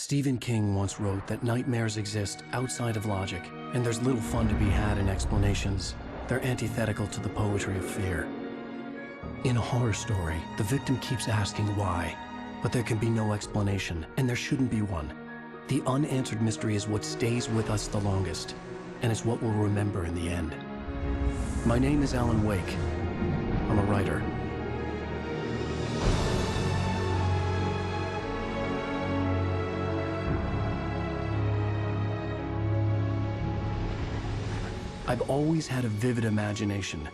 Stephen King once wrote that nightmares exist outside of logic, and there's little fun to be had in explanations. They're antithetical to the poetry of fear. In a horror story, the victim keeps asking why, but there can be no explanation, and there shouldn't be one. The unanswered mystery is what stays with us the longest, and it's what we'll remember in the end. My name is Alan Wake. I'm a writer. I've always had a vivid imagination,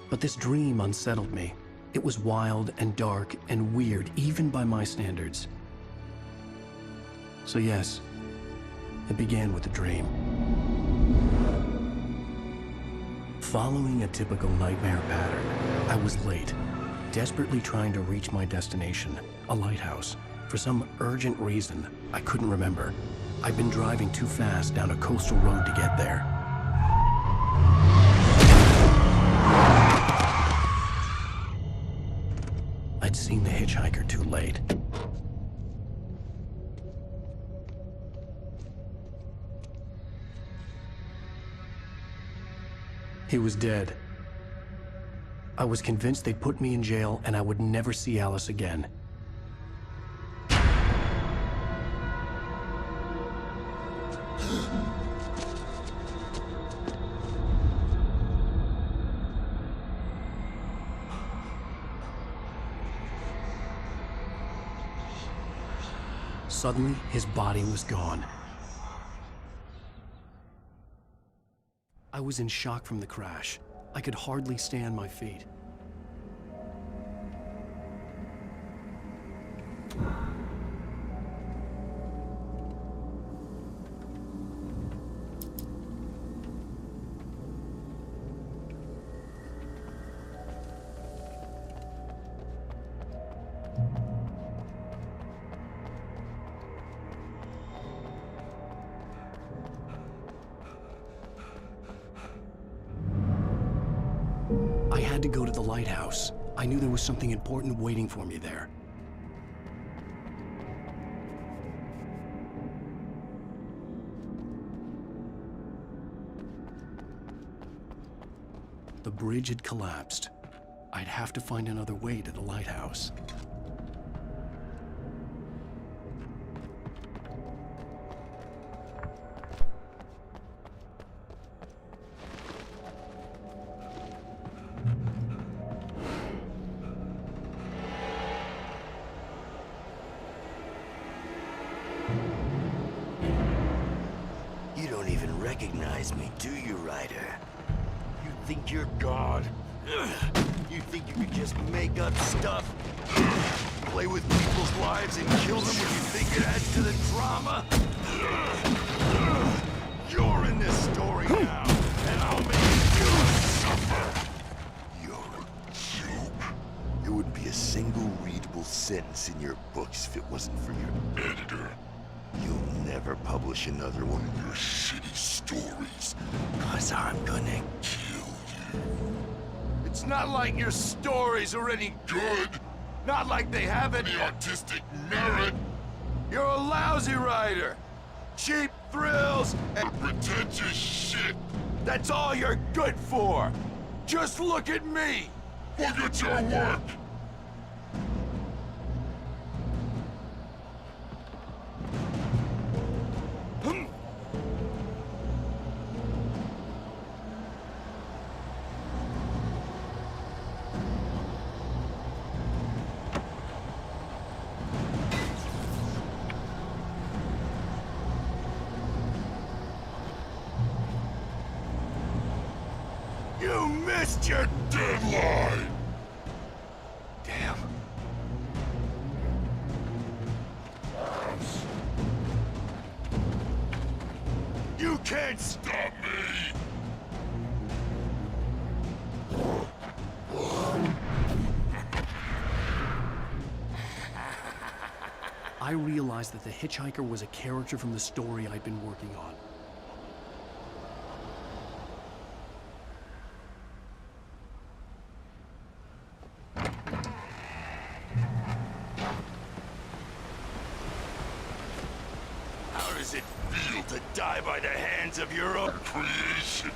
but this dream unsettled me. It was wild and dark and weird, even by my standards. So yes, it began with a dream. Following a typical nightmare pattern, I was late, desperately trying to reach my destination, a lighthouse. For some urgent reason, I couldn't remember. I'd been driving too fast down a coastal road to get there. I'd seen the hitchhiker too late. He was dead. I was convinced they'd put me in jail and I would never see Alice again. Suddenly, his body was gone. I was in shock from the crash. I could hardly stay on my feet. I had to go to the lighthouse. I knew there was something important waiting for me there. The bridge had collapsed. I'd have to find another way to the lighthouse. You don't even recognize me, do you, Ryder? You think you're God? You think you could just make up stuff? Play with people's lives and kill them when you think it adds to the drama? You're in this story now, and I'll make you suffer! You're a joke. There wouldn't be a single readable sentence in your books if it wasn't for your editor. You'll never publish another one of your shitty stories, 'cause I'm gonna kill you. It's not like your stories are any good. Not like they have any artistic merit. You're a lousy writer. Cheap thrills and pretentious shit. That's all you're good for. Just look at me. Look at your work. You missed your deadline! Damn. You can't stop me! I realized that the hitchhiker was a character from the story I'd been working on. does it feel to die by the hands of your own creation?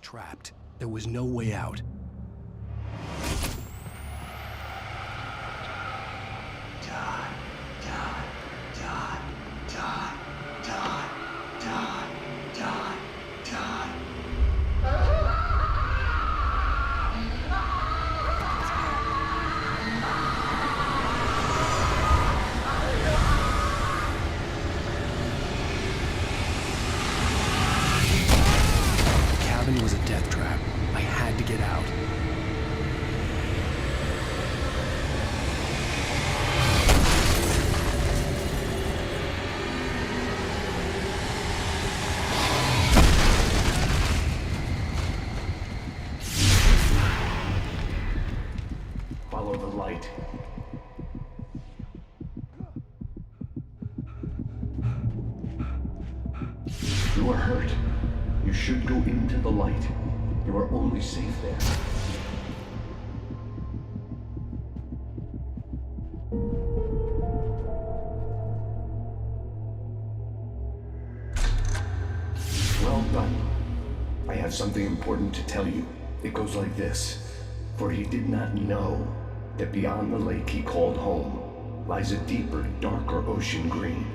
Trapped. There was no way out. Was a death trap. I had to get out. Follow the light. You are hurt. You should go into the light. You are only safe there. Well done. I have something important to tell you. It goes like this. For he did not know that beyond the lake he called home lies a deeper, darker ocean green,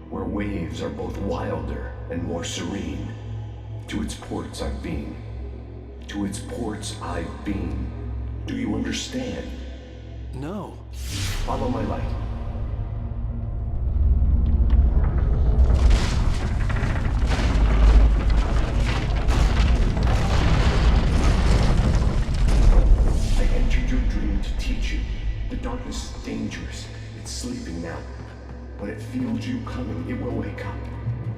where waves are both wilder and more serene. To its ports I've been. To its ports I've been. Do you understand? No. Follow my light. I entered your dream to teach you. The darkness is dangerous. It's sleeping now. When it feels you coming, it will wake up.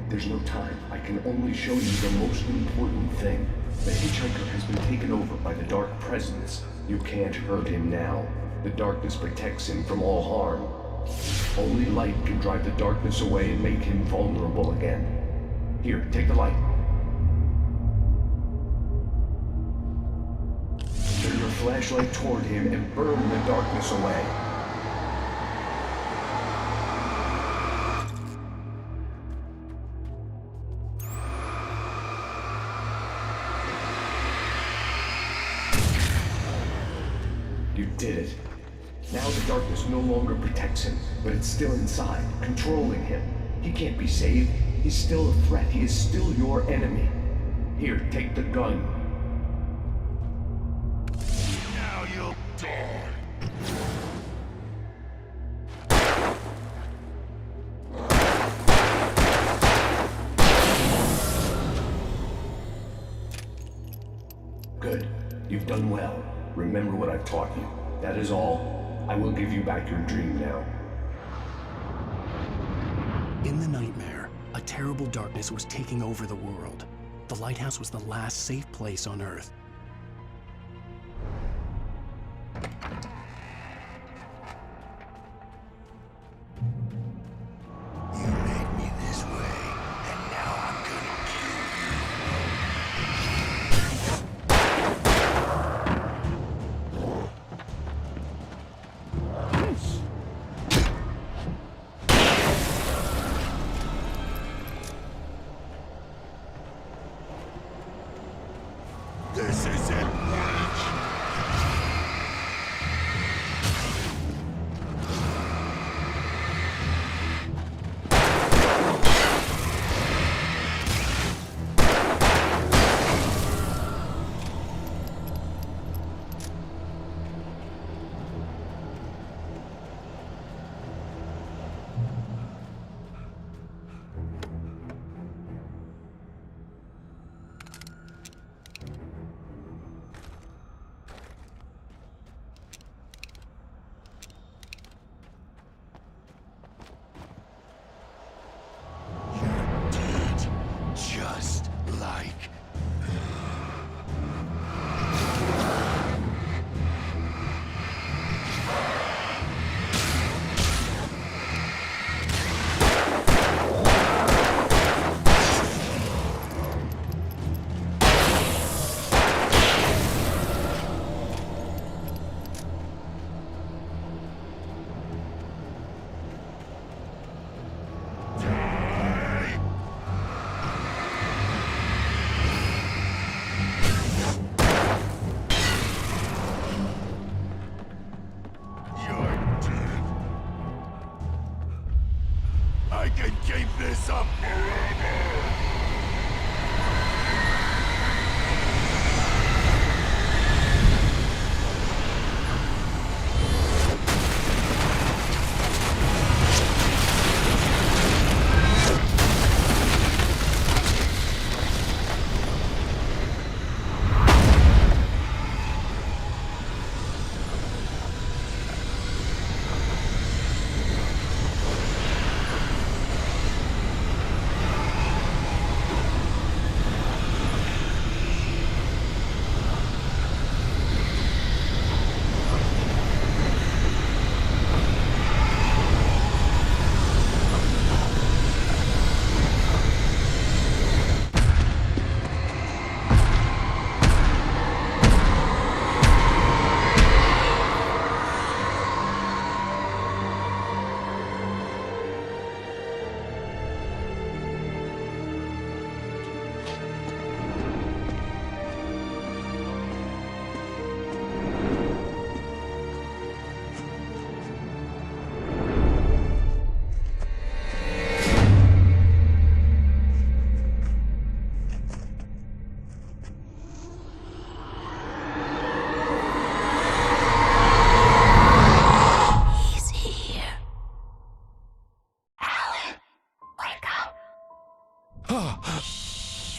There's no time. I can only show you the most important thing. The hitchhiker has been taken over by the dark presence. You can't hurt him now. The darkness protects him from all harm. Only light can drive the darkness away and make him vulnerable again. Here, take the light. Turn your flashlight toward him and burn the darkness away. You did it. Now the darkness no longer protects him, but it's still inside, controlling him. He can't be saved. He's still a threat. He is still your enemy. Here, take the gun. Now you'll die. Good. You've done well. Remember what I've taught you. That is all. I will give you back your dream now. In the nightmare, a terrible darkness was taking over the world. The lighthouse was the last safe place on Earth. You made me this way, and now I'm gonna kill you. this up forever!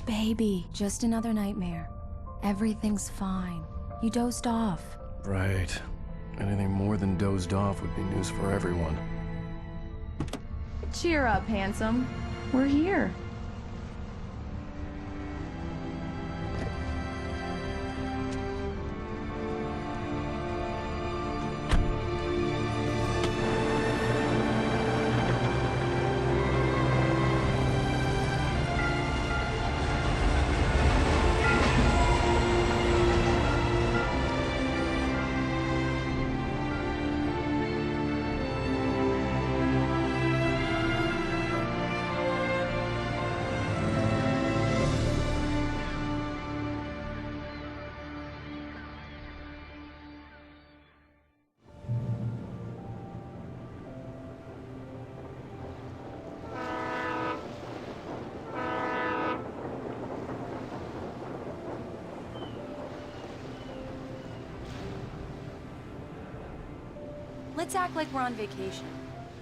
Baby, just another nightmare. Everything's fine. You dozed off. Right. Anything more than dozed off would be news for everyone. Cheer up, handsome. We're here. Let's act like we're on vacation.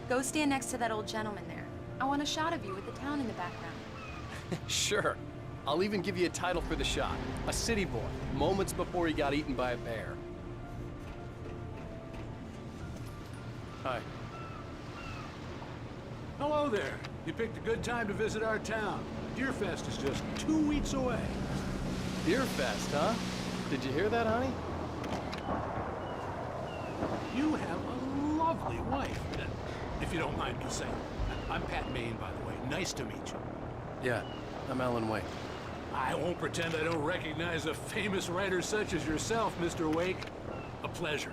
Go stand next to that old gentleman there. I want a shot of you with the town in the background. Sure. I'll even give you a title for the shot. A city boy, moments before he got eaten by a bear. Hi. Hello there. You picked a good time to visit our town. Deerfest is just 2 weeks away. Deerfest, huh? Did you hear that, honey? You have a lovely wife, if you don't mind me saying. I'm Pat Maine, by the way. Nice to meet you. Yeah, I'm Alan Wake. I won't pretend I don't recognize a famous writer such as yourself, Mr. Wake. A pleasure.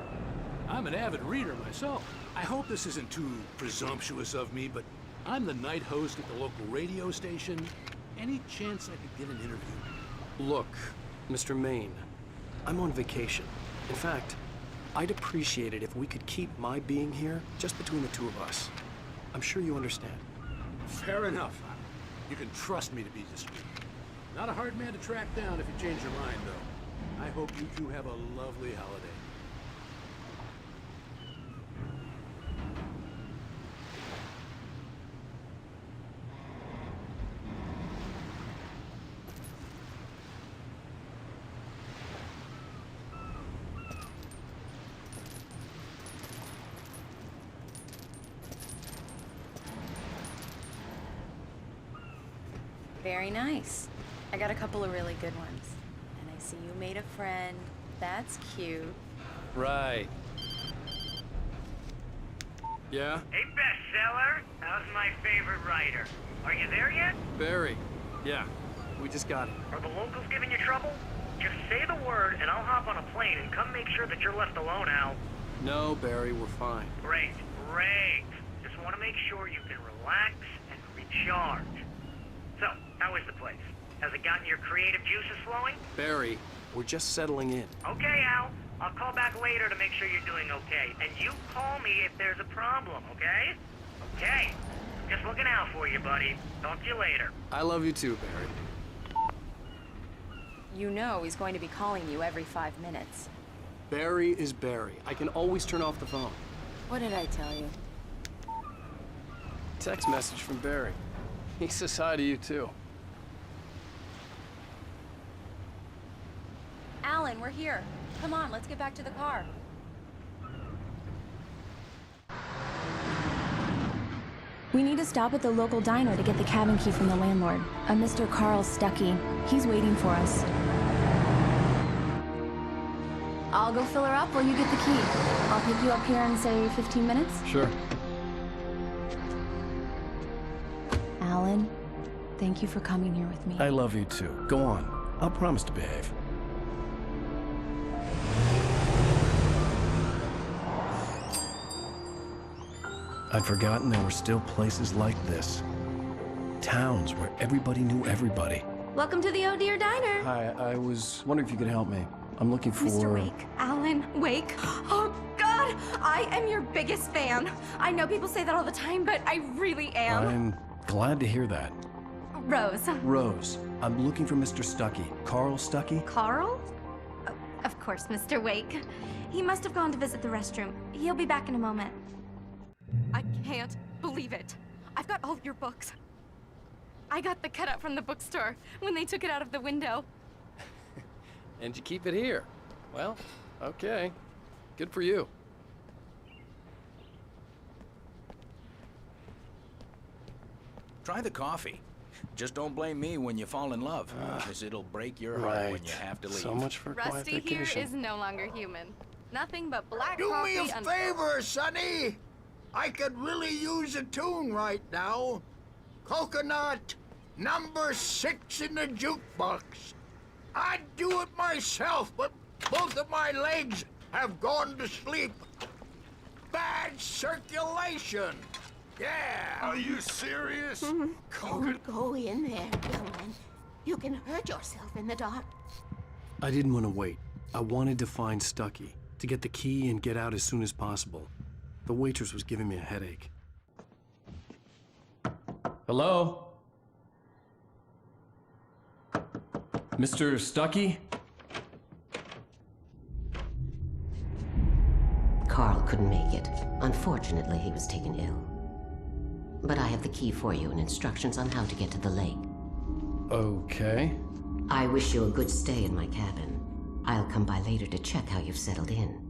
I'm an avid reader myself. I hope this isn't too presumptuous of me, but I'm the night host at the local radio station. Any chance I could get an interview? Look, Mr. Maine, I'm on vacation. In fact, I'd appreciate it if we could keep my being here just between the two of us. I'm sure you understand. Fair enough. You can trust me to be discreet. Not a hard man to track down if you change your mind, though. I hope you two have a lovely holiday. Very nice. I got a couple of really good ones. And I see you made a friend. That's cute. Right. Yeah? Hey, bestseller. How's my favorite writer? Are you there yet? Barry. Yeah, we just got it. Are the locals giving you trouble? Just say the word and I'll hop on a plane and come make sure that you're left alone, Al. No, Barry, we're fine. Great, great. Just want to make sure you can relax and recharge. So, how is the place? Has it gotten your creative juices flowing? Barry, we're just settling in. Okay, Al. I'll call back later to make sure you're doing okay. And you call me if there's a problem, okay? Okay. Just looking out for you, buddy. Talk to you later. I love you too, Barry. You know he's going to be calling you every 5 minutes. Barry is Barry. I can always turn off the phone. What did I tell you? Text message from Barry. He says hi to you too. Alan, we're here. Come on, let's get back to the car. We need to stop at the local diner to get the cabin key from the landlord, a Mr. Carl Stuckey. He's waiting for us. I'll go fill her up while you get the key. I'll pick you up here in, say, 15 minutes? Sure. Alan, thank you for coming here with me. I love you too. Go on. I'll promise to behave. I'd forgotten there were still places like this. Towns where everybody knew everybody. Welcome to the Oh Dear Diner. Hi, I was wondering if you could help me. I'm looking for... Mr. Wake. Alan Wake. Oh, God! I am your biggest fan. I know people say that all the time, but I really am. I'm glad to hear that. Rose. Rose, I'm looking for Mr. Stuckey. Carl Stuckey? Carl? Oh, of course, Mr. Wake. He must have gone to visit the restroom. He'll be back in a moment. I can't believe it. I've got all your books. I got the cutout from the bookstore when they took it out of the window. And you keep it here. Well, okay. Good for you. Try the coffee. Just don't blame me when you fall in love, because it'll break your heart when you have to leave. So much for a quiet Rusty here vacation. is no longer human. Nothing but black Do coffee me a favor, Sonny. I could really use a tune right now. Coconut, number 6 in the jukebox. I'd do it myself, but both of my legs have gone to sleep. Bad circulation. Yeah. Are you serious? Don't go in there, young man. You can hurt yourself in the dark. I didn't want to wait. I wanted to find Stuckey, to get the key and get out as soon as possible. The waitress was giving me a headache. Hello? Mr. Stuckey? Carl couldn't make it. Unfortunately, he was taken ill. But I have the key for you and instructions on how to get to the lake. Okay. I wish you a good stay in my cabin. I'll come by later to check how you've settled in.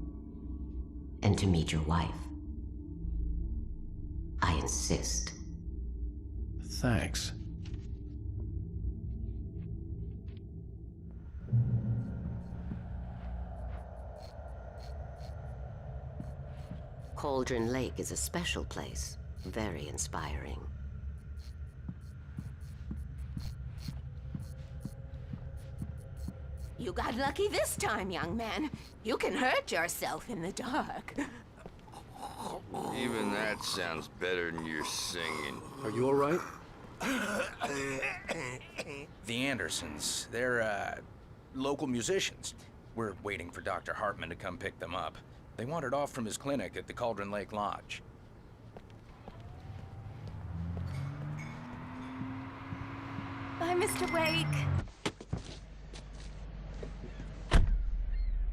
And to meet your wife. I insist. Thanks. Cauldron Lake is a special place. Very inspiring. You got lucky this time, young man. You can hurt yourself in the dark. Even that sounds better than your singing. Are you all right? The Andersons, they're, local musicians. We're waiting for Dr. Hartman to come pick them up. They wandered off from his clinic at the Cauldron Lake Lodge. Bye, Mr. Wake.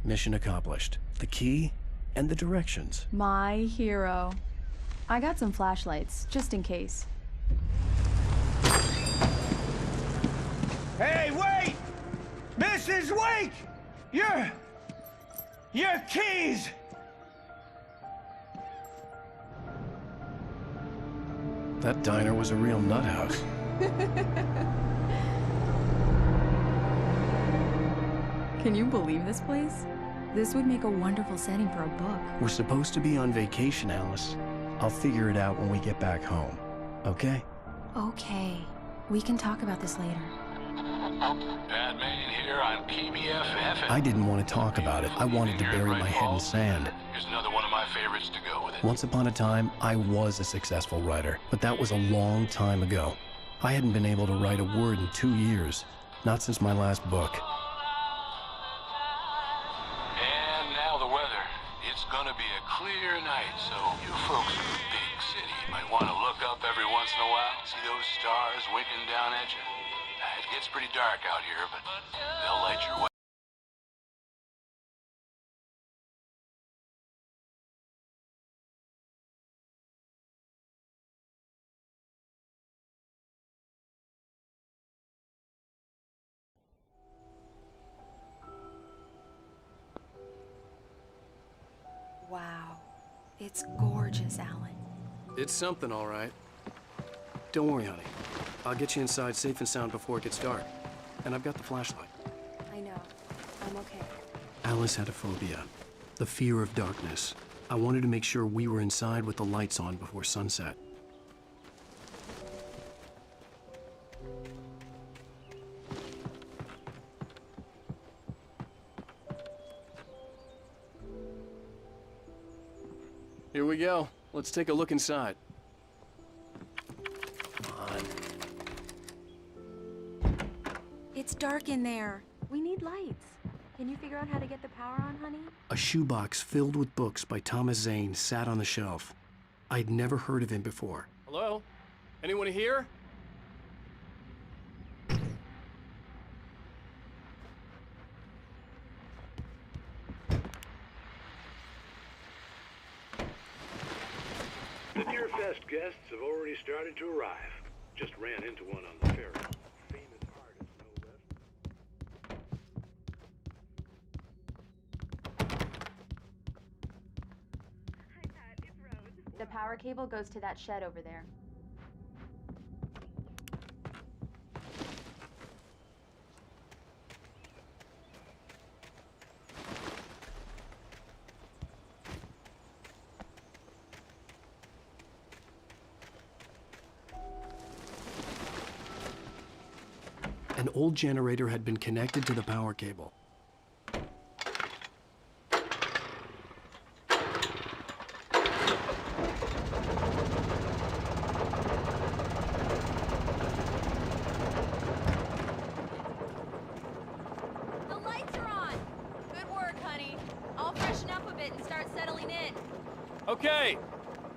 Mission accomplished. The key and the directions. My hero. I got some flashlights, just in case. Hey, wait! Mrs. Wake! Your keys! That diner was a real nut house. Can you believe this place? This would make a wonderful setting for a book. We're supposed to be on vacation, Alice. I'll figure it out when we get back home. Okay? Okay. We can talk about this later. Batman here on PBF FM. I didn't want to talk about it. I wanted to bury my head in sand. Here's another one of my favorites to go with it. Once upon a time, I was a successful writer, but that was a long time ago. I hadn't been able to write a word in 2 years. Not since my last book. And now the weather. It's gonna be a clear night, so you folks with the big city. You might want to look up every once in a while. See those stars winking down at you? It gets pretty dark out here, but they'll light your way. Wow. It's gorgeous, Alan. It's something, all right. Don't worry, honey. I'll get you inside safe and sound before it gets dark. And I've got the flashlight. I know. I'm okay. Alice had a phobia, the fear of darkness. I wanted to make sure we were inside with the lights on before sunset. Here we go. Let's take a look inside. It's dark in there. We need lights. Can you figure out how to get the power on, honey? A shoebox filled with books by Thomas Zane sat on the shelf. I'd never heard of him before. Hello? Anyone here? The Deer Fest guests have already started to arrive. Just ran into one on the ferry. Famous artist, no less. The power cable goes to that shed over there. An old generator had been connected to the power cable. The lights are on! Good work, honey. I'll freshen up a bit and start settling in. Okay,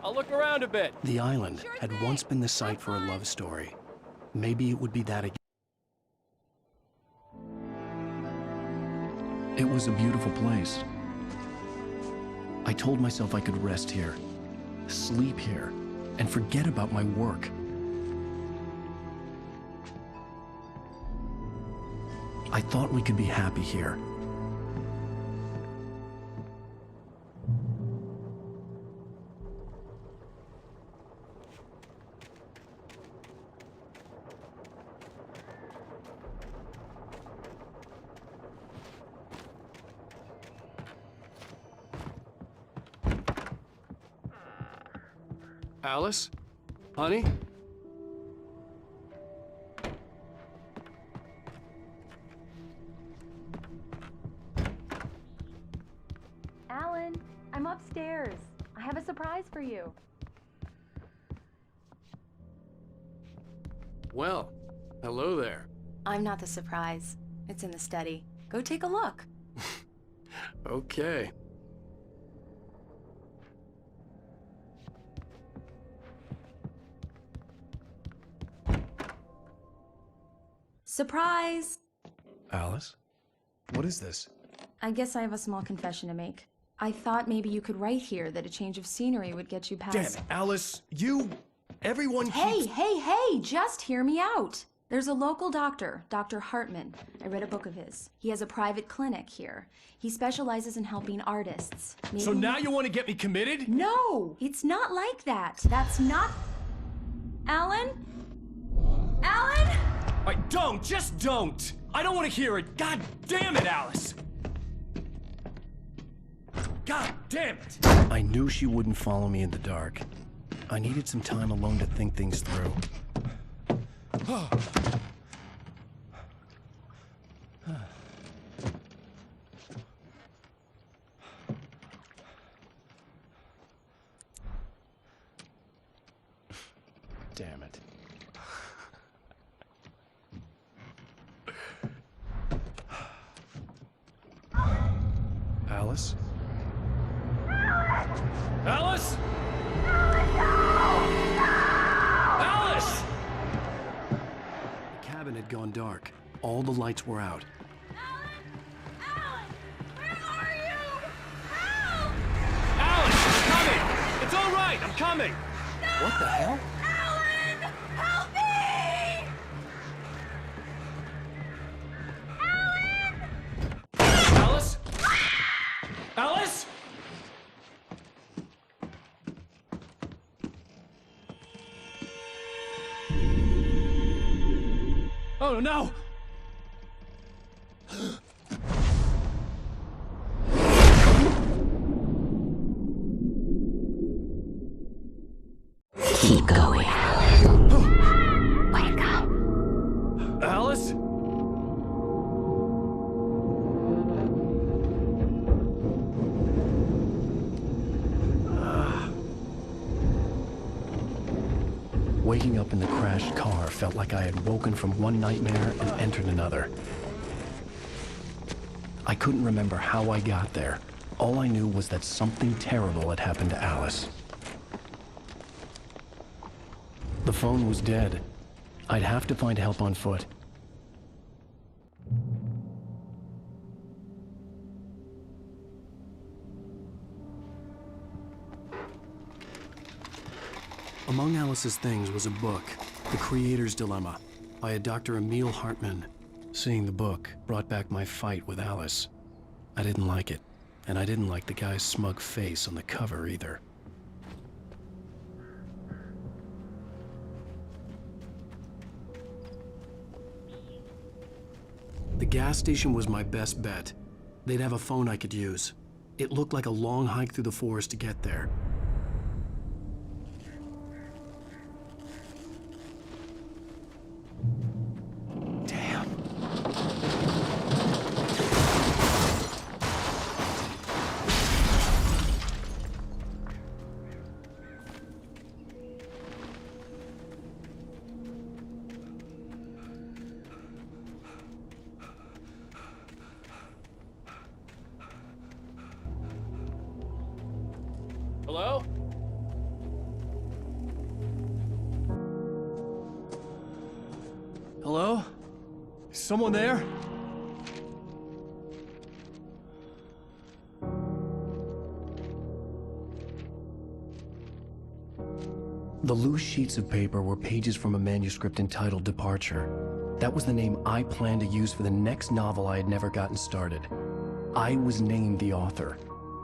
I'll look around a bit. The island had once been the site for a love story. Maybe it would be that again. It was a beautiful place. I told myself I could rest here, sleep here, and forget about my work. I thought we could be happy here. Alice? Honey? Alan, I'm upstairs. I have a surprise for you. Well, hello there. I'm not the surprise. It's in the study. Go take a look. Okay. Surprise! Alice? What is this? I guess I have a small confession to make. I thought maybe you could write here that a change of scenery would get you past... Damn it, Alice! Everyone Hey, just hear me out! There's a local doctor, Dr. Hartman. I read a book of his. He has a private clinic here. He specializes in helping artists. Maybe... So now you want to get me committed? No! It's not like that. That's not... Alan? Alan? Just don't! I don't want to hear it! God damn it, Alice! God damn it! I knew she wouldn't follow me in the dark. I needed some time alone to think things through. Damn it. Alice? Alice? Alice, no! had gone dark. All the lights were out. Alan! Where are you? Help! Alan, I'm coming! It's all right, I'm coming! No! What the hell? Alan! Help me! Alan! Alice? Alice? Oh no! Keep going. Wake up. Alice? Waking up in the crashed car felt like I had woken from one nightmare and entered another. I couldn't remember how I got there. All I knew was that something terrible had happened to Alice. The phone was dead. I'd have to find help on foot. Among Alice's things was a book, The Creator's Dilemma, by a Dr. Emil Hartmann. Seeing the book brought back my fight with Alice. I didn't like it, and I didn't like the guy's smug face on the cover either. The gas station was my best bet. They'd have a phone I could use. It looked like a long hike through the forest to get there. Damn. Hello? Hello? Is someone there? The loose sheets of paper were pages from a manuscript entitled Departure. That was the name I planned to use for the next novel I had never gotten started. I was named the author.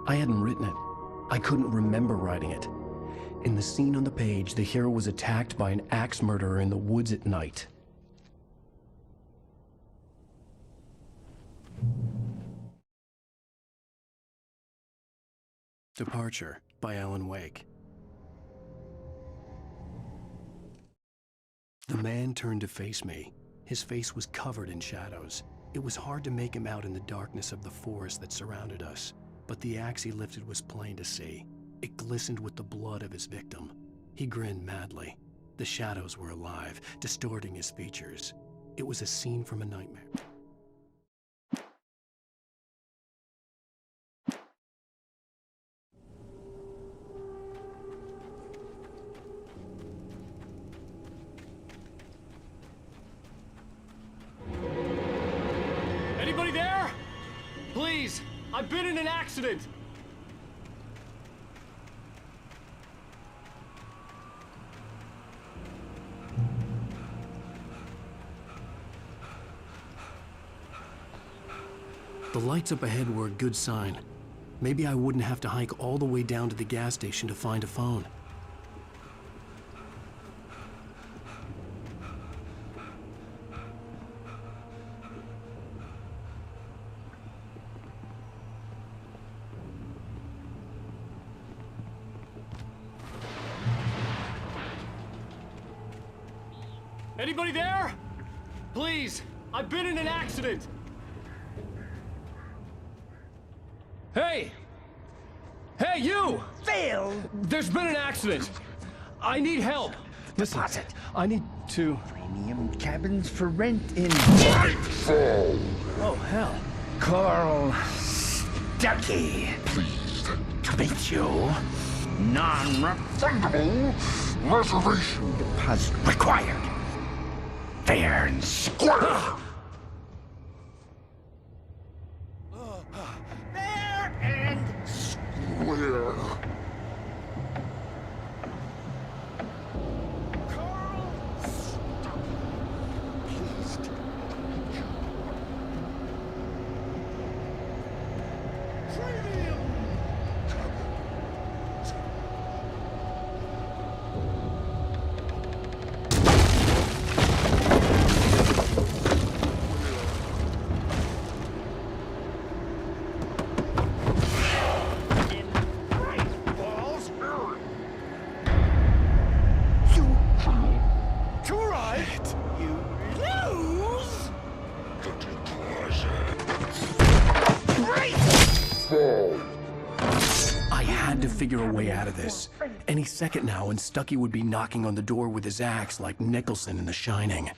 I hadn't written it. I couldn't remember writing it. In the scene on the page, the hero was attacked by an axe murderer in the woods at night. Departure by Alan Wake. The man turned to face me. His face was covered in shadows. It was hard to make him out in the darkness of the forest that surrounded us, but the axe he lifted was plain to see. It glistened with the blood of his victim. He grinned madly. The shadows were alive, distorting his features. It was a scene from a nightmare. Anybody there? Please, I've been in an accident. The lights up ahead were a good sign. Maybe I wouldn't have to hike all the way down to the gas station to find a phone. Anybody there? Please, I've been in an accident. Hey! Hey, you! Phil! There's been an accident. I need help. Listen, Deposit. I need to... Premium cabins for rent in Nightfall! Oh, hell. Coral Stucky. Please, To meet you, non-refundable reservation. deposit required. fair and square. Fair and Square. I had to figure a way out of this. Any second now, and Stucky would be knocking on the door with his axe like Nicholson in The Shining.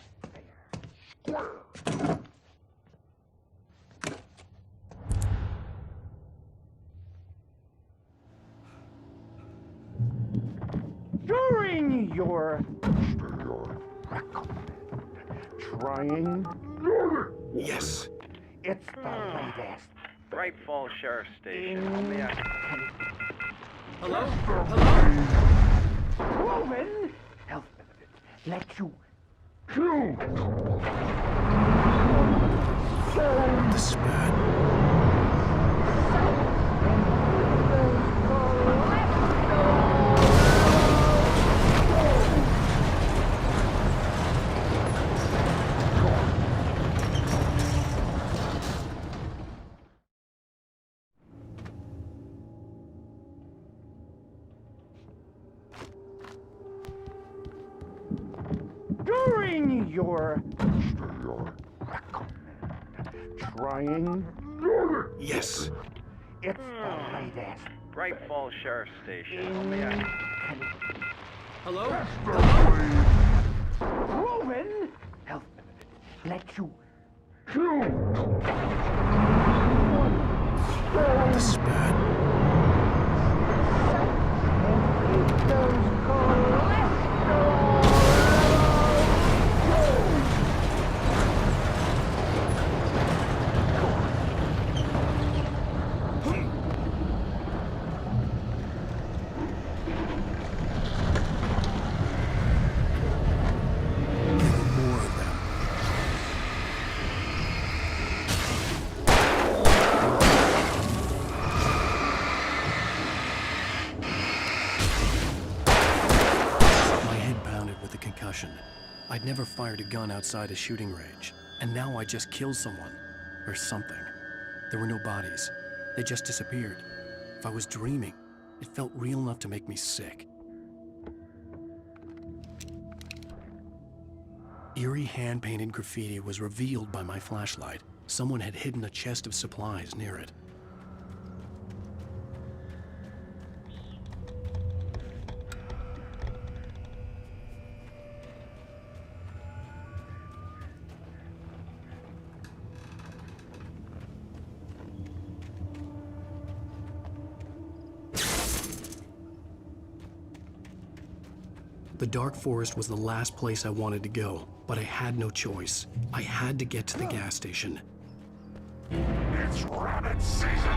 During your trying, Yes. it's the latest. Bright Falls Sheriff Station. May I... Hello? Hello? Proven health benefits let you choose. The spat. During your trying, Yes. it's the latest. Bright Falls Sheriff Station. May I... Hello? Proven health benefits let you choose. The spat. I'd never fired a gun outside a shooting range, and now I just killed someone. Or something. There were no bodies. They just disappeared. If I was dreaming, it felt real enough to make me sick. Eerie hand-painted graffiti was revealed by my flashlight. Someone had hidden a chest of supplies near it. The dark forest was the last place I wanted to go, but I had no choice. I had to get to the gas station. It's rabbit season!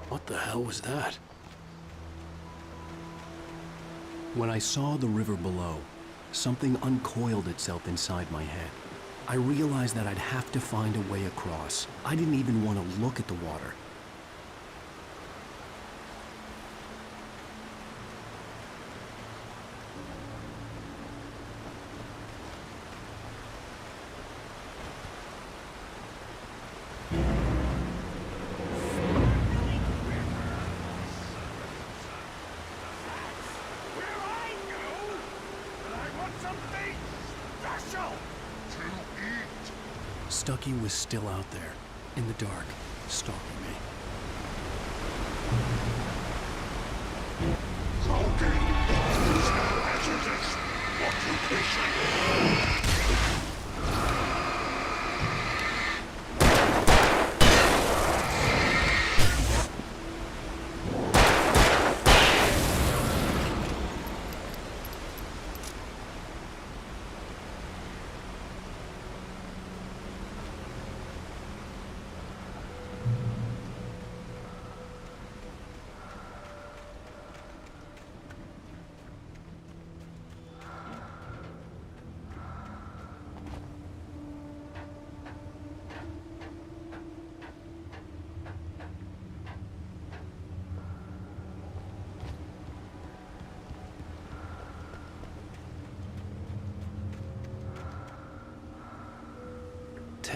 What the hell was that? When I saw the river below, something uncoiled itself inside my head. I realized that I'd have to find a way across. I didn't even want to look at the water. Stucky was still out there, in the dark, stalking me.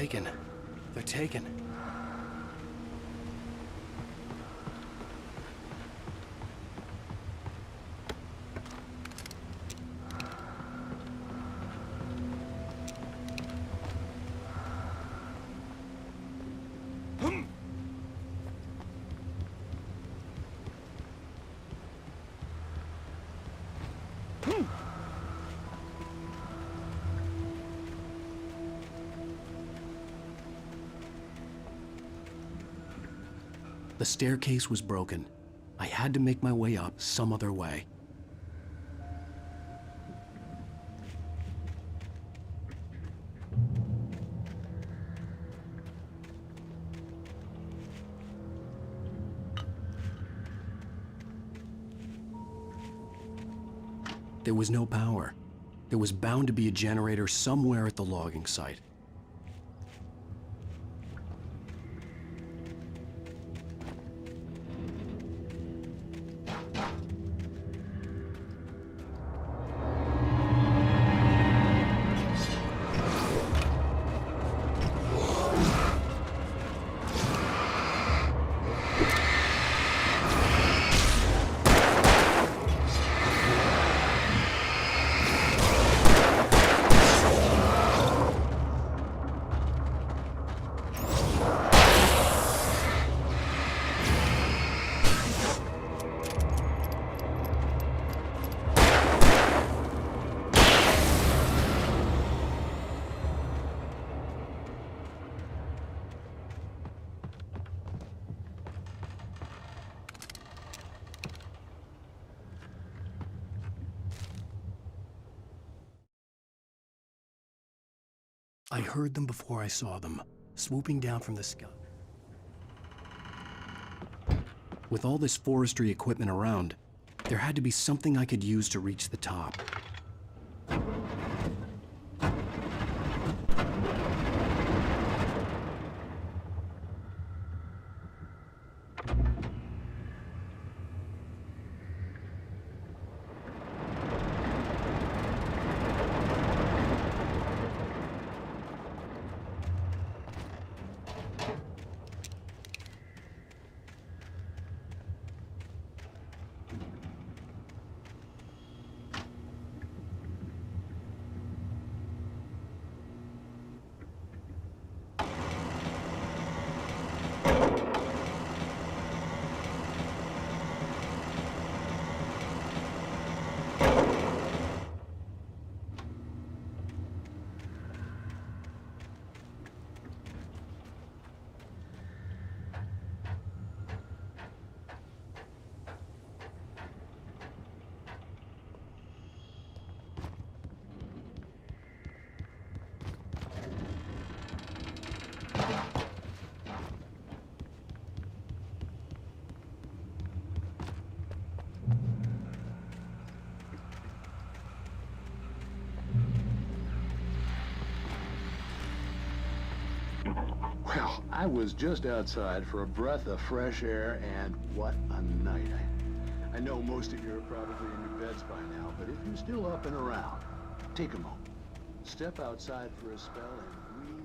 taken. They're taken. The staircase was broken. I had to make my way up some other way. There was no power. There was bound to be a generator somewhere at the logging site. I heard them before I saw them, swooping down from the sky. With all this forestry equipment around, there had to be something I could use to reach the top. Well, I was just outside for a breath of fresh air, and what a night. I know most of you are probably in your beds by now, but if you're still up and around, take a moment. Step outside for a spell and breathe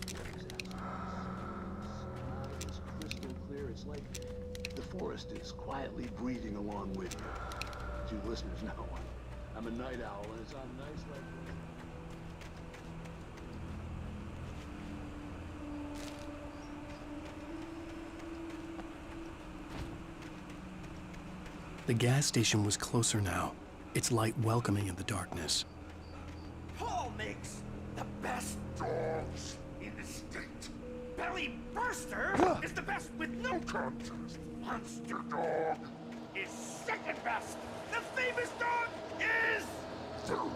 in deep. It's crystal clear. It's like the forest is quietly breathing along with you. As you listeners know, I'm a night owl, and it's on nights like this. The gas station was closer now, its light welcoming in the darkness. Paul makes the best dogs in the state. Belly Burster is the best with no contest. Monster Dog is second best. The famous dog is third.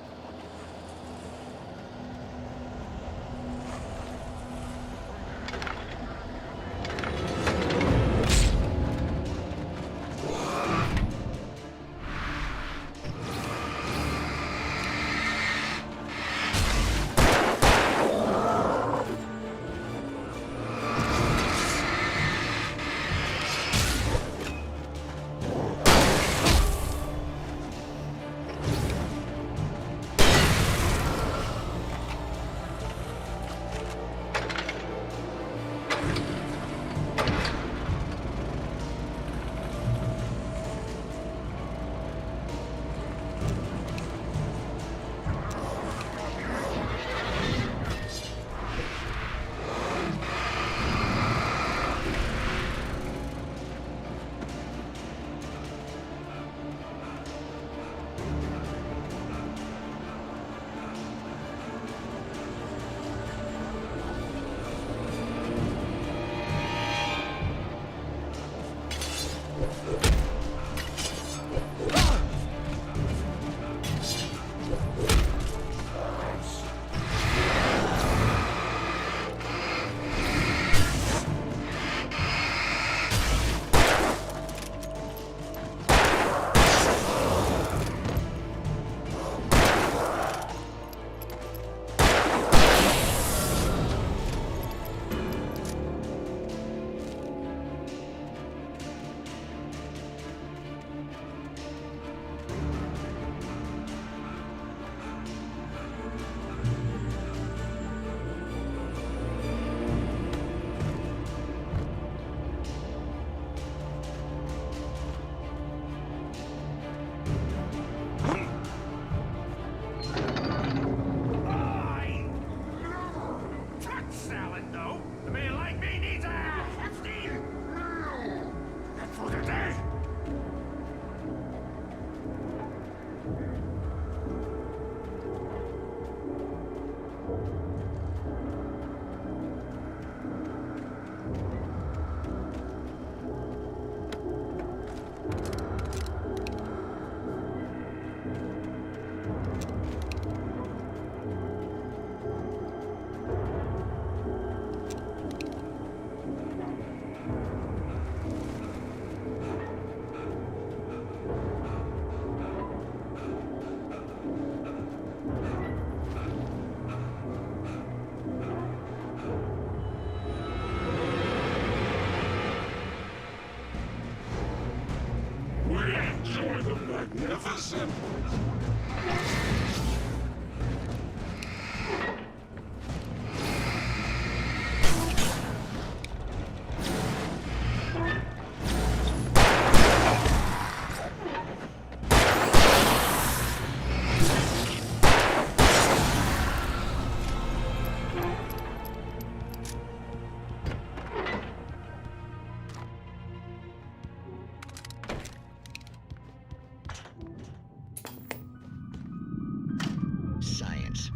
Science.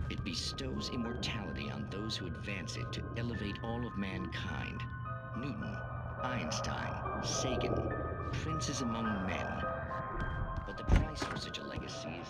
It bestows immortality on those who advance it to elevate all of mankind. Newton, Einstein, Sagan, princes among men. But the price for such a legacy is...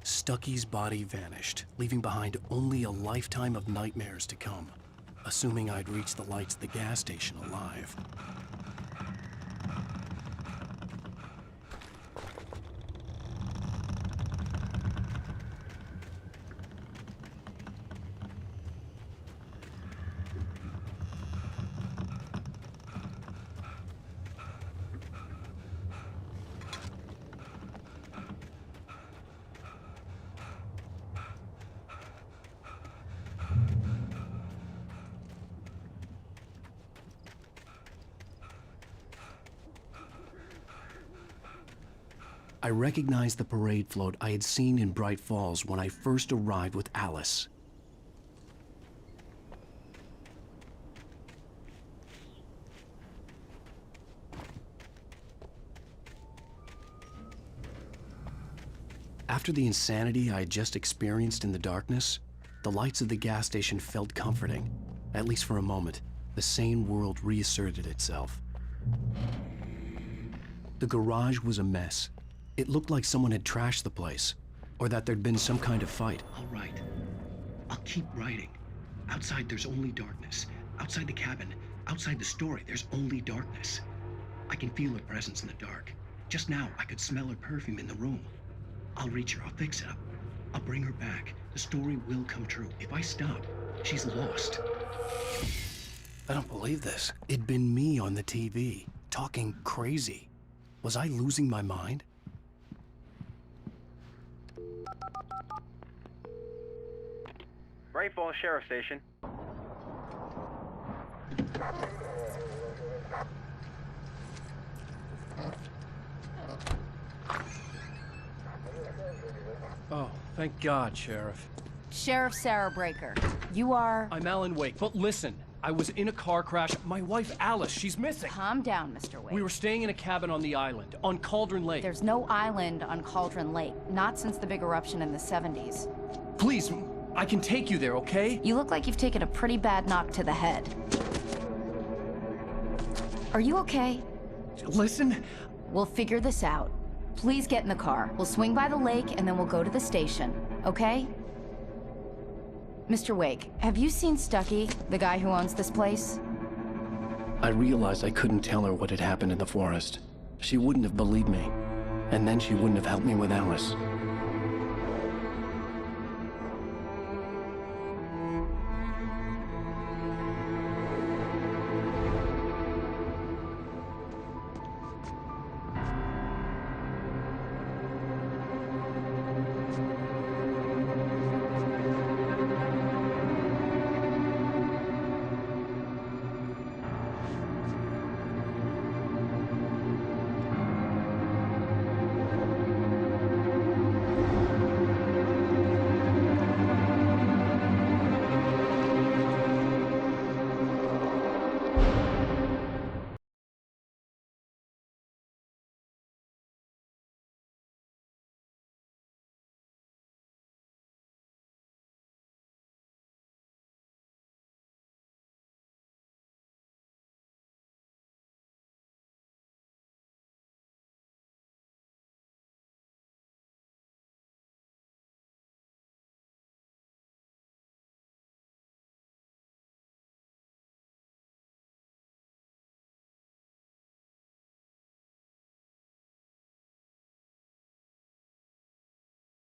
Stucky's body vanished, leaving behind only a lifetime of nightmares to come, assuming I'd reach the lights at the gas station alive. I recognized the parade float I had seen in Bright Falls when I first arrived with Alice. After the insanity I had just experienced in the darkness, The lights of the gas station felt comforting. At least for a moment, the sane world reasserted itself. The garage was a mess. It looked like someone had trashed the place, or that there'd been some kind of fight. All right. I'll keep writing. Outside, there's only darkness. Outside the cabin, outside the story, there's only darkness. I can feel her presence in the dark. Just now, I could smell her perfume in the room. I'll reach her. I'll fix it up. I'll bring her back. The story will come true. If I stop, she's lost. I don't believe this. It'd been me on the TV, talking crazy. Was I losing my mind? Bright Falls Sheriff Station. Oh, thank God, Sheriff. Sheriff Sarah Breaker. You are... I'm Alan Wake, but listen. I was in a car crash. My wife, Alice, she's missing. Calm down, Mr. Wake. We were staying in a cabin on the island, on Cauldron Lake. There's no island on Cauldron Lake. Not since the big eruption in the 70s. Please, I can take you there, okay? You look like you've taken a pretty bad knock to the head. Are you okay? Listen. We'll figure this out. Please get in the car. We'll swing by the lake and then we'll go to the station, okay? Mr. Wake, have you seen Stucky, the guy who owns this place? I realized I couldn't tell her what had happened in the forest. She wouldn't have believed me. And then she wouldn't have helped me with Alice.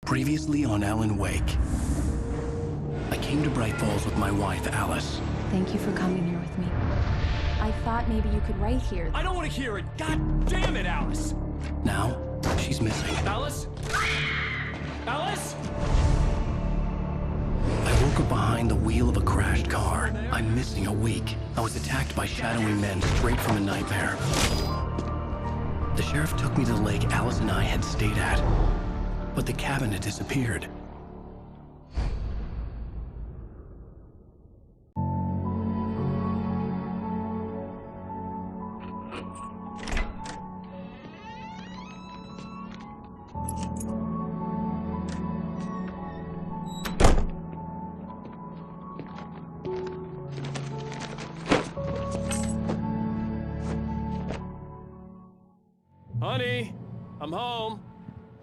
Previously on Alan Wake. I came to Bright Falls with my wife, Alice. Thank you for coming here with me. I thought maybe you could write here. I don't want to hear it! God damn it, Alice! Now, she's missing. Alice? Alice? I woke up behind the wheel of a crashed car. I'm missing a week. I was attacked by shadowy men straight from a nightmare. The sheriff took me to the lake Alice and I had stayed at. But the cabin had disappeared. Honey, I'm home.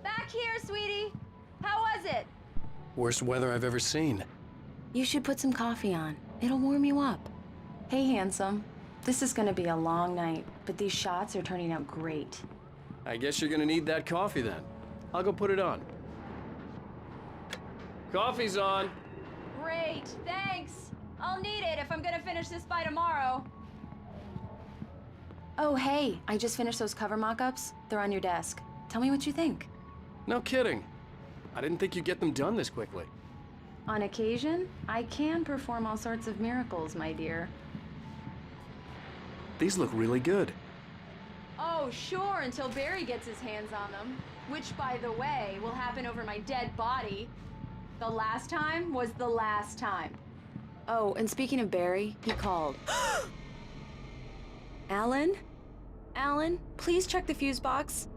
Back here, sweetie. How was it? Worst weather I've ever seen. You should put some coffee on. It'll warm you up. Hey, handsome. This is gonna be a long night, but these shots are turning out great. I guess you're gonna need that coffee then. I'll go put it on. Coffee's on. Great, thanks. I'll need it if I'm gonna finish this by tomorrow. Oh, hey, I just finished those cover mock-ups. They're on your desk. Tell me what you think. No kidding. I didn't think you'd get them done this quickly. On occasion, I can perform all sorts of miracles, my dear. These look really good. Oh, sure, until Barry gets his hands on them. Which, by the way, will happen over my dead body. The last time was the last time. Oh, and speaking of Barry, he called. Alan? Alan, please check the fuse box.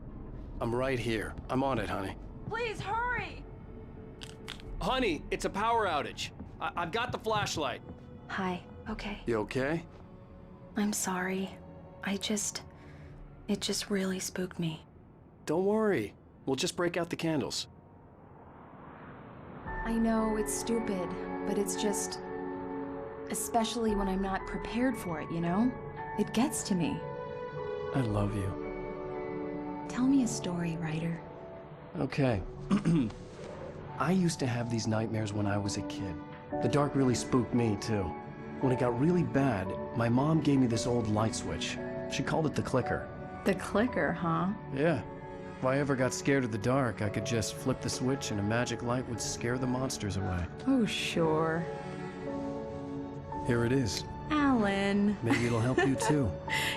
I'm right here. I'm on it, honey. Please hurry! Honey, it's a power outage. I've got the flashlight. Hi, okay. You okay? I'm sorry. It just really spooked me. Don't worry. We'll just break out the candles. I know it's stupid, but it's just... especially when I'm not prepared for it, you know? It gets to me. I love you. Tell me a story, writer. Okay. I used to have these nightmares when I was a kid. The dark really spooked me, too. When it got really bad, my mom gave me this old light switch. She called it the clicker. The clicker, huh? Yeah. If I ever got scared of the dark, I could just flip the switch and a magic light would scare the monsters away. Oh, sure. Here it is. Alan. Maybe it'll help you, too.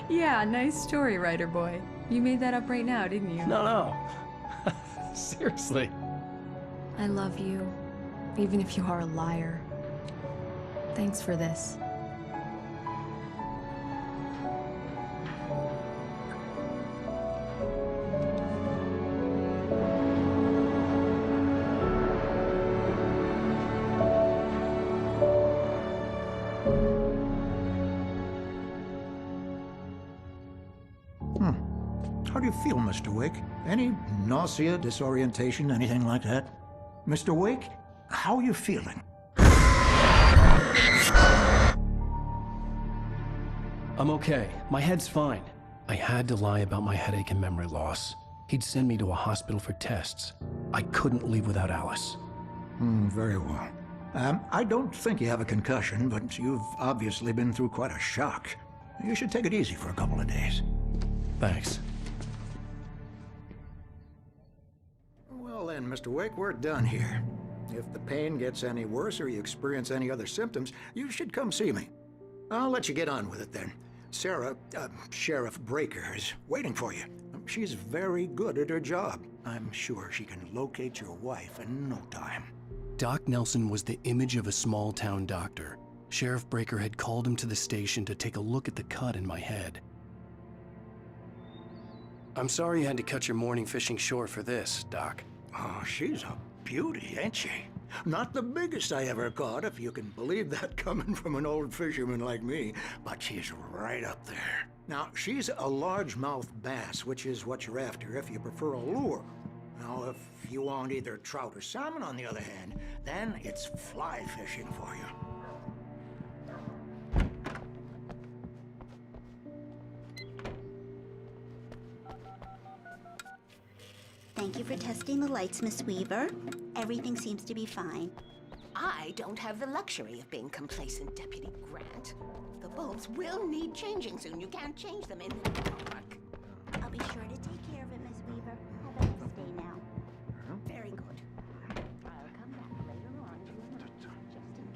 Yeah, nice story, writer boy. You made that up right now, didn't you? No. Seriously. I love you, even if you are a liar. Thanks for this. How do you feel, Mr. Wake? Any nausea, disorientation, anything like that? Mr. Wake, how are you feeling? I'm okay. My head's fine. I had to lie about my headache and memory loss. He'd send me to a hospital for tests. I couldn't leave without Alice. Very well. I don't think you have a concussion, but you've obviously been through quite a shock. You should take it easy for a couple of days. Thanks. Well then, Mr. Wake, we're done here. If the pain gets any worse or you experience any other symptoms, you should come see me. I'll let you get on with it then. Sarah, Sheriff Breaker, is waiting for you. She's very good at her job. I'm sure she can locate your wife in no time. Doc Nelson was the image of a small-town doctor. Sheriff Breaker had called him to the station to take a look at the cut in my head. I'm sorry you had to cut your morning fishing short for this, Doc. Oh, she's a beauty, ain't she? Not the biggest I ever caught, if you can believe that coming from an old fisherman like me, but she's right up there. Now, she's a largemouth bass, which is what you're after if you prefer a lure. Now, if you want either trout or salmon, on the other hand, then it's fly fishing for you. Thank you for testing the lights, Miss Weaver. Everything seems to be fine. I don't have the luxury of being complacent, Deputy Grant. The bulbs will need changing soon. You can't change them in the dark. I'll be sure to take care of it, Miss Weaver. How about you stay now? Very good. I'll come back later on to another time, just in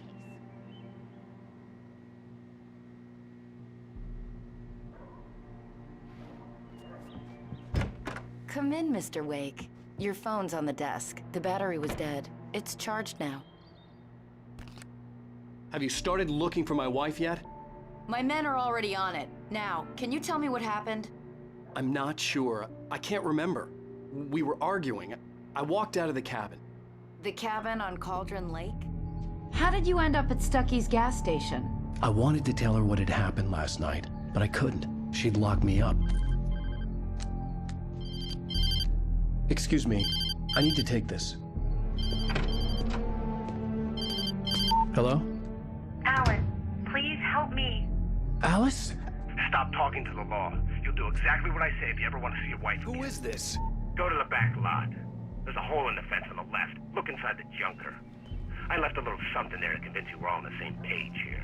case. Come in, Mr. Wake. Your phone's on the desk. The battery was dead. It's charged now. Have you started looking for my wife yet? My men are already on it. Now, can you tell me what happened? I'm not sure. I can't remember. We were arguing. I walked out of the cabin. The cabin on Cauldron Lake? How did you end up at Stucky's gas station? I wanted to tell her what had happened last night, but I couldn't. She'd lock me up. Excuse me. I need to take this. Hello? Alan, please help me. Alice? Stop talking to the law. You'll do exactly what I say if you ever want to see your wife again. Who is this? Go to the back lot. There's a hole in the fence on the left. Look inside the junker. I left a little something there to convince you we're all on the same page here.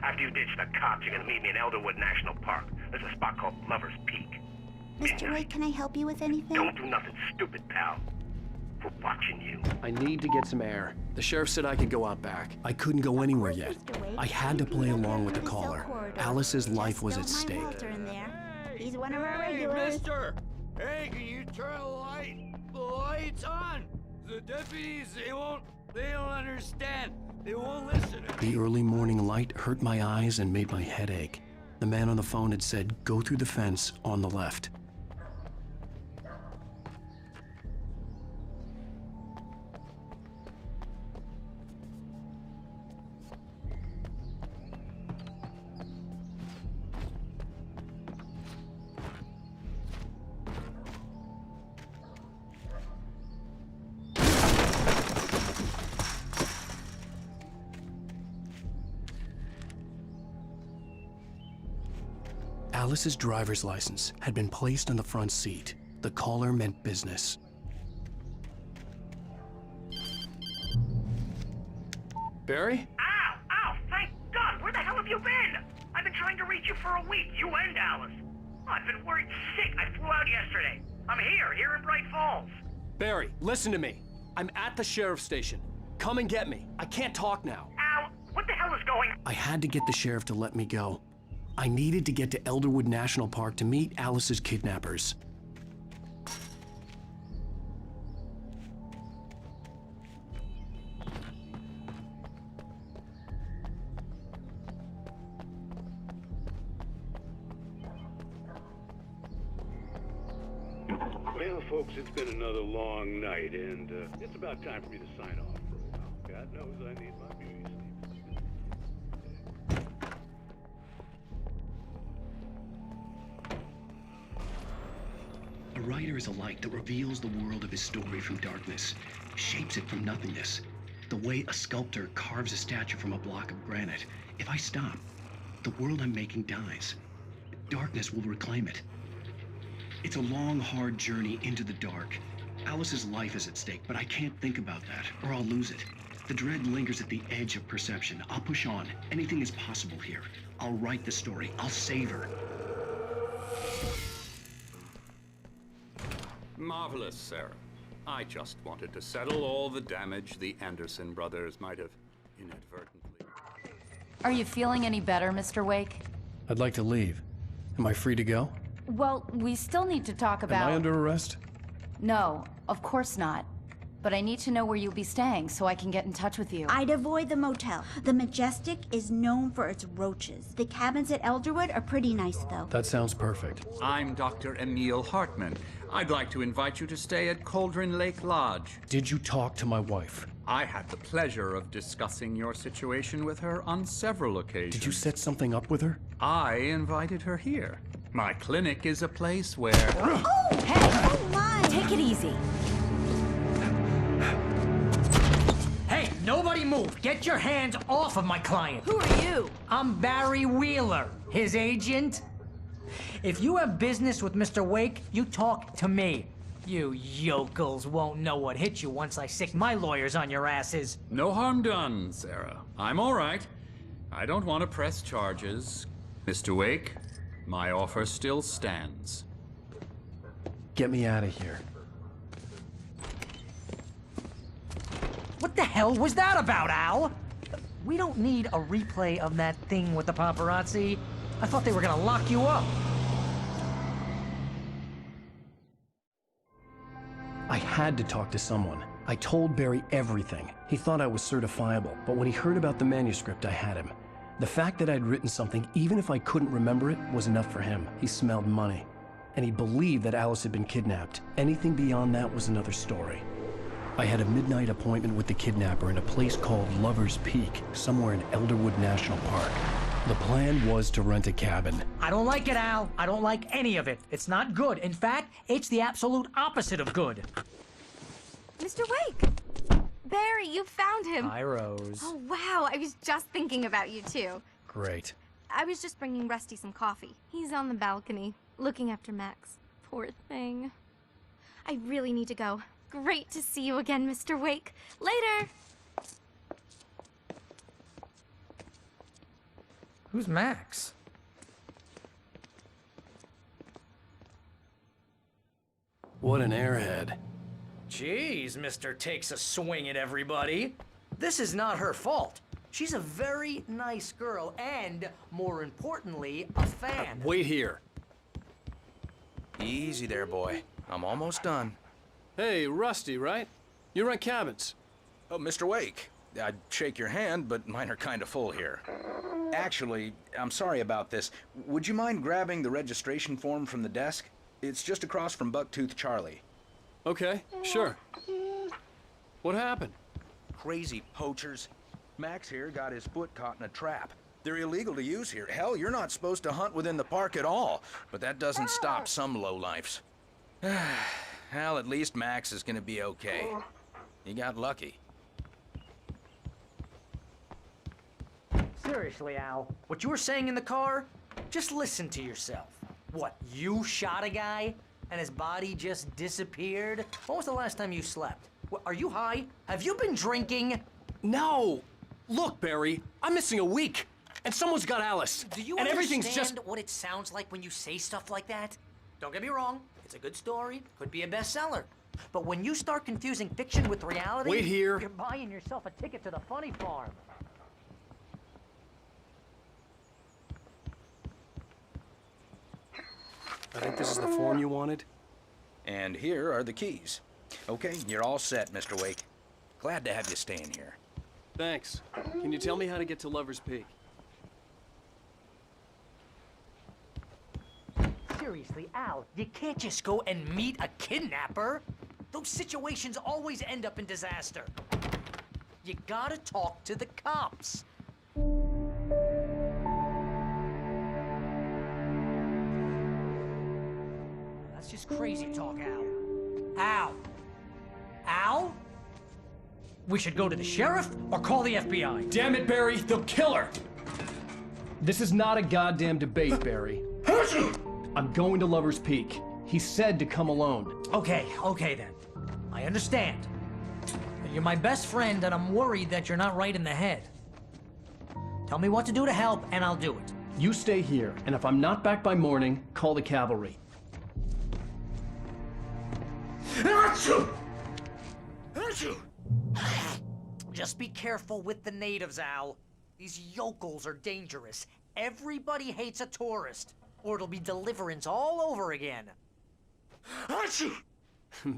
After you ditch the cops, you're gonna meet me in Elderwood National Park. There's a spot called Lover's Peak. Mr. Wake, can I help you with anything? Don't do nothing stupid, pal. We're watching you. I need to get some air. The sheriff said I could go out back. I couldn't go anywhere yet. I had to play along with the caller. Alice's life was at stake. He's one of our regulars. Mister! Hey, can you turn the lights on? The deputies, they don't understand. They won't listen. The early morning light hurt my eyes and made my head ache. The man on the phone had said, go through the fence on the left. Alice's driver's license had been placed on the front seat. The caller meant business. Barry? Ow! Ow! Thank God! Where the hell have you been? I've been trying to reach you for a week, you and Alice. I've been worried sick. I flew out yesterday. I'm here in Bright Falls. Barry, listen to me. I'm at the sheriff's station. Come and get me. I can't talk now. Al, what the hell is going on? I had to get the sheriff to let me go. I needed to get to Elderwood National Park to meet Alice's kidnappers. Well, folks, it's been another long night, and it's about time for me to sign off for a while. God knows I need my beauty sleep. A writer is a light that reveals the world of his story from darkness, shapes it from nothingness. The way a sculptor carves a statue from a block of granite. If I stop, the world I'm making dies. Darkness will reclaim it. It's a long, hard journey into the dark. Alice's life is at stake, but I can't think about that, or I'll lose it. The dread lingers at the edge of perception. I'll push on. Anything is possible here. I'll write the story. I'll save her. Marvelous, Sarah. I just wanted to settle all the damage the Anderson brothers might have inadvertently... Are you feeling any better, Mr. Wake? I'd like to leave. Am I free to go? Well, we still need to talk about... Am I under arrest? No, of course not. But I need to know where you'll be staying so I can get in touch with you. I'd avoid the motel. The Majestic is known for its roaches. The cabins at Elderwood are pretty nice, though. That sounds perfect. I'm Dr. Emil Hartman. I'd like to invite you to stay at Cauldron Lake Lodge. Did you talk to my wife? I had the pleasure of discussing your situation with her on several occasions. Did you set something up with her? I invited her here. My clinic is a place where... Oh! Hey! Oh, my! Take it easy. Hey, nobody move! Get your hands off of my client! Who are you? I'm Barry Wheeler, his agent. If you have business with Mr. Wake, you talk to me. You yokels won't know what hit you once I sick my lawyers on your asses. No harm done, Sarah. I'm all right. I don't want to press charges. Mr. Wake, my offer still stands. Get me out of here. What the hell was that about, Al? We don't need a replay of that thing with the paparazzi. I thought they were gonna lock you up. I had to talk to someone. I told Barry everything. He thought I was certifiable, but when he heard about the manuscript, I had him. The fact that I'd written something, even if I couldn't remember it, was enough for him. He smelled money. And he believed that Alice had been kidnapped. Anything beyond that was another story. I had a midnight appointment with the kidnapper in a place called Lover's Peak, somewhere in Elderwood National Park. The plan was to rent a cabin. I don't like it, Al. I don't like any of it. It's not good. In fact, it's the absolute opposite of good. Mr. Wake! Barry, you found him. Hi, Rose. Oh, wow. I was just thinking about you, too. Great. I was just bringing Rusty some coffee. He's on the balcony, looking after Max. Poor thing. I really need to go. Great to see you again, Mr. Wake. Later! Who's Max? What an airhead. Jeez, Mr. Takes a swing at everybody. This is not her fault. She's a very nice girl and, more importantly, a fan. Wait here. Easy there, boy. I'm almost done. Hey, Rusty, right? You rent cabins. Oh, Mr. Wake. I'd shake your hand, but mine are kind of full here. Actually, I'm sorry about this. Would you mind grabbing the registration form from the desk? It's just across from Bucktooth Charlie. Okay, sure. What happened? Crazy poachers. Max here got his foot caught in a trap. They're illegal to use here. Hell, you're not supposed to hunt within the park at all. But that doesn't stop some lowlifes. Well, at least Max is gonna be okay. He got lucky. Seriously, Al, what you were saying in the car? Just listen to yourself. What, you shot a guy and his body just disappeared? When was the last time you slept? What, are you high? Have you been drinking? No! Look, Barry, I'm missing a week, and someone's got Alice. Do you and understand everything's just... what it sounds like when you say stuff like that? Don't get me wrong, it's a good story, could be a bestseller. But when you start confusing fiction with reality... Wait here. You're buying yourself a ticket to the funny farm. I think this is the form you wanted. And here are the keys. Okay, you're all set, Mr. Wake. Glad to have you staying here. Thanks. Can you tell me how to get to Lover's Peak? Seriously, Al, you can't just go and meet a kidnapper. Those situations always end up in disaster. You gotta talk to the cops. That's just crazy talk, Al. Al! Al? We should go to the sheriff or call the FBI. Damn it, Barry, they'll kill her! This is not a goddamn debate, Barry. I'm going to Lover's Peak. He said to come alone. Okay then. I understand. But you're my best friend and I'm worried that you're not right in the head. Tell me what to do to help and I'll do it. You stay here, and if I'm not back by morning, call the cavalry. Just be careful with the natives, Al. These yokels are dangerous. Everybody hates a tourist, or it'll be Deliverance all over again.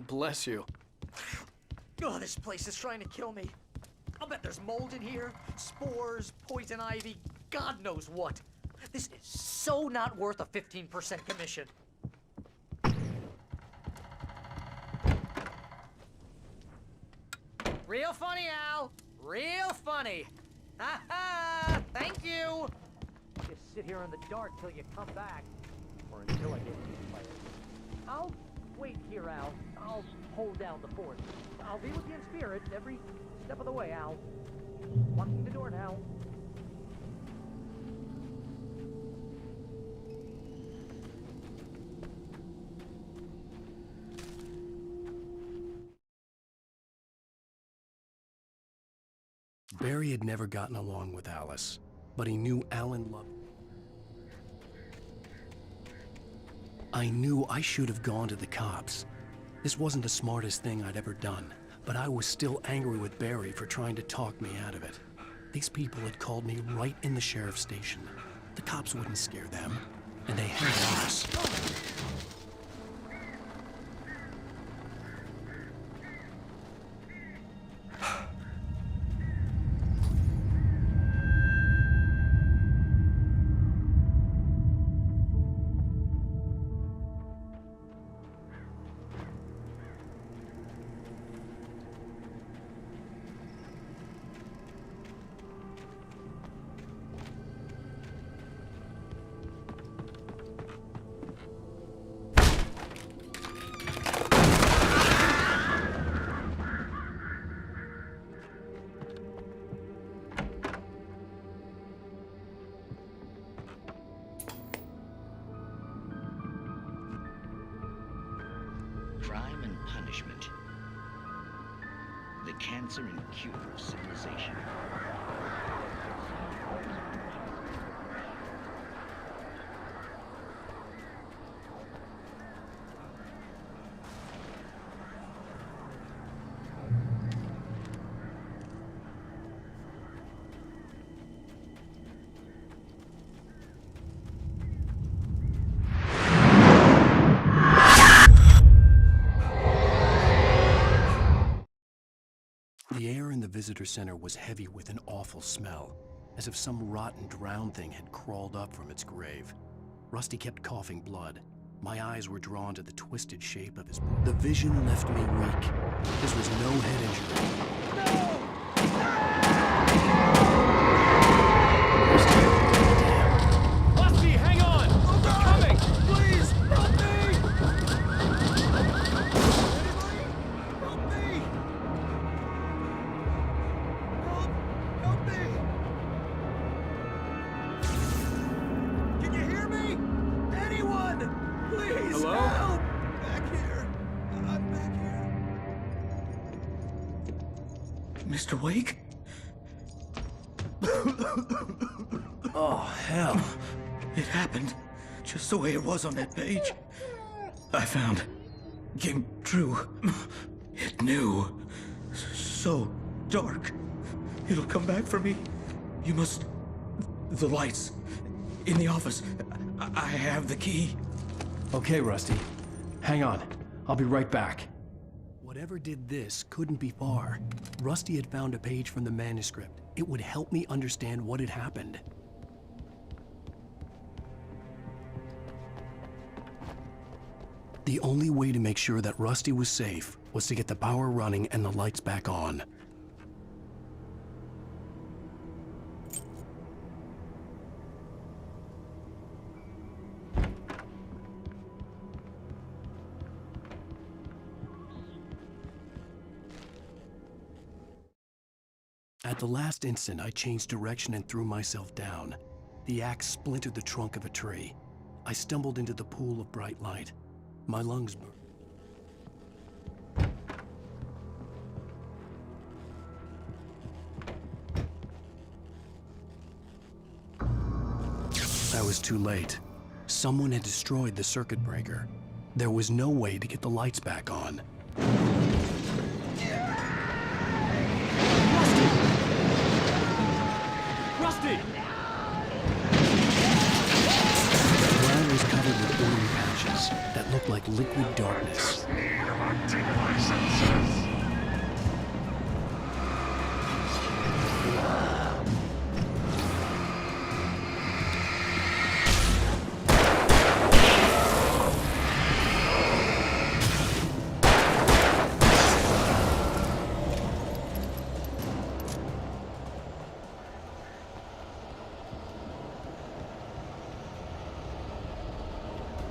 Bless you. Oh, this place is trying to kill me. I'll bet there's mold in here, spores, poison ivy, God knows what. This is so not worth a 15% commission. Real funny, Al. Real funny. Ha ha! Thank you. Just sit here in the dark till you come back, or until I get inspired. I'll wait here, Al. I'll hold down the fort. I'll be with you in spirit every step of the way, Al. Locking the door now. Barry had never gotten along with Alice, but he knew Alan loved her. I knew I should have gone to the cops. This wasn't the smartest thing I'd ever done, but I was still angry with Barry for trying to talk me out of it. These people had called me right in the sheriff's station. The cops wouldn't scare them, and they had Alice. Crime and punishment. The cancer and cure of civilization. The air in the visitor center was heavy with an awful smell, as if some rotten drowned thing had crawled up from its grave. Rusty kept coughing blood. My eyes were drawn to the twisted shape of his... The vision left me weak. This was no head injury. Rusty, hang on! They're coming! Please, help me! Help me! Help me! Can you hear me? Hello? Help! Back here! I'm back here. Mr. Wake? Oh, hell. It happened just the way it was on that page. I found. Came true. It knew. So dark. It'll come back for me. You must... The lights. In the office. I have the key. Okay, Rusty. Hang on. I'll be right back. Whatever did this couldn't be far. Rusty had found a page from the manuscript. It would help me understand what had happened. The only way to make sure that Rusty was safe was to get the power running and the lights back on. At the last instant, I changed direction and threw myself down. The axe splintered the trunk of a tree. I stumbled into the pool of bright light. My lungs burned. I was too late. Someone had destroyed the circuit breaker. There was no way to get the lights back on. Rusty! The ground was covered with oily patches that looked like liquid darkness.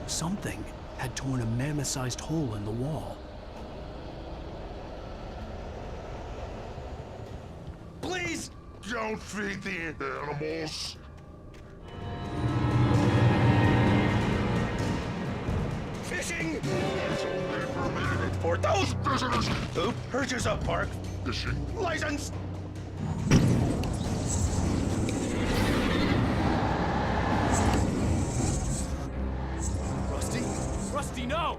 Something had torn a mammoth-sized hole in the wall. Please don't feed the animals. Fishing! For those visitors who purchase a park fishing license. Rusty, no!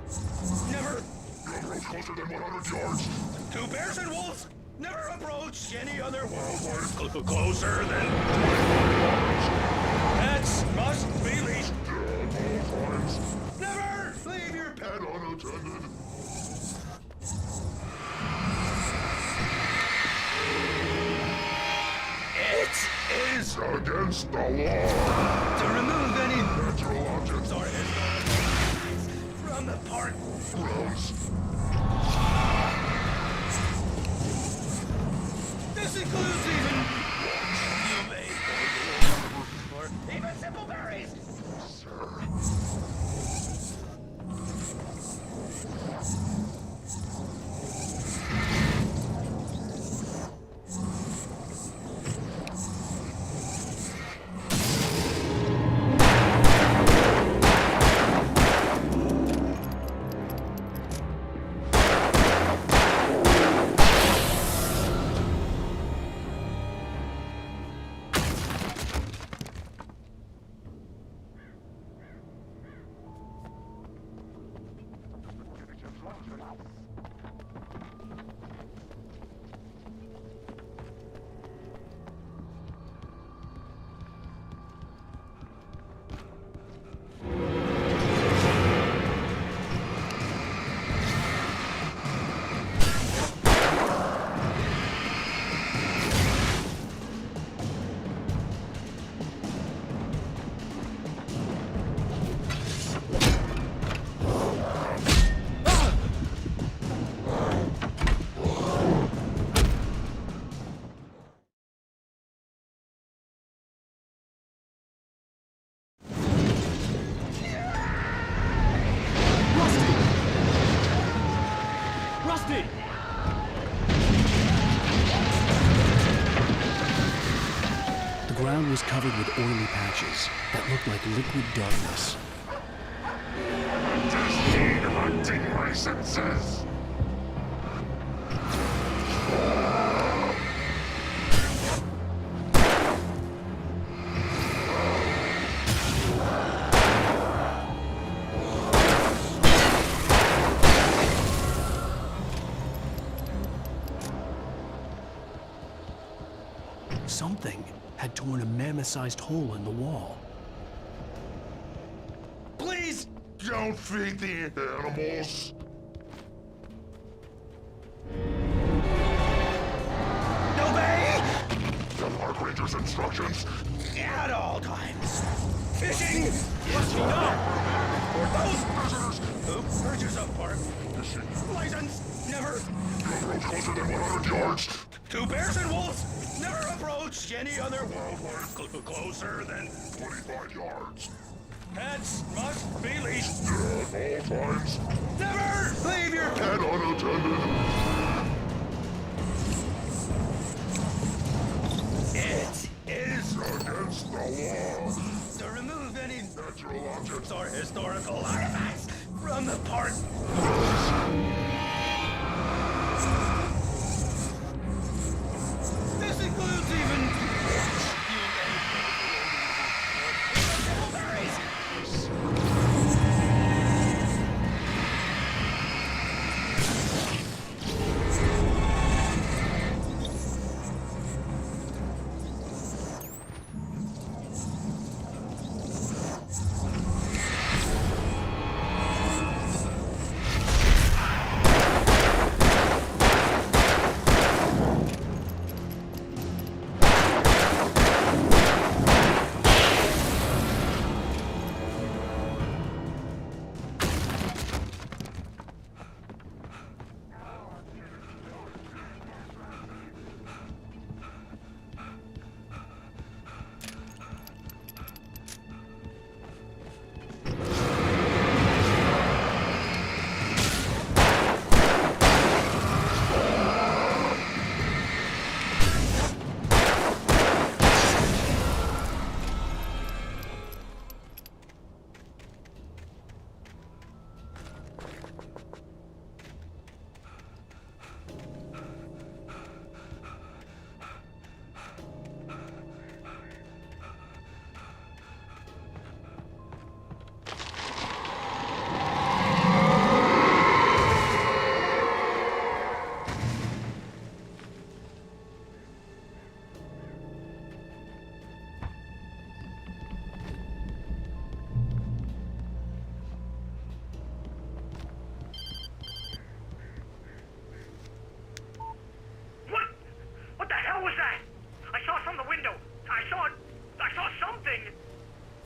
Never. You're closer than 100 yards. Two bears and wolves never approach any other wildlife closer than... Pets must be leashed. Never leave your pet unattended. It is against the law to remove any natural objects or from the park grounds. This includes even you may or even simple berries. Sir. Rusty! The ground was covered with oily patches that looked like liquid darkness. Disdain hunting my senses. Something had torn a mammoth-sized hole in the wall. Please don't feed the animals. Obey! The Park Ranger's instructions. At all times. Fishing! Yes, we know! For those visitors who purchase a park license, never approach closer than 100 yards. to bears and wolves, never approach any other wildlife closer than 25 yards. pets must be leashed. At all times. Never leave your pet And unattended. It is Against the law. to remove any Natural objects or historical artifacts from the park. This includes even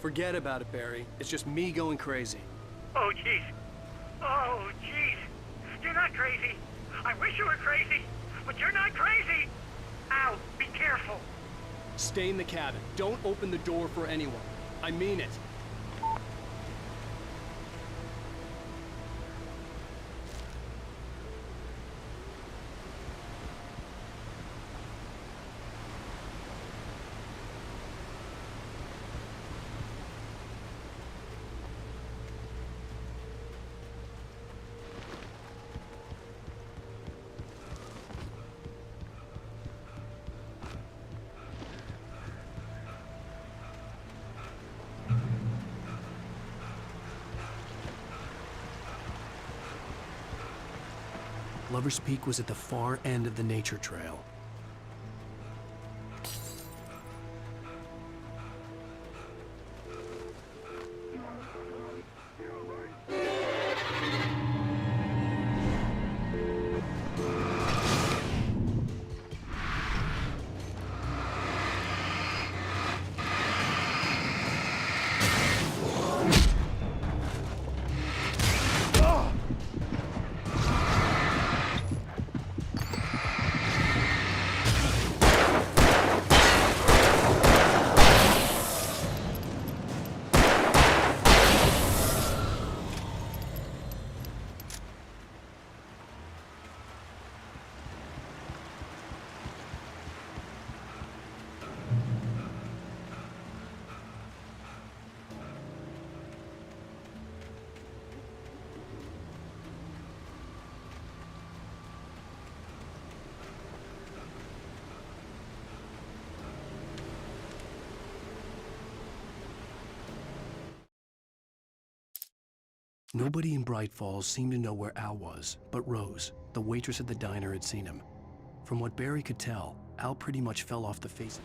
Forget about it, Barry. It's just me going crazy. Oh, jeez. Oh, jeez. You're not crazy. I wish you were crazy, but you're not crazy. Ow, be careful. Stay in the cabin. Don't open the door for anyone. I mean it. Lover's Peak was at the far end of the nature trail. Nobody in Bright Falls seemed to know where Al was, but Rose, the waitress at the diner, had seen him. From what Barry could tell, Al pretty much fell off the face.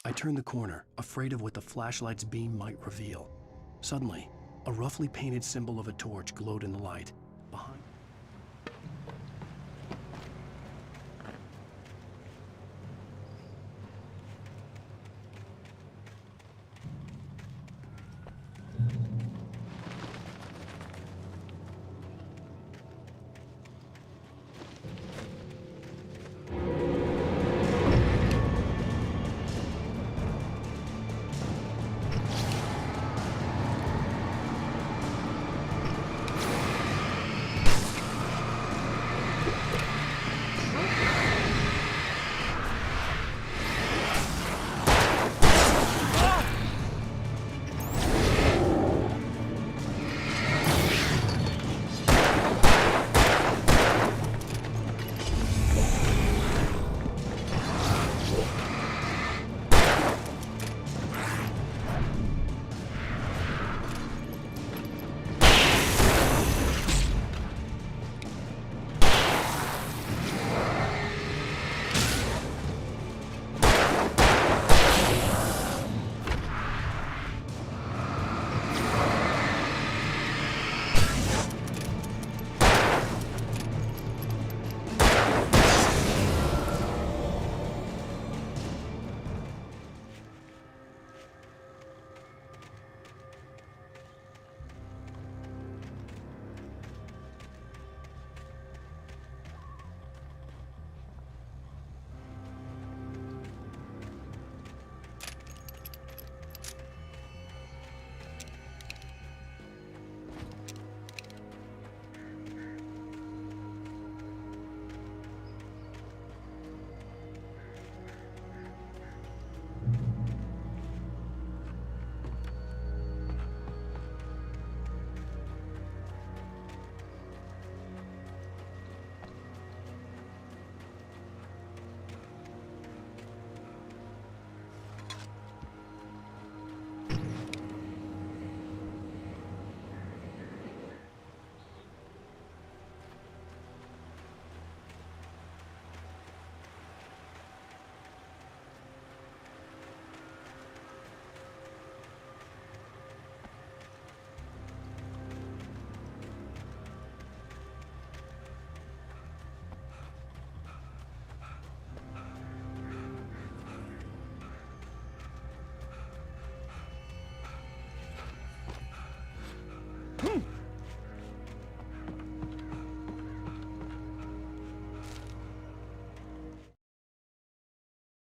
I turned the corner, afraid of what the flashlight's beam might reveal. Suddenly, a roughly painted symbol of a torch glowed in the light. Behind.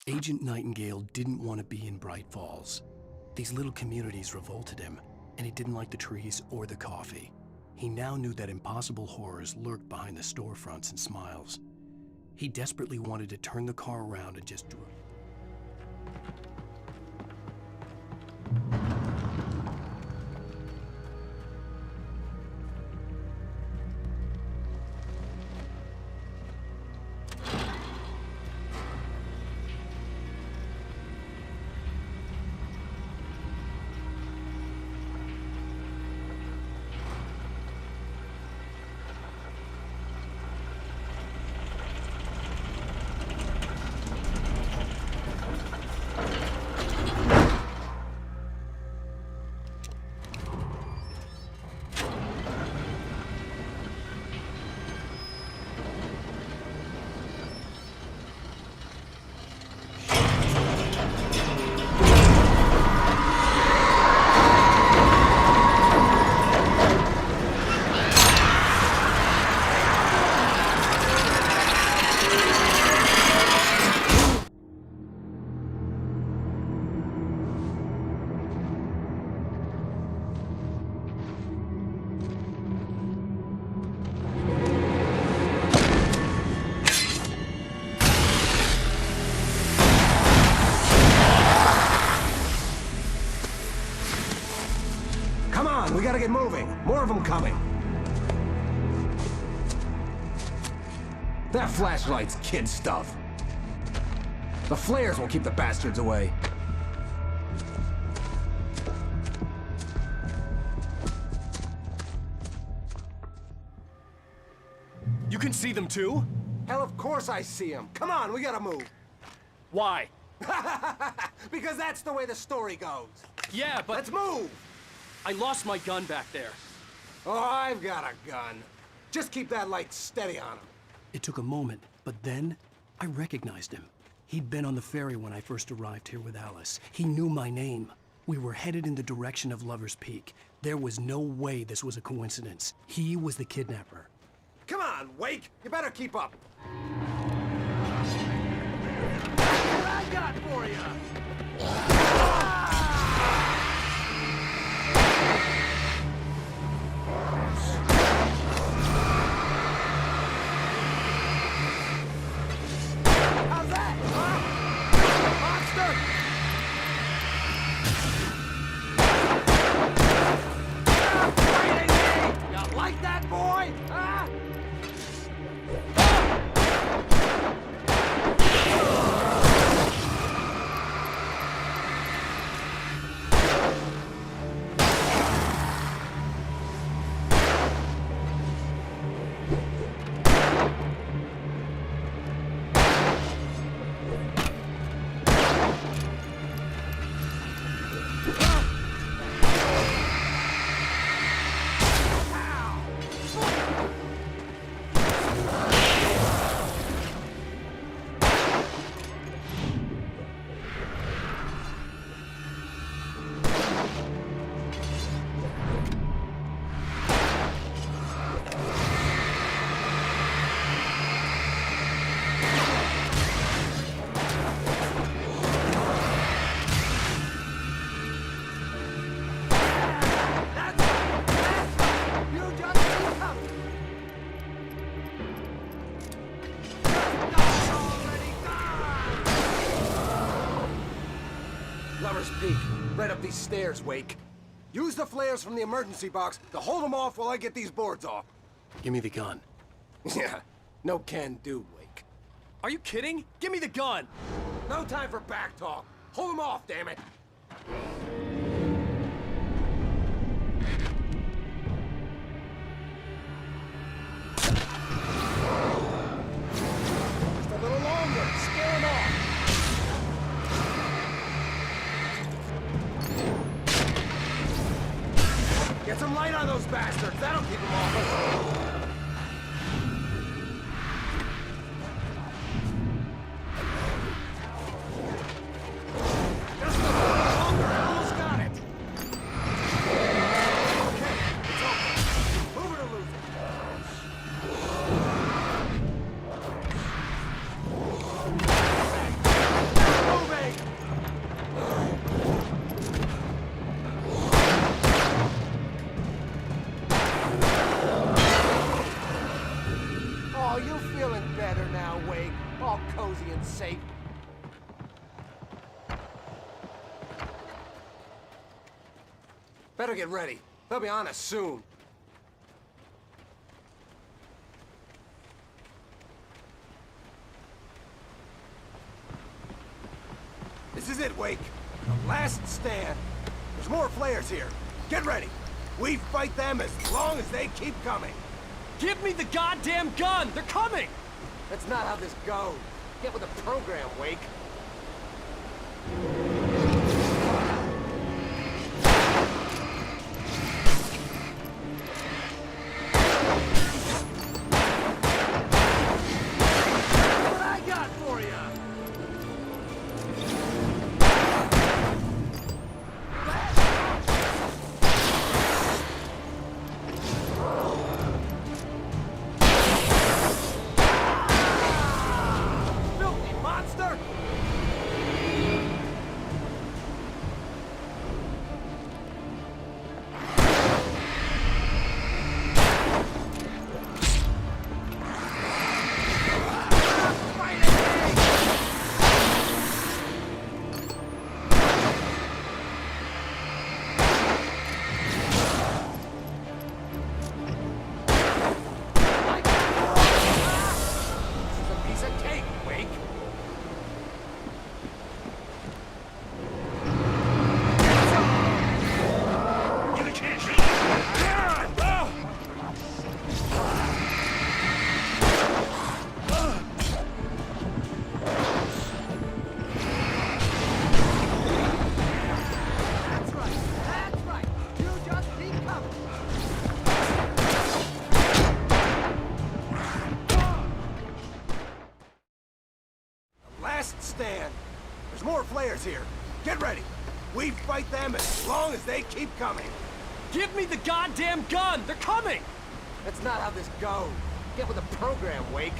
Agent Nightingale didn't want to be in Bright Falls. These little communities revolted him, and he didn't like the trees or the coffee. He now knew that impossible horrors lurked behind the storefronts and smiles. He desperately wanted to turn the car around and just drive. We gotta get moving. More of them coming. That flashlight's kid stuff. The flares will keep the bastards away. You can see them too? Hell, of course I see them. Come on, we gotta move. Why? Because that's the way the story goes. Yeah, but... Let's move! I lost my gun back there. Oh, I've got a gun. Just keep that light steady on him. It took a moment, but then I recognized him. He'd been on the ferry when I first arrived here with Alice. He knew my name. We were headed in the direction of Lover's Peak. There was no way this was a coincidence. He was the kidnapper. Come on, Wake! You better keep up. What I got for you! How's that, huh? Monster! Fighting me! You like that, boy? Huh? Lover's Peak. Right up these stairs, Wake. Use the flares from the emergency box to hold them off while I get these boards off. Give me the gun. Yeah, no can do, Wake. Are you kidding? Give me the gun! No time for back talk. Hold them off, damn it. Just a little longer. Scare them off. Get some light on those bastards. That'll keep them off us. Just a little longer. I almost got it. Okay, it's over. Move it or lose it. Better get ready. They'll be on us soon. This is it, Wake. The last stand. There's more flares here. Get ready. We fight them as long as they keep coming. Give me the goddamn gun! They're coming! That's not how this goes. Get with the program, Wake. What I got for you? Filthy monster! Last stand. There's more flares here. Get ready. We fight them as long as they keep coming. Give me the goddamn gun! They're coming! That's not how this goes. Get with the program, Wake.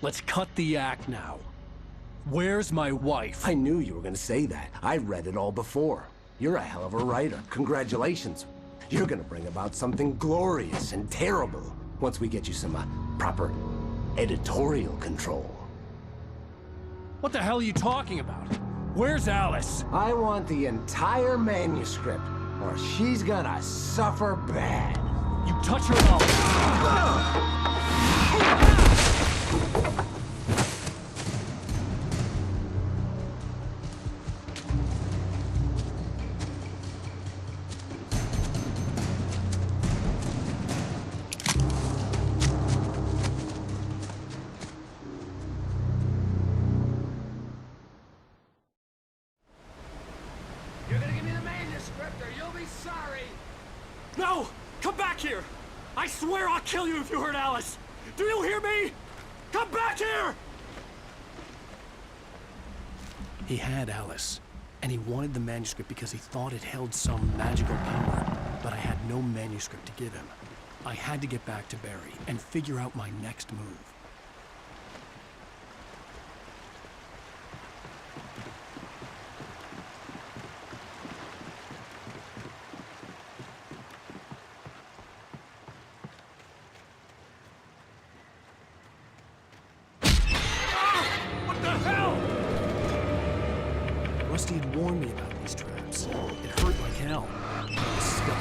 Let's cut the act now. Where's my wife? I knew you were gonna say that. I read it all before. You're a hell of a writer. Congratulations. You're gonna bring about something glorious and terrible once we get you some proper editorial control. What the hell are you talking about? Where's Alice? I want the entire manuscript, or she's gonna suffer bad. You touch her up. be sorry! No! Come back here! I swear I'll kill you if you hurt Alice! Do you hear me? Come back here! He had Alice, and he wanted the manuscript because he thought it held some magical power, but I had no manuscript to give him. I had to get back to Barry and figure out my next move. Rusty had warned me about these traps. It hurt like hell. I was stuck.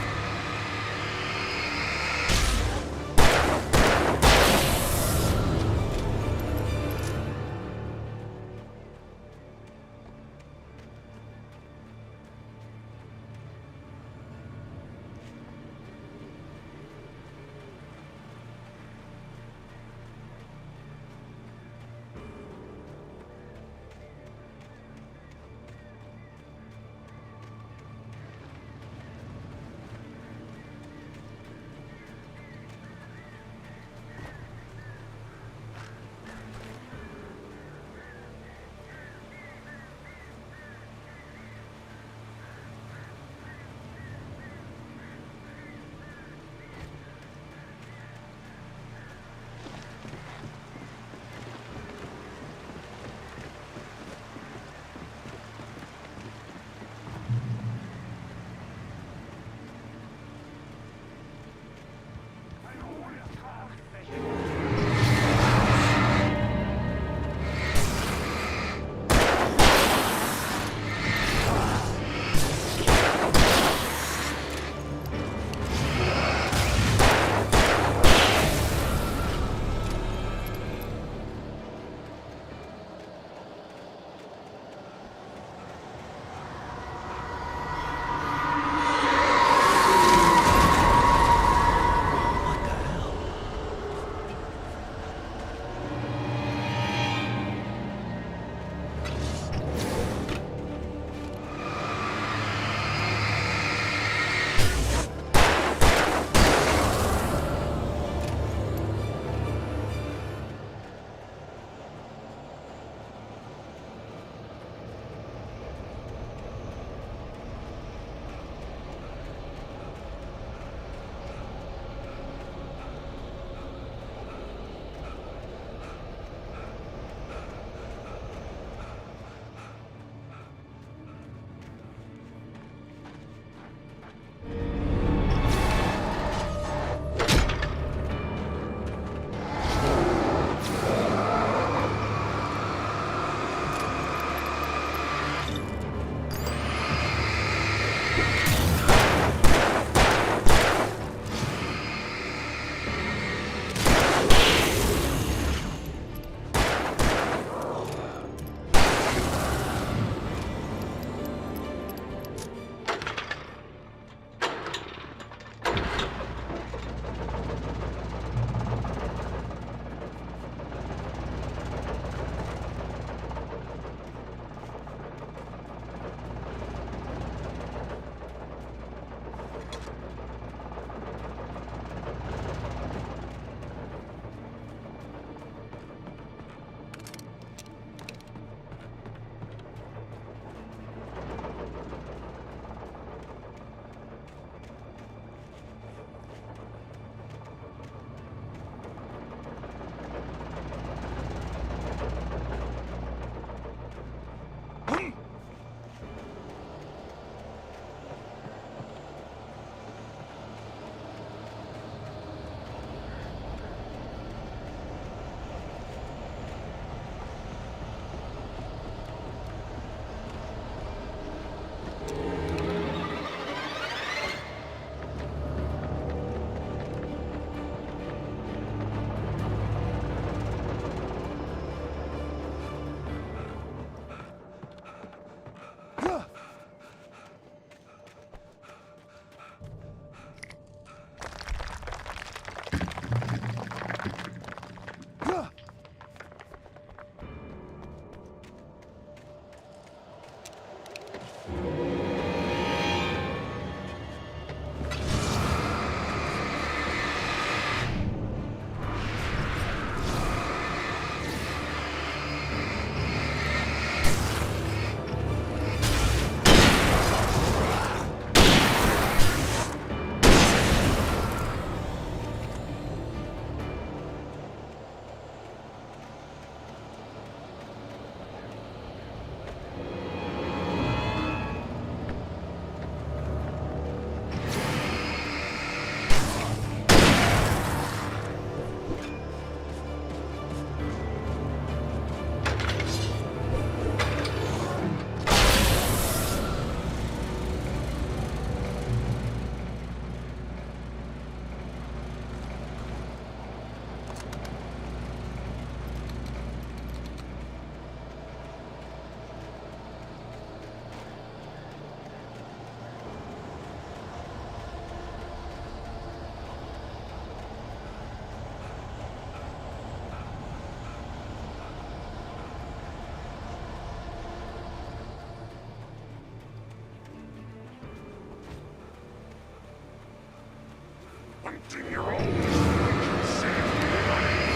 Protecting your own safety, buddy.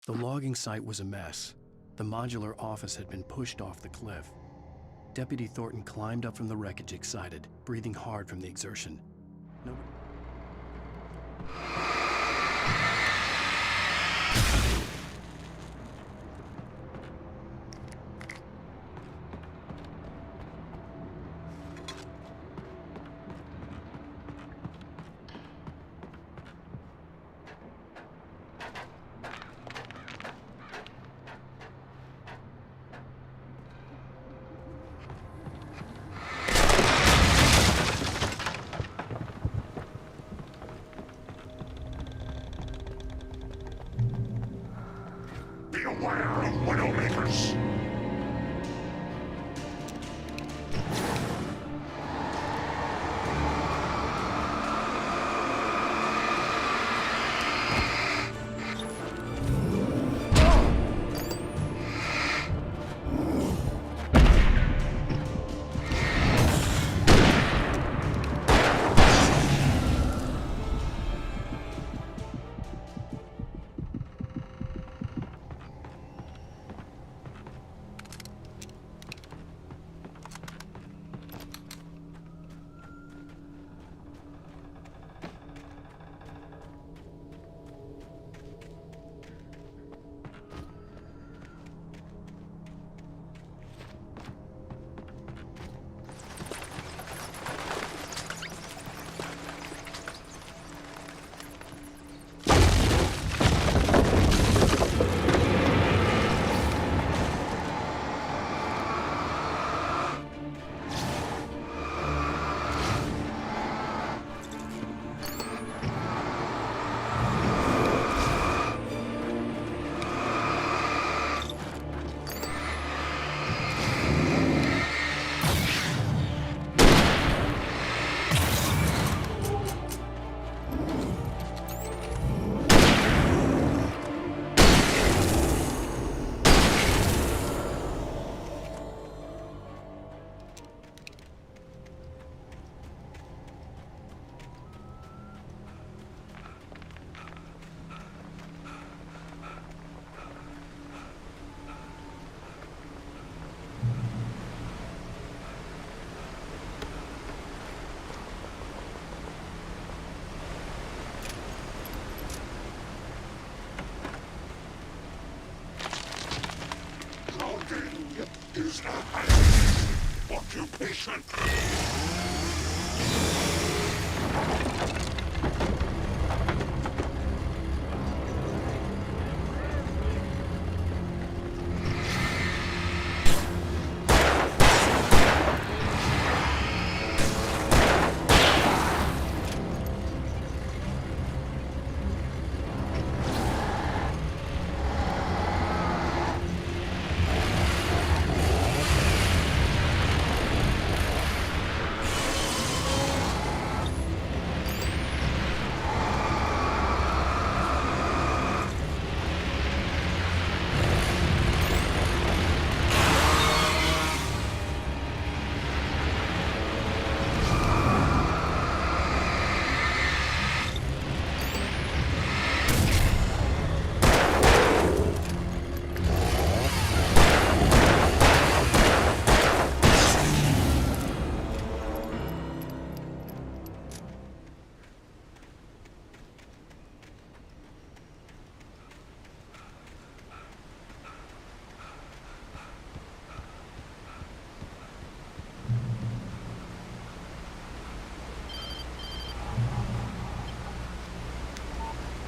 The logging site was a mess. The modular office had been pushed off the cliff. Deputy Thornton climbed up from the wreckage excited, breathing hard from the exertion. Beware of Widowmakers! Occupation.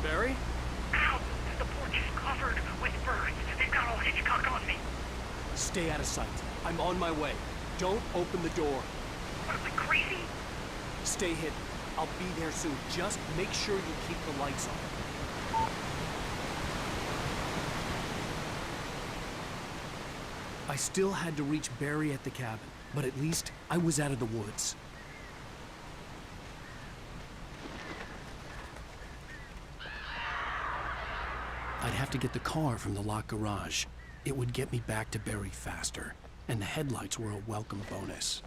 Barry? Ow! The porch is covered with birds. They've got all Hitchcock on me. Stay out of sight. I'm on my way. Don't open the door. What am I, crazy? Stay hidden. I'll be there soon. Just make sure you keep the lights on. I still had to reach Barry at the cabin, but at least I was out of the woods. I'd have to get the car from the locked garage. It would get me back to Barry faster, and the headlights were a welcome bonus.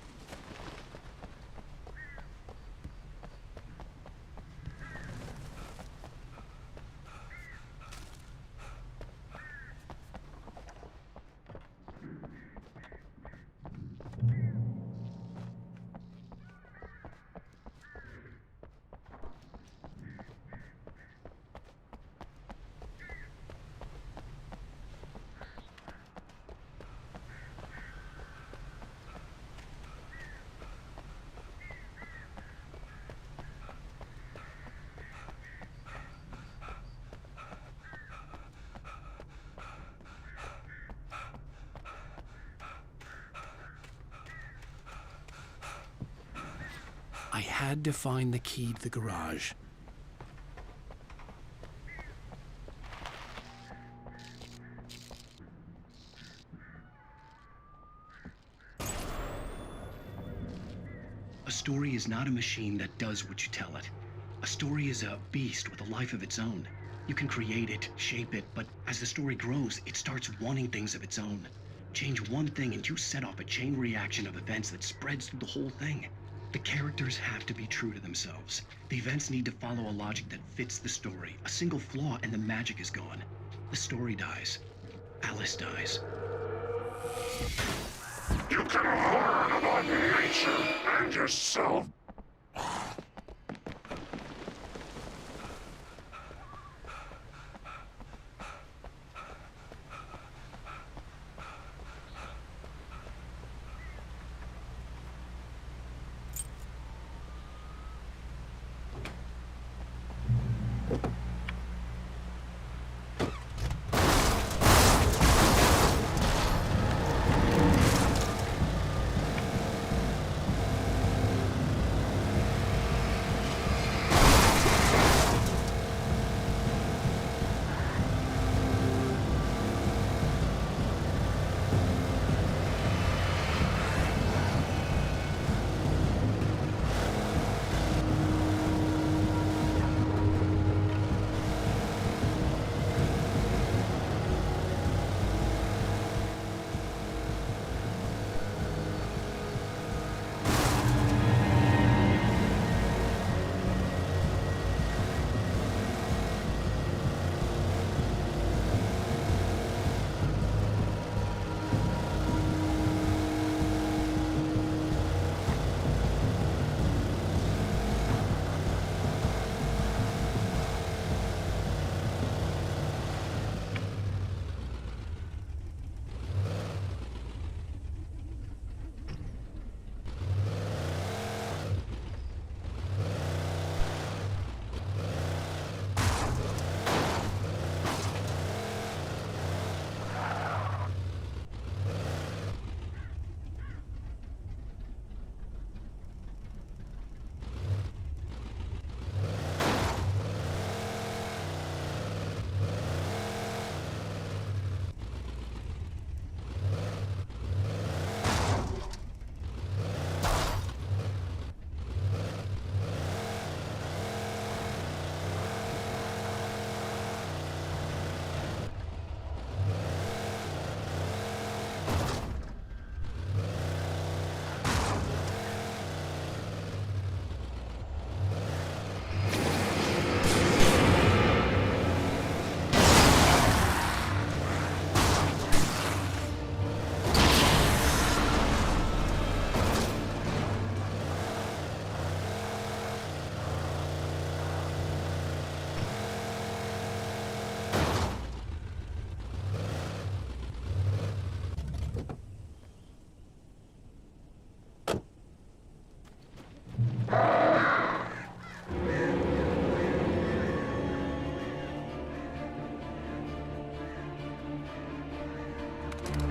I had to find the key to the garage. A story is not a machine that does what you tell it. A story is a beast with a life of its own. You can create it, shape it, but as the story grows, it starts wanting things of its own. Change one thing and you set off a chain reaction of events that spreads through the whole thing. The characters have to be true to themselves. The events need to follow a logic that fits the story. A single flaw and the magic is gone. The story dies. Alice dies. You can learn about nature and yourself.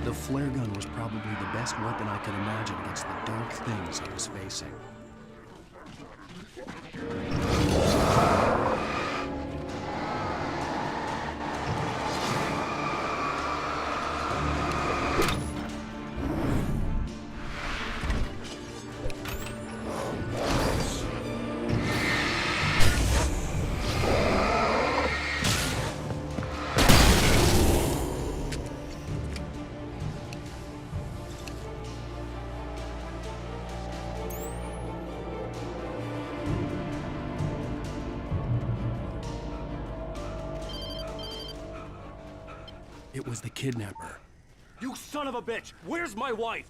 The flare gun was probably the best weapon I could imagine against the dark things I was facing. It was the kidnapper. You son of a bitch! Where's my wife?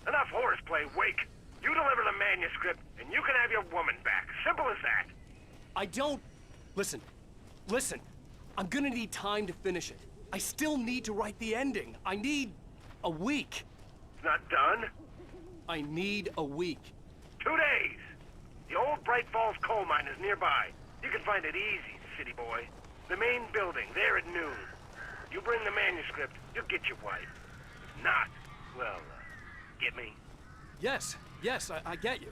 Enough horseplay, Wake. You deliver the manuscript, and you can have your woman back. Simple as that. I don't... Listen. I'm gonna need time to finish it. I still need to write the ending. I need a week. It's not done? I need a week. 2 days. The old Bright Falls coal mine is nearby. You can find it easy, city boy. The main building, there at noon. You bring the manuscript, you'll get your wife. If not, well, get me? Yes, I get you.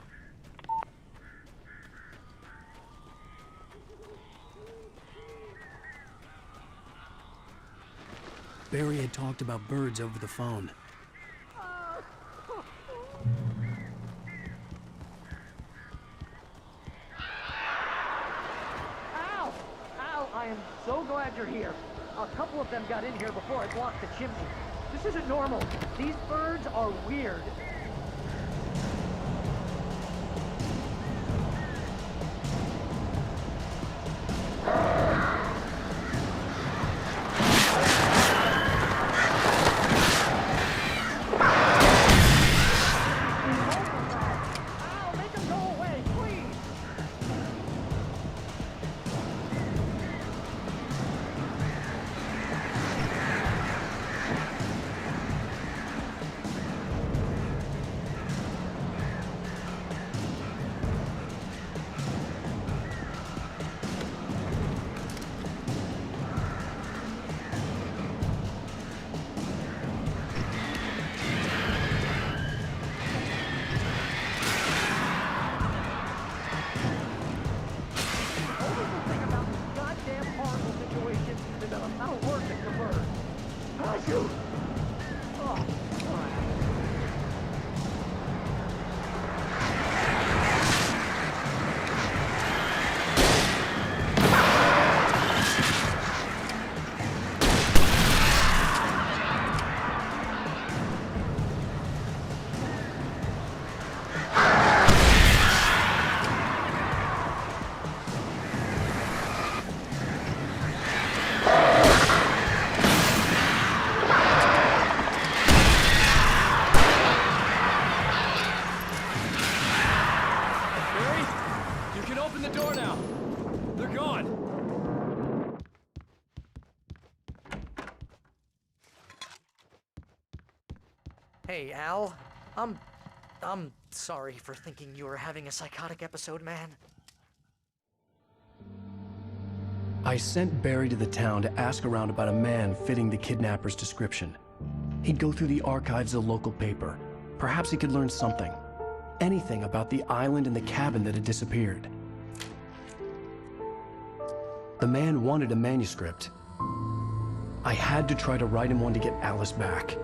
Barry had talked about birds over the phone. Ow! I am so glad you're here. A couple of them got in here before I blocked the chimney. This isn't normal. These birds are weird. Hey, Al. I'm sorry for thinking you were having a psychotic episode, man. I sent Barry to the town to ask around about a man fitting the kidnapper's description. He'd go through the archives of the local paper. Perhaps he could learn something. Anything about the island and the cabin that had disappeared. The man wanted a manuscript. I had to try to write him one to get Alice back.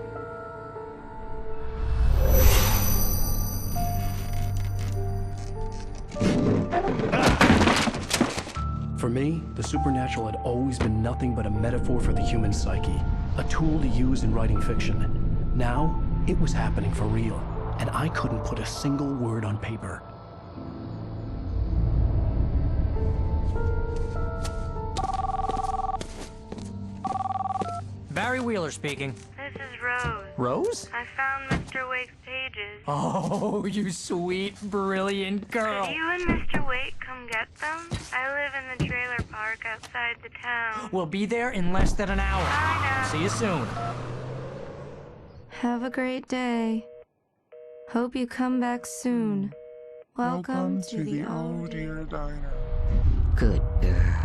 For me, the supernatural had always been nothing but a metaphor for the human psyche, a tool to use in writing fiction. Now, it was happening for real, and I couldn't put a single word on paper. Barry Wheeler speaking. This is Rose. Rose? I found Mr. Wake's pages. Oh, you sweet, brilliant girl. Could you and Mr. Wake come get them? I live in the trailer park outside the town. We'll be there in less than an hour. Bye now. See you soon. Have a great day. Hope you come back soon. Welcome to the Oh Dear Diner. Good girl.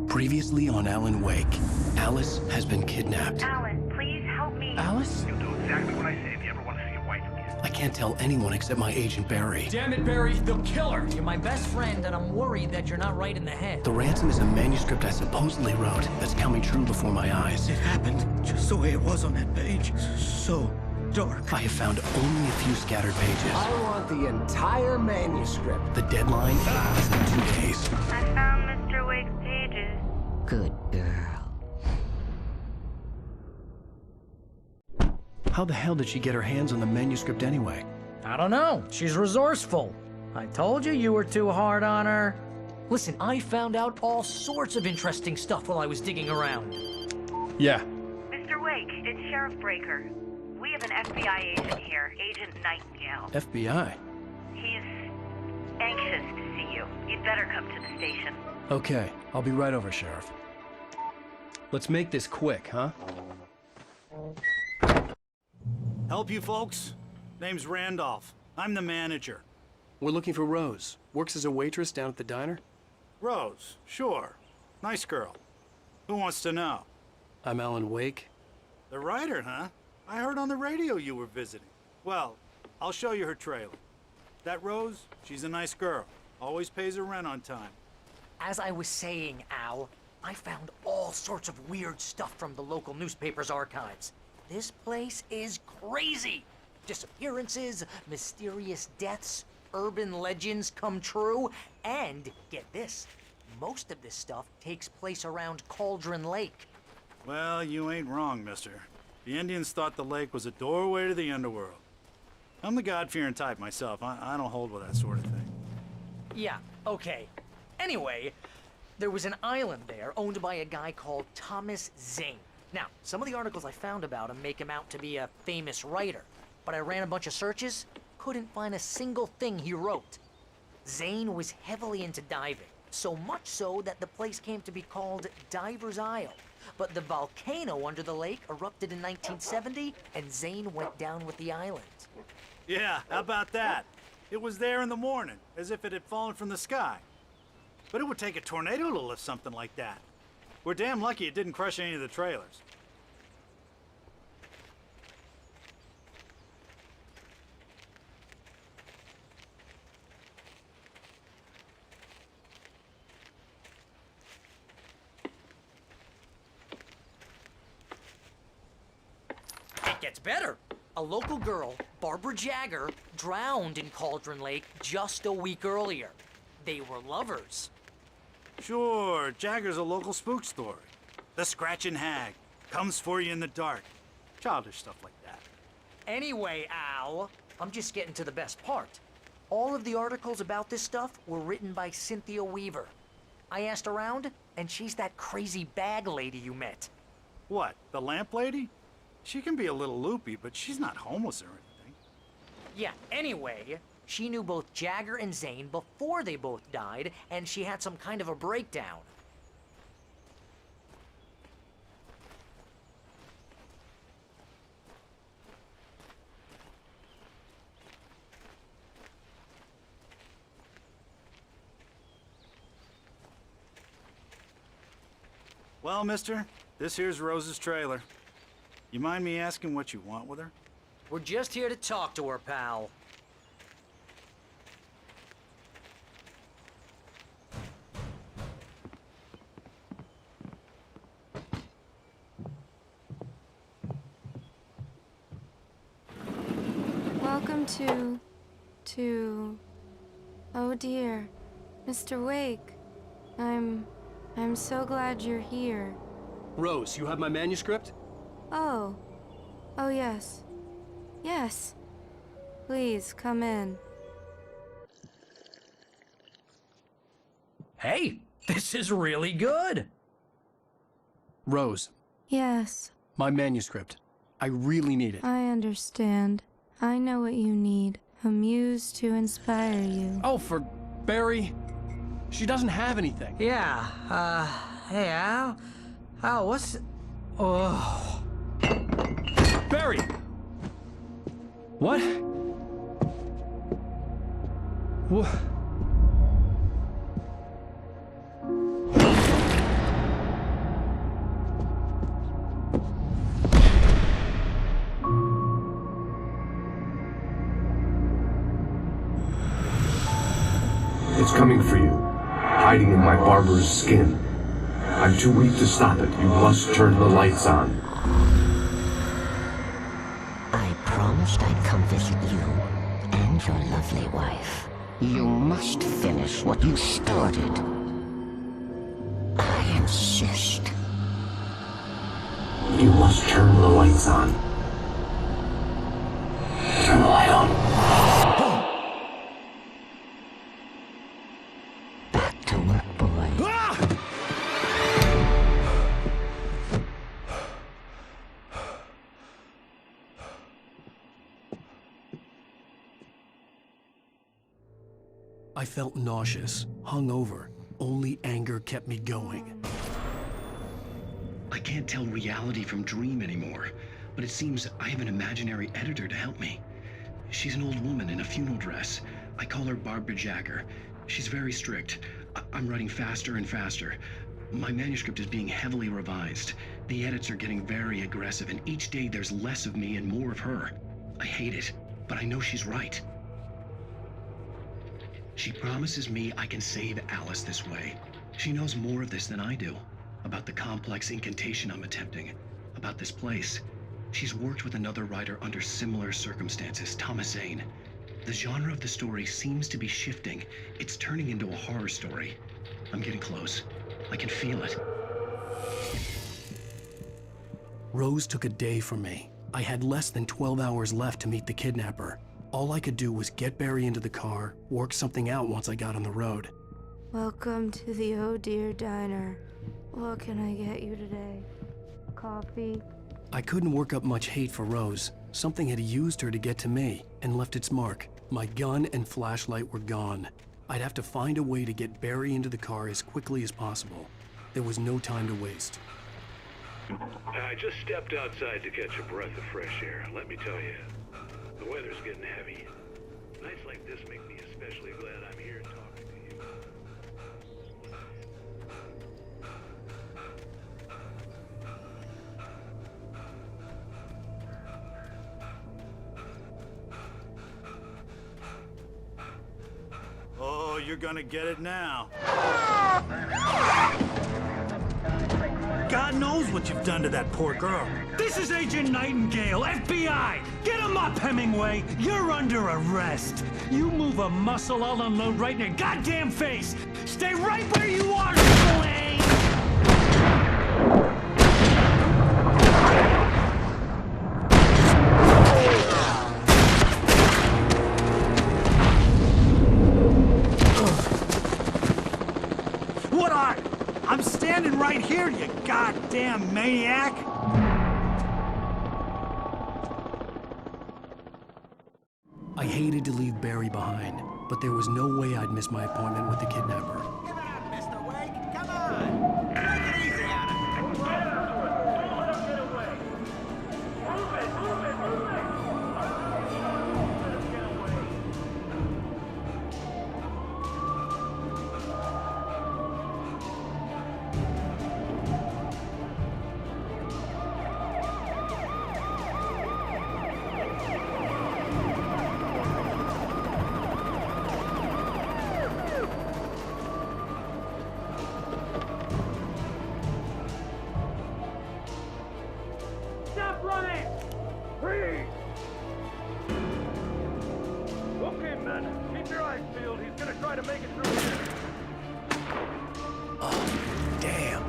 Previously on Alan Wake, Alice has been kidnapped. Alan, please help me. Alice? You'll do exactly what I say if you ever want to see your wife again. I can't tell anyone except my agent Barry. Damn it, Barry, they'll kill her! You're my best friend, and I'm worried that you're not right in the head. The ransom is a manuscript I supposedly wrote that's coming true before my eyes. It happened just the way it was on that page. So dark. I have found only a few scattered pages. I want the entire manuscript. The deadline is in 2 days. I found Mr. Wake's pages. Good girl. How the hell did she get her hands on the manuscript anyway? I don't know. She's resourceful. I told you were too hard on her. Listen, I found out all sorts of interesting stuff while I was digging around. Yeah. Mr. Wake, it's Sheriff Breaker. We have an FBI agent here, Agent Nightingale. FBI? He's anxious to see you. You'd better come to the station. Okay, I'll be right over, Sheriff. Let's make this quick, huh? Help you folks? Name's Randolph. I'm the manager. We're looking for Rose. Works as a waitress down at the diner. Rose, sure. Nice girl. Who wants to know? I'm Alan Wake. The writer, huh? I heard on the radio you were visiting. Well, I'll show you her trailer. That Rose, she's a nice girl. Always pays her rent on time. As I was saying, Al, I found all sorts of weird stuff from the local newspaper's archives. This place is crazy. Disappearances, mysterious deaths, urban legends come true, and get this, most of this stuff takes place around Cauldron Lake. Well, you ain't wrong, mister. The Indians thought the lake was a doorway to the underworld. I'm the God-fearing type myself. I don't hold with that sort of thing. Yeah, okay. Anyway, there was an island there owned by a guy called Thomas Zane. Now, some of the articles I found about him make him out to be a famous writer, but I ran a bunch of searches, couldn't find a single thing he wrote. Zane was heavily into diving, so much so that the place came to be called Diver's Isle. But the volcano under the lake erupted in 1970, and Zane went down with the island. Yeah, how about that? It was there in the morning, as if it had fallen from the sky. But it would take a tornado to lift something like that. We're damn lucky it didn't crush any of the trailers. It gets better. A local girl, Barbara Jagger, drowned in Cauldron Lake just a week earlier. They were lovers. Sure, Jagger's a local spook story. The Scratching Hag comes for you in the dark. Childish stuff like that. Anyway, Al, I'm just getting to the best part. All of the articles about this stuff were written by Cynthia Weaver. I asked around, and she's that crazy bag lady you met. What, the lamp lady? She can be a little loopy, but she's not homeless or anything. Yeah, anyway, she knew both Jagger and Zane before they both died, and she had some kind of a breakdown. Well, mister, this here's Rose's trailer. You mind me asking what you want with her? We're just here to talk to her, pal. Welcome to... Oh dear, Mr. Wake. I'm so glad you're here. Rose, you have my manuscript? Oh. Oh, yes. Yes. Please, come in. Hey, this is really good. Rose, Yes, my manuscript. I really need it. I understand. I know what you need. A muse to inspire you. Oh, for Barry. She doesn't have anything. Yeah, hey, Al? Al, what's... Oh... Barry! What? What? It's coming for you, hiding in my barber's skin. I'm too weak to stop it. You must turn the lights on. I promised I'd come visit you and your lovely wife. You must finish what you started. I insist. You must turn the lights on. Turn the light on. Back to work, boy. I felt nauseous, hungover. Only anger kept me going. I can't tell reality from dream anymore, but it seems I have an imaginary editor to help me. She's an old woman in a funeral dress. I call her Barbara Jagger. She's very strict. I'm writing faster and faster. My manuscript is being heavily revised. The edits are getting very aggressive, and each day there's less of me and more of her. I hate it, but I know she's right. She promises me I can save Alice this way. She knows more of this than I do. About the complex incantation I'm attempting. About this place. She's worked with another writer under similar circumstances, Thomas Zane. The genre of the story seems to be shifting. It's turning into a horror story. I'm getting close. I can feel it. Rose took a day from me. I had less than 12 hours left to meet the kidnapper. All I could do was get Barry into the car, work something out once I got on the road. Welcome to the Oh Dear Diner. What can I get you today? Coffee? I couldn't work up much hate for Rose. Something had used her to get to me and left its mark. My gun and flashlight were gone. I'd have to find a way to get Barry into the car as quickly as possible. There was no time to waste. I just stepped outside to catch a breath of fresh air. Let me tell you, the weather's getting heavy. Nights like this make me especially glad I'm here talking to you. Oh, you're gonna get it now. God knows what you've done to that poor girl. This is Agent Nightingale, FBI! Get him up, Hemingway! You're under arrest! You move a muscle, I'll unload right in your goddamn face! Stay right where you are, Blaine! What are? I'm standing right here, you goddamn maniac! I hated to leave Barry behind, but there was no way I'd miss my appointment with the kidnapper. Give it up, Mr. Wake. Come on. Take it easy on him. Don't let him get away. Move it, move it, move it. Don't let him get away. Stop running! Freeze! Okay, men. Keep your eyes peeled. He's gonna try to make it through here. Oh, damn.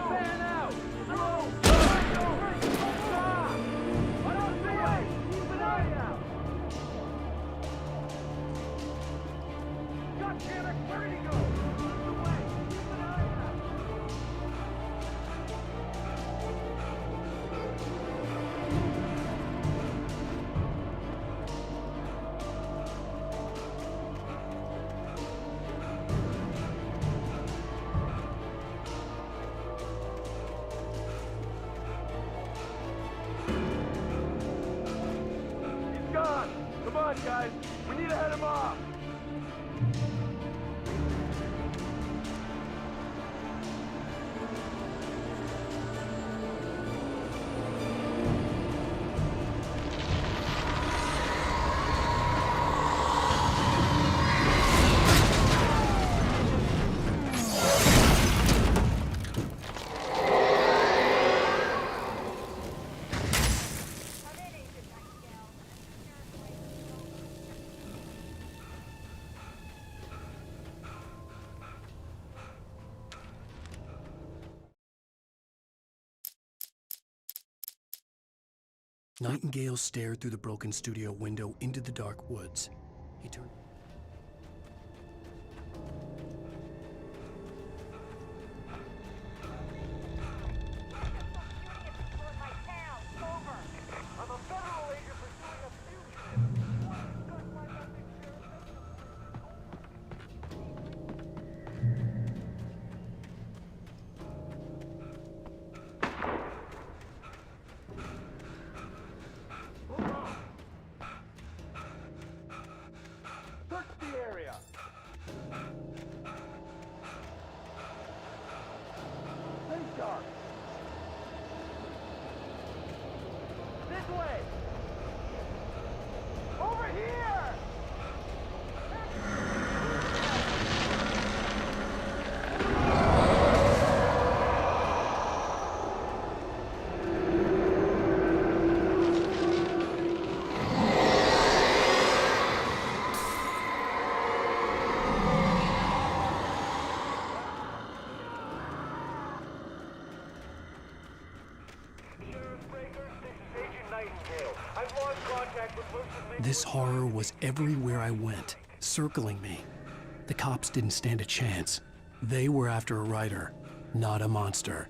Fan out! Stop! I don't see him! Keep an eye out! God damn it! Where'd he go? Away! Keep an eye out! Nightingale stared through the broken studio window into the dark woods. He turned... This horror was everywhere I went, circling me. The cops didn't stand a chance. They were after a writer, not a monster.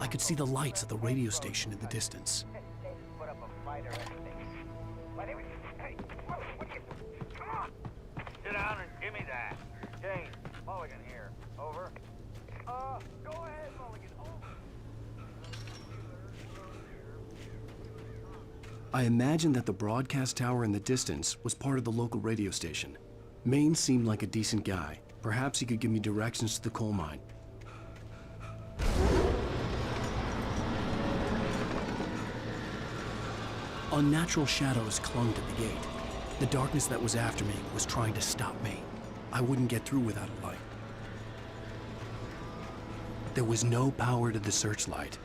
I could see the lights of the radio station in the distance. Sit down and give me that. James, Mulligan here. Over. Go ahead, Mulligan. Over. I imagined that the broadcast tower in the distance was part of the local radio station. Maine seemed like a decent guy. Perhaps he could give me directions to the coal mine. Unnatural shadows clung to the gate. The darkness that was after me was trying to stop me. I wouldn't get through without a light. There was no power to the searchlight.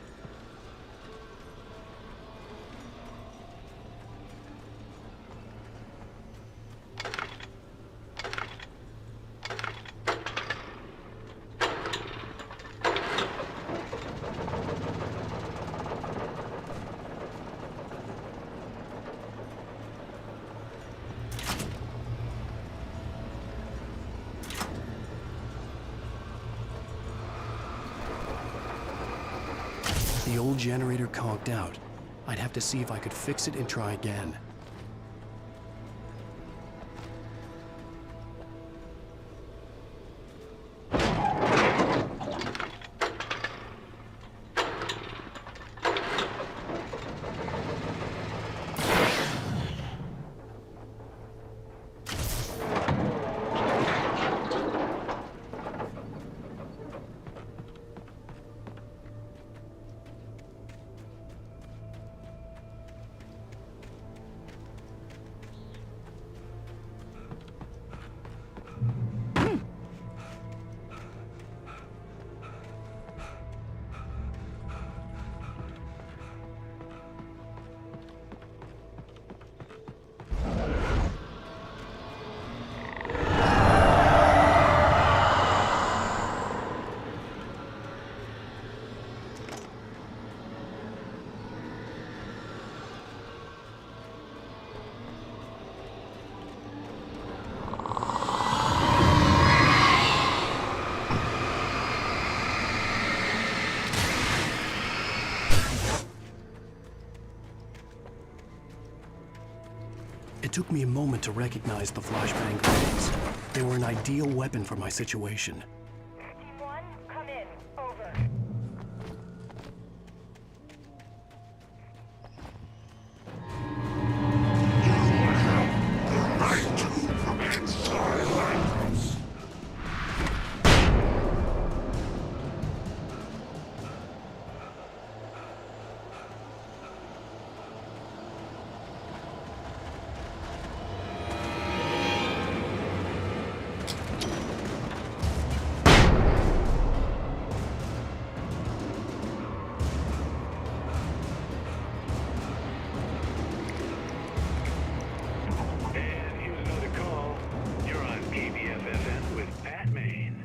The old generator conked out. I'd have to see if I could fix it and try again. took me a moment to recognize the flashbang grenades. They were an ideal weapon for my situation. Team 1, come in. Over. And here's another call. You're on KBFFN with Pat Maine.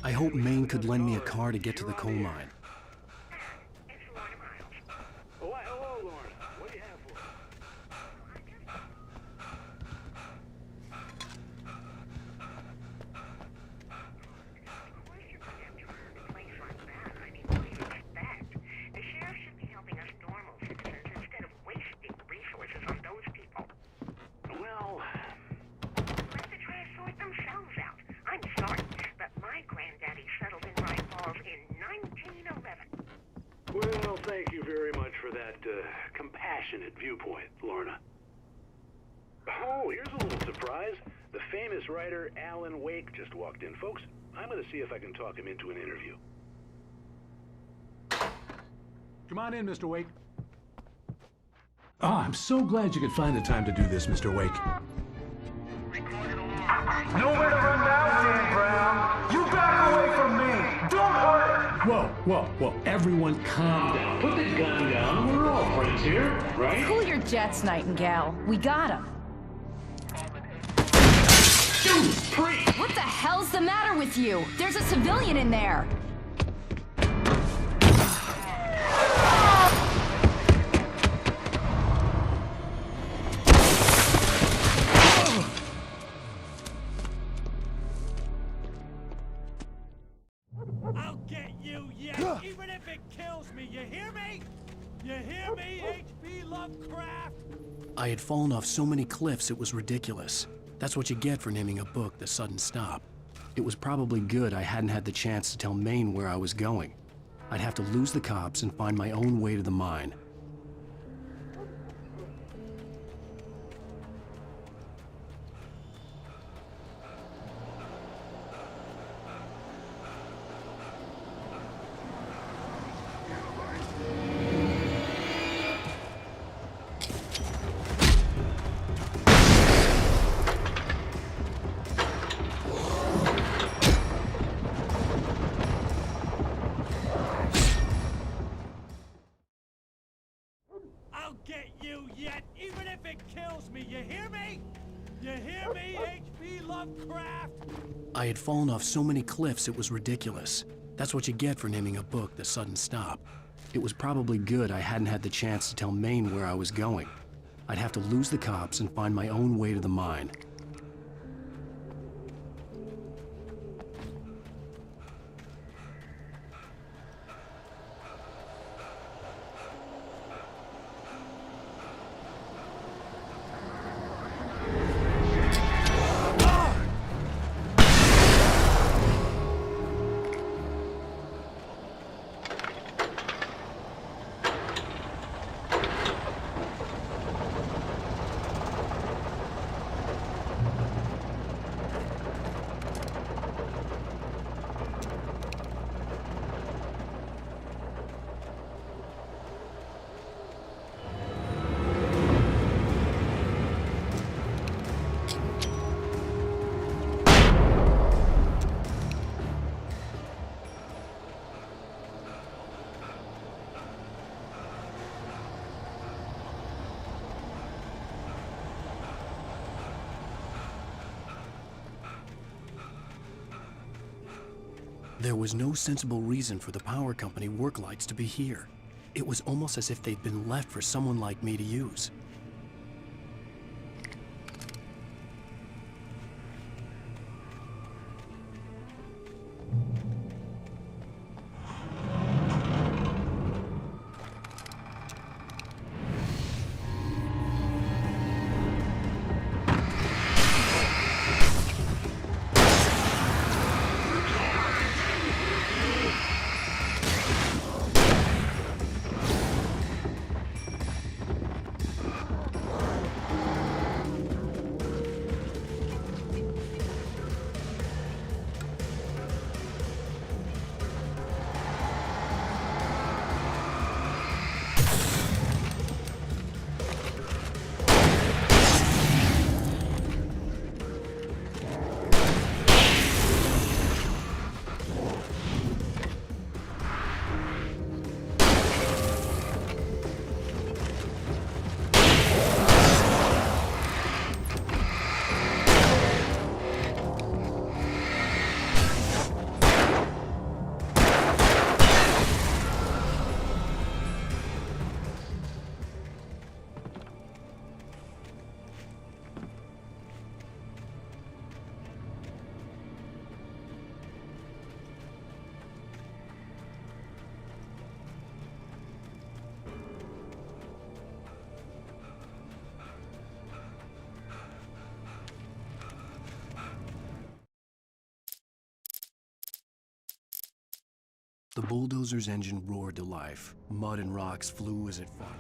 I hope Maine could lend me a car to get to the coal mine. Oh, hello, Lorna. What do you have for The sheriff should be helping us normal citizens instead of wasting resources on those people. Well, Let the trash sort themselves out. I'm sorry, but my granddaddy settled in Rye Falls in 1911. well, thank you very much for that compassionate viewpoint, Lorna. Oh, here's a little surprise. The famous writer Alan Wake just walked in. Folks, I'm going to see if I can talk him into an interview. Come on in, Mr. Wake. Oh, I'm so glad you could find the time to do this, Mr. Wake. Nowhere to run now, Dan Brown. You back away from me. Don't hurt her. Whoa. Everyone calm down. Put the gun down. We're all friends here, right? Cool your jets, Nightingale. We got him. What the hell's the matter with you? There's a civilian in there. I'll get you yet, even if it kills me. You hear me? You hear me, H.P. Lovecraft? I had fallen off so many cliffs it was ridiculous. That's what you get for naming a book The Sudden Stop. It was probably good I hadn't had the chance to tell Maine where I was going. I'd have to lose the cops and find my own way to the mine. if it kills me, you hear me? You hear me, H.P. Lovecraft? I had fallen off so many cliffs it was ridiculous. That's what you get for naming a book The Sudden Stop. It was probably good I hadn't had the chance to tell Maine where I was going. I'd have to lose the cops and find my own way to the mine. There was no sensible reason for the power company work lights to be here. It was almost as if they'd been left for someone like me to use. The bulldozer's engine roared to life. Mud and rocks flew as it fought.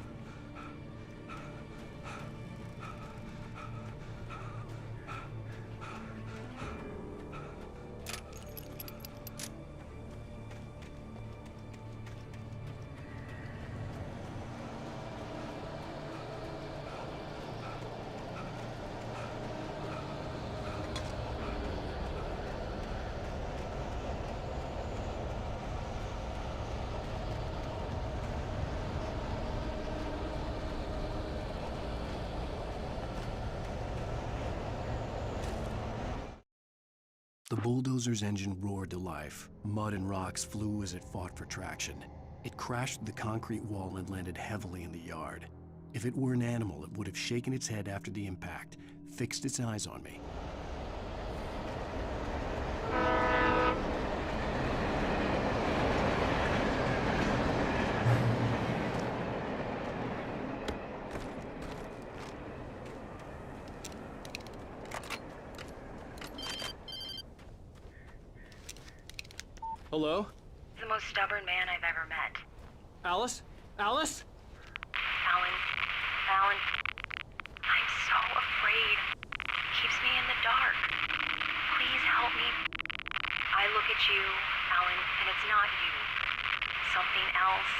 The bulldozer's engine roared to life. Mud and rocks flew as it fought for traction. It crashed through the concrete wall and landed heavily in the yard. If it were an animal, it would have shaken its head after the impact, fixed its eyes on me. Hello? The most stubborn man I've ever met. Alice? Alice? Alan, I'm so afraid. Keeps me in the dark. Please help me. I look at you, Alan, and it's not you. Something else.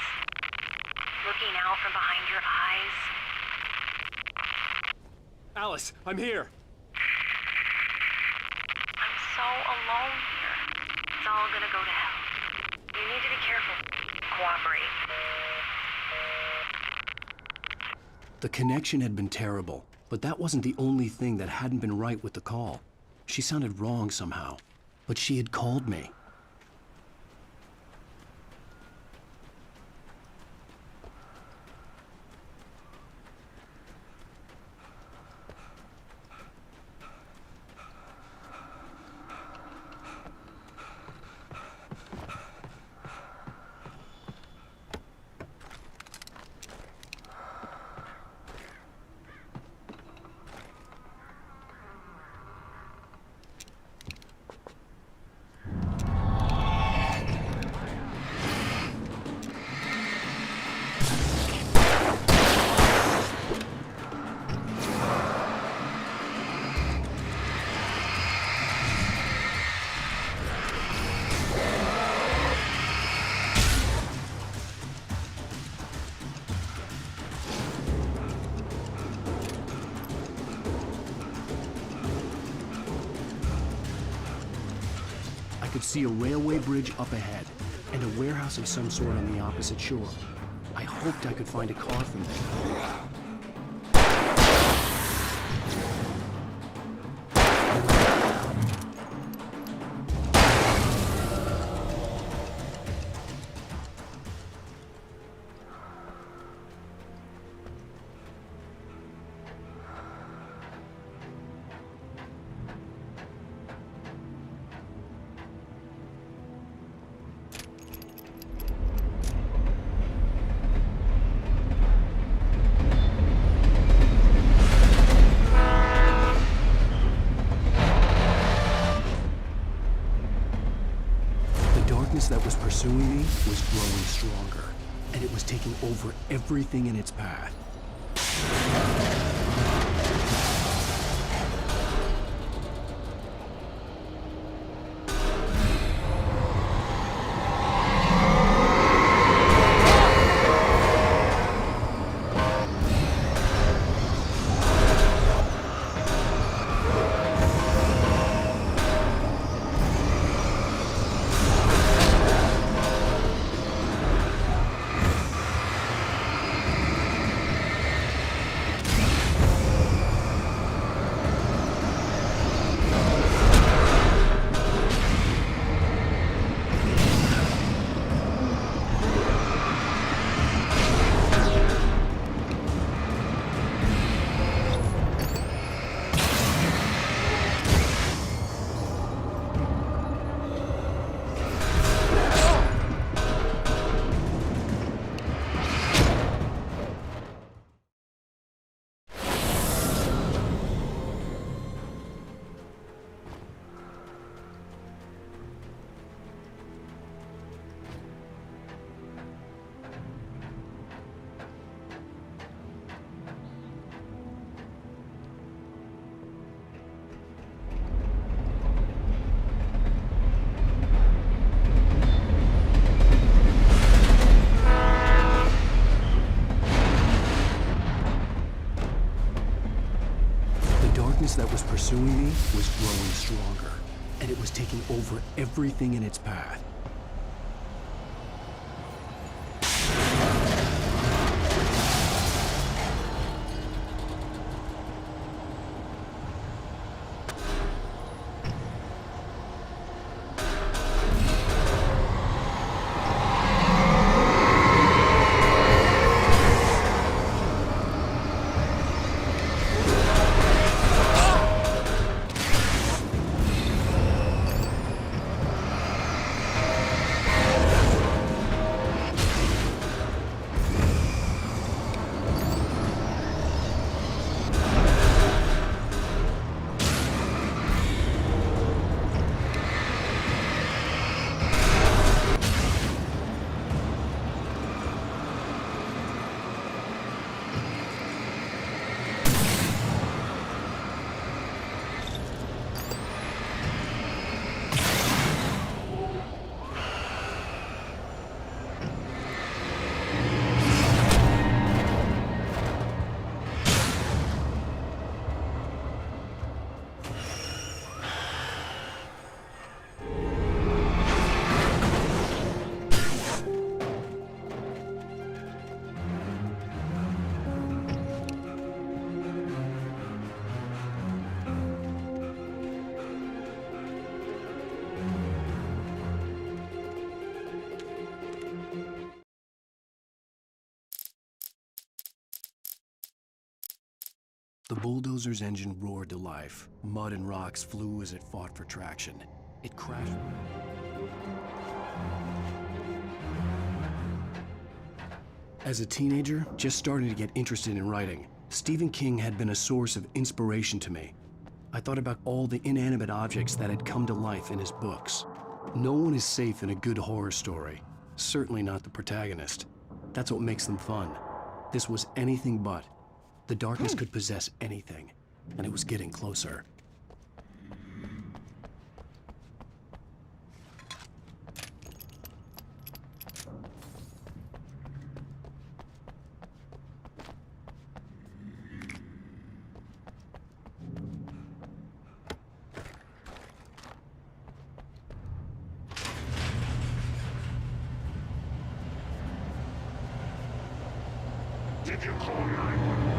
Looking out from behind your eyes. Alice, I'm here. I'm so alone here. It's all gonna go to hell. You need to be careful. Cooperate. The connection had been terrible, but that wasn't the only thing that hadn't been right with the call. She sounded wrong somehow, but she had called me. I could see a railway bridge up ahead, and a warehouse of some sort on the opposite shore. I hoped I could find a car from there. That was pursuing me was growing stronger, and it was taking over everything in its path. That was pursuing me was growing stronger, and it was taking over everything in its path. The bulldozer's engine roared to life. Mud and rocks flew as it fought for traction. It crashed. As a teenager, just starting to get interested in writing, Stephen King had been a source of inspiration to me. I thought about all the inanimate objects that had come to life in his books. No one is safe in a good horror story. Certainly not the protagonist. That's what makes them fun. This was anything but. The darkness could possess anything, and it was getting closer. Did you call 911?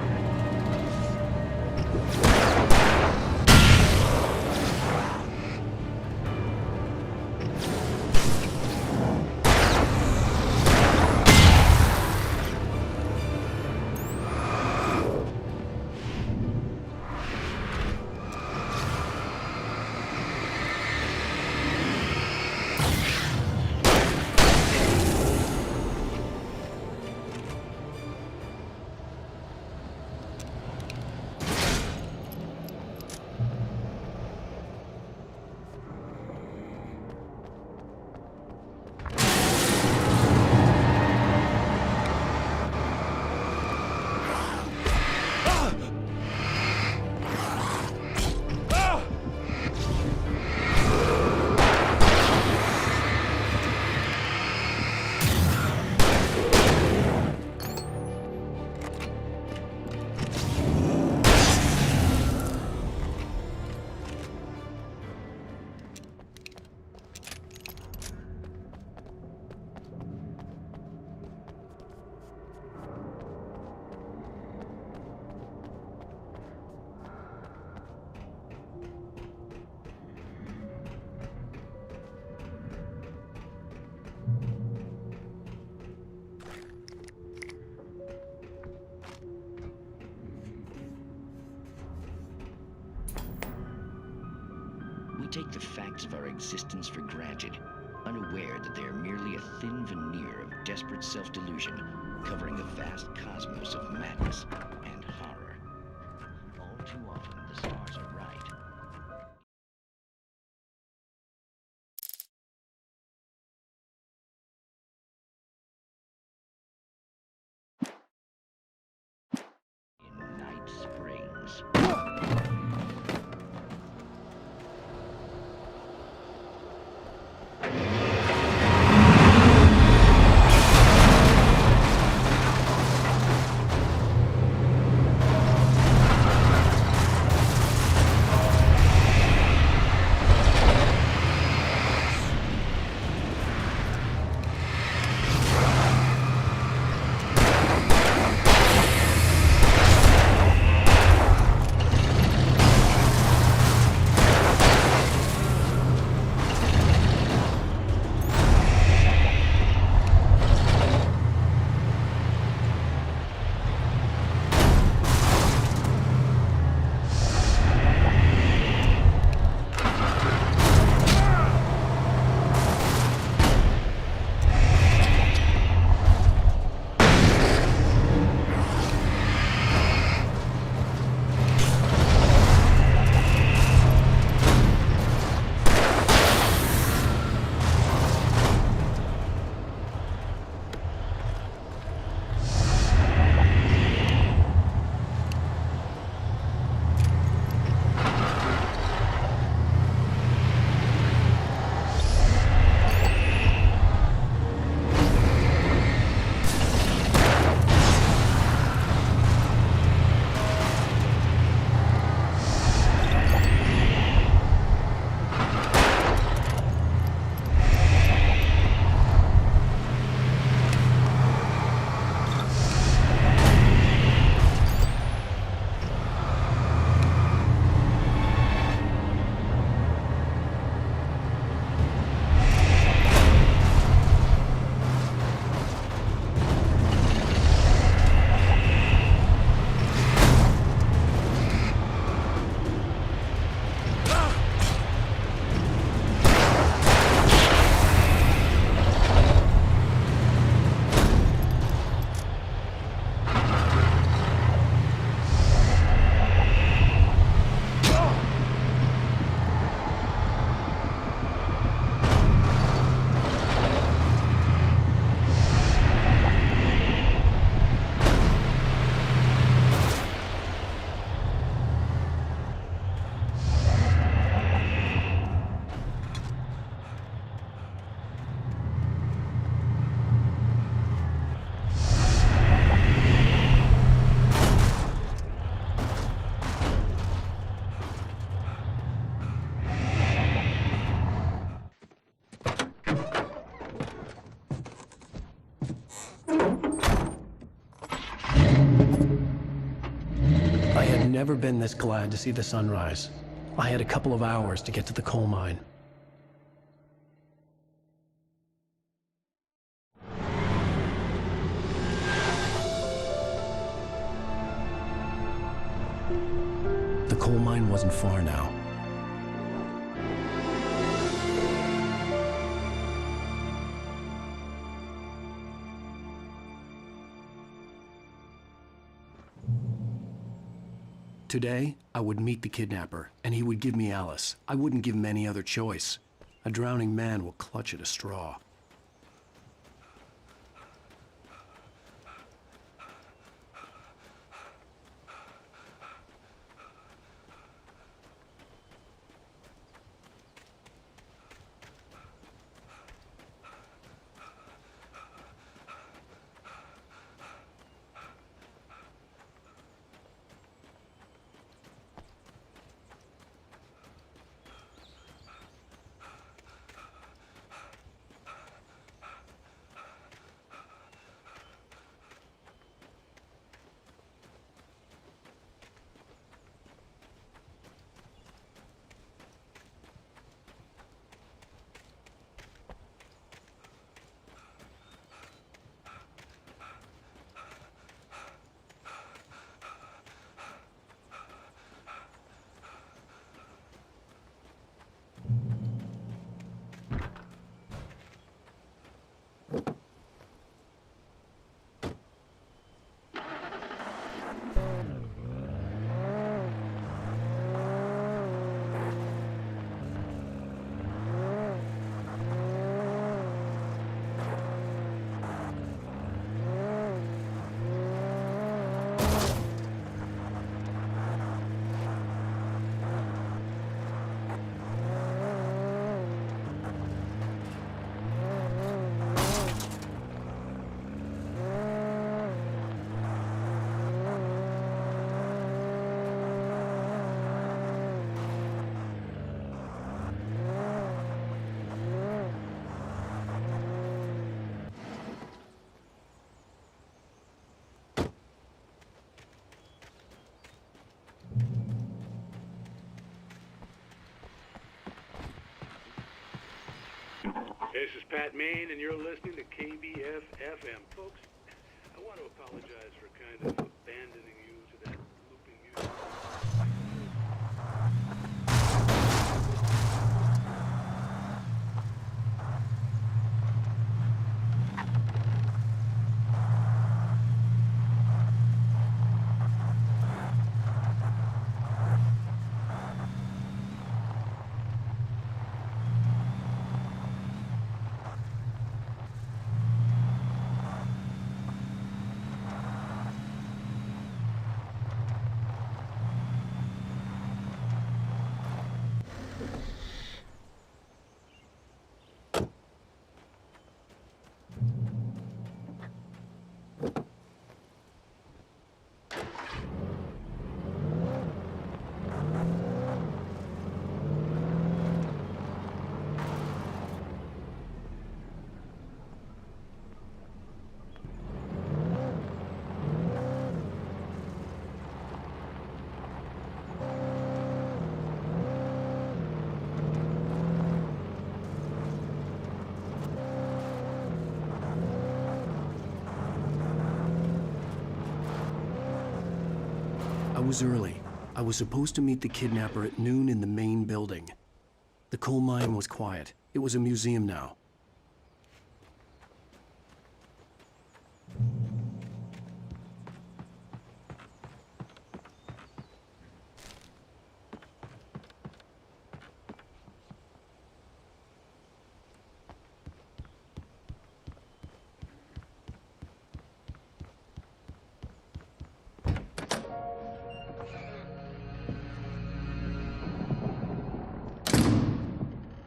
We take the facts of our existence for granted, unaware that they are merely a thin veneer of desperate self-delusion, covering a vast cosmos of madness and horror. All too often, the stars are right. In Night Springs. never been this glad to see the sunrise. I had a couple of hours to get to the coal mine. The coal mine wasn't far now. Today, I would meet the kidnapper, and he would give me Alice. I wouldn't give him any other choice. A drowning man will clutch at a straw. This is Pat Main, and you're listening to KBF-FM. Folks, I want to apologize for kind of abandoning you to that looping music. I was early. I was supposed to meet the kidnapper at noon in the main building. The coal mine was quiet. It was a museum now.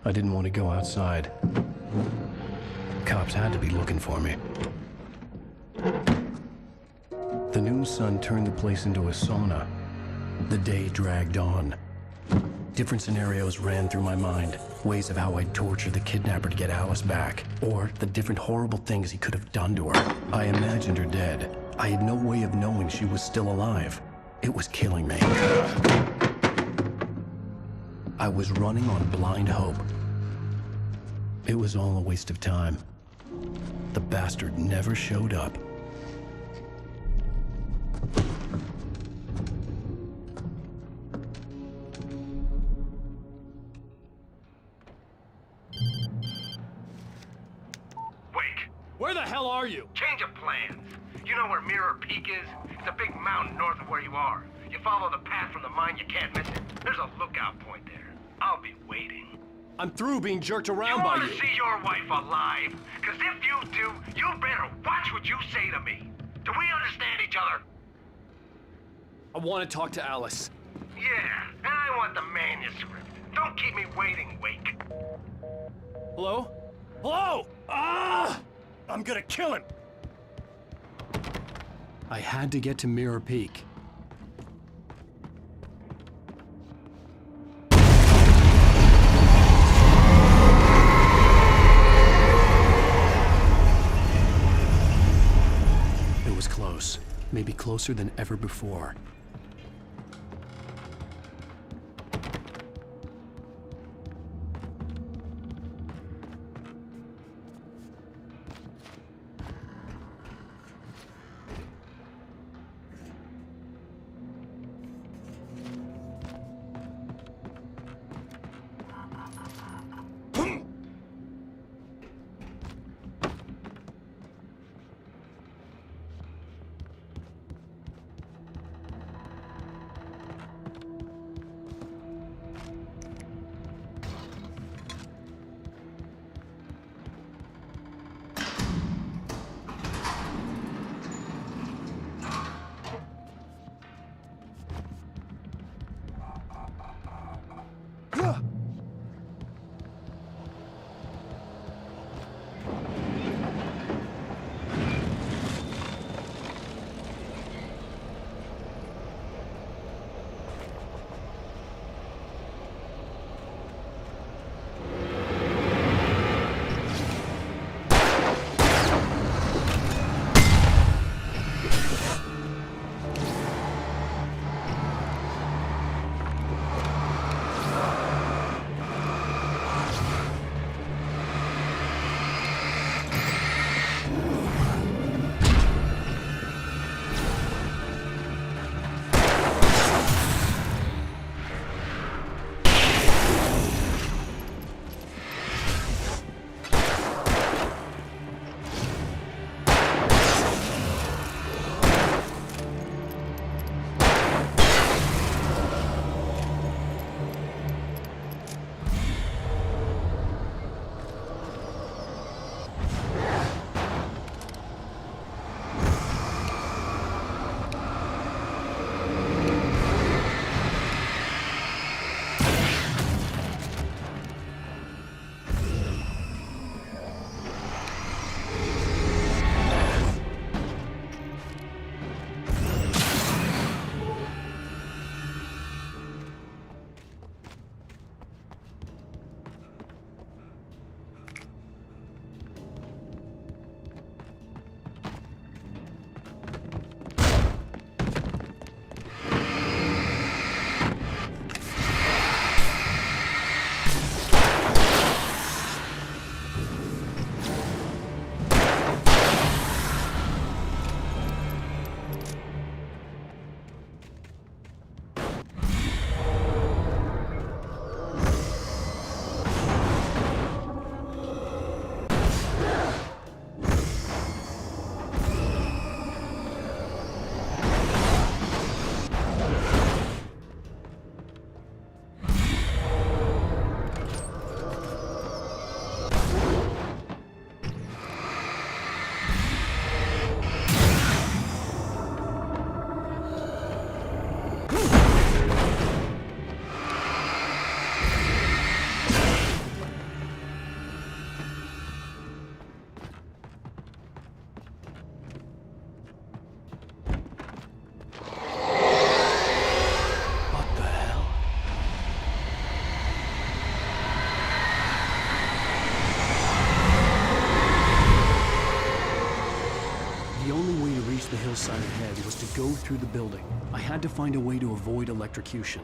I didn't want to go outside. Cops had to be looking for me. The noon sun turned the place into a sauna. The day dragged on. Different scenarios ran through my mind. Ways of how I'd torture the kidnapper to get Alice back. Or the different horrible things he could have done to her. I imagined her dead. I had no way of knowing she was still alive. It was killing me. I was running on blind hope. It was all a waste of time. The bastard never showed up. Wake, Where the hell are you? change of plans. You know where Mirror Peak is? It's a big mountain north of where you are. You follow the path from the mine, you can't miss it. There's a lookout point there. I'll be waiting. I'm through being jerked around by You you. want to see your wife alive? Because if you do, you better watch what you say to me. Do we understand each other? I want to talk to Alice. Yeah, and I want the manuscript. Don't keep me waiting, Wake. Hello? Hello? Ah! I'm gonna kill him. I had to get to Mirror Peak. It was close. Maybe closer than ever before. go through the building. I had to find a way to avoid electrocution.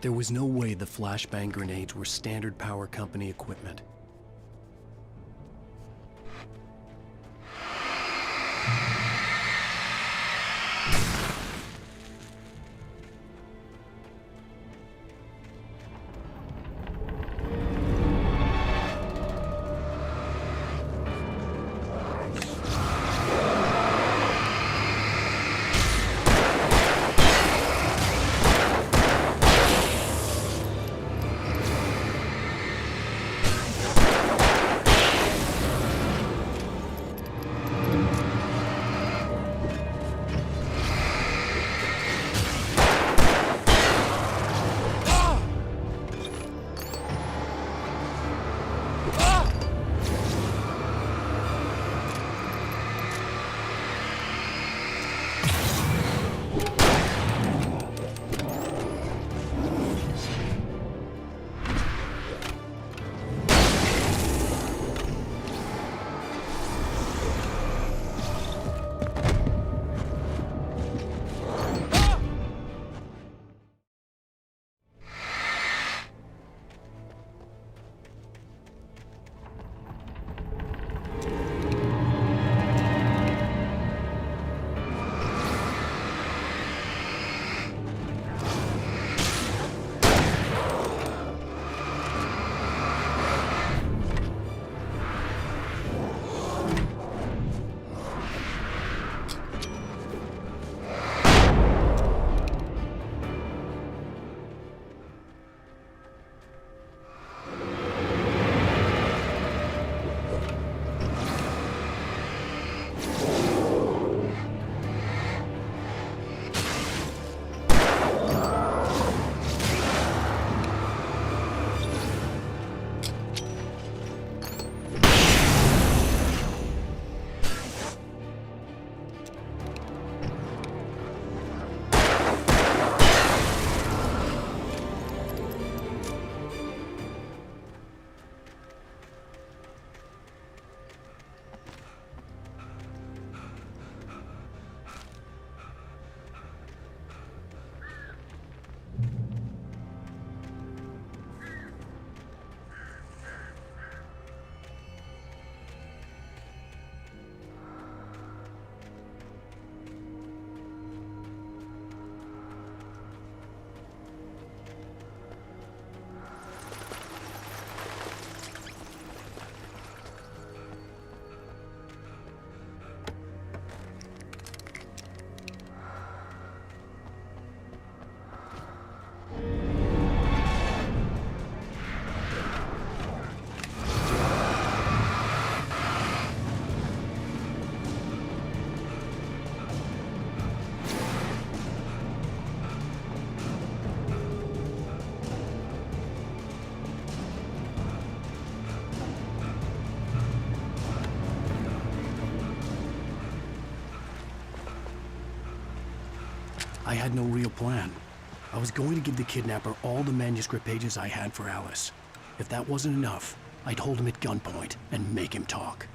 There was no way the flashbang grenades were standard power company equipment. I had no real plan. I was going to give the kidnapper all the manuscript pages I had for Alice. If that wasn't enough, I'd hold him at gunpoint and make him talk.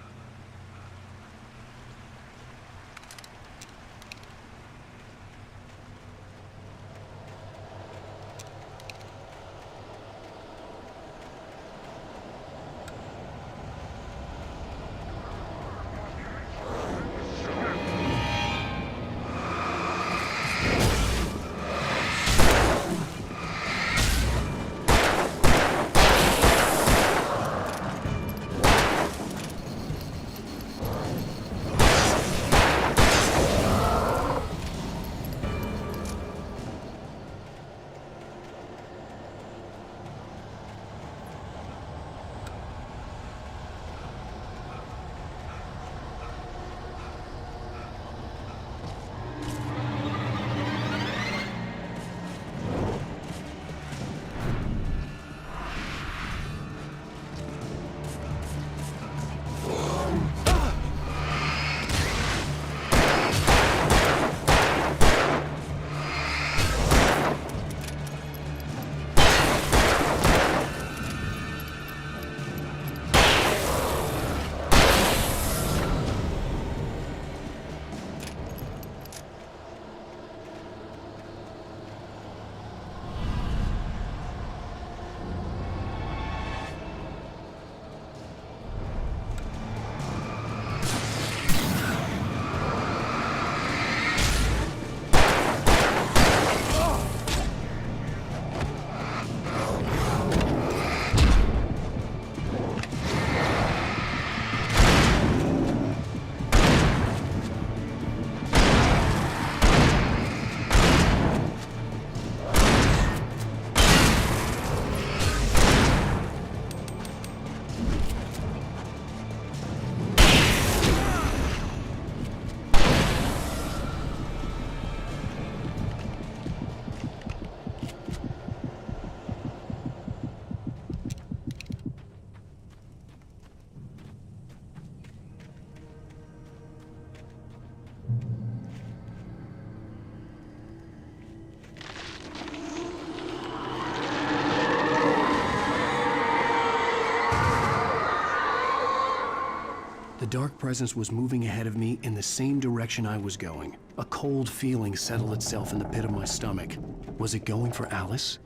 The dark presence was moving ahead of me in the same direction I was going. A cold feeling settled itself in the pit of my stomach. Was it going for Alice?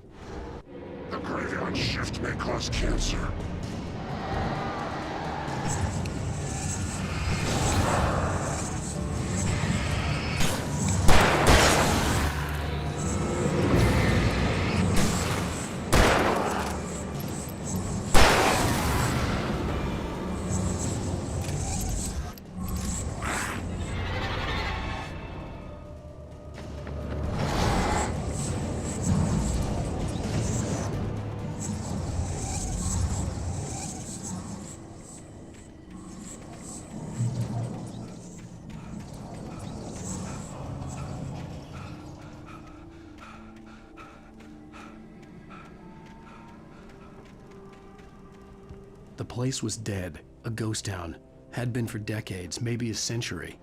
The graveyard shift may cause cancer. The place was dead, a ghost town. Had been for decades, maybe a century.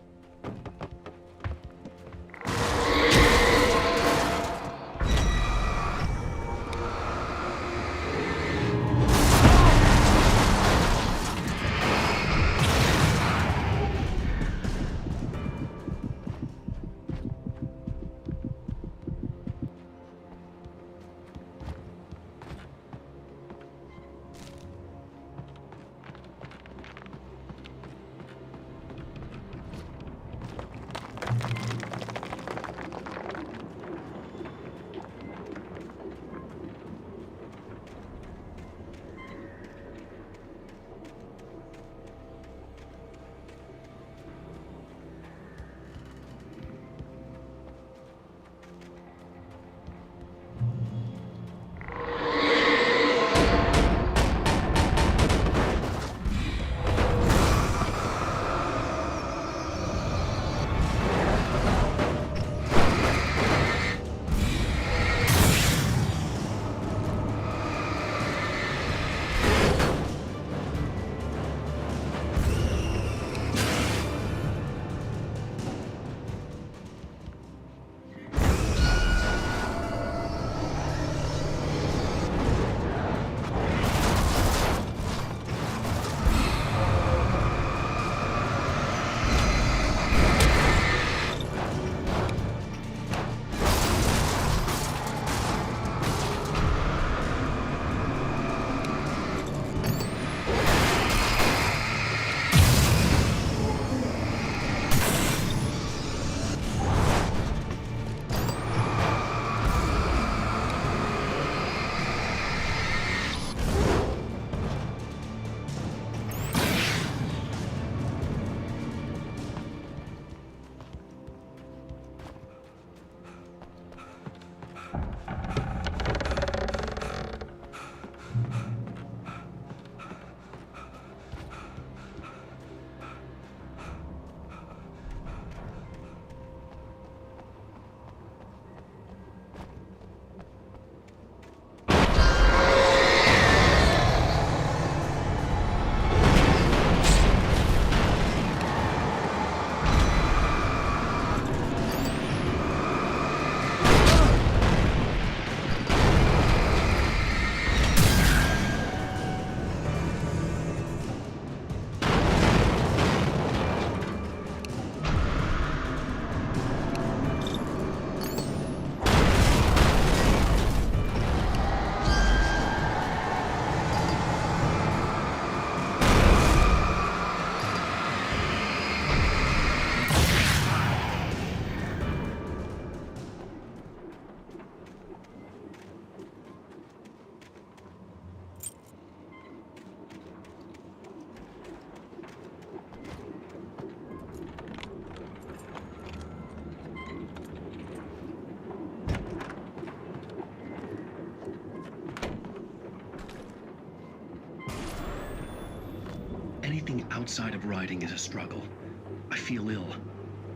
Anything outside of writing is a struggle. I feel ill.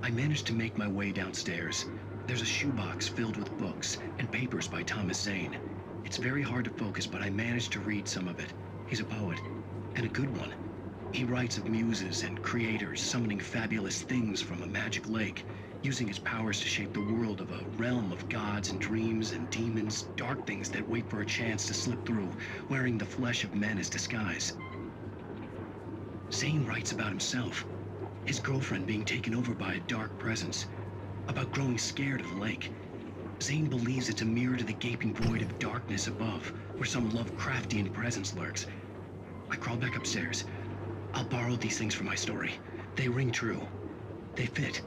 I managed to make my way downstairs. There's a shoebox filled with books and papers by Thomas Zane. It's very hard to focus, but I managed to read some of it. He's a poet, and a good one. He writes of muses and creators summoning fabulous things from a magic lake, using his powers to shape the world of a realm of gods and dreams and demons, dark things that wait for a chance to slip through, wearing the flesh of men as disguise. Zane writes about himself, his girlfriend being taken over by a dark presence, about growing scared of the lake. Zane believes it's a mirror to the gaping void of darkness above, where some Lovecraftian presence lurks. I crawl back upstairs. I'll borrow these things for my story. They ring true. They fit.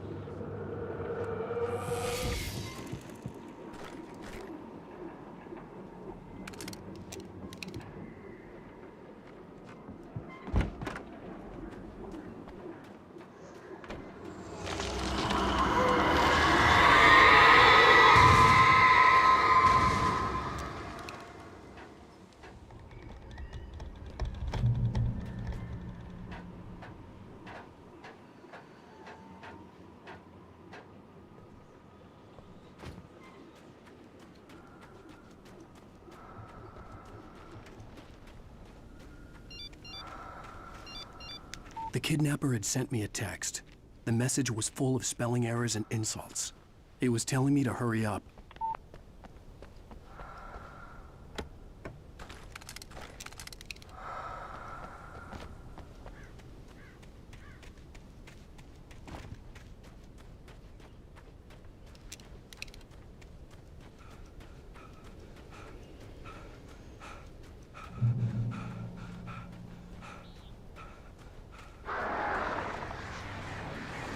The kidnapper had sent me a text. The message was full of spelling errors and insults. It was telling me to hurry up.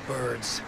Birds.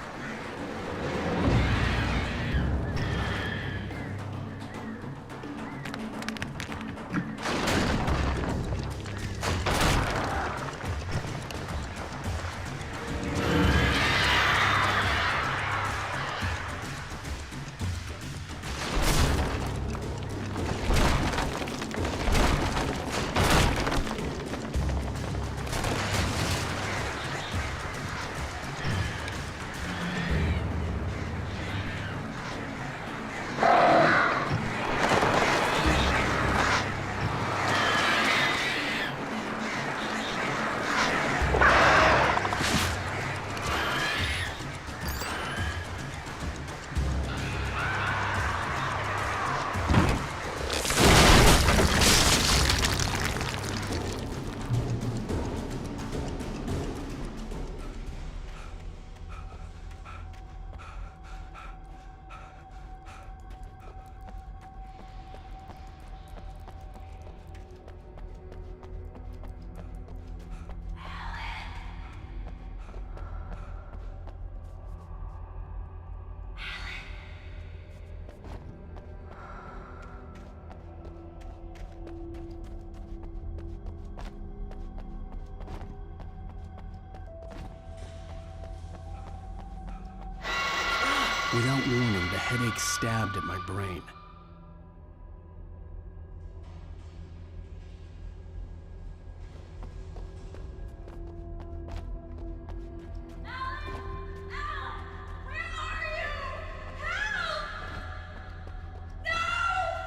Without warning, the headache stabbed at my brain.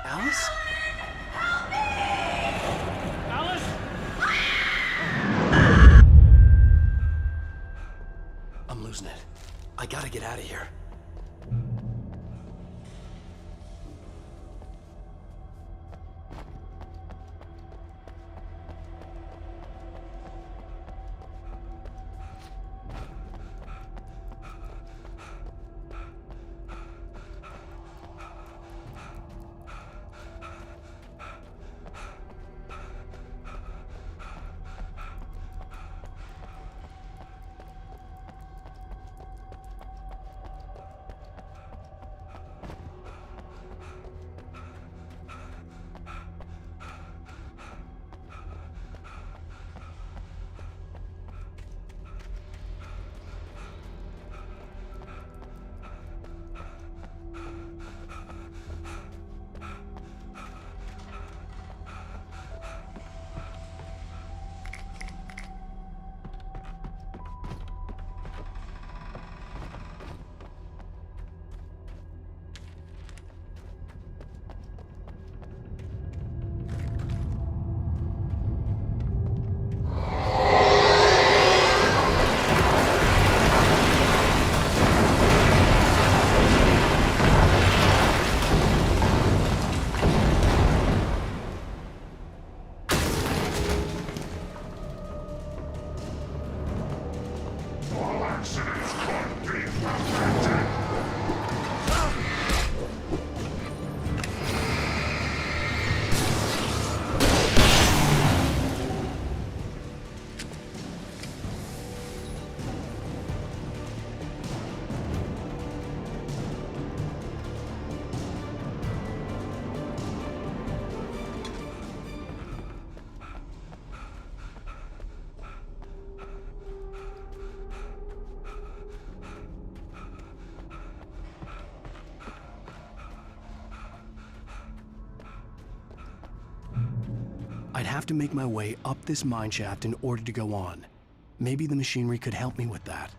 Alice? Help me! Alice? I'm losing it. I gotta get out of here. I'd have to make my way up this mine shaft in order to go on. Maybe the machinery could help me with that.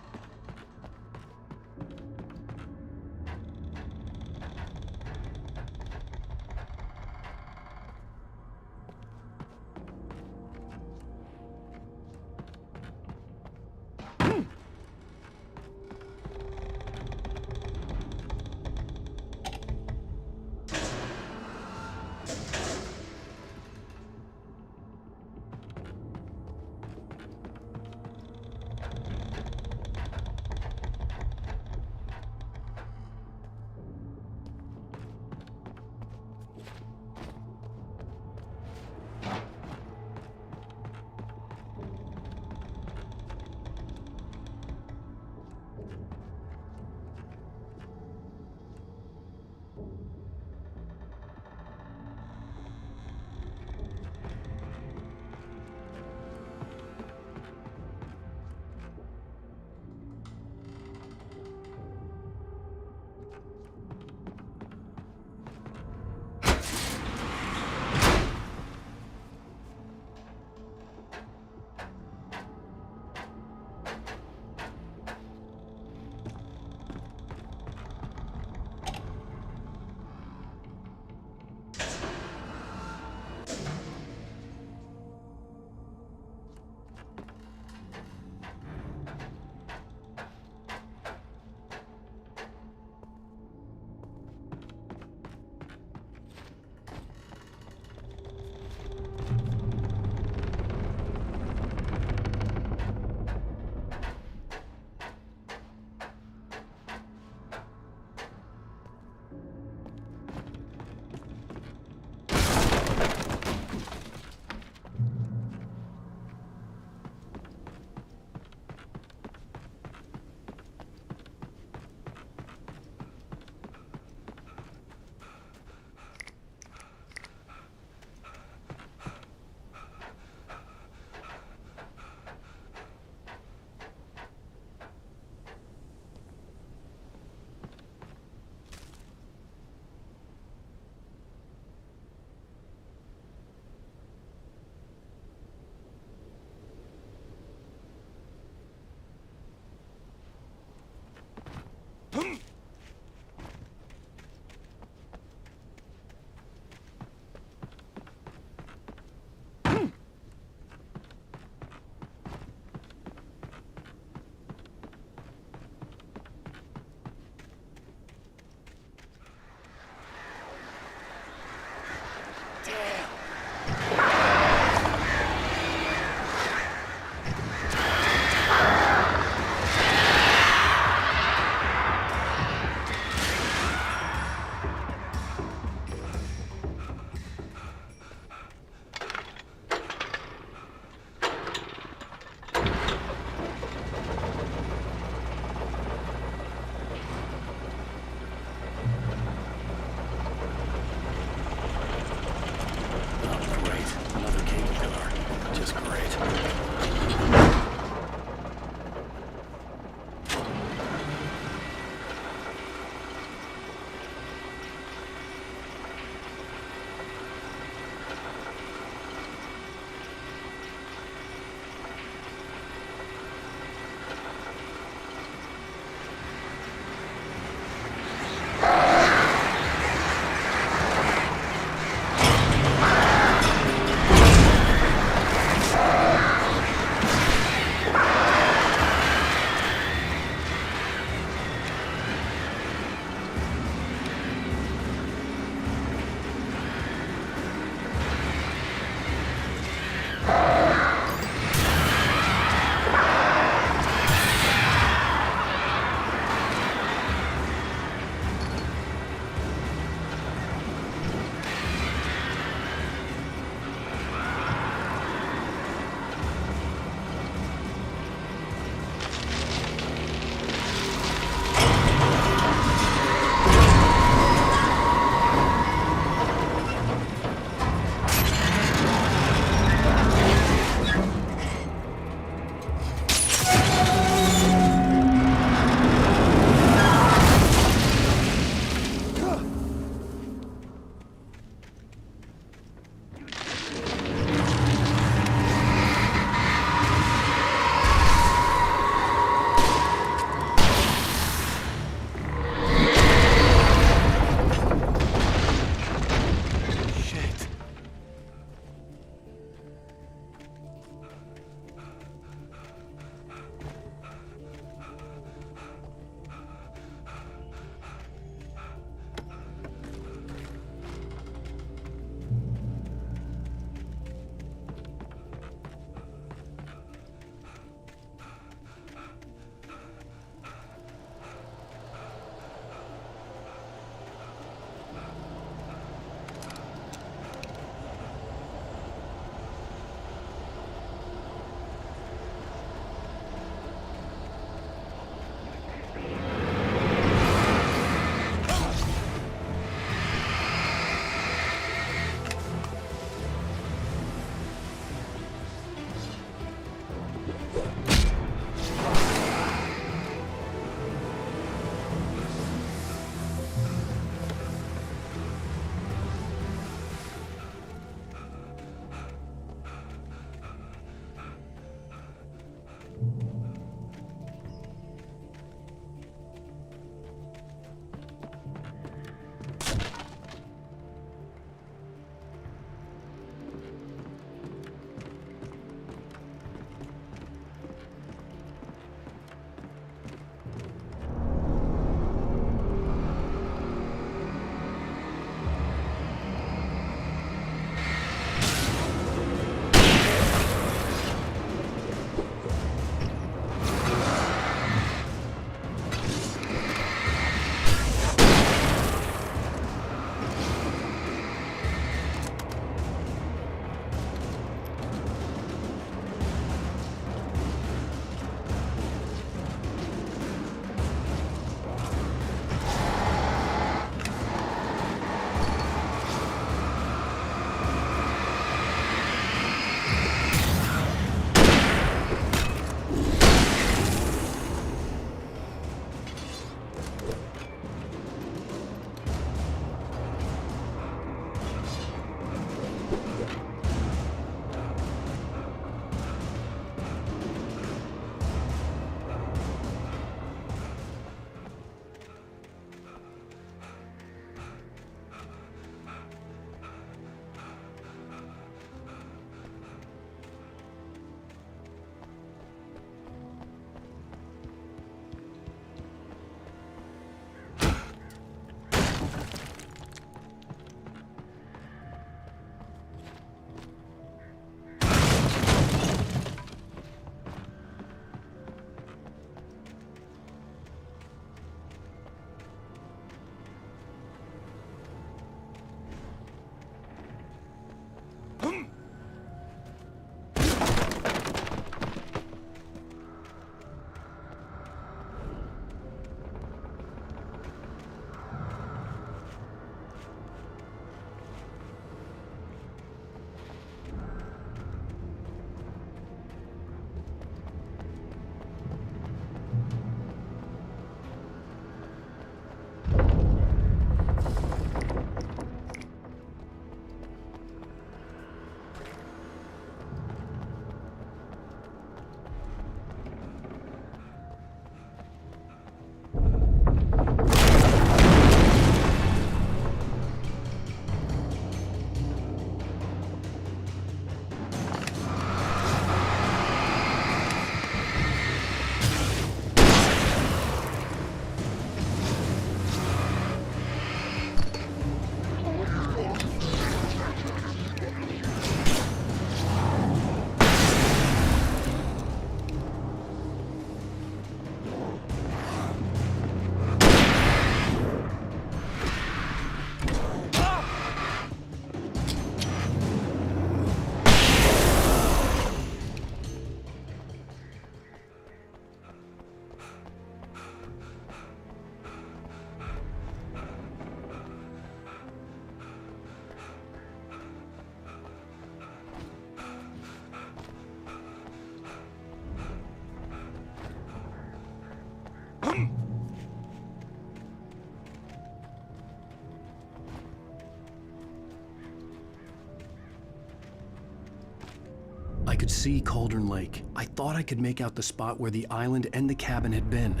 could see Cauldron Lake. I thought I could make out the spot where the island and the cabin had been.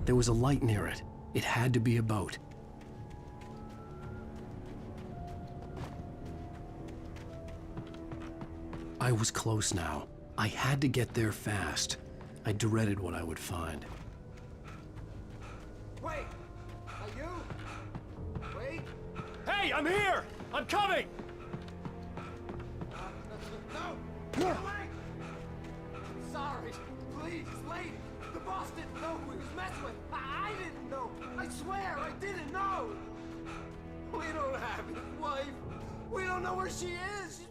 There was a light near it. It had to be a boat. I was close now. I had to get there fast. I dreaded what I would find. Wait! Are you? Wait! Hey, I'm here! I'm coming! No! Wait! Sorry. Please, lady. The boss didn't know who he was messing with. I didn't know. I swear, I didn't know. We don't have his wife. We don't know where she is.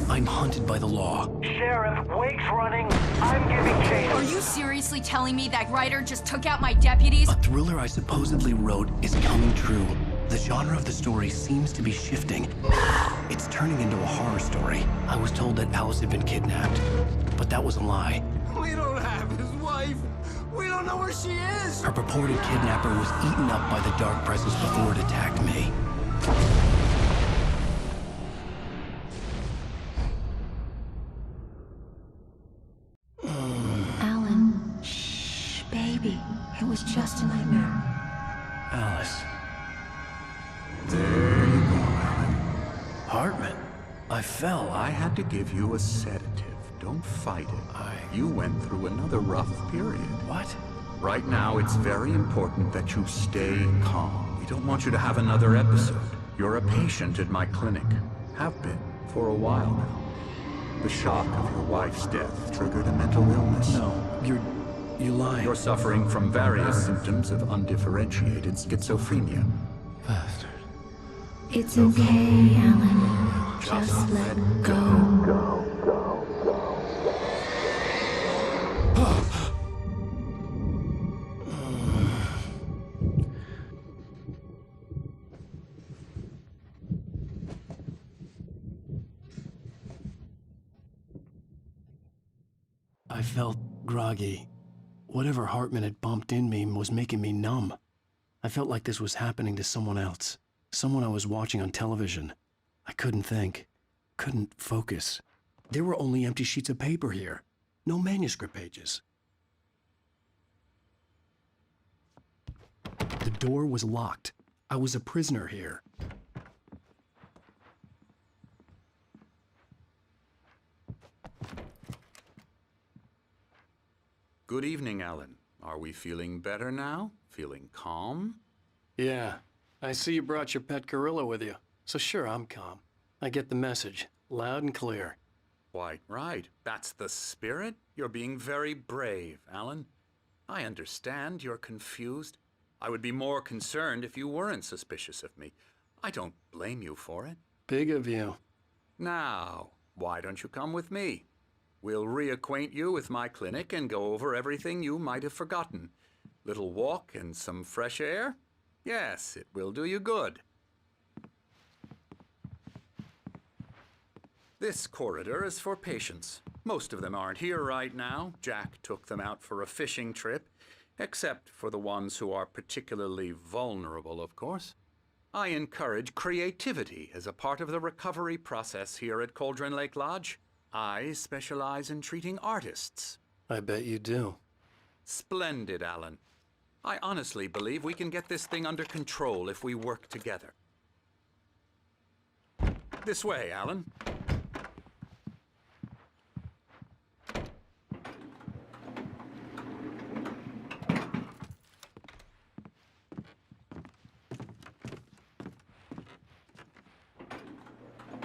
I'm hunted by the law. Sheriff, Wake's running. I'm giving chase. Are you seriously telling me that writer just took out my deputies? A thriller I supposedly wrote is coming true. The genre of the story seems to be shifting. It's turning into a horror story. I was told that Alice had been kidnapped, but that was a lie. We don't have his wife. We don't know where she is. Her purported kidnapper was eaten up by the dark presence before it attacked me. Alan, shh, baby. It was just a nightmare. Alice. There you go, Alan. Hartman, I fell. I had to give you a sedative. Don't fight it. You went through another rough period. What? Right now, it's very important that you stay calm. We don't want you to have another episode. You're a patient at my clinic. Have been for a while now. The shock of your wife's death triggered a mental illness. No, you lied. You're suffering from various symptoms of undifferentiated schizophrenia. Bastard. It's okay, Alan. Just let go. I felt groggy. Whatever Hartman had bumped in me was making me numb. I felt like this was happening to someone else. Someone I was watching on television. I couldn't think. Couldn't focus. There were only empty sheets of paper here. No manuscript pages. The door was locked. I was a prisoner here. Good evening, Alan. Are we feeling better now? Feeling calm? Yeah. I see you brought your pet gorilla with you. So sure, I'm calm. I get the message. Loud and clear. Quite right. That's the spirit. You're being very brave, Alan. I understand you're confused. I would be more concerned if you weren't suspicious of me. I don't blame you for it. Big of you. Now, why don't you come with me? We'll reacquaint you with my clinic and go over everything you might have forgotten. Little walk and some fresh air? Yes, it will do you good. This corridor is for patients. Most of them aren't here right now. Jack took them out for a fishing trip, except for the ones who are particularly vulnerable, of course. I encourage creativity as a part of the recovery process here at Cauldron Lake Lodge. I specialize in treating artists. I bet you do. Splendid, Alan. I honestly believe we can get this thing under control if we work together. This way, Alan.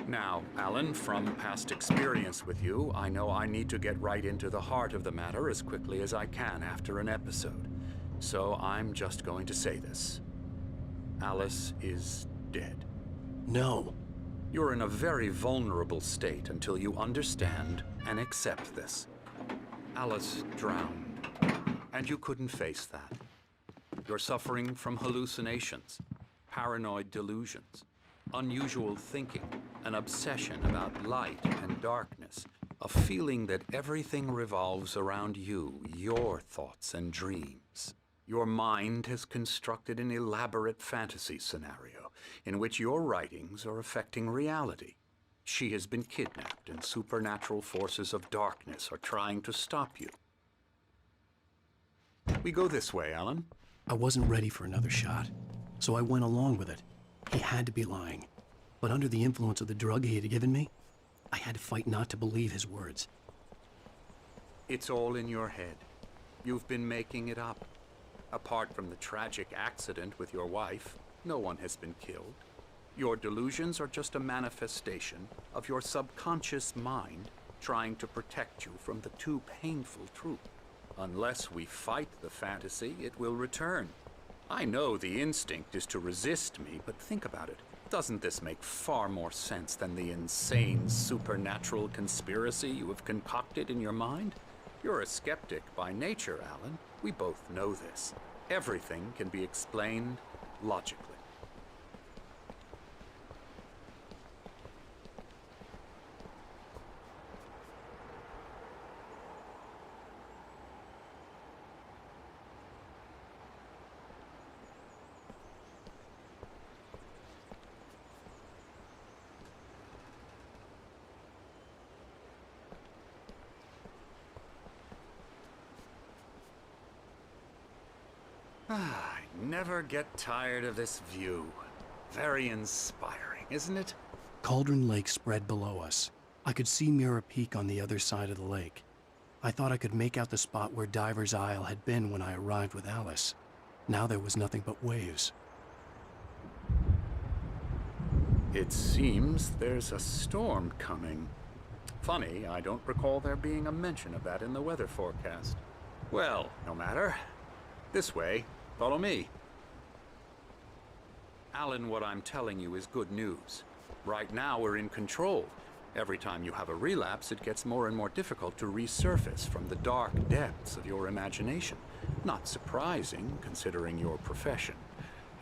Now, Alan, from past experience with you, I know I need to get right into the heart of the matter as quickly as I can after an episode. So I'm just going to say this. Alice is dead. No. You're in a very vulnerable state until you understand and accept this. Alice drowned, and you couldn't face that. You're suffering from hallucinations, paranoid delusions, unusual thinking, an obsession about light and darkness, a feeling that everything revolves around you, your thoughts and dreams. Your mind has constructed an elaborate fantasy scenario in which your writings are affecting reality. She has been kidnapped and supernatural forces of darkness are trying to stop you. We go this way, Alan. I wasn't ready for another shot, so I went along with it. He had to be lying. But under the influence of the drug he had given me, I had to fight not to believe his words. It's all in your head. You've been making it up. Apart from the tragic accident with your wife, no one has been killed. Your delusions are just a manifestation of your subconscious mind trying to protect you from the too painful truth. Unless we fight the fantasy, it will return. I know the instinct is to resist me, but think about it. Doesn't this make far more sense than the insane supernatural conspiracy you have concocted in your mind? You're a skeptic by nature, Alan. We both know this. Everything can be explained logically. I never get tired of this view. Very inspiring, isn't it? Cauldron Lake spread below us. I could see Mirror Peak on the other side of the lake. I thought I could make out the spot where Diver's Isle had been when I arrived with Alice. Now there was nothing but waves. It seems there's a storm coming. Funny, I don't recall there being a mention of that in the weather forecast. Well, no matter. This way. Follow me. Alan, what I'm telling you is good news. Right now, we're in control. Every time you have a relapse, it gets more and more difficult to resurface from the dark depths of your imagination. Not surprising, considering your profession.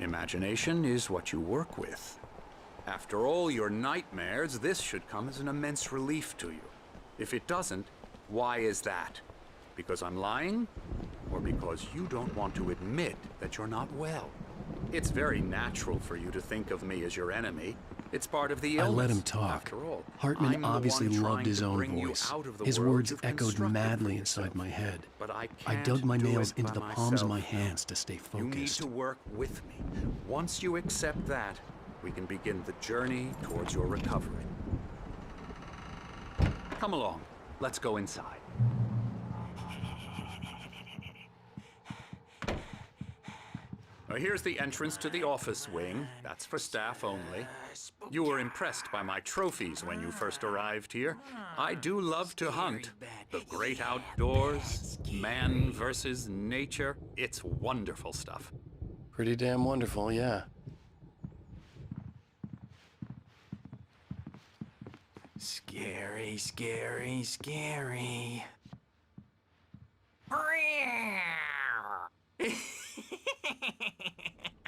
Imagination is what you work with. After all your nightmares, this should come as an immense relief to you. If it doesn't, why is that? Because I'm lying? Or because you don't want to admit that you're not well? It's very natural for you to think of me as your enemy. It's part of the illness. I let him talk. After all, Hartman obviously loved his own voice. His words echoed madly inside my head. But I dug my nails into the palms of my hands to stay focused. You need to work with me. Once you accept that, we can begin the journey towards your recovery. Come along. Let's go inside. Now, here's the entrance to the office wing. That's for staff only. You were impressed by my trophies when you first arrived here. I do love to hunt. The great outdoors, man versus nature. It's wonderful stuff. Pretty damn wonderful, yeah. Scary, scary, scary.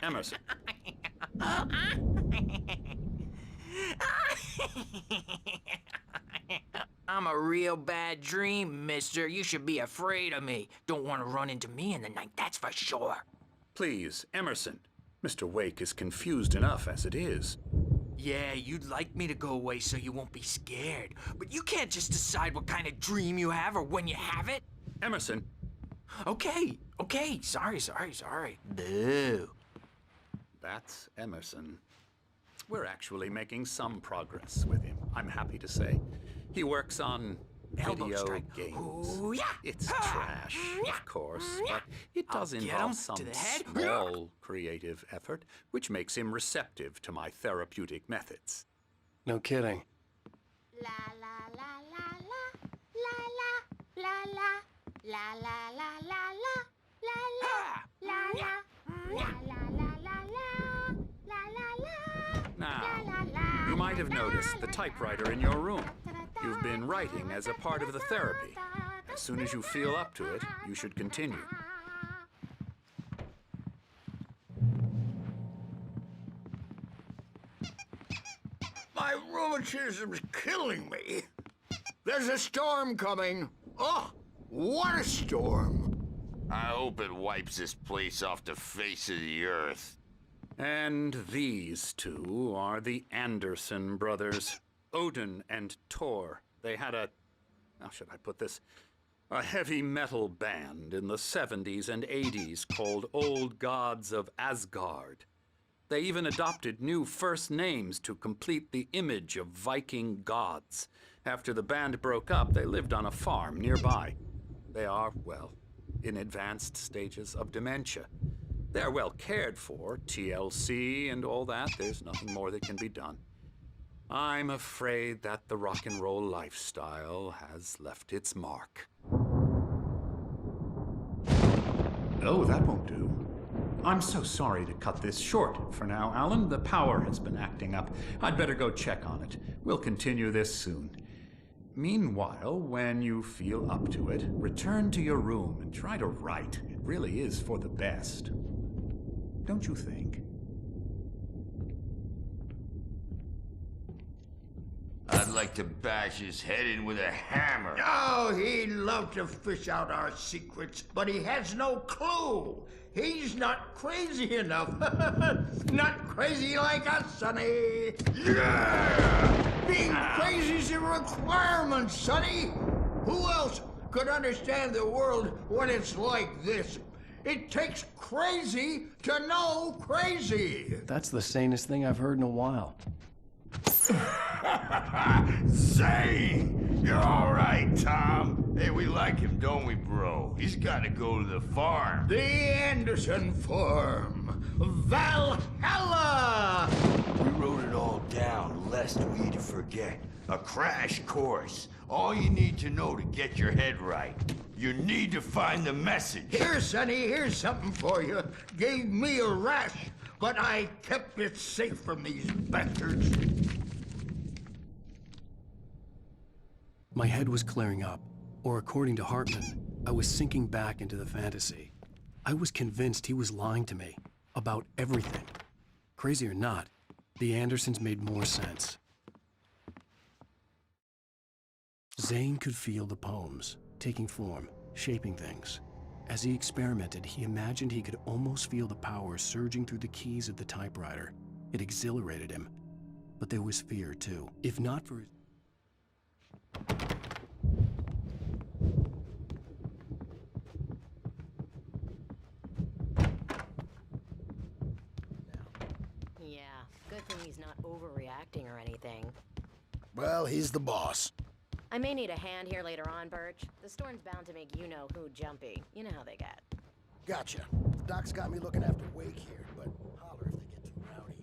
Emerson. I'm a real bad dream, mister. You should be afraid of me. Don't want to run into me in the night, that's for sure. Please, Emerson. Mr. Wake is confused enough as it is. Yeah, you'd like me to go away so you won't be scared. But you can't just decide what kind of dream you have or when you have it. Emerson. Okay. Sorry. Boo. That's Emerson. We're actually making some progress with him, I'm happy to say. He works on video games. Ooh, yeah. It's trash, of course, but it does involve some small creative effort, which makes him receptive to my therapeutic methods. No kidding. La la la la la la la la la la la la la la la la Now, you might have noticed the typewriter in your room. You've been writing as a part of the therapy. As soon as you feel up to it, you should continue. My rheumatism's killing me. There's a storm coming. Oh, what a storm. I hope it wipes this place off the face of the earth. And these two are the Anderson brothers, Odin and Thor. They had how should I put this? A heavy metal band in the 70s and 80s called Old Gods of Asgard. They even adopted new first names to complete the image of Viking gods. After the band broke up, they lived on a farm nearby. They are, well, in advanced stages of dementia. They're well cared for, TLC and all that. There's nothing more that can be done. I'm afraid that the rock and roll lifestyle has left its mark. Oh, that won't do. I'm so sorry to cut this short for now, Alan. The power has been acting up. I'd better go check on it. We'll continue this soon. Meanwhile, when you feel up to it, return to your room and try to write. It really is for the best. Don't you think? I'd like to bash his head in with a hammer. Oh, he'd love to fish out our secrets, but he has no clue. He's not crazy enough. Not crazy like us, Sonny. Yeah! Being crazy's a requirement, Sonny. Who else could understand the world when it's like this? It takes crazy to know crazy. That's the sanest thing I've heard in a while. Zane! You're all right, Tom. Hey, we like him, don't we, bro? He's got to go to the farm. The Anderson farm. Valhalla! We wrote it all down, lest we forget. A crash course. All you need to know to get your head right. You need to find the message. Here, Sonny, here's something for you. Gave me a rash, but I kept it safe from these bastards. My head was clearing up, or according to Hartman, I was sinking back into the fantasy. I was convinced he was lying to me about everything. Crazy or not, the Andersons made more sense. Zane could feel the poems, taking form, shaping things. As he experimented, he imagined he could almost feel the power surging through the keys of the typewriter. It exhilarated him. But there was fear, too. If not for his... Yeah, good thing he's not overreacting or anything. Well, he's the boss. I may need a hand here later on, Birch. The storm's bound to make you-know-who jumpy. You know how they get. Gotcha. Doc's got me looking after Wake here, but holler if they get too rowdy.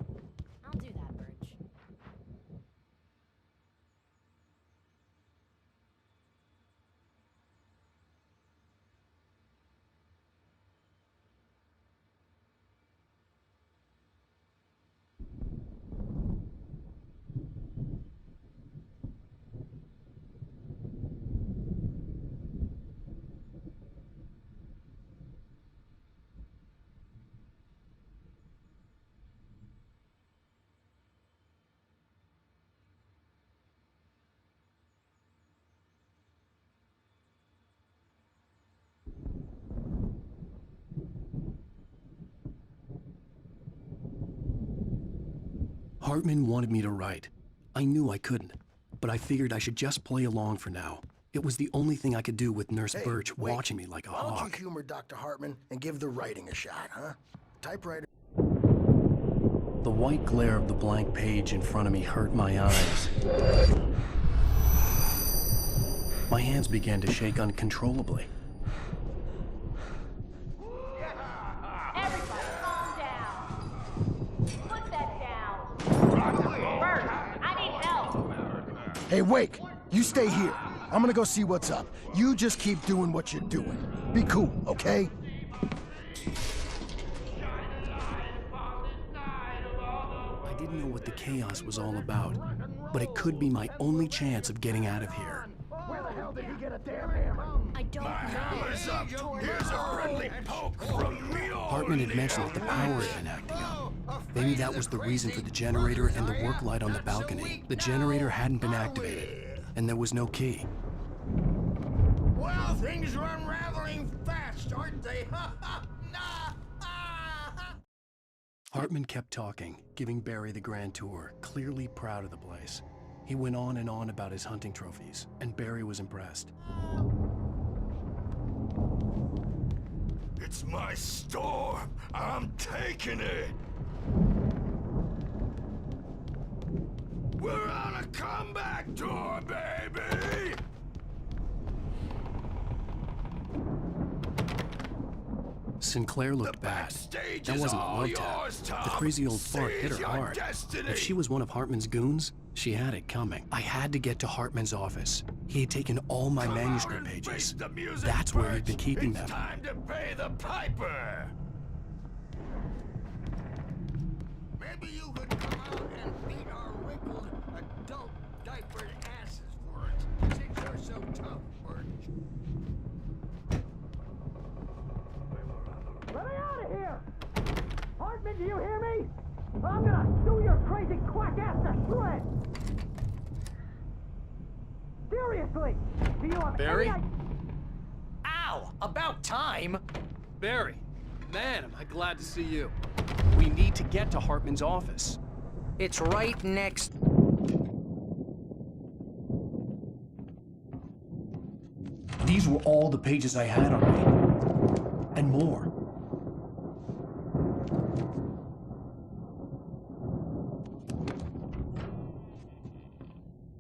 I'll do that, Birch. Hartman wanted me to write. I knew I couldn't, but I figured I should just play along for now. It was the only thing I could do with Nurse Birch watching me like a Why don't hawk. you humor Dr. Hartman and give the writing a shot, huh? Typewriter. The white glare of the blank page in front of me hurt my eyes. My hands began to shake uncontrollably. Everybody, calm down. Put that down. Bert, I need help. Hey, Wake, you stay here. I'm gonna go see what's up. You just keep doing what you're doing. Be cool, okay? I didn't know what the chaos was all about, but it could be my only chance of getting out of here. Where the hell did he get a damn hammer? I don't know. Hammer's up. Here's a friendly poke from me. Hartman had mentioned that the power had been acting up. Maybe that was the reason for the generator and the work light on the balcony. The generator hadn't been activated, and there was no key. Well, things are unraveling fast, aren't they? Hartman kept talking, giving Barry the grand tour, clearly proud of the place. He went on and on about his hunting trophies, and Barry was impressed. It's my storm. I'm taking it. We're on a comeback tour, baby. Sinclair looked bad. That wasn't a love tap. The crazy old fart hit her hard. If she was one of Hartman's goons, she had it coming. I had to get to Hartman's office. He had taken all my manuscript pages. That's where he'd been keeping them. It's time to pay the piper. Maybe you could come out and beat our wrinkled adult diapered asses for us, since you're so tough, Birch. Let me out of here! Hartman, do you hear me? I'm gonna sue your crazy quack ass to shreds! Seriously! Do you have Barry? any Ow! About time! Barry, man, am I glad to see you. We need to get to Hartman's office. It's right next. These were all the pages I had on me. And more.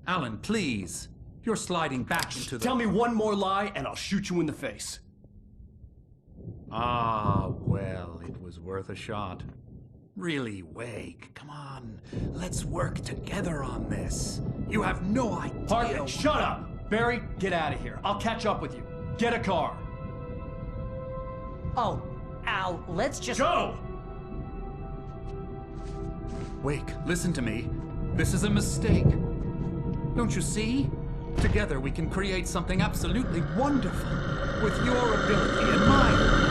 Alan, please. You're sliding back into the... Tell me one more lie and I'll shoot you in the face. Ah, well, it was worth a shot. Really, Wake, come on. Let's work together on this. You have no idea... Hartman, shut up! Barry, get out of here. I'll catch up with you. Get a car. Oh, Al, let's just... Go! Wake, listen to me. This is a mistake. Don't you see? Together we can create something absolutely wonderful. With your ability and mine.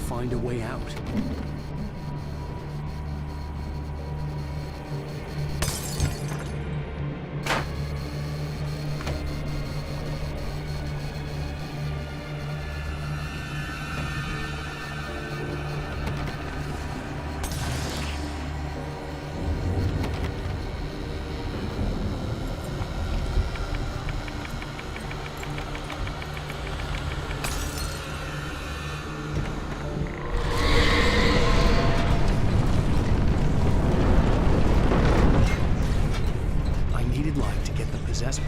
Find a way out.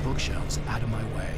Bookshelves out of my way.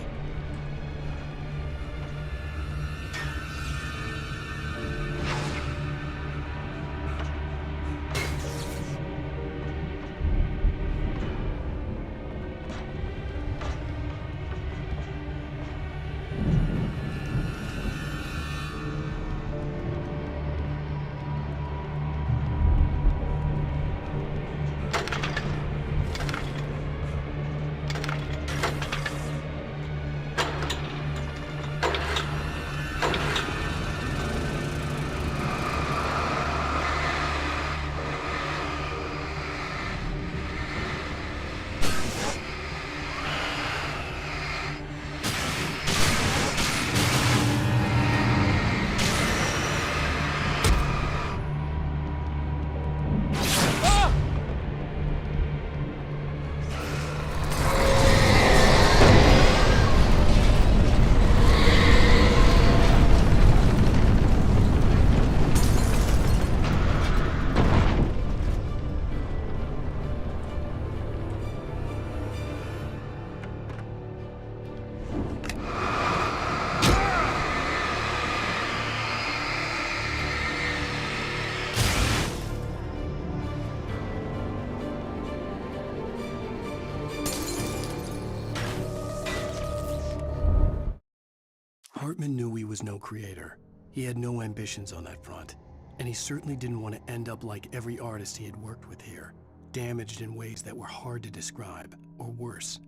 Hartman knew he was no creator. He had no ambitions on that front. And he certainly didn't want to end up like every artist he had worked with here, damaged in ways that were hard to describe, or worse.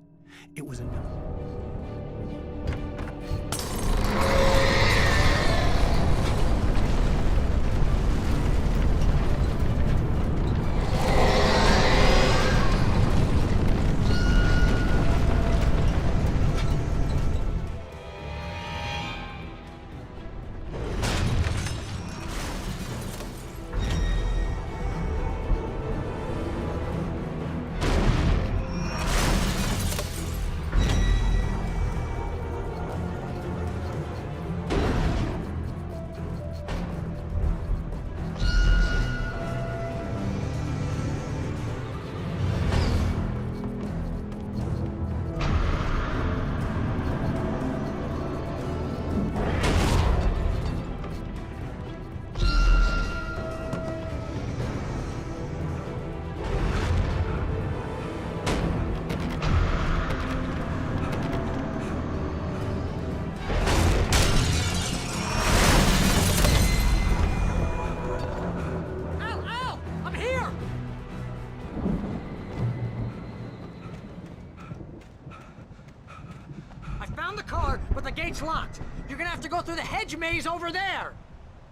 It was enough. Gate's locked. You're gonna have to go through the hedge maze over there.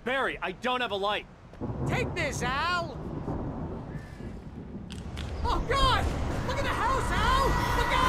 Barry, I don't have a light. Take this, Al. Oh, God! Look at the house, Al! Look out!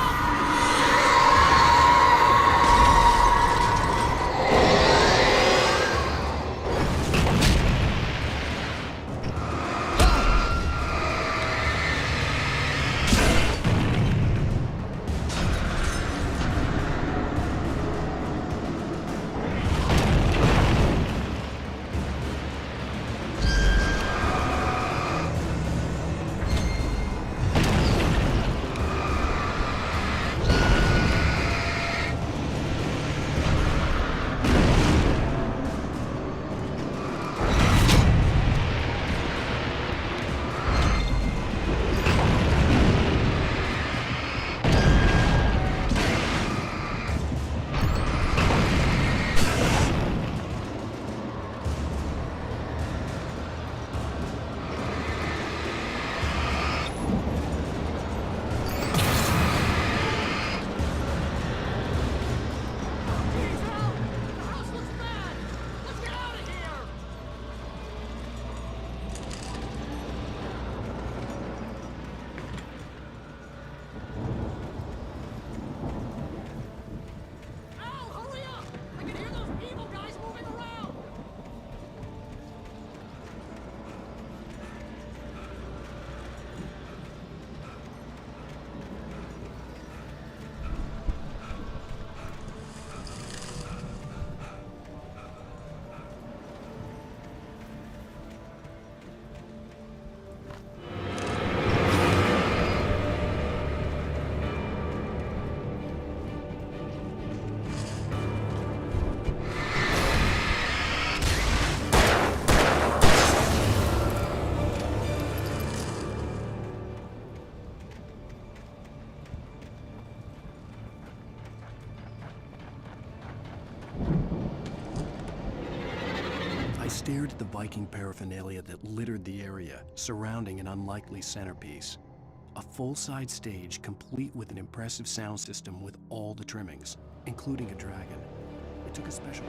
I stared at the Viking paraphernalia that littered the area, surrounding an unlikely centerpiece. A full-size stage complete with an impressive sound system with all the trimmings, including a dragon. It took a special...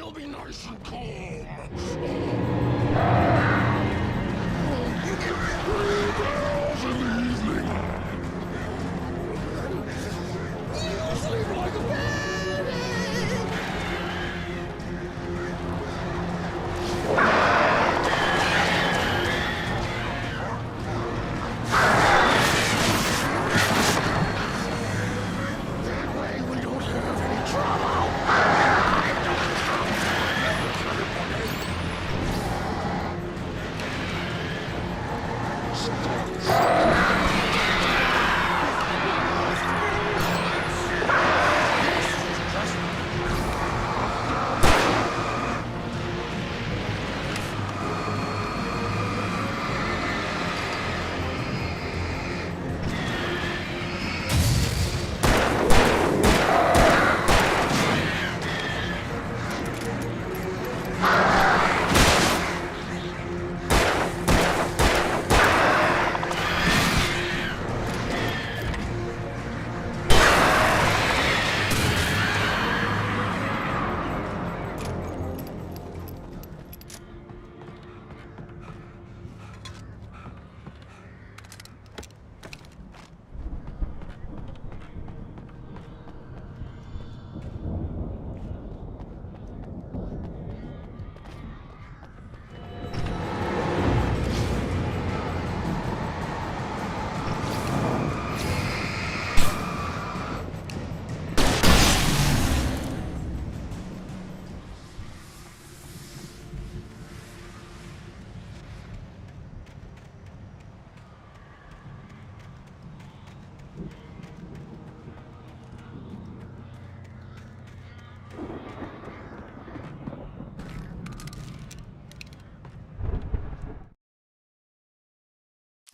You'll be nice and calm. You give me 3 girls in the evening. You sleep like a baby.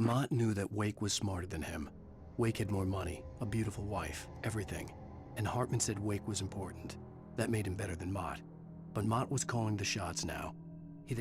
Mott knew that Wake was smarter than him. Wake had more money, a beautiful wife, everything. And Hartman said Wake was important. That made him better than Mott. But Mott was calling the shots now. He'd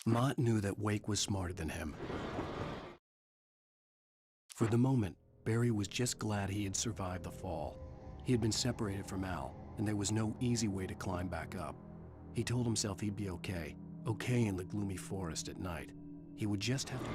Mott knew that Wake was smarter than him. For the moment, Barry was just glad he had survived the fall. He had been separated from Al, and there was no easy way to climb back up. He told himself he'd be okay in the gloomy forest at night. He would just have to...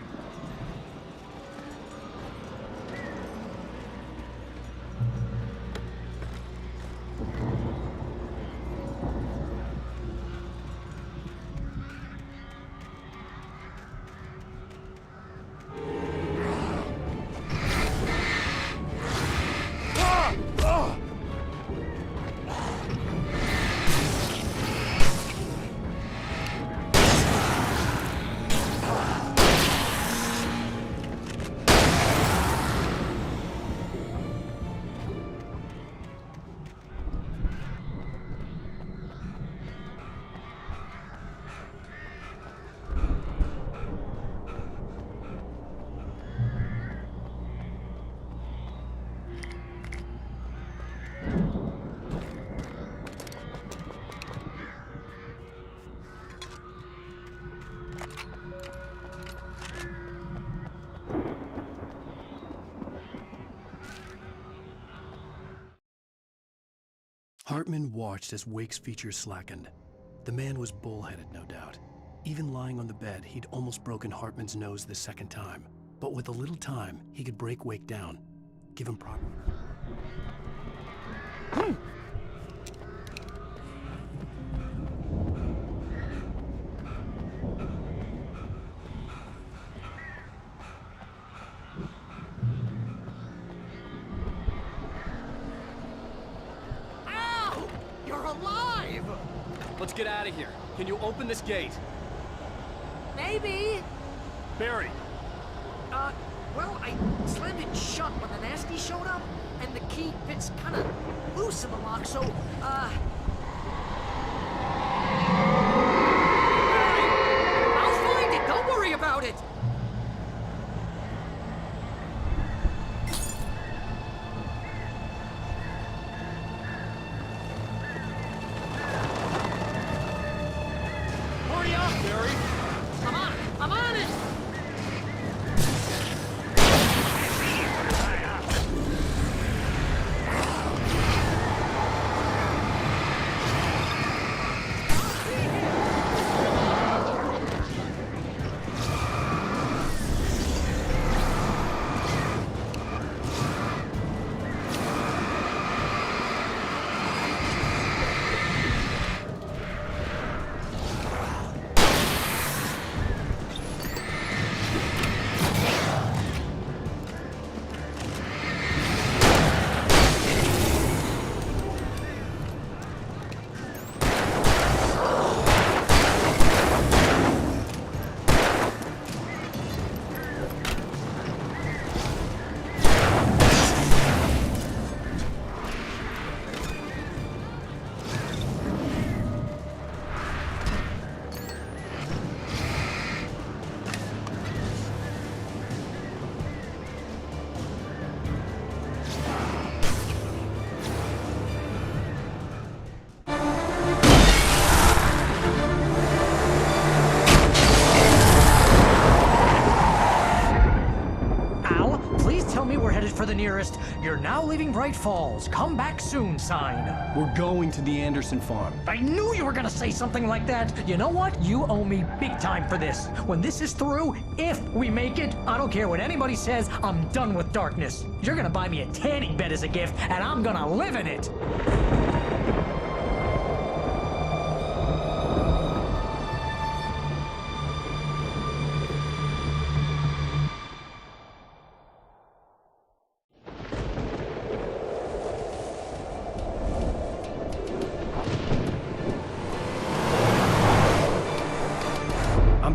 Hartman watched as Wake's features slackened. The man was bullheaded, no doubt. Even lying on the bed, he'd almost broken Hartman's nose the second time. But with a little time, he could break Wake down. Give him proper... Ow! You're alive! Let's get out of here. Can you open this gate? Maybe. Barry! Well, I slammed it shut when the nasty showed up, and the key fits kind of loose in the lock, so, Barry! I'll find it! Don't worry about it! Hurry up, Barry! I'm on it! For the nearest, "You're now leaving Bright Falls. Come back soon" sign. We're going to the Anderson farm. I knew you were gonna say something like that. You know what? You owe me big time for this. When this is through, if we make it, I don't care what anybody says, I'm done with darkness. You're gonna buy me a tanning bed as a gift, and I'm gonna live in it.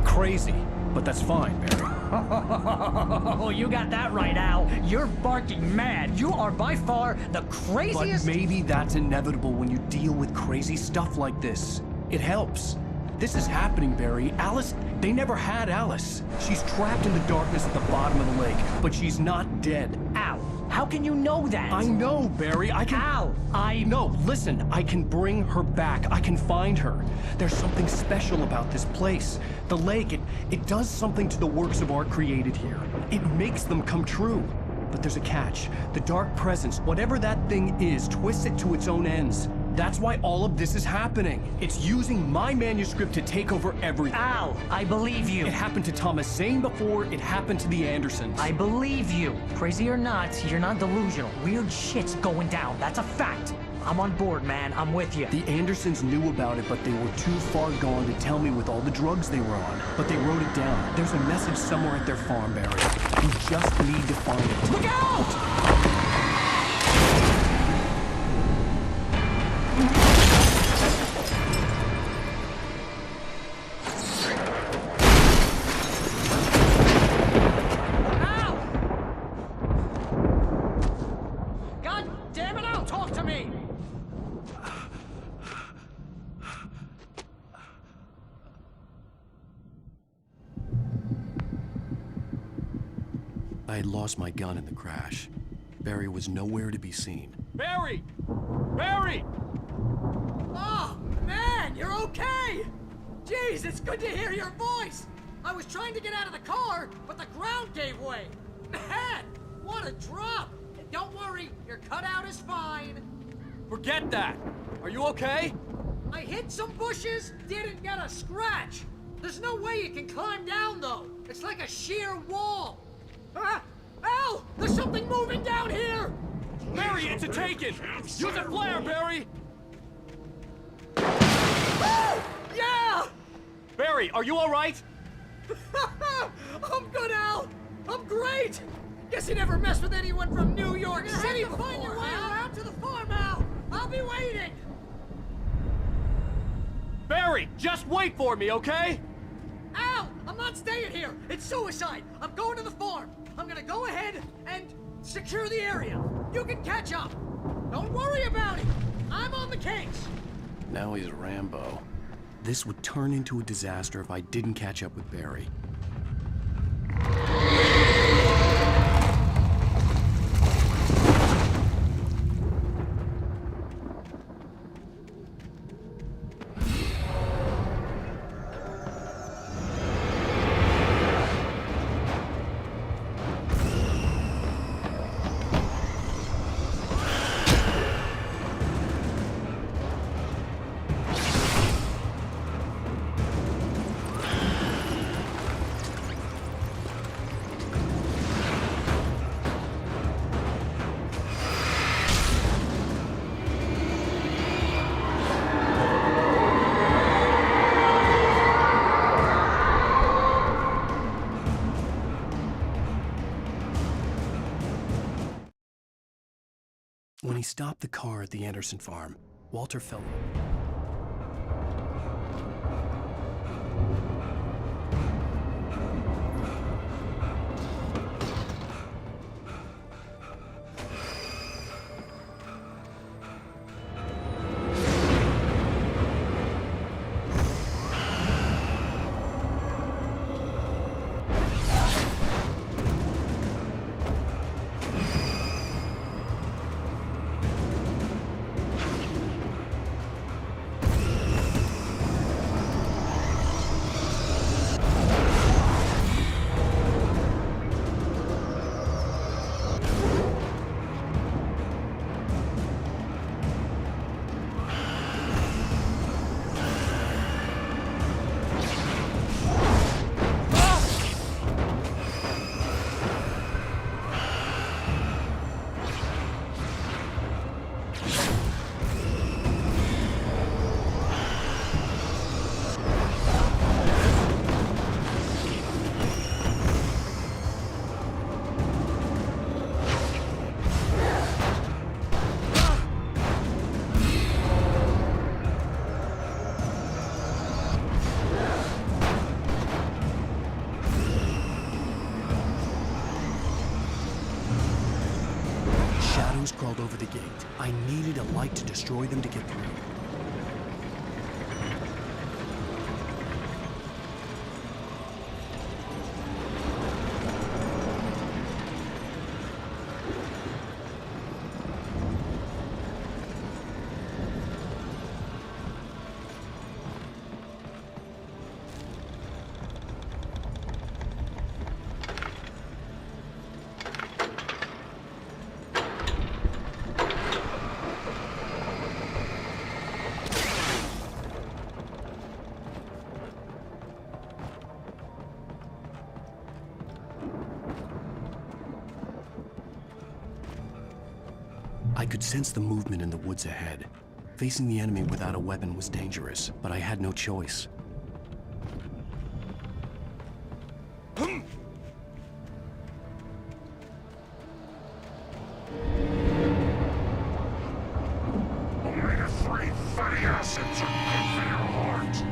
Crazy, but that's fine, Barry. Oh, you got that right, Al. You're barking mad. You are by far the craziest... But maybe that's inevitable when you deal with crazy stuff like this. It helps. This is happening, Barry. Alice, they never had Alice. She's trapped in the darkness at the bottom of the lake, but she's not dead. Al, how can you know that? I know, Barry. I can... Al, No, listen. I can bring her back. I can find her. There's something special about this place. The lake, it does something to the works of art created here. It makes them come true. But there's a catch. The dark presence, whatever that thing is, twists it to its own ends. That's why all of this is happening. It's using my manuscript to take over everything. Al, I believe you. It happened to Thomas Zane before, it happened to the Andersons. I believe you. Crazy or not, you're not delusional. Weird shit's going down. That's a fact. I'm on board, man. I'm with you. The Andersons knew about it, but they were too far gone to tell me with all the drugs they were on. But they wrote it down. There's a message somewhere at their farm, Barry. You just need to find it. Look out! I had lost my gun in the crash. Barry was nowhere to be seen. Barry! Barry! Oh, man, you're okay! Jeez, it's good to hear your voice! I was trying to get out of the car, but the ground gave way! Man, what a drop! Don't worry, your cutout is fine. Forget that! Are you okay? I hit some bushes, didn't get a scratch. There's no way you can climb down, though. It's like a sheer wall. Ah! Al! There's something moving down here! Barry, it's a taken! Use a flare, Barry! Oh! Yeah! Barry, are you alright? I'm good, Al! I'm great! Guess you never messed with anyone from New York City before, find your way around to the farm, Al! I'll be waiting! Barry, just wait for me, okay? Al! I'm not staying here! It's suicide! I'm going to the farm! I'm gonna go ahead and secure the area. You can catch up. Don't worry about it. I'm on the case. Now he's Rambo. This would turn into a disaster if I didn't catch up with Barry. When he stopped the car at the Anderson farm, Walter felt... Crawled over the gate. I needed a light to destroy them to get through. I could sense the movement in the woods ahead. Facing the enemy without a weapon was dangerous, but I had no choice. Omega-3 fatty acids are good for your heart.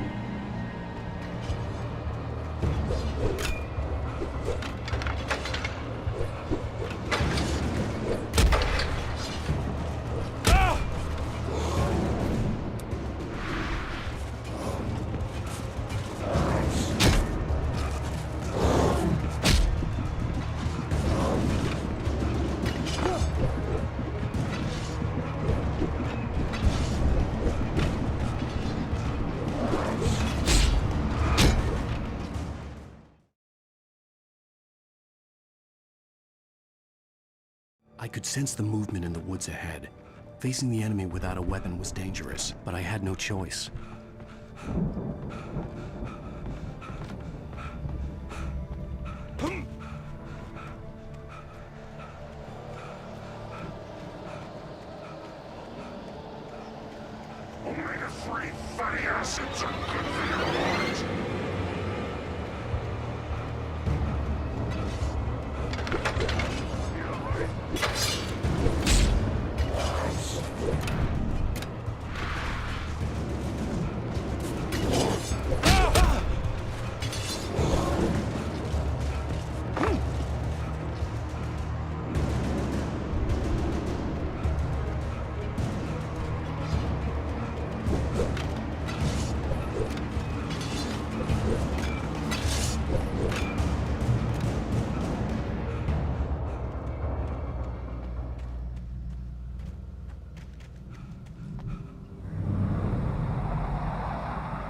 I could sense the movement in the woods ahead. Facing the enemy without a weapon was dangerous, but I had no choice. Omega-3 fatty acids are good for your heart.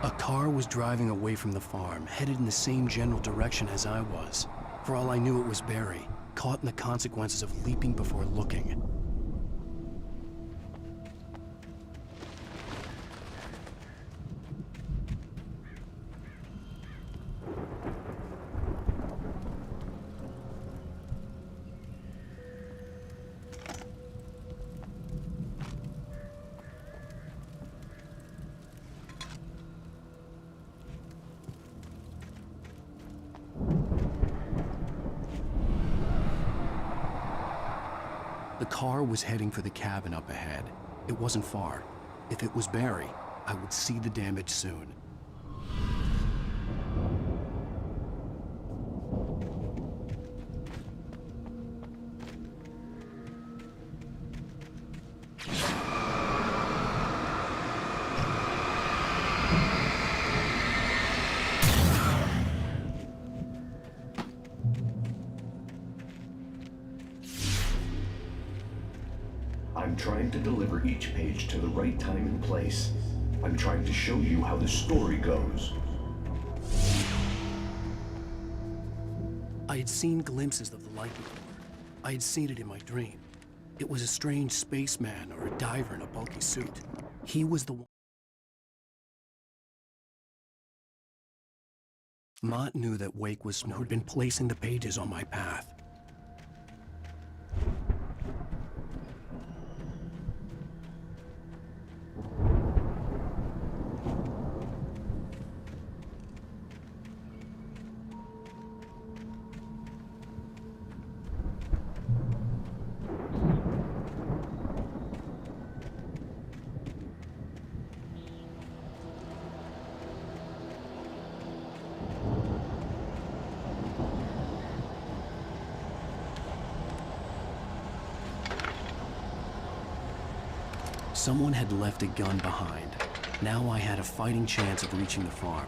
A car was driving away from the farm, headed in the same general direction as I was. For all I knew, it was Barry, caught in the consequences of leaping before looking. The car was heading for the cabin up ahead. It wasn't far. If it was Barry, I would see the damage soon. I'm trying to deliver each page to the right time and place. I'm trying to show you how the story goes. I had seen glimpses of the light before. I had seen it in my dream. It was a strange spaceman or a diver in a bulky suit. He was the one. Mott knew that Wake was who had been placing the pages on my path. Someone had left a gun behind. Now I had a fighting chance of reaching the farm.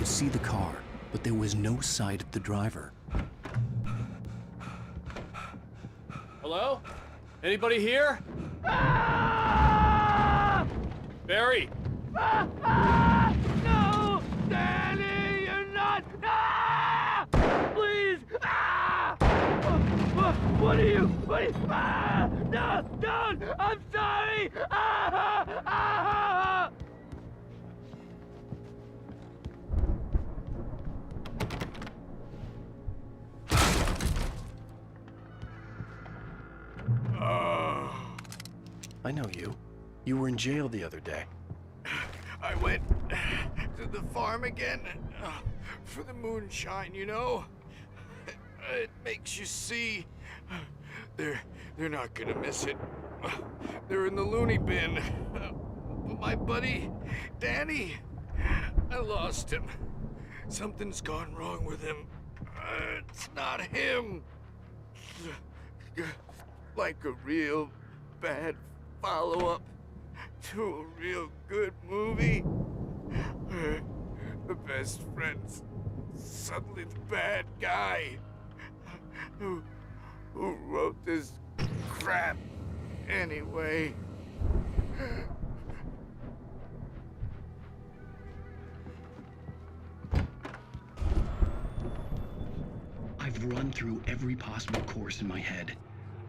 See the car, but there was no sight of the driver. Hello? Anybody here? Barry! No! Danny, you're not! Please! What are you? Don't! I'm sorry! Ah, ah, ah. I know you. You were in jail the other day. I went to the farm again for the moonshine, you know? It makes you see. They're not gonna miss it. They're in the loony bin. But my buddy, Danny, I lost him. Something's gone wrong with him. It's not him. Like a real bad follow-up to a real good movie. The best friend's suddenly the bad guy who wrote this crap anyway. I've run through every possible course in my head.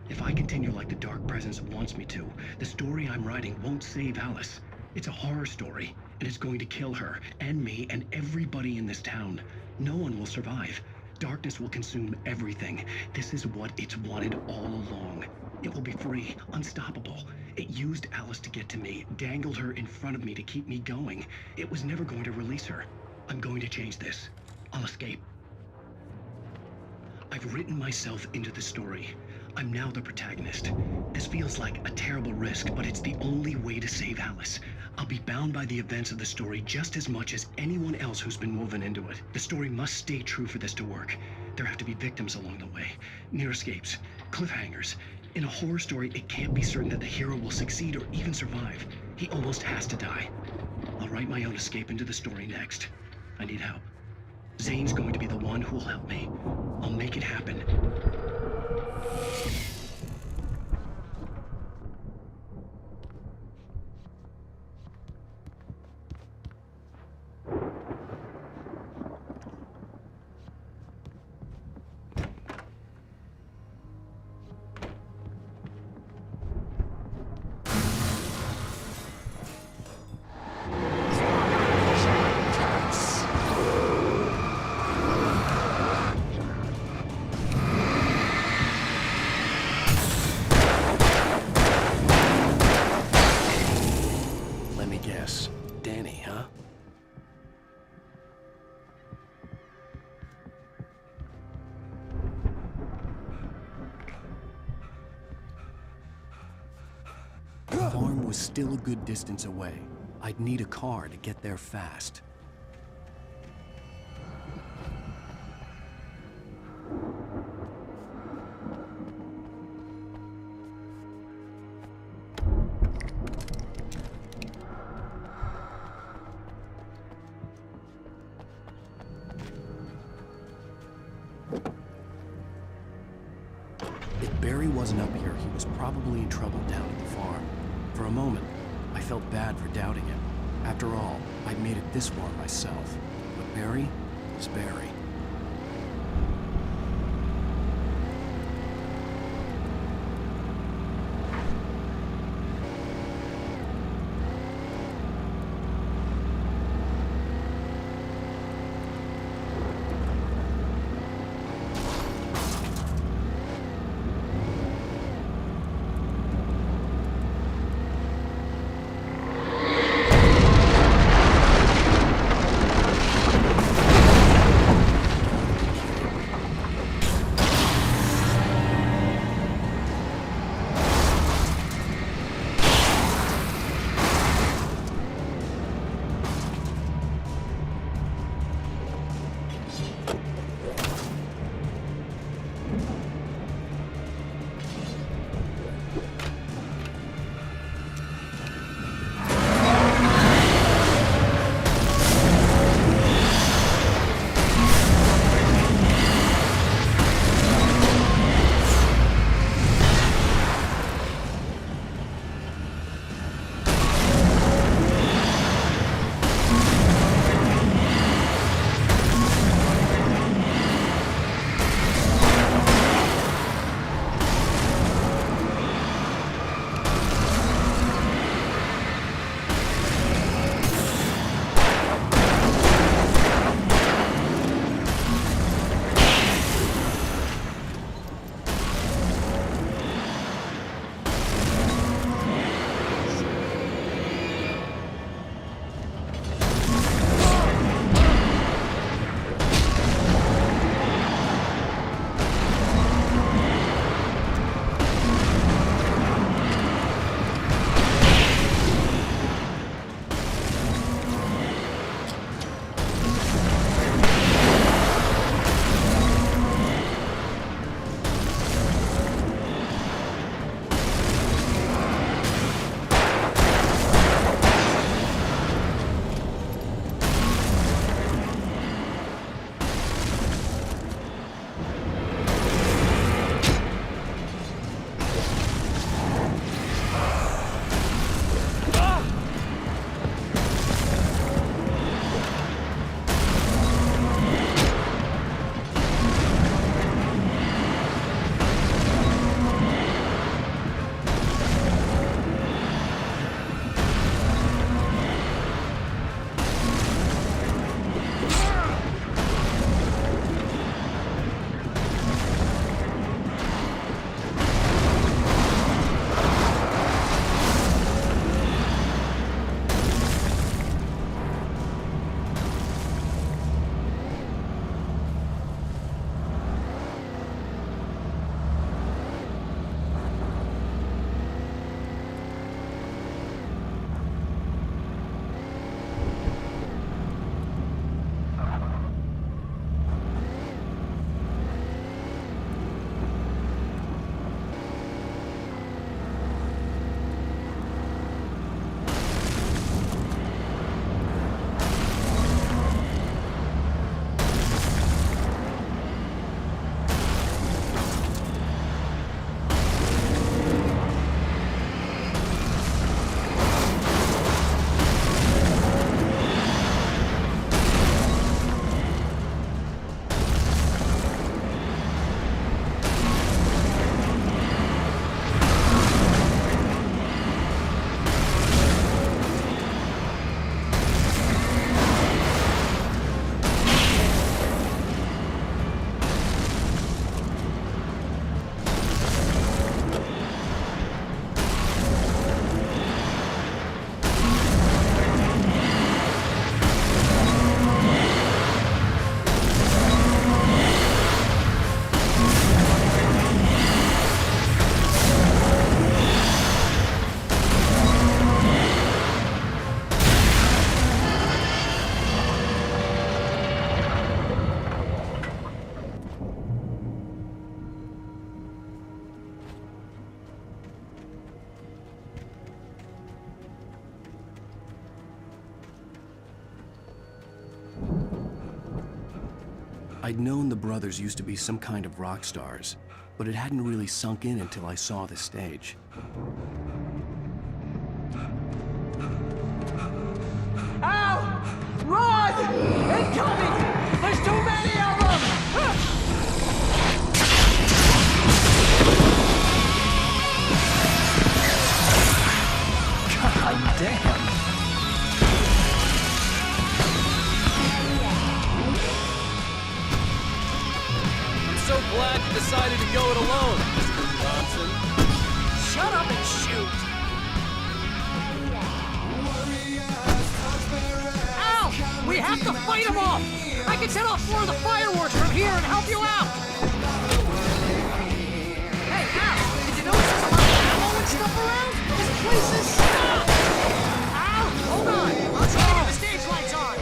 If I continue like the Dark Presence wants me to, the story I'm writing won't save Alice. It's a horror story, and it's going to kill her, and me, and everybody in this town. No one will survive. Darkness will consume everything. This is what it's wanted all along. It will be free, unstoppable. It used Alice to get to me, dangled her in front of me to keep me going. It was never going to release her. I'm going to change this. I'll escape. I've written myself into the story. I'm now the protagonist. This feels like a terrible risk, but it's the only way to save Alice. I'll be bound by the events of the story just as much as anyone else who's been woven into it. The story must stay true for this to work. There have to be victims along the way, near escapes, cliffhangers. In a horror story, it can't be certain that the hero will succeed or even survive. He almost has to die. I'll write my own escape into the story next. I need help. Zane's going to be the one who will help me. I'll make it happen. Danny, huh? The farm was still a good distance away. I'd need a car to get there fast. If Barry wasn't up here, he was probably in trouble down at the farm. For a moment, I felt bad for doubting him. After all, I'd made it this far myself. But Barry was Barry. I'd known the brothers used to be some kind of rock stars, but it hadn't really sunk in until I saw the stage. Ow! Run! Incoming! There's too many of them! God damn! I'm so glad you decided to go it alone, Mr. Johnson. Shut up and shoot! Ow! We have to fight them off! I can set off more of the fireworks from here and help you out! Hey, Al! Did you notice there's a lot of ammo and stuff around? This place is stopped! Al! Hold on! I'll try to get the stage lights on!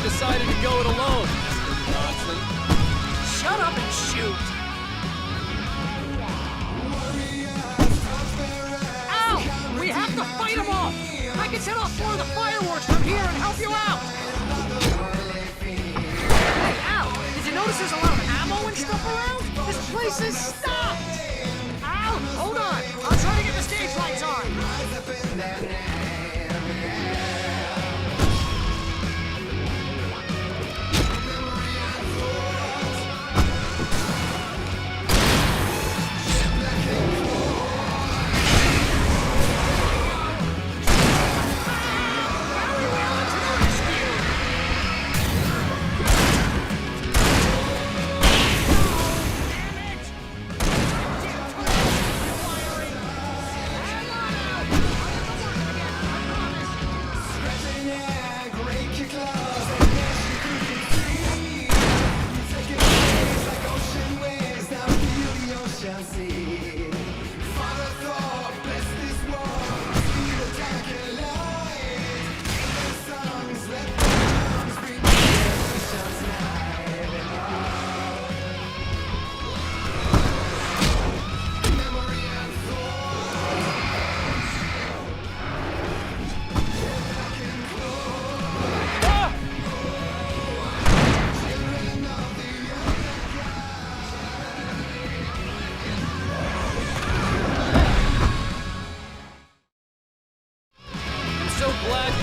Decided to go it alone, Mr. Johnson. Shut up and shoot! Ow! We have to fight them off! I can set off more of the fireworks from here and help you out! Hey, Al! Did you notice there's a lot of ammo and stuff around? This place is stopped! Al! Hold on! I'll try to get the stage lights on!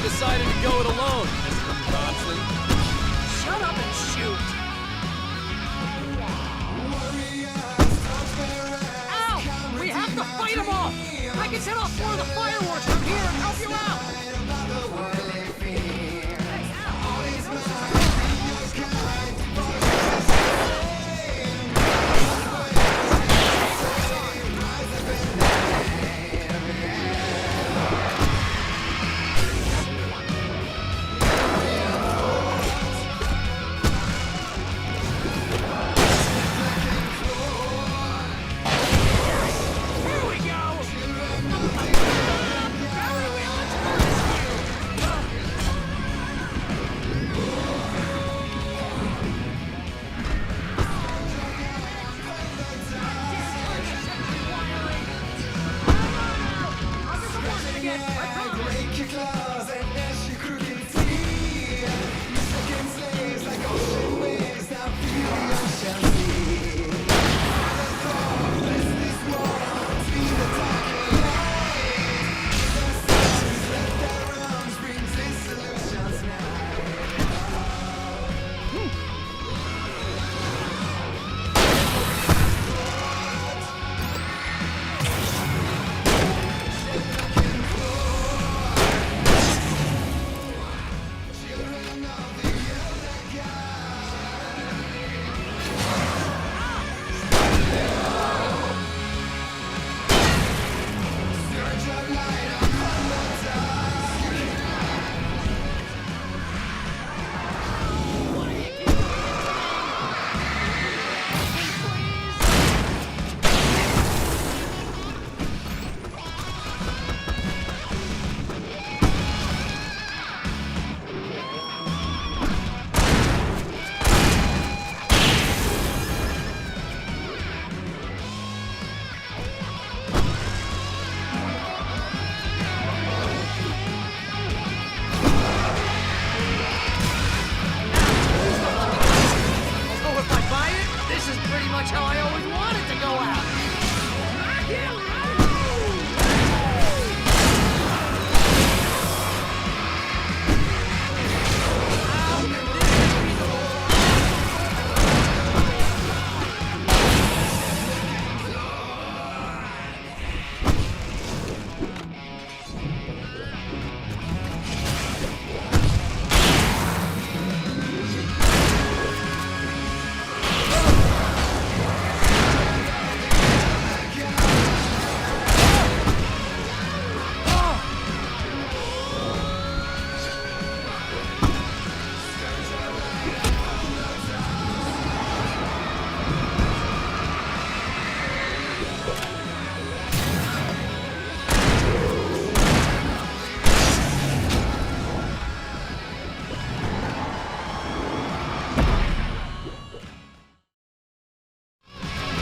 Decided to go it alone, Mr. Johnson. Shut up and shoot! Ow! We have to fight them off! I can set off more of the fireworks from here and help you out! it. I promise. Break your claws and dash your crooked free. You second slaves like ocean waves. Now feel the ocean sea. The thought, restless war between the dark and light. The stars left their arms brings dissolutions now. Although if I buy it, this is pretty much how I always wanted to go out.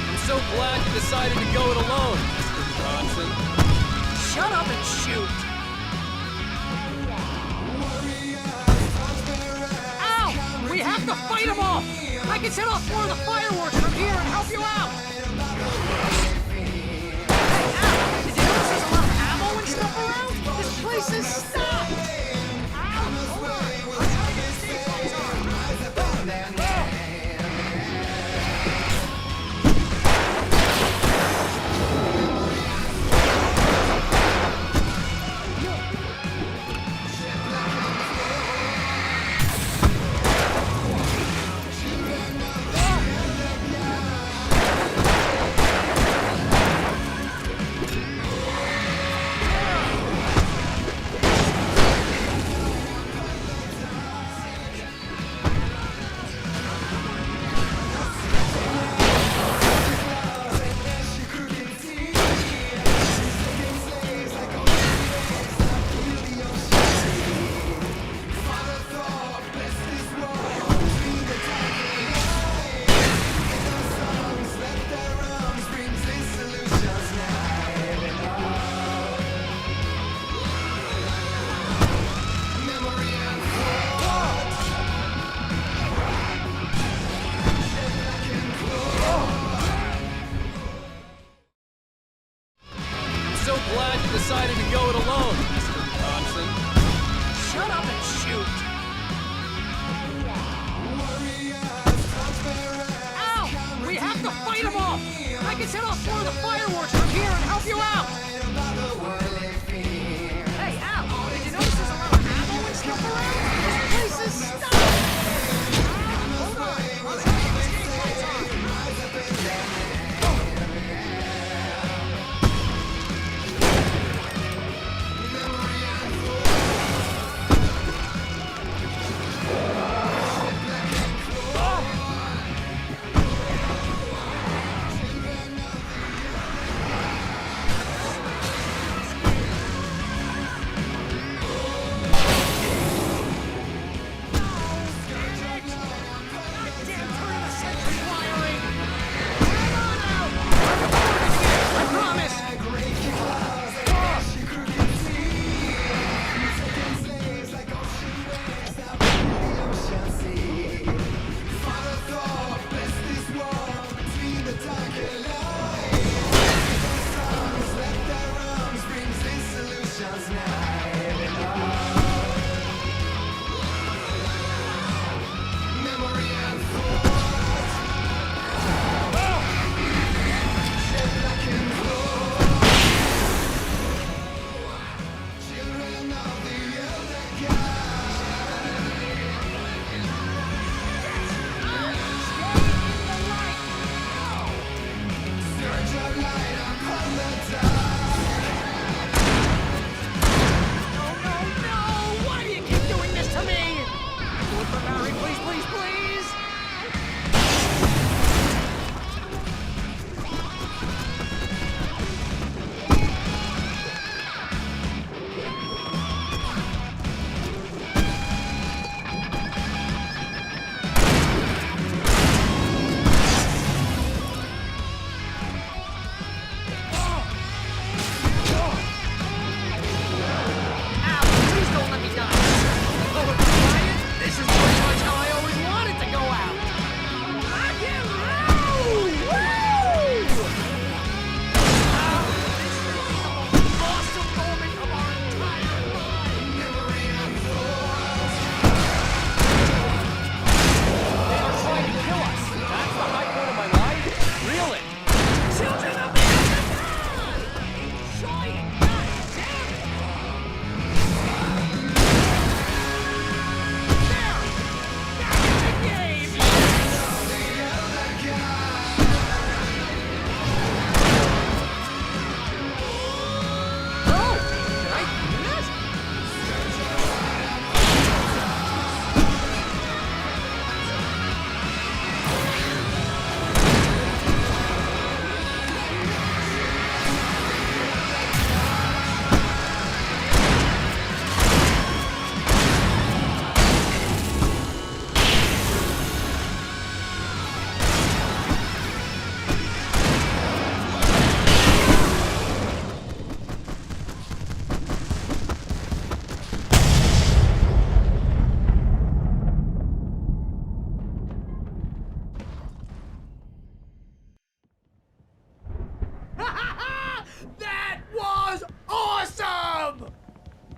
I'm so glad you decided to go it alone, Mr. Johnson. Shut up and shoot. Ow! We have to fight them off. I can set off more of the fireworks from here and help you out. Hey, ow! Did you notice there's a lot of ammo and stuff around? This place is stocked. Ow! Hold on. Let's try to get the safe zones on.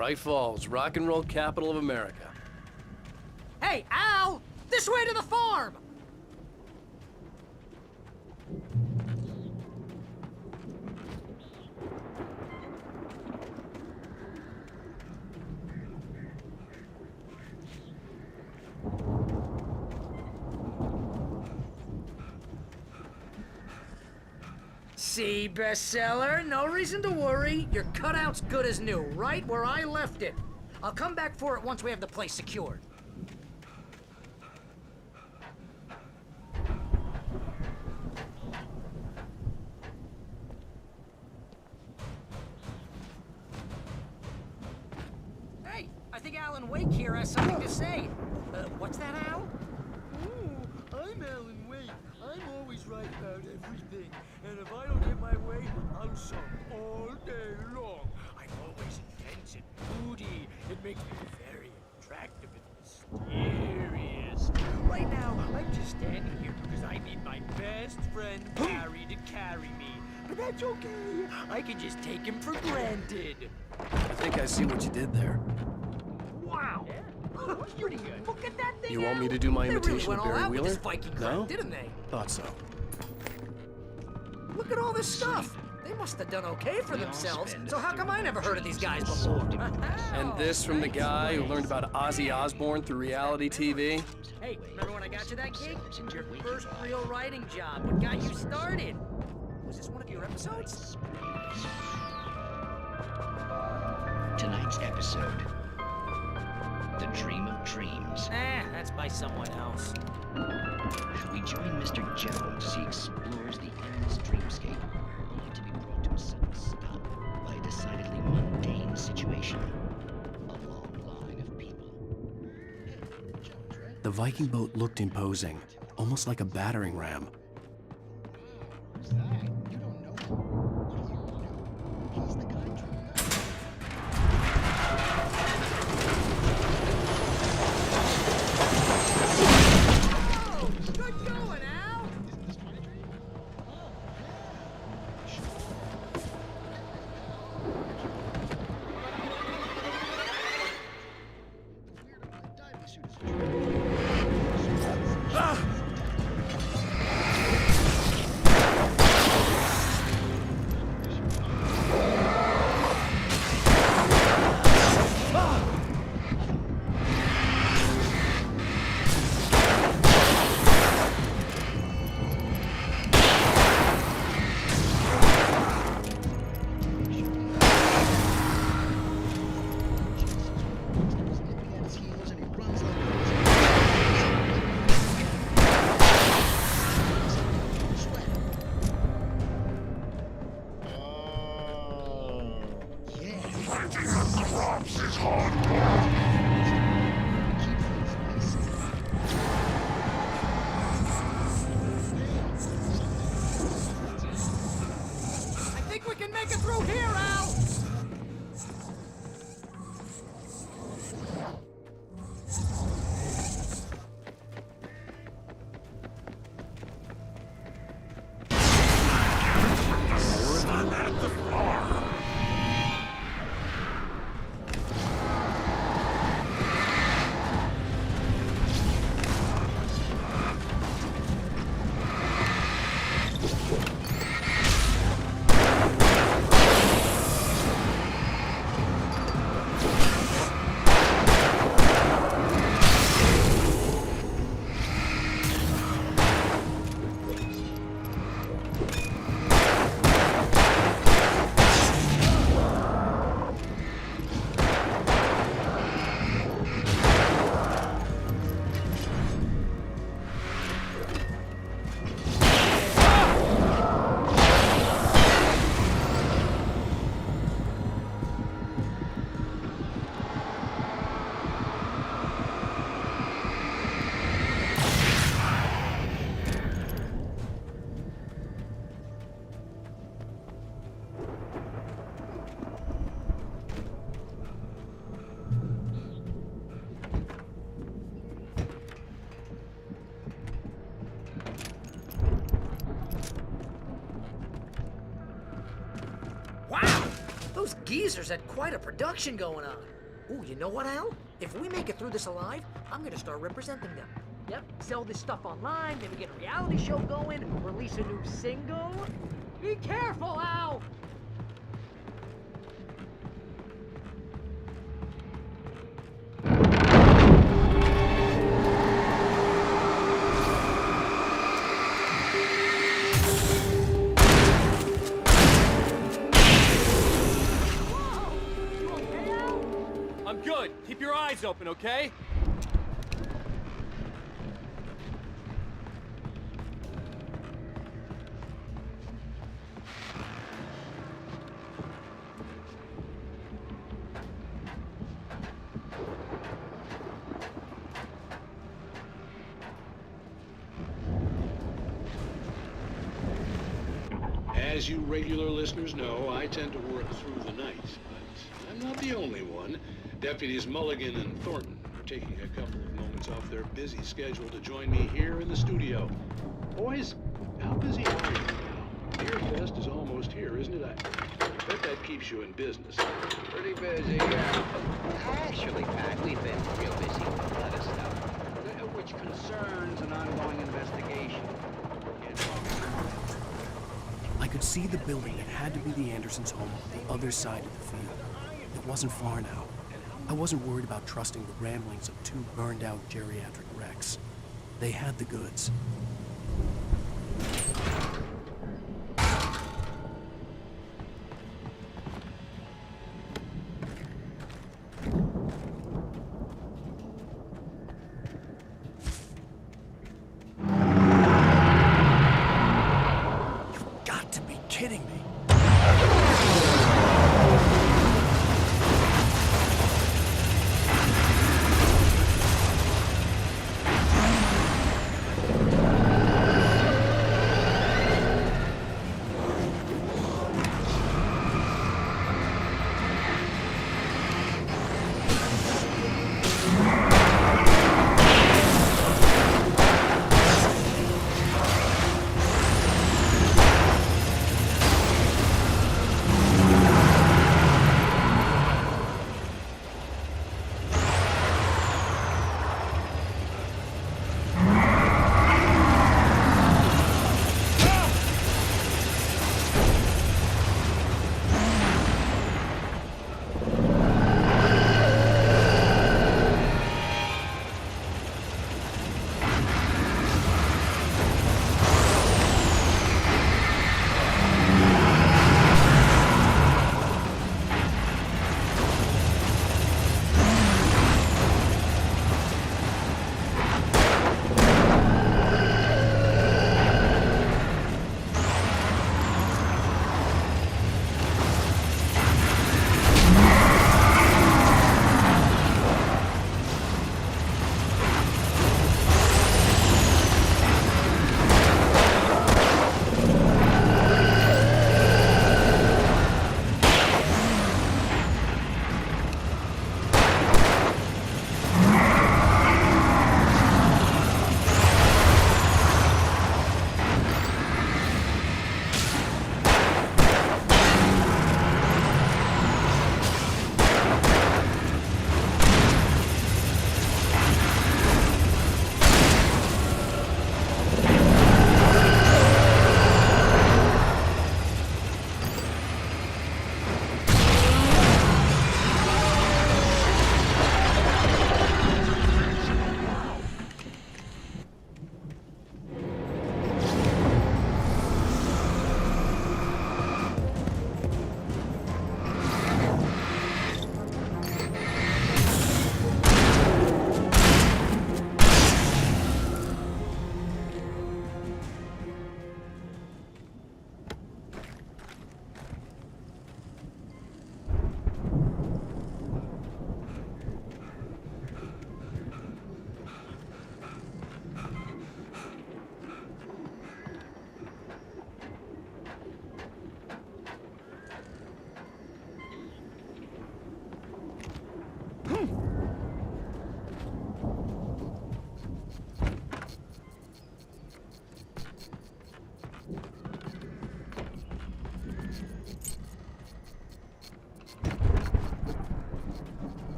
Bright Falls, rock and roll capital of America. Hey, Al! This way to the farm! See, bestseller, no reason to worry. Your cutout's good as new, right where I left it. I'll come back for it once we have the place secured. Hey, I think Alan Wake here has something to say. What's that, Al? Ooh, I'm Alan Wake. I'm always right about everything. And if I don't get my way, I'll sulk all day long. I'm always intense and moody. It makes me very attractive and mysterious. Right now, I'm just standing here because I need my best friend Harry to carry me. But that's okay. I can just take him for granted. I think I see what you did there. Wow! That's pretty good. Look at that thing, You want me Al. to do my They imitation really went of all Barry out with Wheeler? this Viking crap, No? didn't they? Thought so. Look at all this stuff. They must have done okay for themselves. So how come I never heard of these guys before? And this from the guy who learned about Ozzy Osbourne through reality TV? Hey, remember when I got you that gig? Your first real writing job. What got you started? Was this one of your episodes? Tonight's episode, The Dream of Dreams. That's by someone else. We join Mr. Jones as he explores the endless dreamscape, only to be brought to a sudden stop by a decidedly mundane situation. A long line of people. The Viking boat looked imposing, almost like a battering ram. I think we can make it through here, Al! Wow! Those geezers had quite a production going on. Ooh, you know what, Al? If we make it through this alive, I'm gonna start representing them. Yep, sell this stuff online, maybe get a reality show going, release a new single. Be careful, Al! I'm good. Keep your eyes open, okay? As you regular listeners know, I tend to work through the night, but I'm not the only one. Deputies Mulligan and Thornton are taking a couple of moments off their busy schedule to join me here in the studio. Boys, how busy are you now? Beer Fest is almost here, isn't it? I bet that keeps you in business. Pretty busy, yeah. Actually, Pat, we've been real busy with a lot of stuff, which concerns an ongoing investigation. I could see the building that had to be the Andersons' home on the other side of the field. It wasn't far now. I wasn't worried about trusting the ramblings of two burned-out geriatric wrecks. They had the goods. You've got to be kidding me.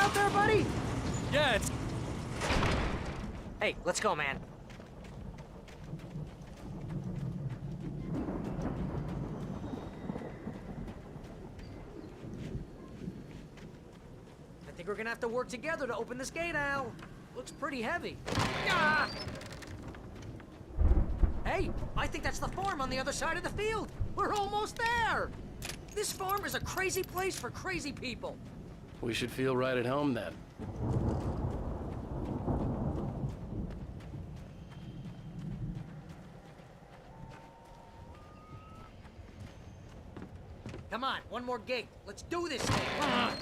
out there, buddy? Yeah, it's... Hey, let's go, man. I think we're gonna have to work together to open this gate, Al. Looks pretty heavy. Ah! Hey, I think that's the farm on the other side of the field. We're almost there. This farm is a crazy place for crazy people. We should feel right at home then. Come on, one more gate. Let's do this thing.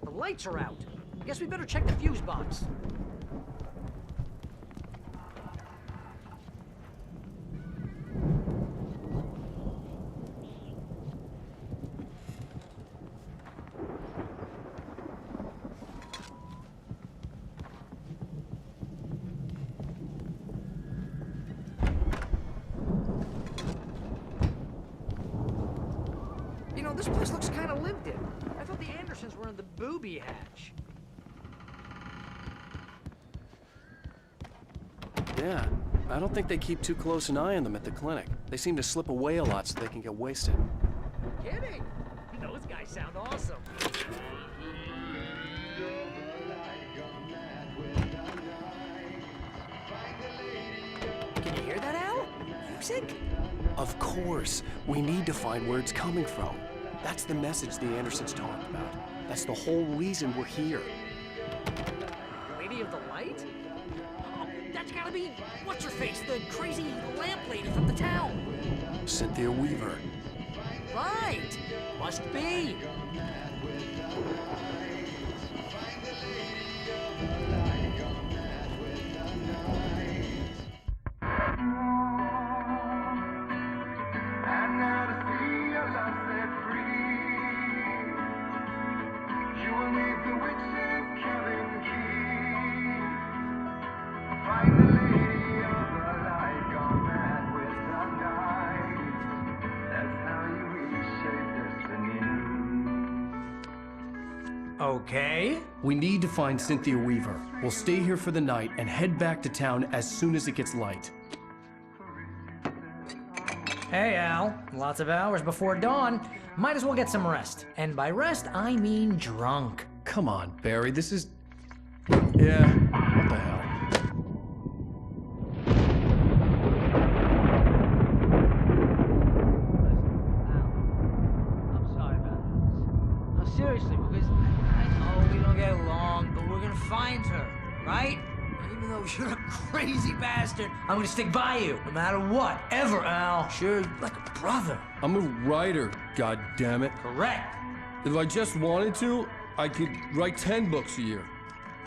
The lights are out. Guess we better check the fuse box. You know, this place looks kind of lived in. I thought the Andersons were in the booby hatch. Yeah, I don't think they keep too close an eye on them at the clinic. They seem to slip away a lot so they can get wasted. Kidding? Those guys sound awesome. Can you hear that, Al? Music? Of course. We need to find where it's coming from. That's the message the Andersons talked about. That's the whole reason we're here. Lady of the Light? Oh, that's gotta be... What's-her-face? The crazy lamp lady from the town. Cynthia Weaver. Right. Must be. Okay. We need to find Cynthia Weaver. We'll stay here for the night and head back to town as soon as it gets light. Hey, Al. Lots of hours before dawn. Might as well get some rest. And by rest, I mean drunk. Come on, Barry, this is... Yeah, what the hell? I'm sorry about this. No, seriously, because I know we don't get along, but we're gonna find her, right? And even though you're a crazy bastard, I'm gonna stick by you, no matter what, ever, Al. Sure, like a brother. I'm a writer, goddammit. Correct. If I just wanted to, I could write 10 books a year.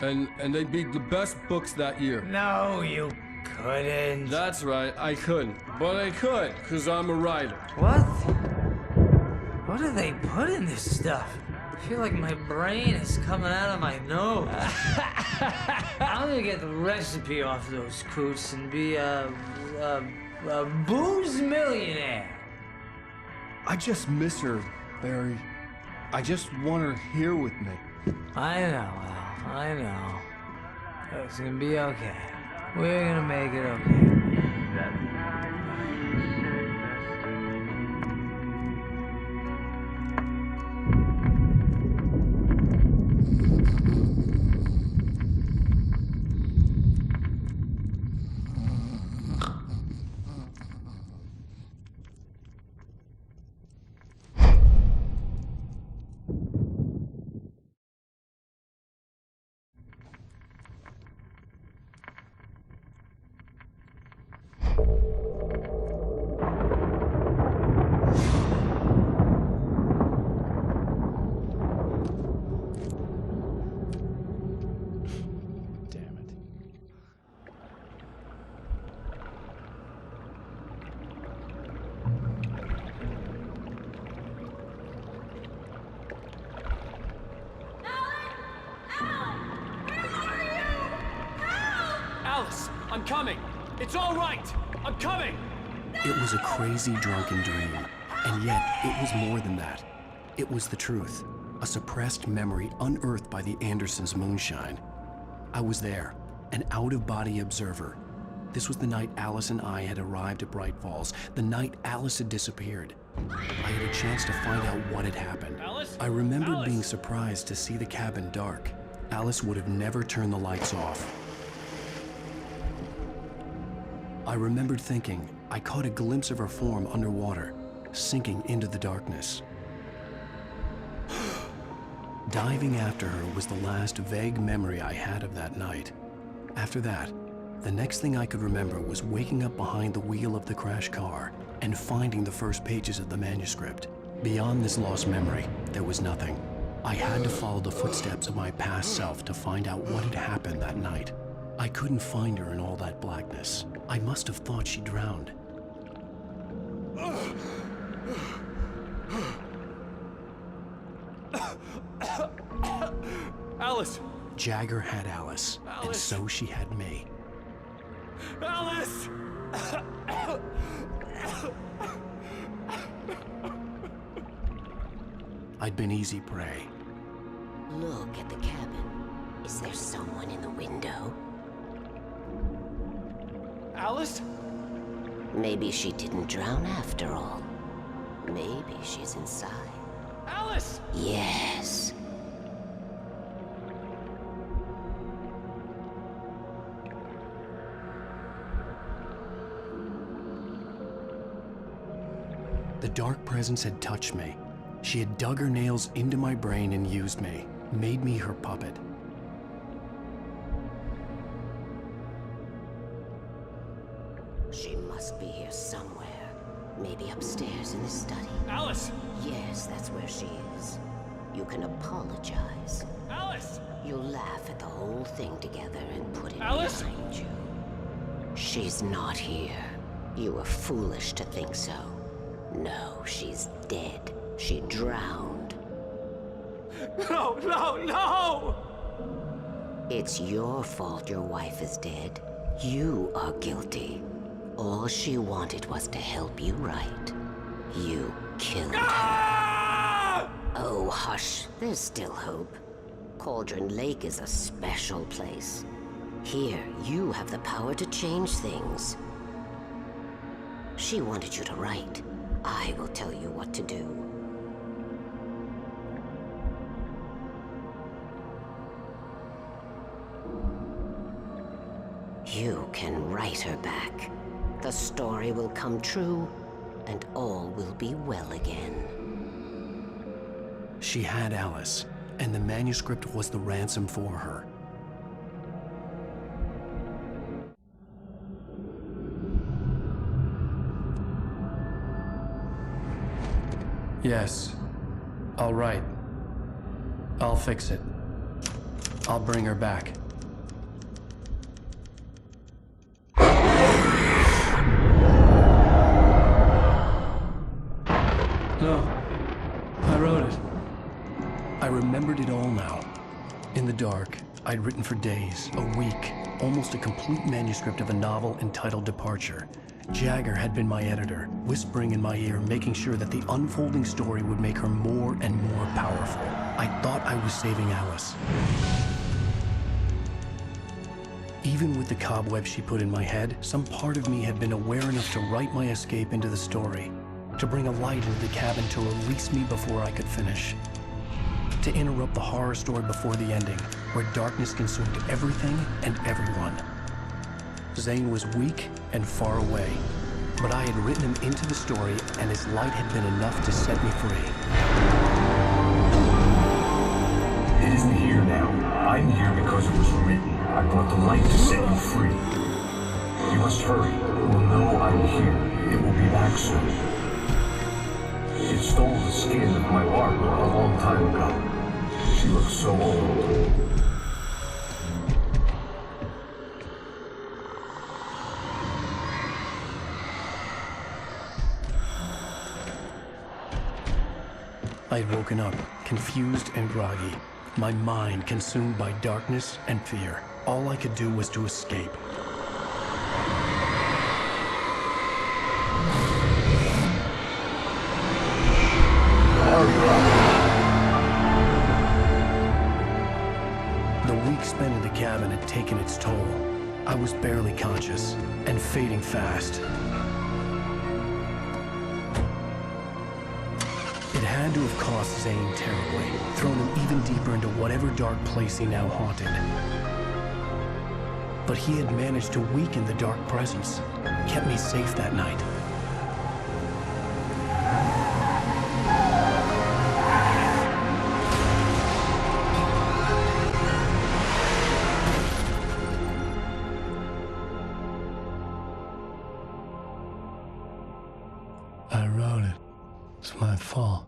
And they'd be the best books that year. No, you couldn't. That's right, I couldn't. But I could, because I'm a writer. What? What do they put in this stuff? I feel like my brain is coming out of my nose. I'm gonna get the recipe off those coots and be a booze millionaire. I just miss her, Barry. I just want her here with me. I know, Al. I know. It's gonna be okay. We're gonna make it okay. Alice, I'm coming. It's all right. I'm coming! It was a crazy, drunken dream, and yet it was more than that. It was the truth, a suppressed memory unearthed by the Andersons' moonshine. I was there, an out-of-body observer. This was the night Alice and I had arrived at Bright Falls, the night Alice had disappeared. I had a chance to find out what had happened. Alice? I remembered Alice? being surprised to see the cabin dark. Alice would have never turned the lights off. I remembered thinking I caught a glimpse of her form underwater, sinking into the darkness. Diving after her was the last vague memory I had of that night. After that, the next thing I could remember was waking up behind the wheel of the crashed car and finding the first pages of the manuscript. Beyond this lost memory, there was nothing. I had to follow the footsteps of my past self to find out what had happened that night. I couldn't find her in all that blackness. I must have thought she drowned. Alice! Jagger had Alice, and so she had me. Alice! I'd been easy prey. Look at the cabin. Is there someone in the window? Alice? Maybe she didn't drown after all. Maybe she's inside. Alice! Yes. The dark presence had touched me. She had dug her nails into my brain and used me, made me her puppet. She must be here somewhere. Maybe upstairs in the study. Alice! Yes, that's where she is. You can apologize. Alice! You'll laugh at the whole thing together and put it Alice? behind you. She's not here. You were foolish to think so. No, she's dead. She drowned. No, no, no! It's your fault your wife is dead. You are guilty. All she wanted was to help you right. You killed her. Oh, hush. There's still hope. Cauldron Lake is a special place. Here, you have the power to change things. She wanted you to write. I will tell you what to do. You can write her back. The story will come true, and all will be well again. She had Alice, and the manuscript was the ransom for her. Yes. All right. I'll fix it. I'll bring her back. No. I wrote it. I remembered it all now. In the dark, I'd written for days, a week, almost a complete manuscript of a novel entitled Departure. Jagger had been my editor, whispering in my ear, making sure that the unfolding story would make her more and more powerful. I thought I was saving Alice. Even with the cobwebs she put in my head, some part of me had been aware enough to write my escape into the story, to bring a light into the cabin to release me before I could finish, to interrupt the horror story before the ending, where darkness consumed everything and everyone. Zane was weak and far away, but I had written him into the story, and his light had been enough to set me free. It isn't here now. I'm here because it was written. I brought the light to set you free. You must hurry. We'll know I'm here. It will be back soon. It stole the skin of my art a long time ago. She looks so old. I'd woken up, confused and groggy, my mind consumed by darkness and fear. All I could do was to escape. The week spent in the cabin had taken its toll. I was barely conscious, and fading fast. It had to have cost Zane terribly, thrown him even deeper into whatever dark place he now haunted. But he had managed to weaken the dark presence, kept me safe that night. I wrote it. It's my fault.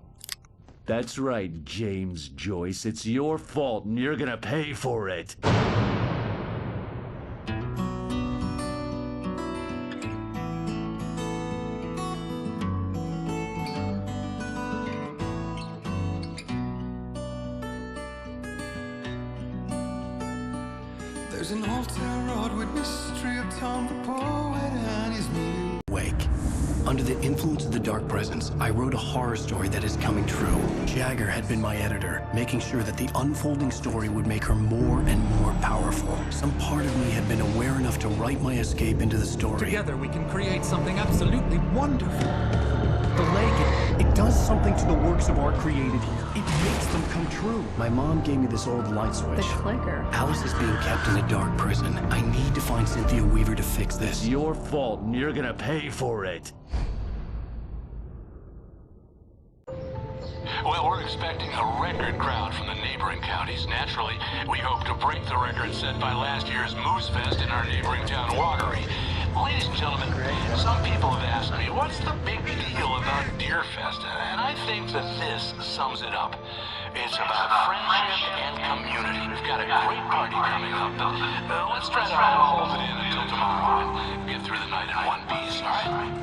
That's right, James Joyce. It's your fault, and you're gonna pay for it. There's an altar wrought with mystery of Tom the poet and his muse. Wake. Under the influence of the dark presence, I wrote a horror story that is coming true. Jagger had been my editor, making sure that the unfolding story would make her more and more powerful. Some part of me had been aware enough to write my escape into the story. Together we can create something absolutely wonderful. The lake, it does something to the works of art created here. It makes them come true. My mom gave me this old light switch. The clicker. Alice is being kept in a dark prison. I need to find Cynthia Weaver to fix this. It's your fault, and you're gonna pay for it. Well, we're expecting a record crowd from the neighboring counties. Naturally, we hope to break the record set by last year's Moose Fest in our neighboring town, Watery. Ladies and gentlemen, some people have asked me, what's the big deal about Deer Fest? And I think that this sums it up. It's about friendship and community. We've got a great party coming up, but let's try to hold it in until tomorrow and get through the night in one piece, all right?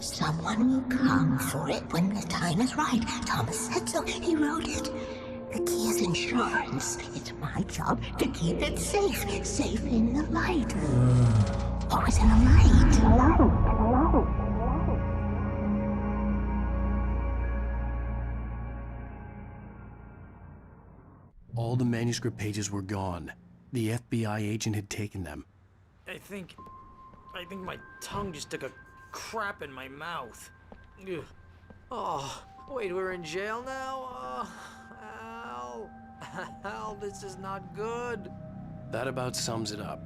Someone will come for it when the time is right. Thomas said so. He wrote it. The key is insurance. It's my job to keep it safe. Safe in the light. Always in the light. Hello. All the manuscript pages were gone. The FBI agent had taken them. I think my tongue just took a crap in my mouth. Ugh. Oh, wait, we're in jail now? Al, this is not good. That about sums it up.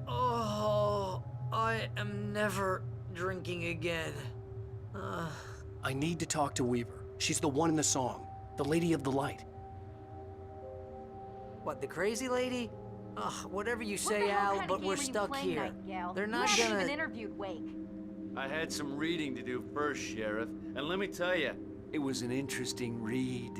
Oh, I am never drinking again. I need to talk to Weaver. She's the one in the song. The Lady of the Light. What, the crazy lady? Ugh, whatever you say, Al, but we're stuck here. They're not you haven't gonna... even interviewed Wake. I had some reading to do first, Sheriff, and let me tell you, it was an interesting read.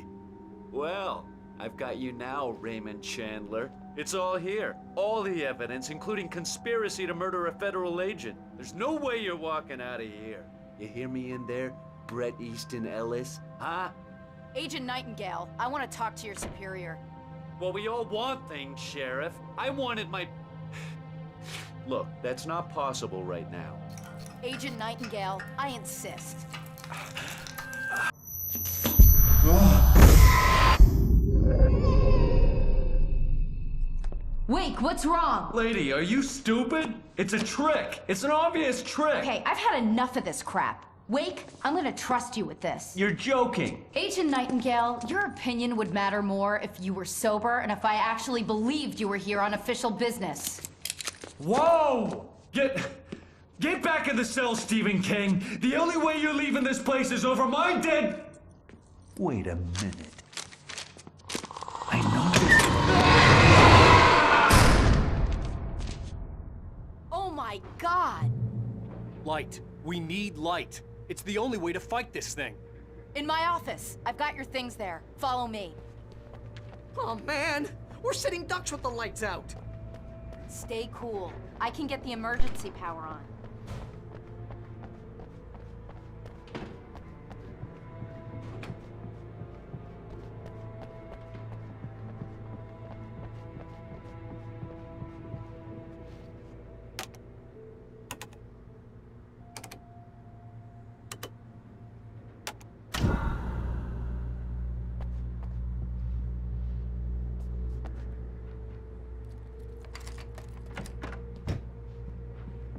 Well, I've got you now, Raymond Chandler. It's all here. All the evidence, including conspiracy to murder a federal agent. There's no way you're walking out of here. You hear me in there, Bret Easton Ellis? Huh? Agent Nightingale, I want to talk to your superior. Well, we all want things, Sheriff. I wanted my... Look, that's not possible right now. Agent Nightingale, I insist. Wake, what's wrong? Lady, are you stupid? It's a trick. It's an obvious trick. Okay, I've had enough of this crap. Wake, I'm gonna trust you with this. You're joking. Agent Nightingale, your opinion would matter more if you were sober and if I actually believed you were here on official business. Whoa! Get back in the cell, Stephen King. The only way you're leaving this place is over my dead... Wait a minute. I know... Oh my God! Light. We need light. It's the only way to fight this thing. In my office. I've got your things there. Follow me. Oh man, we're sitting ducks with the lights out. Stay cool. I can get the emergency power on.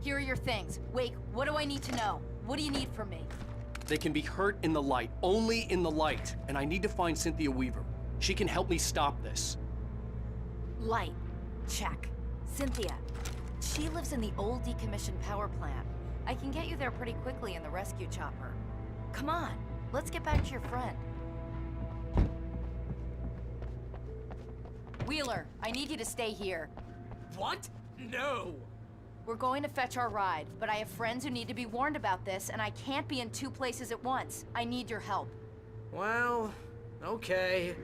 Here are your things. Wake, what do I need to know? What do you need from me? They can be hurt in the light, only in the light. And I need to find Cynthia Weaver. She can help me stop this. Light. Check. Cynthia. She lives in the old decommissioned power plant. I can get you there pretty quickly in the rescue chopper. Come on, let's get back to your friend. Wheeler, I need you to stay here. What? No! We're going to fetch our ride, but I have friends who need to be warned about this, and I can't be in 2 places at once. I need your help. Well, okay.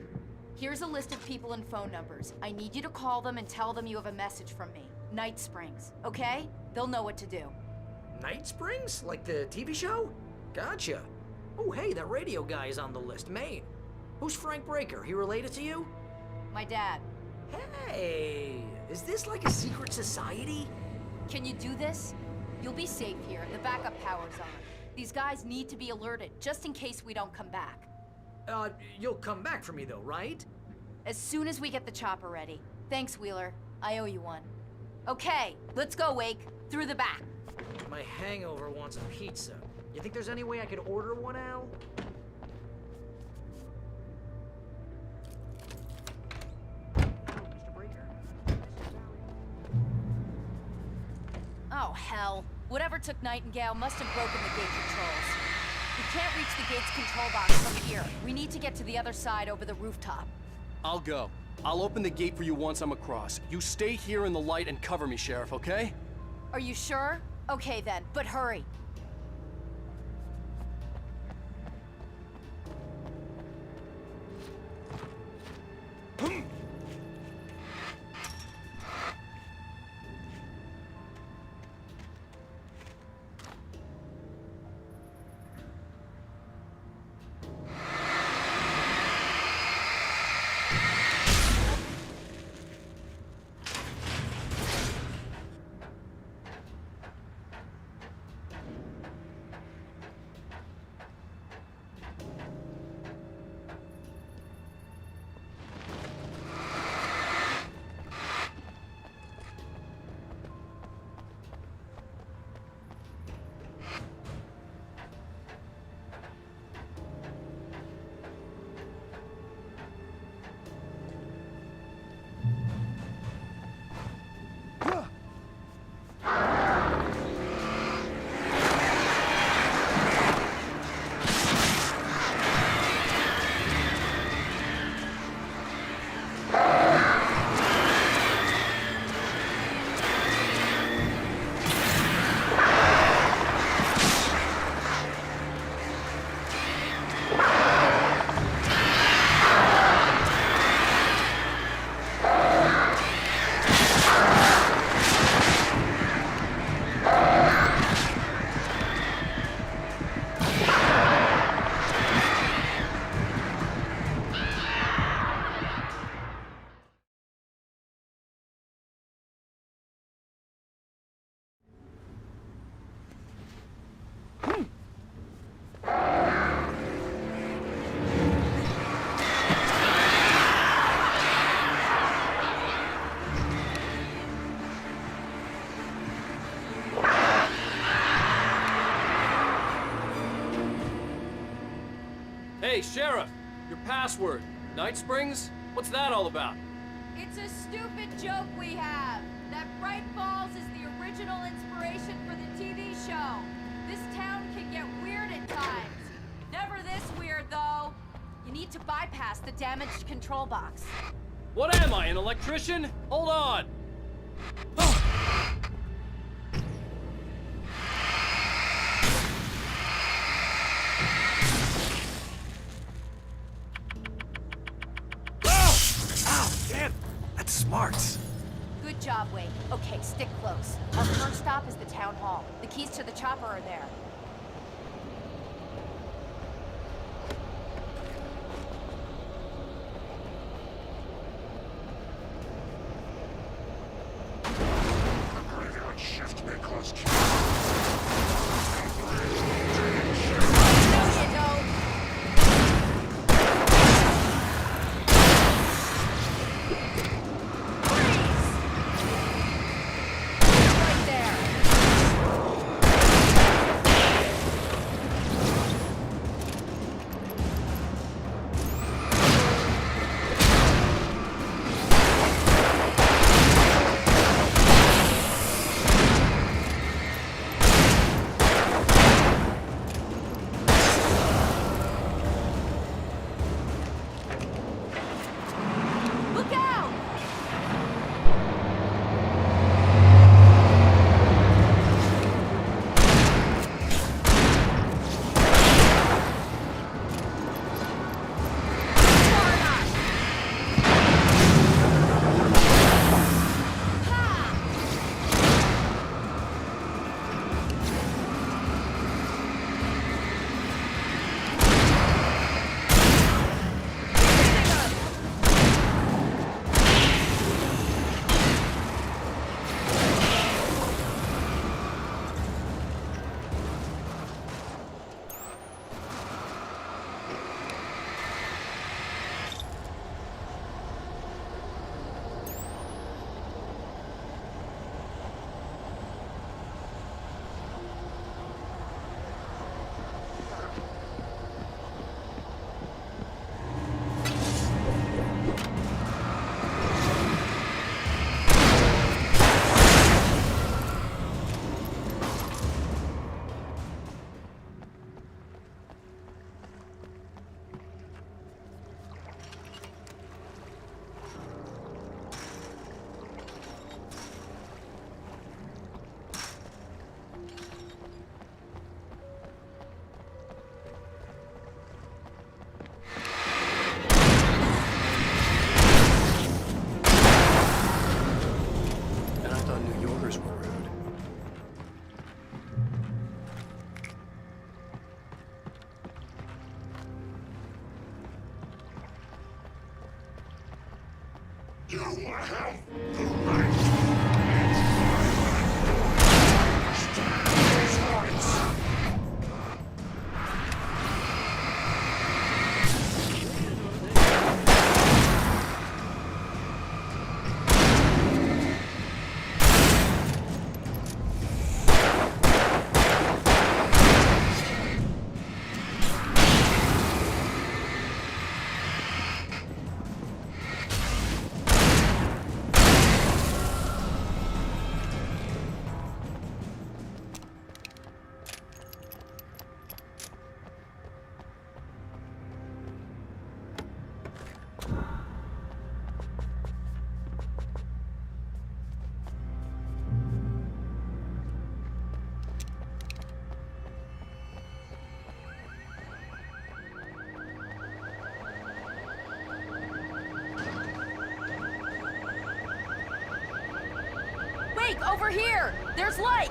Here's a list of people and phone numbers. I need you to call them and tell them you have a message from me. Night Springs, okay? They'll know what to do. Night Springs? Like the TV show? Gotcha. Oh, hey, that radio guy is on the list, Maine. Who's Frank Breaker? He related to you? My dad. Hey, is this like a secret society? Can you do this? You'll be safe here. The backup power's on. These guys need to be alerted, just in case we don't come back. You'll come back for me though, right? As soon as we get the chopper ready. Thanks, Wheeler. I owe you one. Okay, let's go, Wake. Through the back. My hangover wants a pizza. You think there's any way I could order one, Al? Mr. Breaker? Oh, hell. Whatever took Nightingale must have broken the gate controls. We can't reach the gate's control box from here. We need to get to the other side over the rooftop. I'll go. I'll open the gate for you once I'm across. You stay here in the light and cover me, Sheriff, okay? Are you sure? Okay then, but hurry. Hey, Sheriff! Your password. Night Springs? What's that all about? It's a stupid joke we have. That Bright Falls is the original inspiration for the TV show. This town can get weird at times. Never this weird, though. You need to bypass the damaged control box. What am I, an electrician? Hold on! Smarts. Good job, Wake. Okay, stick close. Our first stop is the town hall. The keys to the chopper are there. Shift because Right there. Wake, over here! There's light!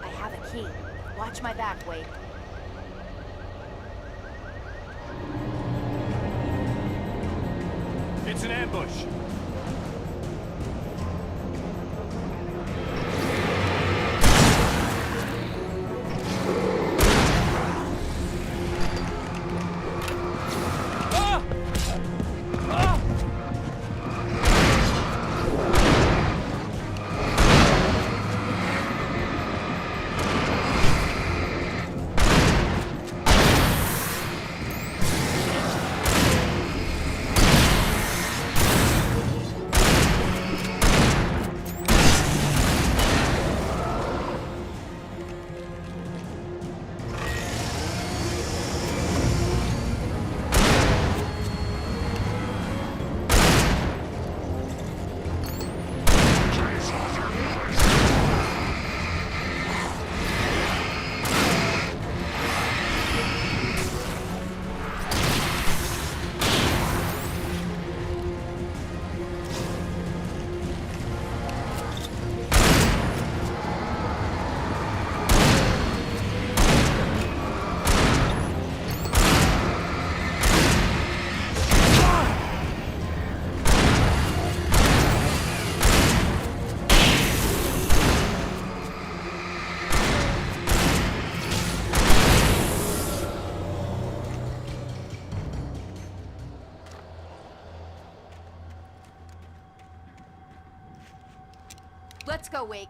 I have a key. Watch my back, Wake. It's an ambush. Let's go, Wake.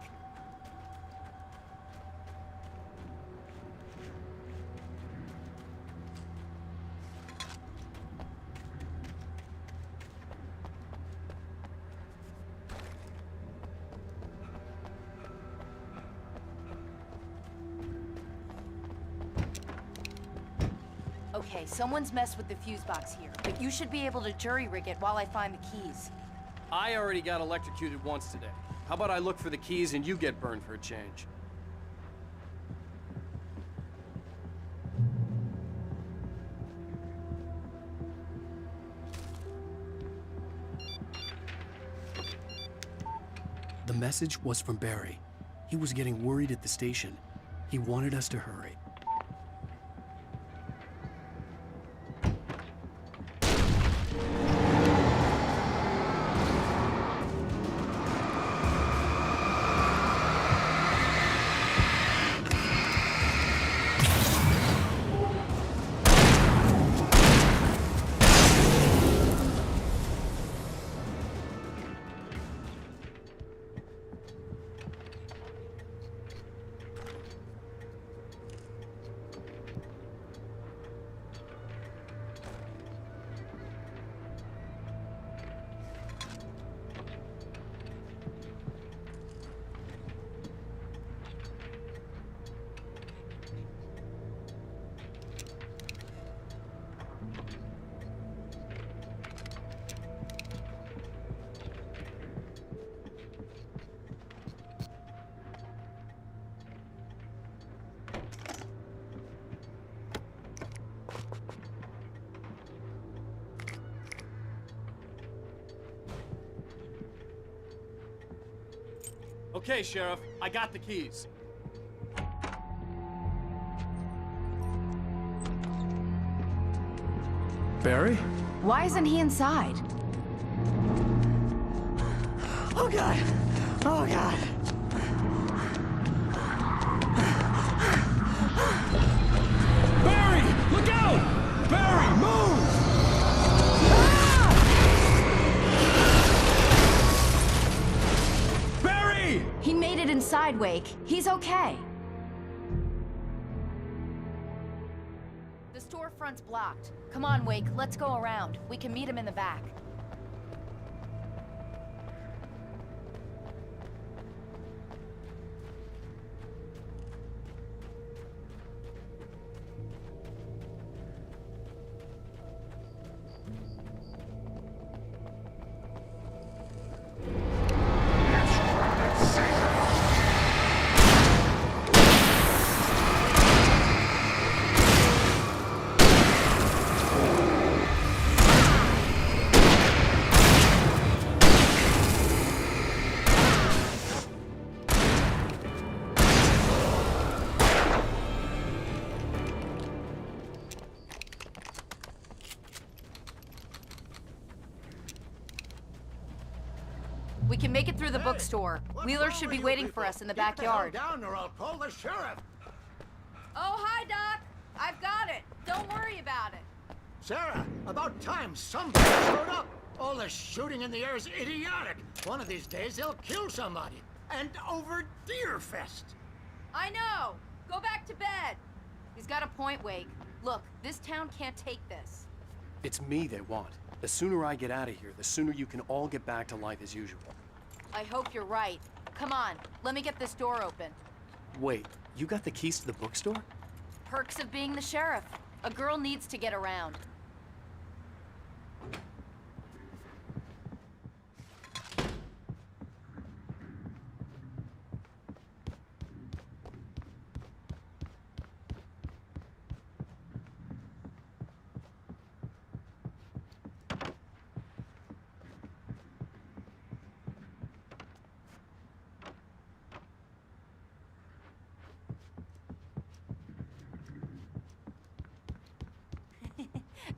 Okay, someone's messed with the fuse box here, but you should be able to jury-rig it while I find the keys. I already got electrocuted once today. How about I look for the keys and you get burned for a change? The message was from Barry. He was getting worried at the station. He wanted us to hurry. Okay, Sheriff, I got the keys. Barry? Why isn't he inside? Oh, God. Oh, God. Barry! Look out! Barry, move! Barry! He made it inside, Wake. He's okay. The storefront's blocked. Come on, Wake, let's go around. We can meet him in the back. We can make it through the bookstore. Wheeler should be waiting for us in the backyard. Get the hell down or I'll call the sheriff. Oh, hi, Doc. I've got it. Don't worry about it. Sarah, about time somebody showed up. All this shooting in the air is idiotic. One of these days they'll kill somebody. And over Deerfest. I know. Go back to bed. He's got a point, Wake. Look, this town can't take this. It's me they want. The sooner I get out of here, the sooner you can all get back to life as usual. I hope you're right. Come on, let me get this door open. Wait, you got the keys to the bookstore? Perks of being the sheriff. A girl needs to get around.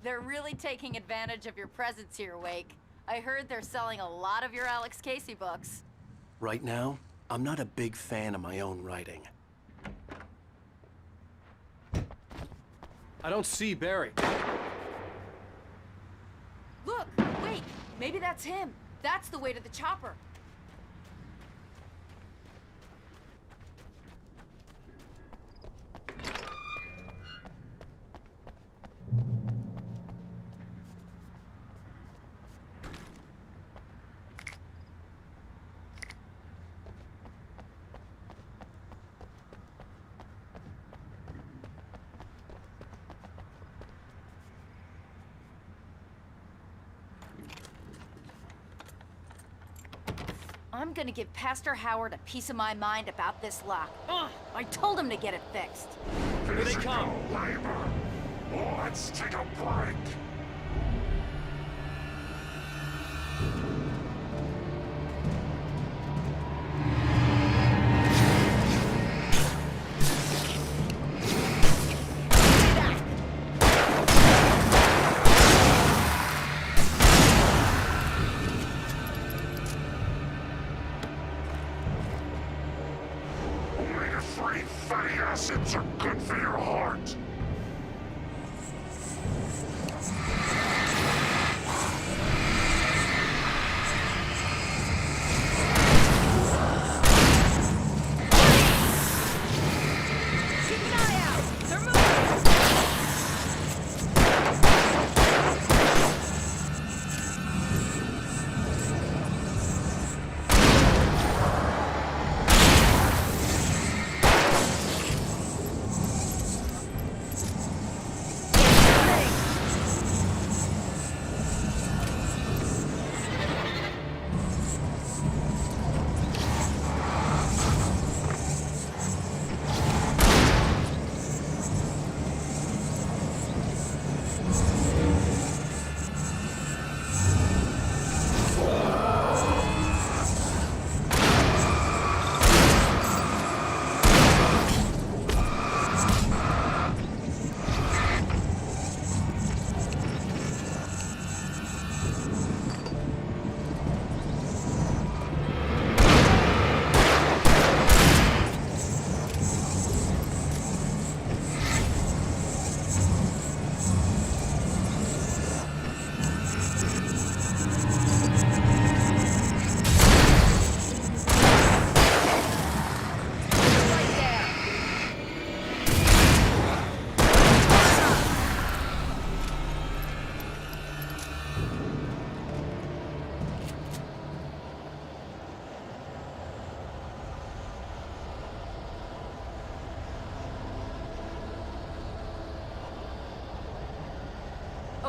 They're really taking advantage of your presence here, Wake. I heard they're selling a lot of your Alex Casey books. Right now, I'm not a big fan of my own writing. I don't see Barry. Look, Wake, maybe that's him. That's the way to the chopper. I'm gonna give Pastor Howard a piece of my mind about this lock. I told him to get it fixed. Here they come. Let's take a break. Omega-3 fatty acids are good for your heart.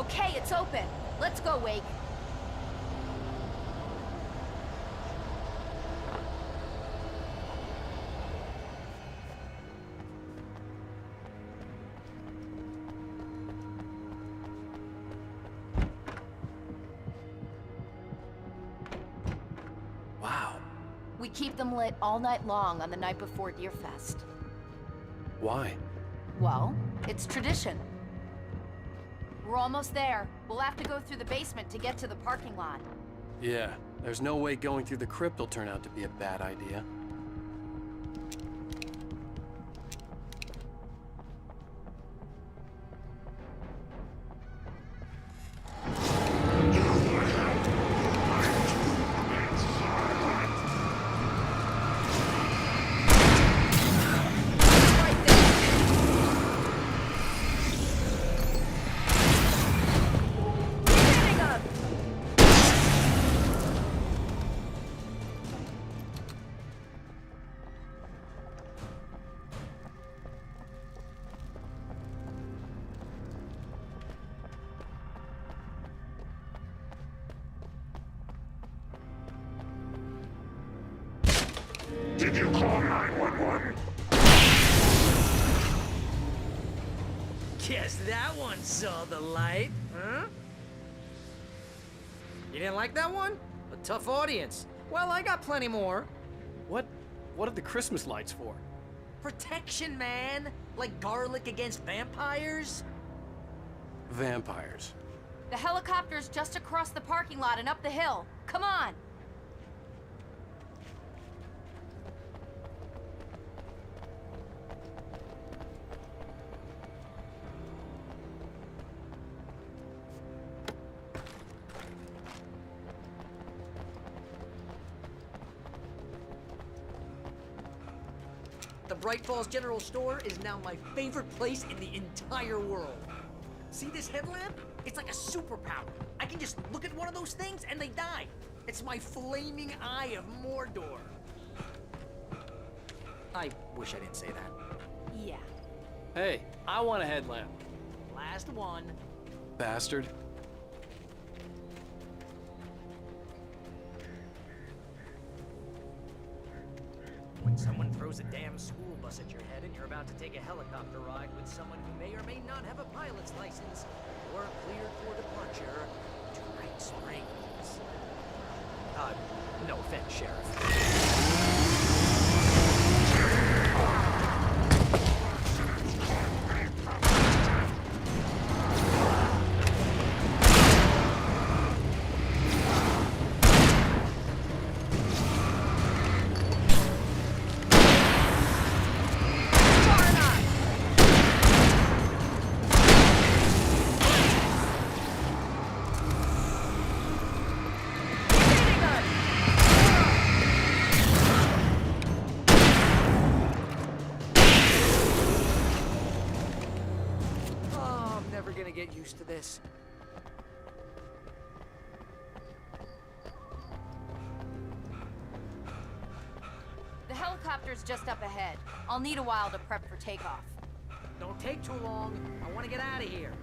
Okay, it's open. Let's go, Wake. Wow. We keep them lit all night long on the night before Deerfest. Why? Well, it's tradition. We're almost there. We'll have to go through the basement to get to the parking lot. Yeah, there's no way going through the crypt will turn out to be a bad idea. Did you call 911? Guess that one saw the light, huh? You didn't like that one? A tough audience. Well, I got plenty more. What are the Christmas lights for? Protection, man. Like garlic against vampires. Vampires. The helicopter's just across the parking lot and up the hill. Come on! The Bright Falls General Store is now my favorite place in the entire world. See this headlamp? It's like a superpower. I can just look at one of those things and they die. It's my flaming eye of Mordor. I wish I didn't say that. Yeah. Hey, I want a headlamp. Last one. Bastard. When someone throws a damn school bus at your head and you're about to take a helicopter ride with someone who may or may not have a pilot's license, or cleared for departure to Bright Springs. No offense, Sheriff. Get used to this. The helicopter's just up ahead. I'll need a while to prep for takeoff. Don't take too long. I want to get out of here.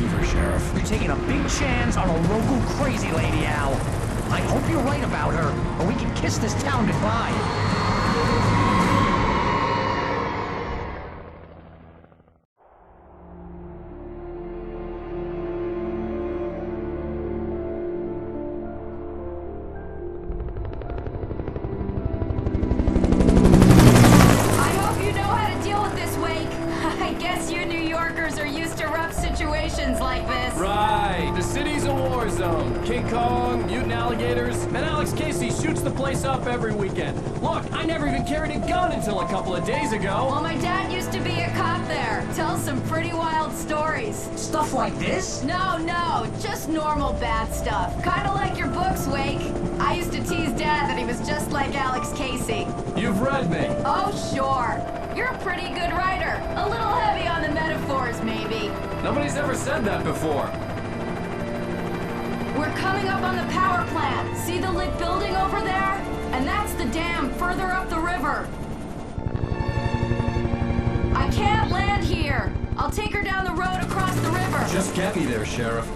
believe her, Sheriff. You're taking a big chance on a local crazy lady, Al. I hope you're right about her, or we can kiss this town goodbye. Like this. Right, the city's a war zone. King Kong, mutant alligators, and Alex Casey shoots the place up every weekend. Look, I never even carried a gun until a couple of days ago. Well, my dad used to be a cop there. Tells some pretty wild stories. Stuff like this? No, just normal bad stuff. Kinda like your books, Wake. I used to tease Dad that he was just like Alex Casey. You've read me. Oh, sure. You're a pretty good writer. A little heavy on the metaphors, maybe. Nobody's ever said that before. We're coming up on the power plant. See the lit building over there? And that's the dam further up the river. I can't land here. I'll take her down the road across the river. Just get me there, Sheriff.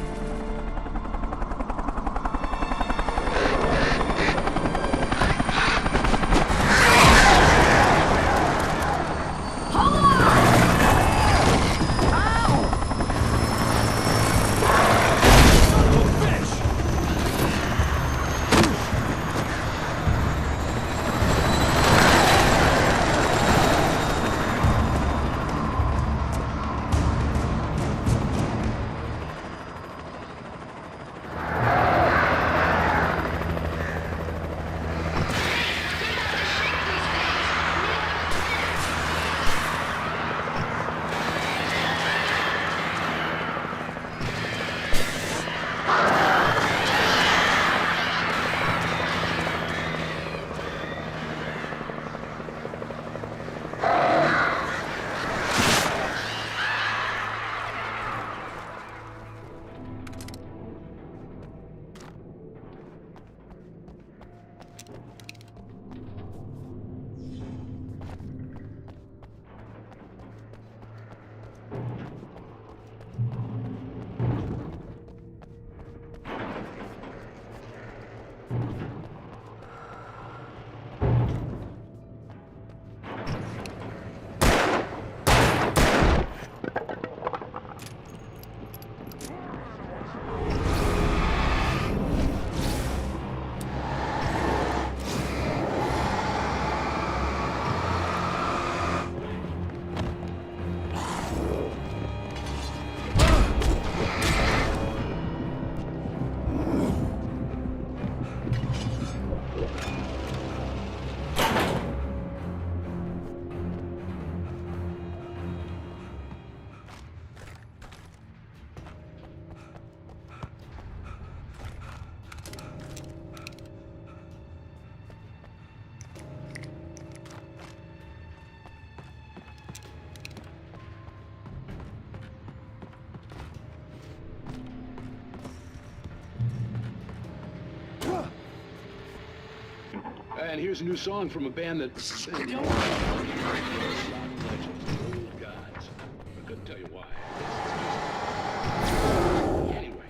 And here's a new song from a band that... Old gods. I couldn't tell you why. Anyway.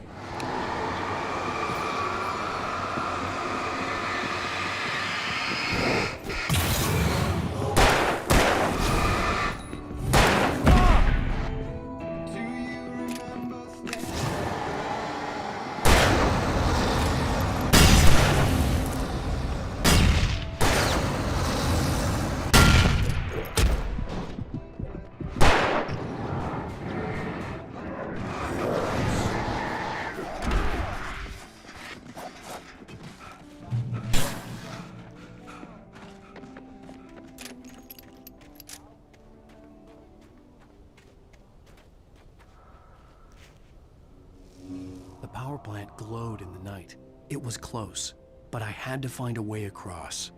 The power plant glowed in the night. It was close, but I had to find a way across.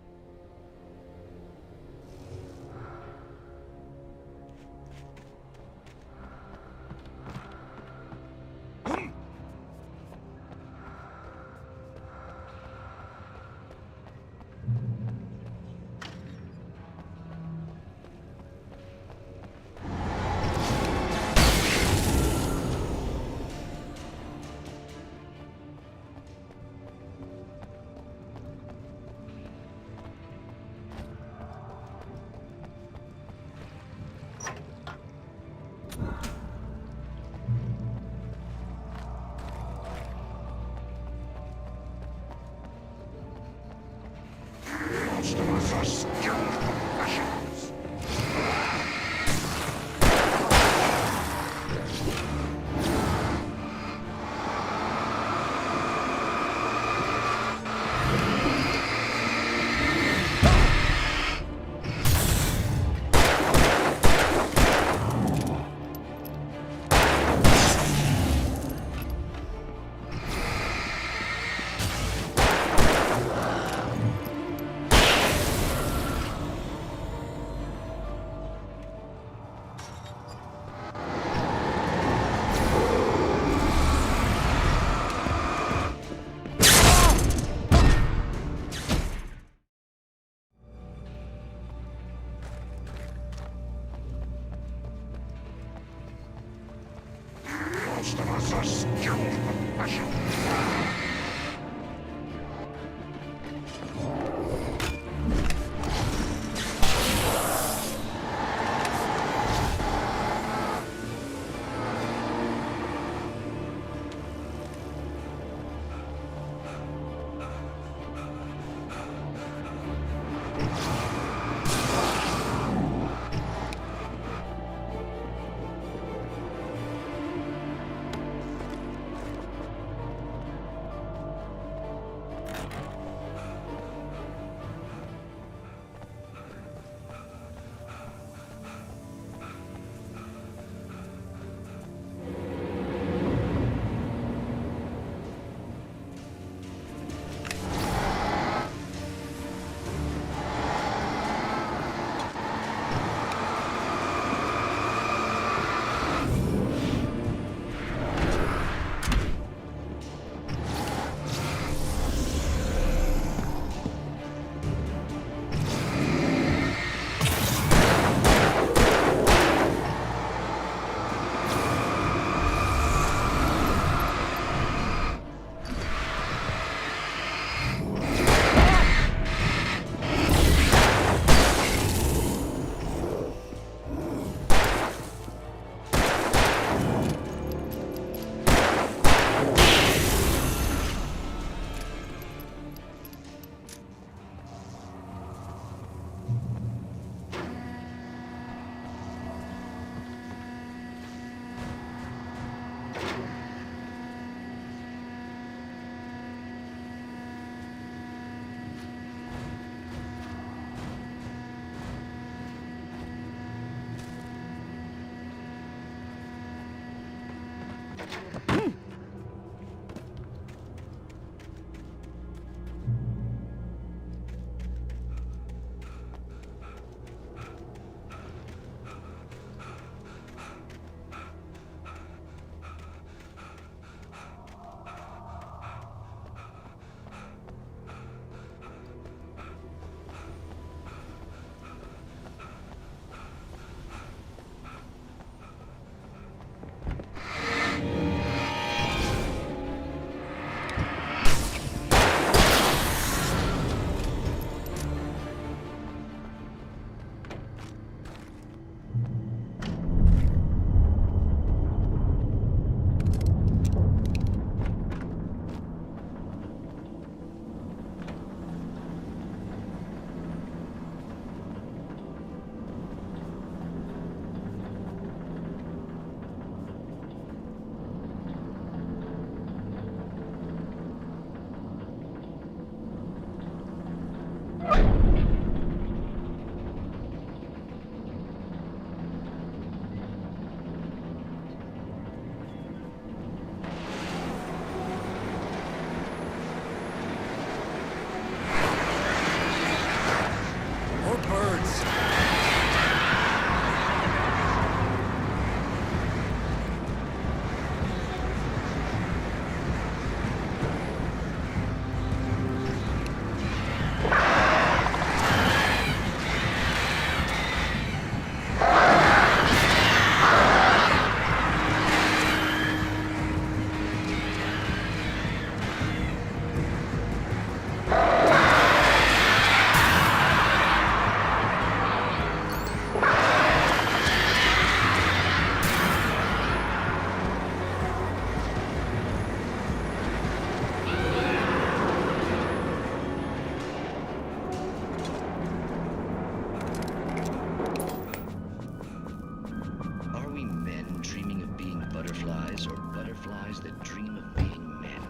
butterflies that dream of being men.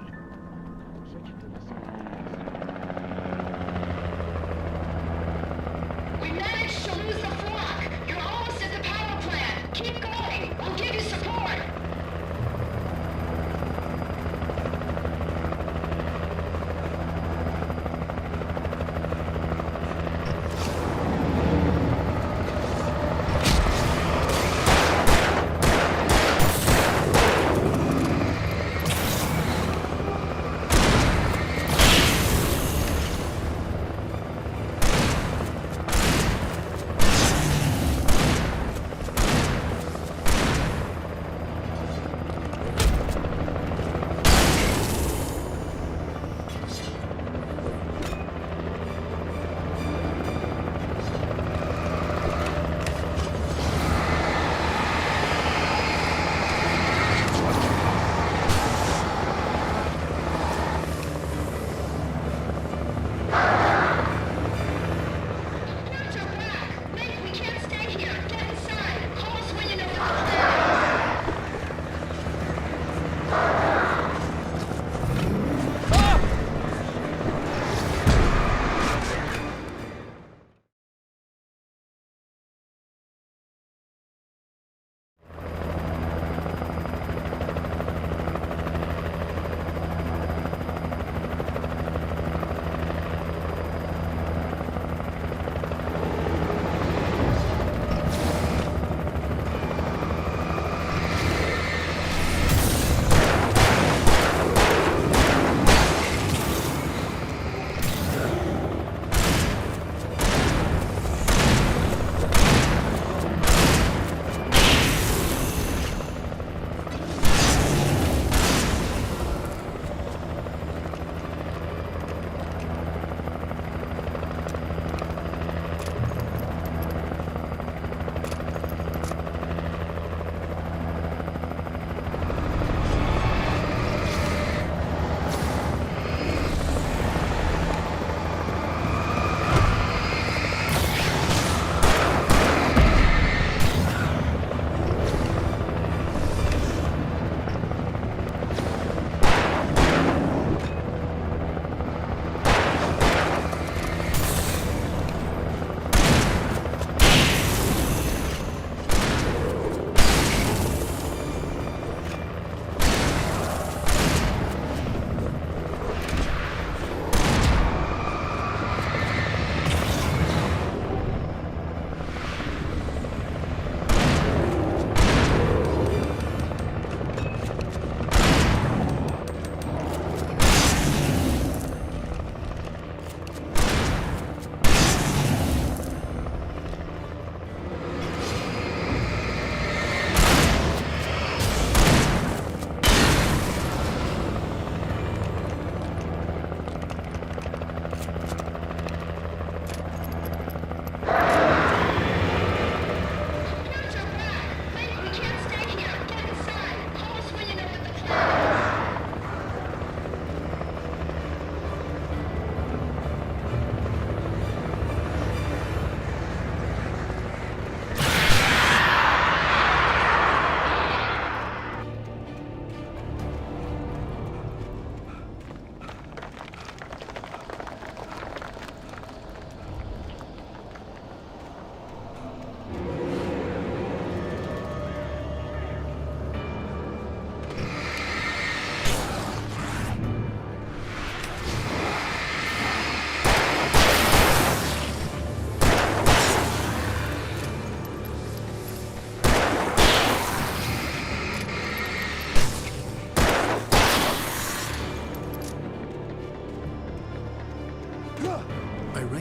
We managed to lose the flock. You're almost at the power plant. Keep going. We'll give you support.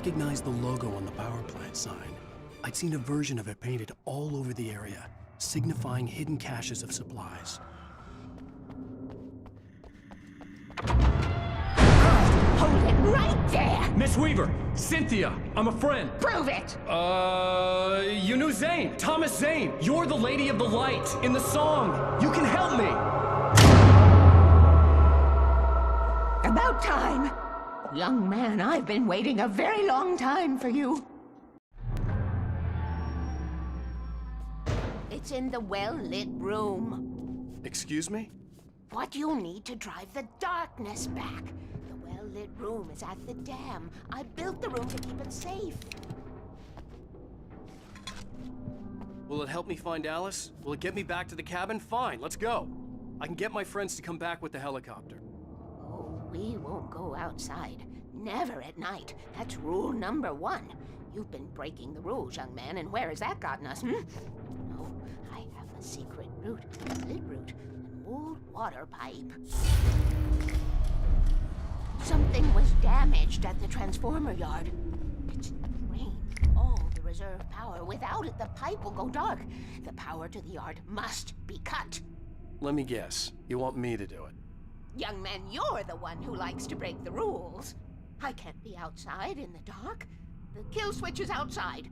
recognized the logo on the power plant sign. I'd seen a version of it painted all over the area, signifying hidden caches of supplies. Hold it right there! Miss Weaver! Cynthia! I'm a friend! Prove it! You knew Zane! Thomas Zane! You're the Lady of the Light in the song! You can help me! About time! Young man, I've been waiting a very long time for you. It's in the well-lit room. Excuse me? what you need to drive the darkness back. The well-lit room is at the dam. I built the room to keep it safe. Will it help me find Alice? Will it get me back to the cabin? Fine, let's go. I can get my friends to come back with the helicopter. Oh, we won't go outside. Never at night. That's rule number 1. You've been breaking the rules, young man, and where has that gotten us, No, I have a secret route, a slit route, an old water pipe. Something was damaged at the transformer yard. It's drained all the reserve power. Without it, the pipe will go dark. The power to the yard must be cut. Let me guess. You want me to do it? Young man, you're the one who likes to break the rules. I can't be outside in the dark. The kill switch is outside.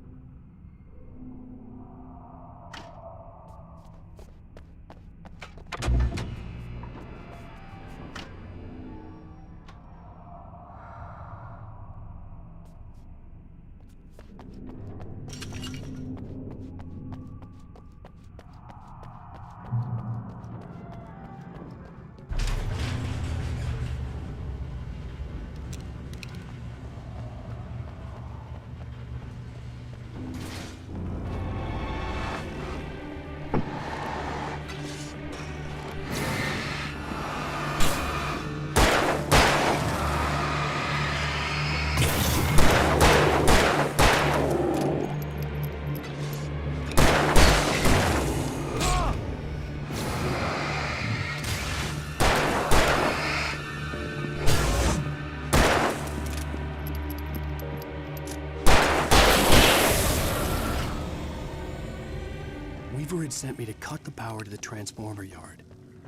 Weaver had sent me to cut the power to the transformer yard.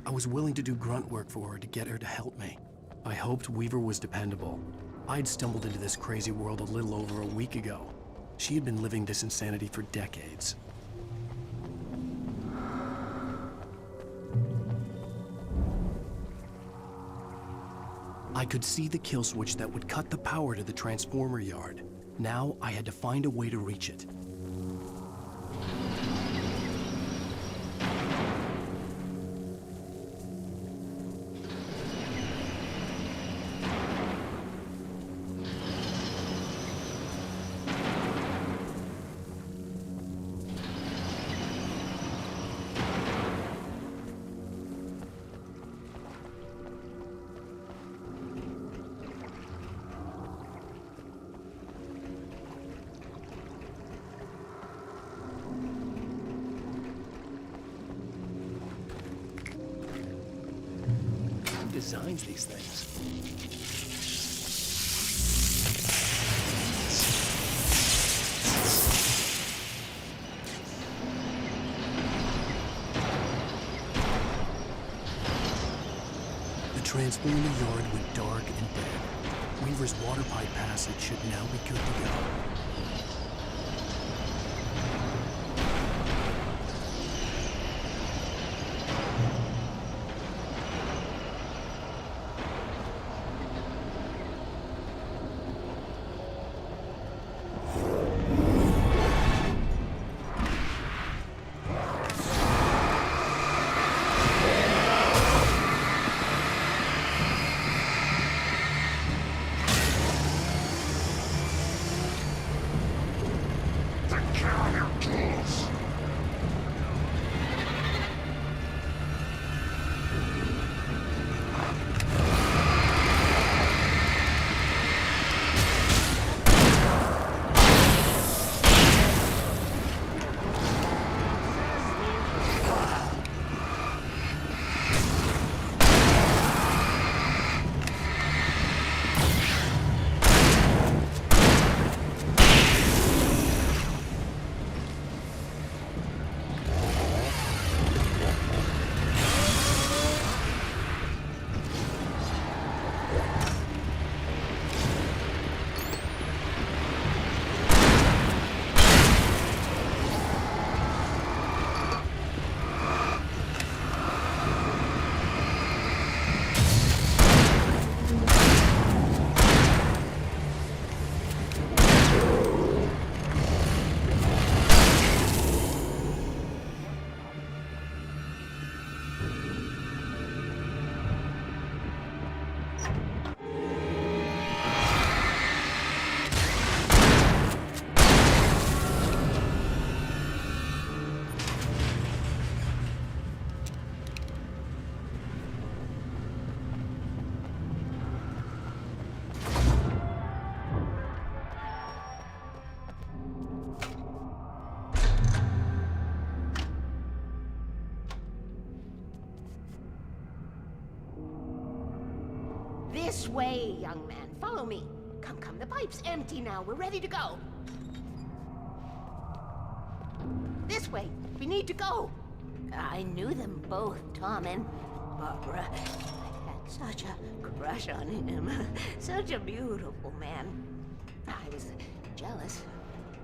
I was willing to do grunt work for her to get her to help me. I hoped Weaver was dependable. I'd stumbled into this crazy world a little over a week ago. She had been living this insanity for decades. I could see the kill switch that would cut the power to the transformer yard. Now I had to find a way to reach it. Designs these things. The transformer yard went dark and dead. Weaver's water pipe passage should now be good to go. This way, young man. Follow me. Come, come. The pipe's empty now. We're ready to go. This way. We need to go. I knew them both, Tom and Barbara. I had such a crush on him. Such a beautiful man. I was jealous.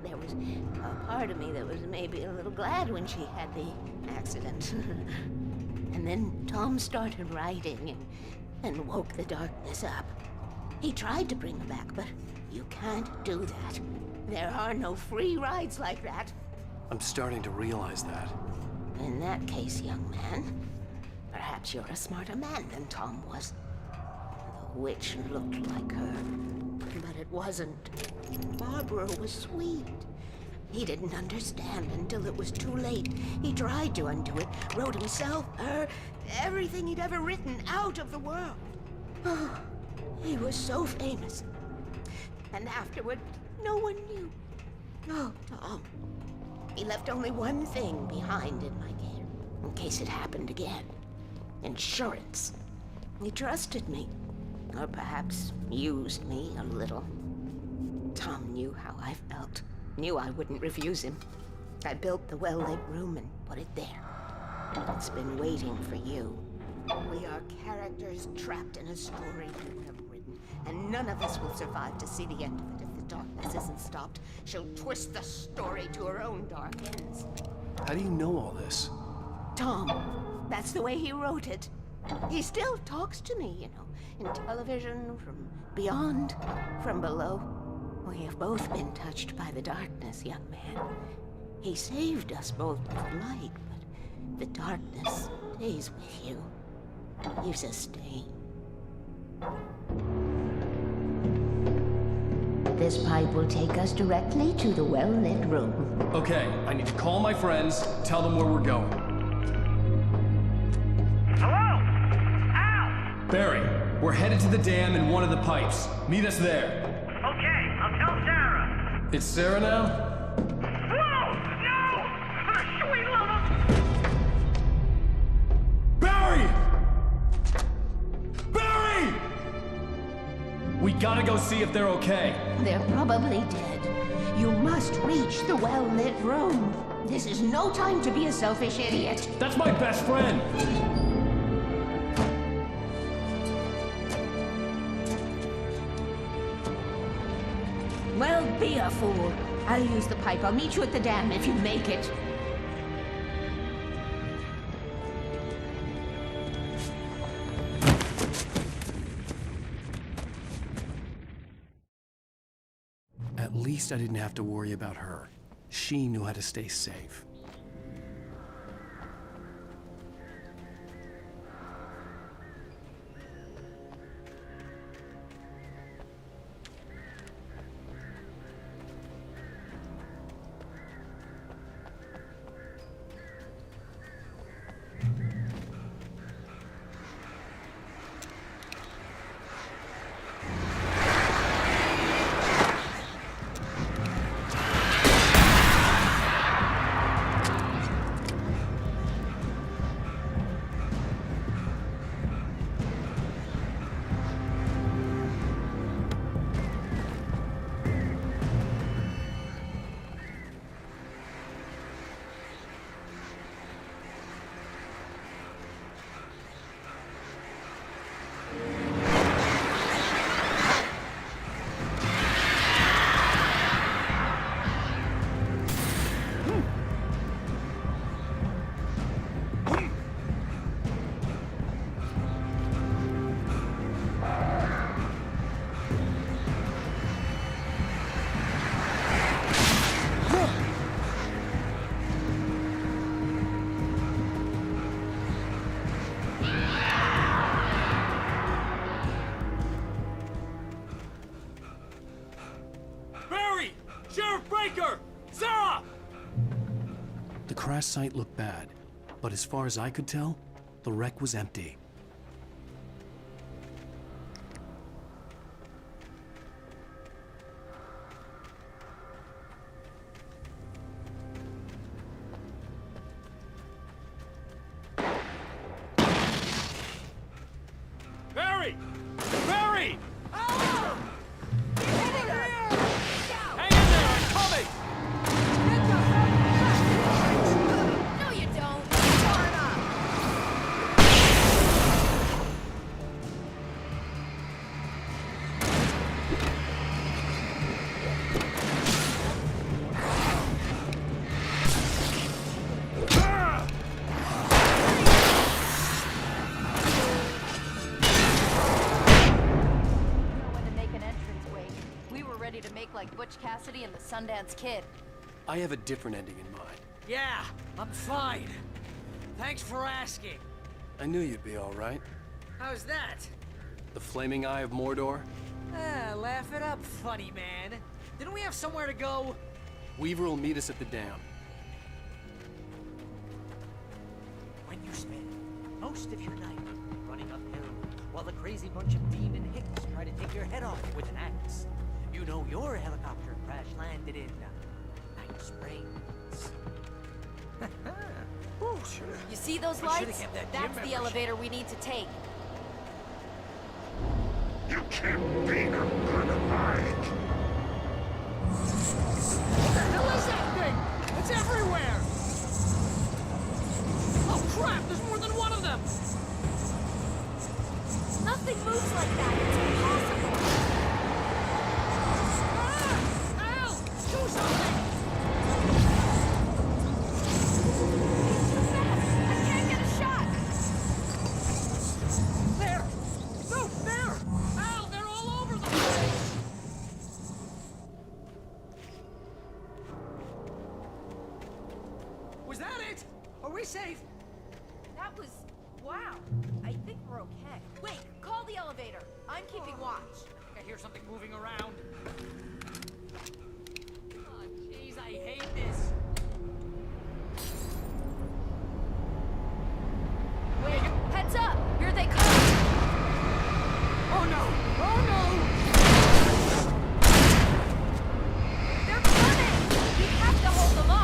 There was a part of me that was maybe a little glad when she had the accident. And then Tom started writing and woke the darkness up. He tried to bring her back, but you can't do that. There are no free rides like that. I'm starting to realize that. In that case, young man, perhaps you're a smarter man than Tom was. The witch looked like her, but it wasn't. Barbara was sweet. He didn't understand until it was too late. He tried to undo it, wrote himself, her, everything he'd ever written out of the world. Oh, he was so famous. And afterward, no one knew. Oh, Tom. He left only one thing behind in my care, in case it happened again. Insurance. He trusted me. Or perhaps used me a little. Tom knew how I felt. Knew I wouldn't refuse him. I built the well-lit room and put it there. It's been waiting for you. We are characters trapped in a story you have written, and none of us will survive to see the end of it if the darkness isn't stopped. She'll twist the story to her own dark ends. How do you know all this? Tom, that's the way he wrote it. He still talks to me, you know, in television, from beyond, from below. We have both been touched by the darkness, young man. He saved us both with light, but the darkness stays with you. You sustain. This pipe will take us directly to the well-lit room. Okay, I need to call my friends, tell them where we're going. Hello? Al! Barry, we're headed to the dam in one of the pipes. Meet us there. Okay, I'll tell Sarah. It's Sarah now? Whoa! No! For the sweet love of... Barry! Barry! We gotta go see if they're okay. They're probably dead. You must reach the well-lit room. This is no time to be a selfish idiot. That's my best friend! Well, be a fool. I'll use the pipe. I'll meet you at the dam if you make it. At least I didn't have to worry about her. She knew how to stay safe. The crash site looked bad, but as far as I could tell, the wreck was empty. Barry! Barry! me! Ah! Hang in there, I'm coming! No, you don't. Far enough. To make like Butch Cassidy and the Sundance Kid. I have a different ending in mind. Yeah, I'm fine. Thanks for asking. I knew you'd be all right. How's that? The flaming eye of Mordor? Laugh it up, funny man. Didn't we have somewhere to go? Weaver will meet us at the dam. When you spend most of your night running uphill while the crazy bunch of demon hicks try to take your head off with an axe, you know your helicopter crash landed in Night Springs. You see those lights? That's the elevator we need to take. You can't make a good light. What the hell is that thing? It's everywhere! Oh crap, there's more than one of them! Nothing moves like that. It's impossible. Al! Do something! He's too fast! I can't get a shot! There! No, there! Al, they're all over the place! Was that it? Are we safe? That was... wow. I think we're okay. Wait, call the elevator. I'm keeping watch. I hear something moving around. Oh, jeez, I hate this. Wait, heads up! Here they come! Oh no! Oh no! They're coming! We have to hold them off!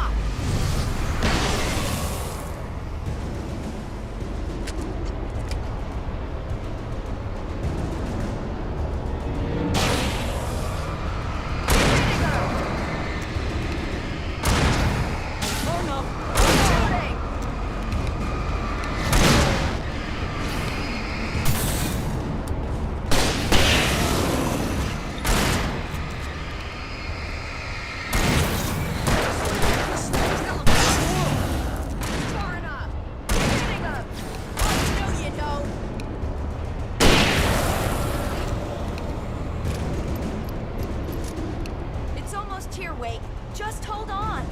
Here, Wake. Just hold on.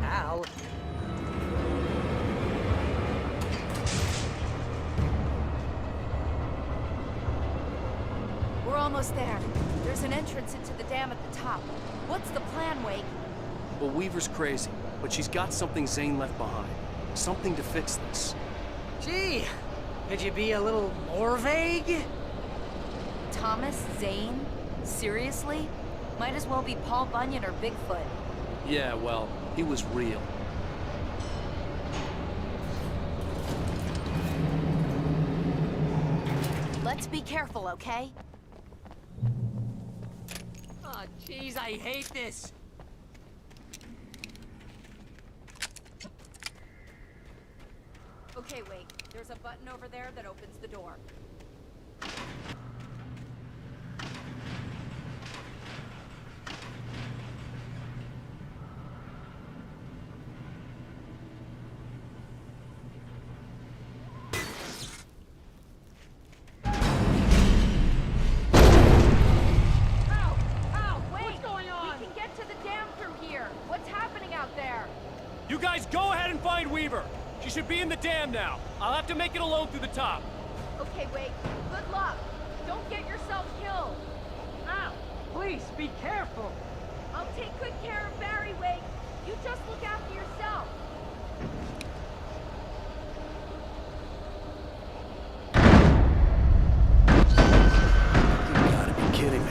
Al. We're almost there. There's an entrance into the dam at the top. What's the plan, Wake? Well, Weaver's crazy, but she's got something Zane left behind. Something to fix this. Gee, could you be a little more vague? Thomas Zane? Seriously? Might as well be Paul Bunyan or Bigfoot. Yeah, well, he was real. Let's be careful, okay? Oh, jeez, I hate this. Okay, Wake. There's a button over there that opens the door. You guys go ahead and find Weaver. She should be in the dam now. I'll have to make it alone through the top. Okay, Wake. Good luck. Don't get yourself killed. Al, please, be careful. I'll take good care of Barry, Wake. You just look after yourself. You gotta be kidding me.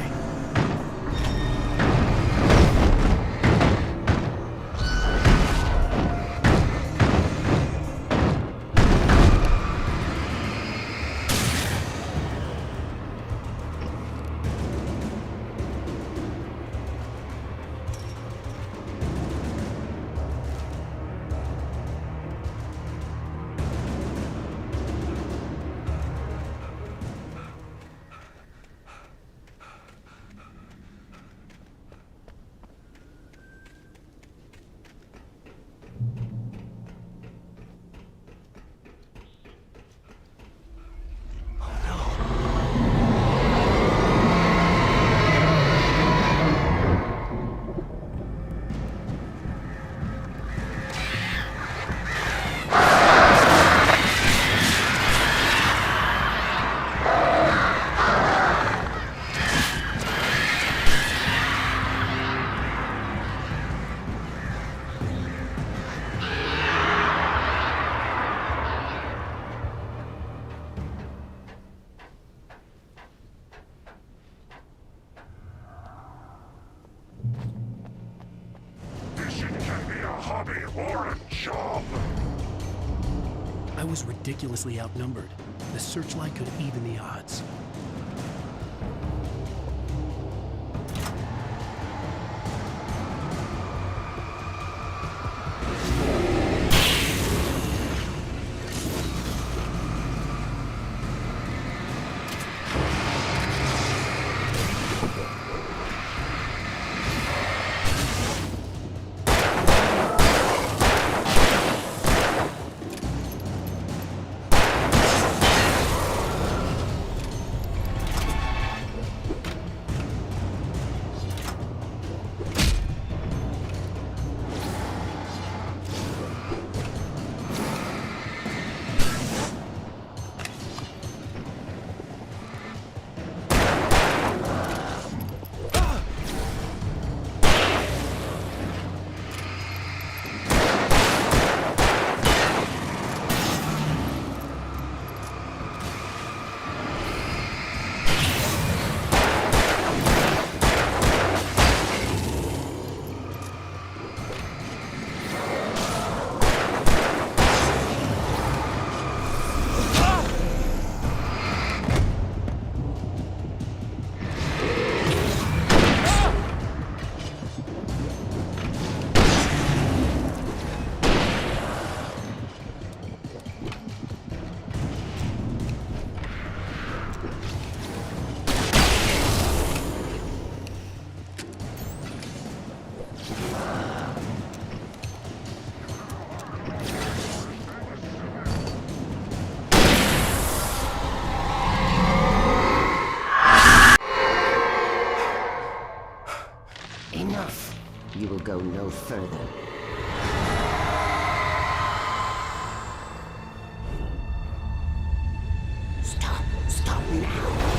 I was ridiculously outnumbered. The searchlight could even the odds. You will go no further. Stop! Stop now!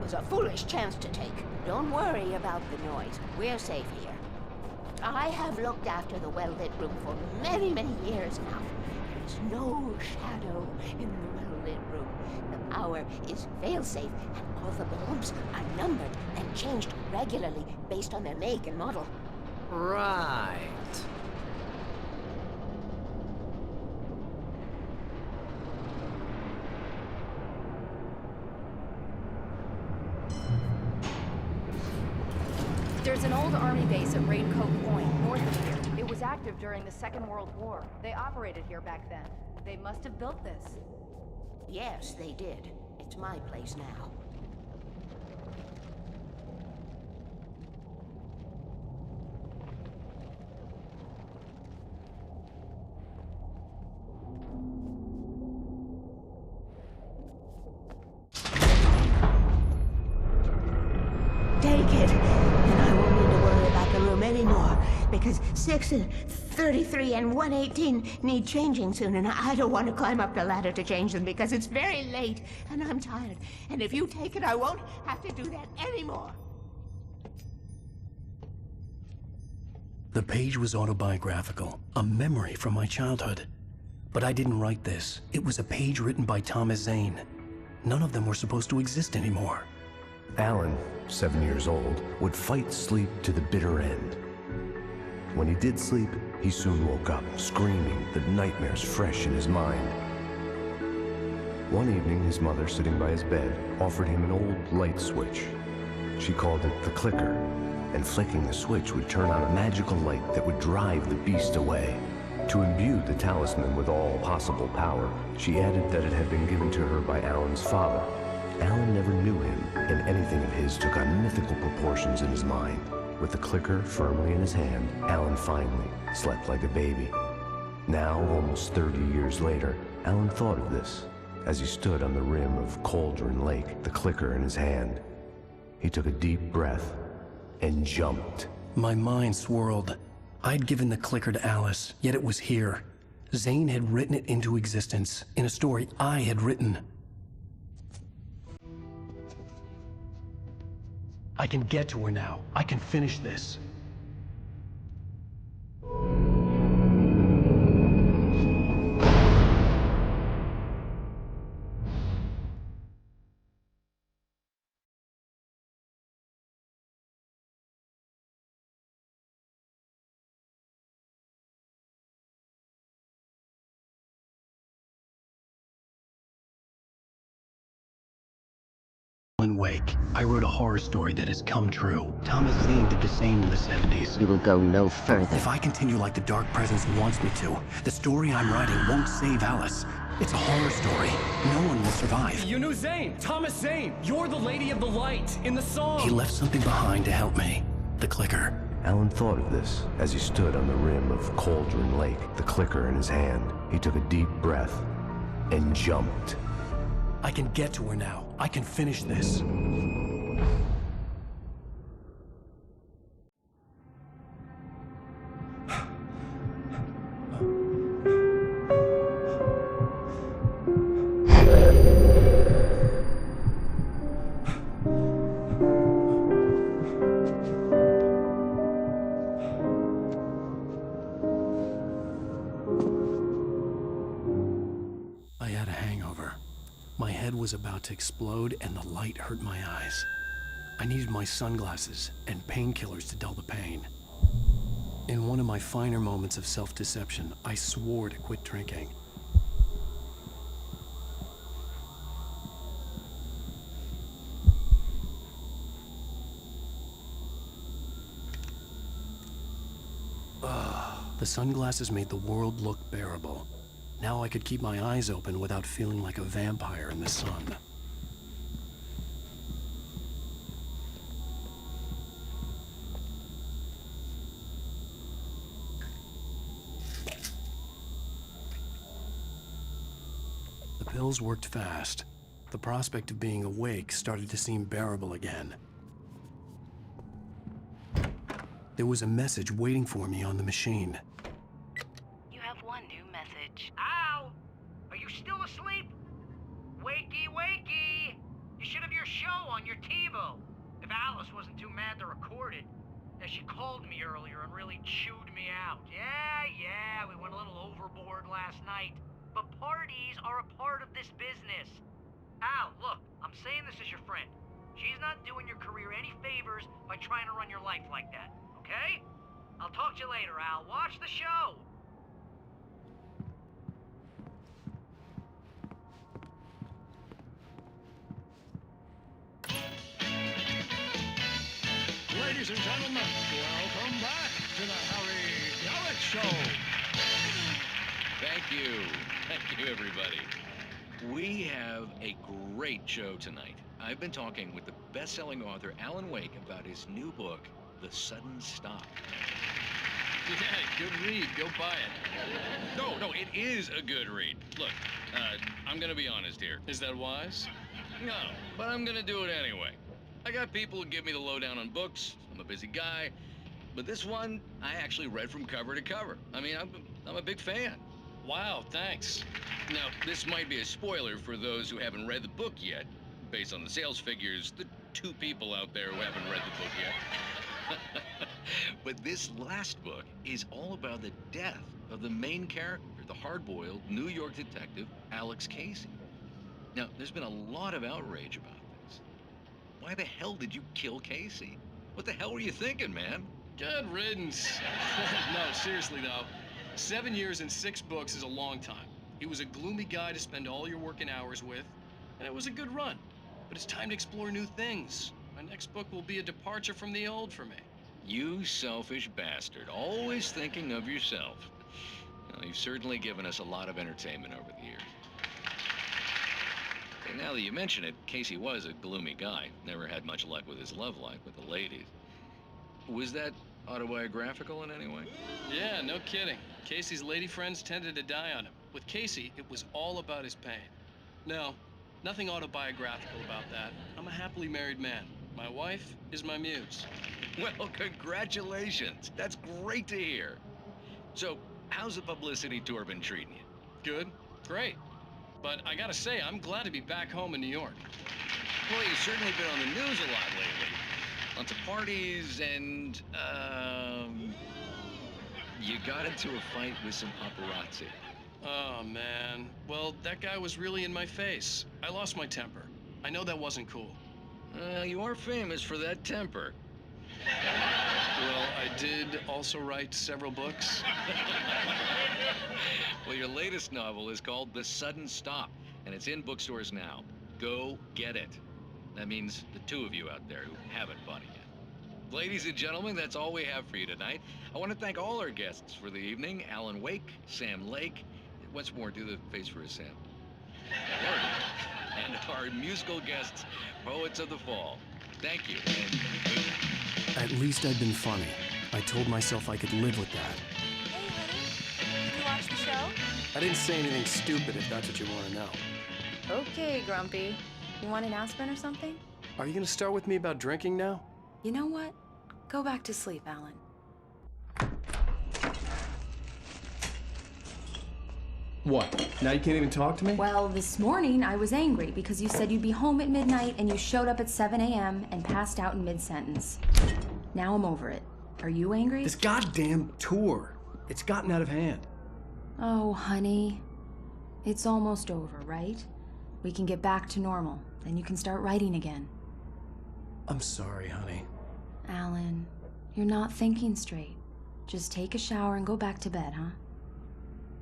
was a foolish chance to take. Don't worry about the noise. We're safe here. I have looked after the well-lit room for many, many years now. There's no shadow in the well-lit room. The power is fail-safe, and all the bulbs are numbered and changed regularly based on their make and model. Right. There's an old army base at Raincoat Point, north of here. It was active during the Second World War. They operated here back then. They must have built this. Yes, they did. It's my place now. Take it, and I won't need to worry about the room anymore, because 6 and 33 and 118 need changing soon, and I don't want to climb up the ladder to change them because it's very late, and I'm tired. And if you take it, I won't have to do that anymore. The page was autobiographical, a memory from my childhood. But I didn't write this. It was a page written by Thomas Zane. None of them were supposed to exist anymore. Alan, 7 years old, would fight sleep to the bitter end. When he did sleep, he soon woke up, screaming, the nightmares fresh in his mind. One evening, his mother, sitting by his bed, offered him an old light switch. She called it the clicker, and flicking the switch would turn on a magical light that would drive the beast away. To imbue the talisman with all possible power, she added that it had been given to her by Alan's father. Alan never knew him, and anything of his took on mythical proportions in his mind. With the clicker firmly in his hand, Alan finally slept like a baby. Now, almost 30 years later, Alan thought of this as he stood on the rim of Cauldron Lake, the clicker in his hand. He took a deep breath and jumped. My mind swirled. I'd given the clicker to Alice, yet it was here. Zane had written it into existence, in a story I had written. I can get to her now. I can finish this. Wake. I wrote a horror story that has come true. Thomas Zane did the same in the 70s. You will go no further. If I continue like the Dark Presence wants me to, the story I'm writing won't save Alice. It's a horror story. No one will survive. You knew Zane! Thomas Zane! You're the Lady of the Light in the song! He left something behind to help me. The clicker. Alan thought of this as he stood on the rim of Cauldron Lake, the clicker in his hand. He took a deep breath and jumped. I can get to her now. I can finish this. I had a hangover. My head was about to explode and the light hurt my eyes. I needed my sunglasses and painkillers to dull the pain. In one of my finer moments of self-deception, I swore to quit drinking. The sunglasses made the world look bearable. Now I could keep my eyes open without feeling like a vampire in the sun. The pills worked fast. The prospect of being awake started to seem bearable again. There was a message waiting for me on the machine. You have one new message. Ow! Are you still asleep? Wakey, wakey! You should have your show on your TiVo. If Alice wasn't too mad to record it. She called me earlier and really chewed me out. Yeah, we went a little overboard last night. But parties are a part of this business. Al, look, I'm saying this as your friend. She's not doing your career any favors by trying to run your life like that, okay? I'll talk to you later, Al. Watch the show. Ladies and gentlemen, welcome back to the Harry Garrett Show. Thank you. Thank you, everybody. We have a great show tonight. I've been talking with the best-selling author Alan Wake about his new book, The Sudden Stop. Yeah, good read. Go buy it. No, it is a good read. Look, I'm gonna be honest here. Is that wise? No, but I'm gonna do it anyway. I got people who give me the lowdown on books. I'm a busy guy. But this one, I actually read from cover to cover. I mean, I'm a big fan. Wow, thanks. Now, this might be a spoiler for those who haven't read the book yet. Based on the sales figures, the 2 people out there who haven't read the book yet. But this last book is all about the death of the main character, the hard-boiled New York detective, Alex Casey. Now, there's been a lot of outrage about this. Why the hell did you kill Casey? What the hell were you thinking, man? Good riddance. No, seriously though. 7 years and 6 books is a long time. He was a gloomy guy to spend all your working hours with, and it was a good run. But it's time to explore new things. My next book will be a departure from the old for me. You selfish bastard, always thinking of yourself. Well, you've certainly given us a lot of entertainment over the years. And now that you mention it, Casey was a gloomy guy. Never had much luck with his love life with the ladies. Was that autobiographical in any way? Yeah, no kidding. Casey's lady friends tended to die on him. With Casey, it was all about his pain. No, nothing autobiographical about that. I'm a happily married man. My wife is my muse. Well, congratulations. That's great to hear. So, how's the publicity tour been treating you? Good, great. But I gotta say, I'm glad to be back home in New York. Well, you've certainly been on the news a lot lately. Lots of parties and, you got into a fight with some paparazzi. Oh, man. Well, that guy was really in my face. I lost my temper. I know that wasn't cool. You are famous for that temper. Well, I did also write several books. Well, your latest novel is called The Sudden Stop, and it's in bookstores now. Go get it. That means the 2 of you out there who haven't bought it yet. Ladies and gentlemen, that's all we have for you tonight. I want to thank all our guests for the evening. Alan Wake, Sam Lake. Once more, do the face for a Sam. And our musical guests, Poets of the Fall. Thank you, and good night. At least I'd been funny. I told myself I could live with that. Hey, honey. Did you watch the show? I didn't say anything stupid if that's what you want to know. Okay, Grumpy. You want an aspirin or something? Are you going to start with me about drinking now? You know what? Go back to sleep, Alan. What? Now you can't even talk to me? Well, this morning I was angry because you said you'd be home at midnight and you showed up at 7 a.m. and passed out in mid-sentence. Now I'm over it. Are you angry? This goddamn tour. It's gotten out of hand. Oh, honey. It's almost over, right? We can get back to normal. Then you can start writing again. I'm sorry, honey. Alan, you're not thinking straight. Just take a shower and go back to bed, huh?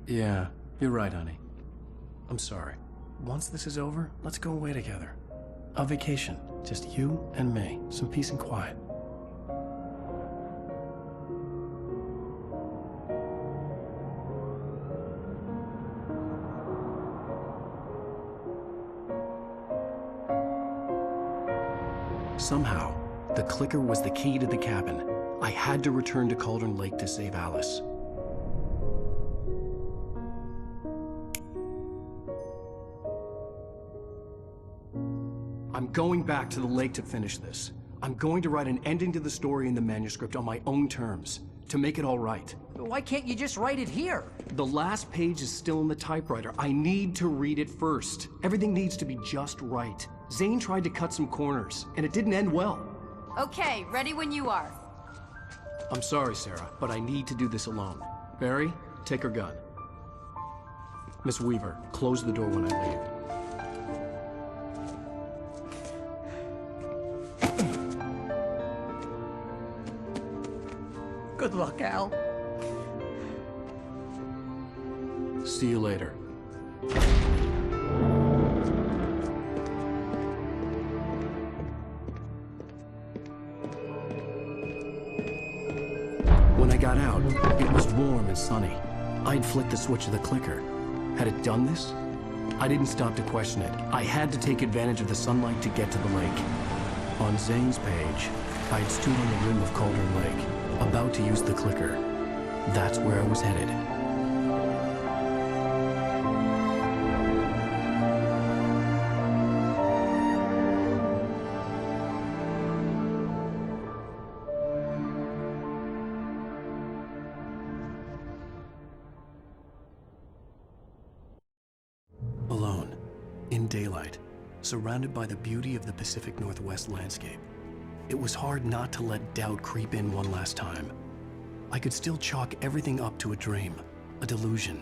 Yeah, you're right, honey. I'm sorry. Once this is over, let's go away together. A vacation. Just you and me. Some peace and quiet. Somehow, the clicker was the key to the cabin. I had to return to Cauldron Lake to save Alice. I'm going back to the lake to finish this. I'm going to write an ending to the story in the manuscript on my own terms, to make it all right. Why can't you just write it here? The last page is still in the typewriter. I need to read it first. Everything needs to be just right. Zane tried to cut some corners, and it didn't end well. Okay, ready when you are. I'm sorry, Sarah, but I need to do this alone. Barry, take her gun. Miss Weaver, close the door when I leave. Good luck, Al. See you later. When I got out, it was warm and sunny. I'd flicked the switch of the clicker. Had it done this? I didn't stop to question it. I had to take advantage of the sunlight to get to the lake. On Zane's page, I'd stood on the rim of Cauldron Lake, about to use the clicker. That's where I was headed. Alone, in daylight, surrounded by the beauty of the Pacific Northwest landscape. It was hard not to let doubt creep in one last time. I could still chalk everything up to a dream, a delusion.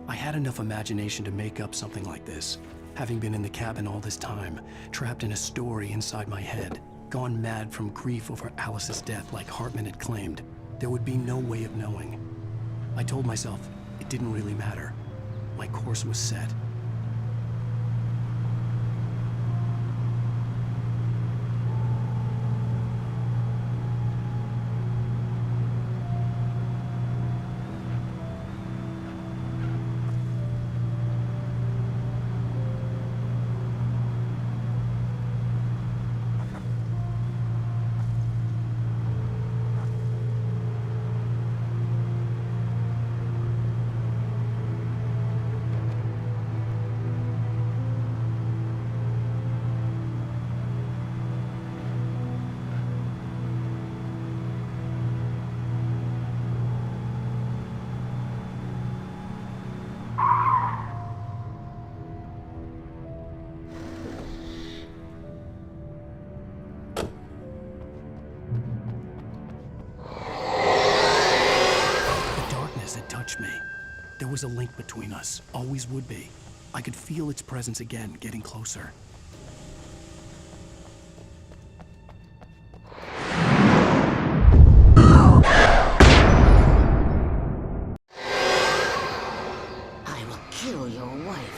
I had enough imagination to make up something like this, having been in the cabin all this time, trapped in a story inside my head, gone mad from grief over Alice's death like Hartman had claimed. There would be no way of knowing. I told myself it didn't really matter. My course was set. There was a link between us, always would be. I could feel its presence again, getting closer. I will kill your wife.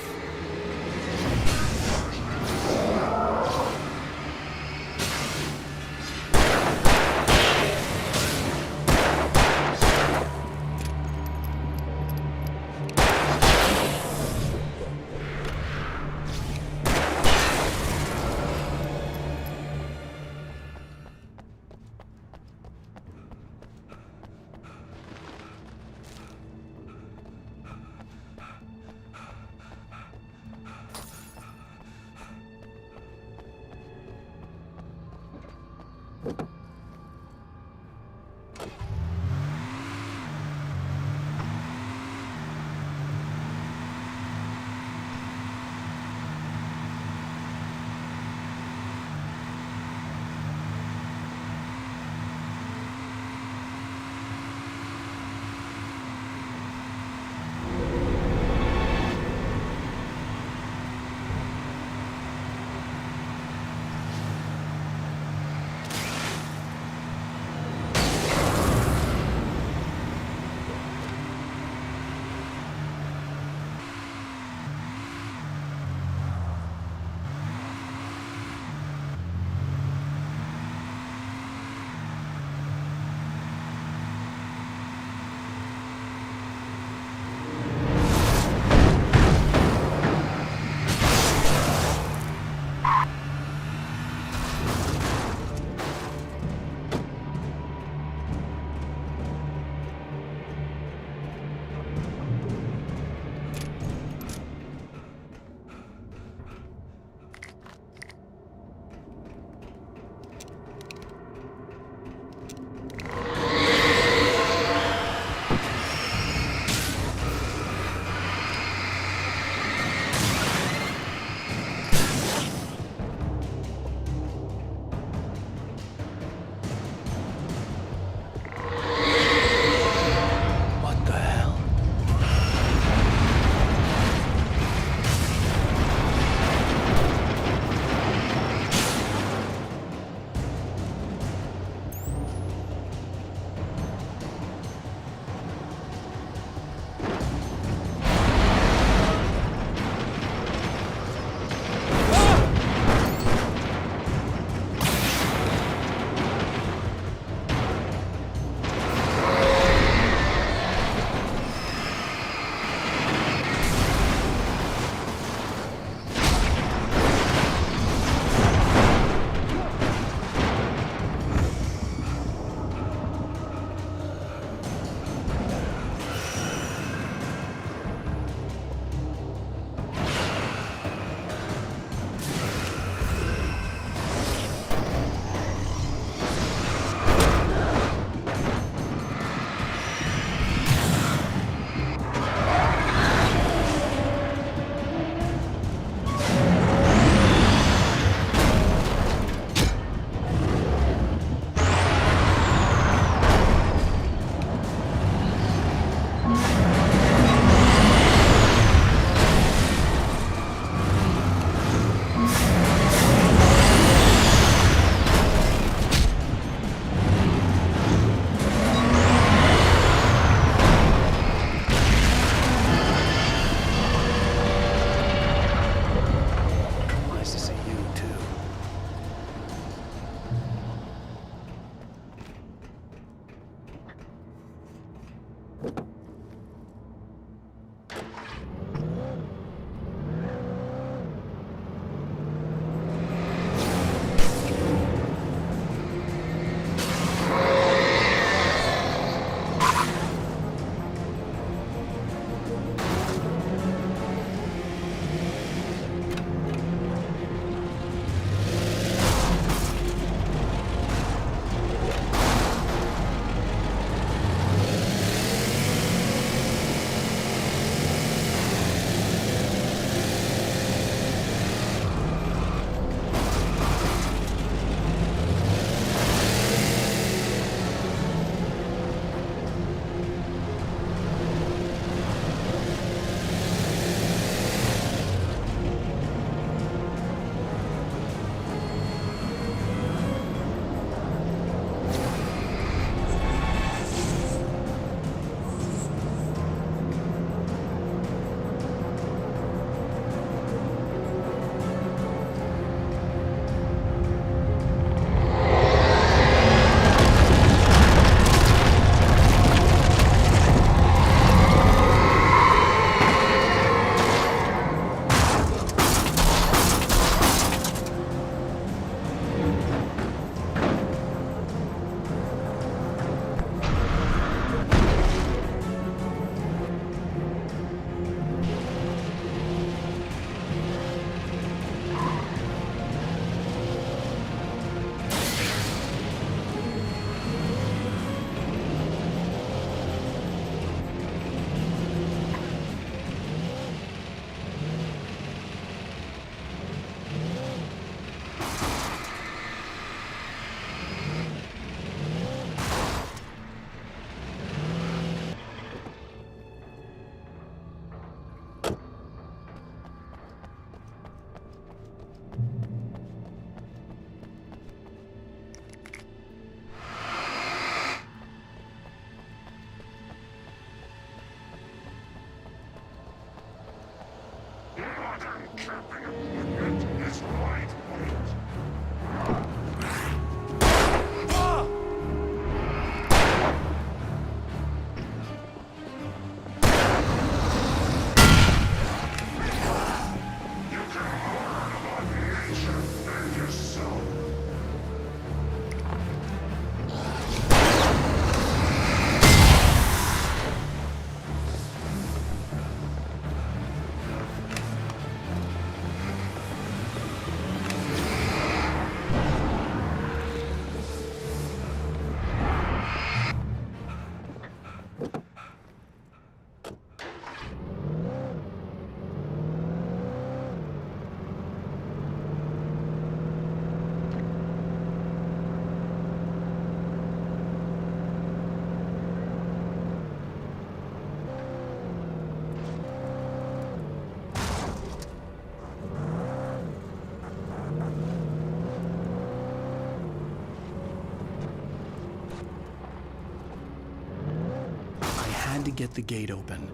had to get the gate open.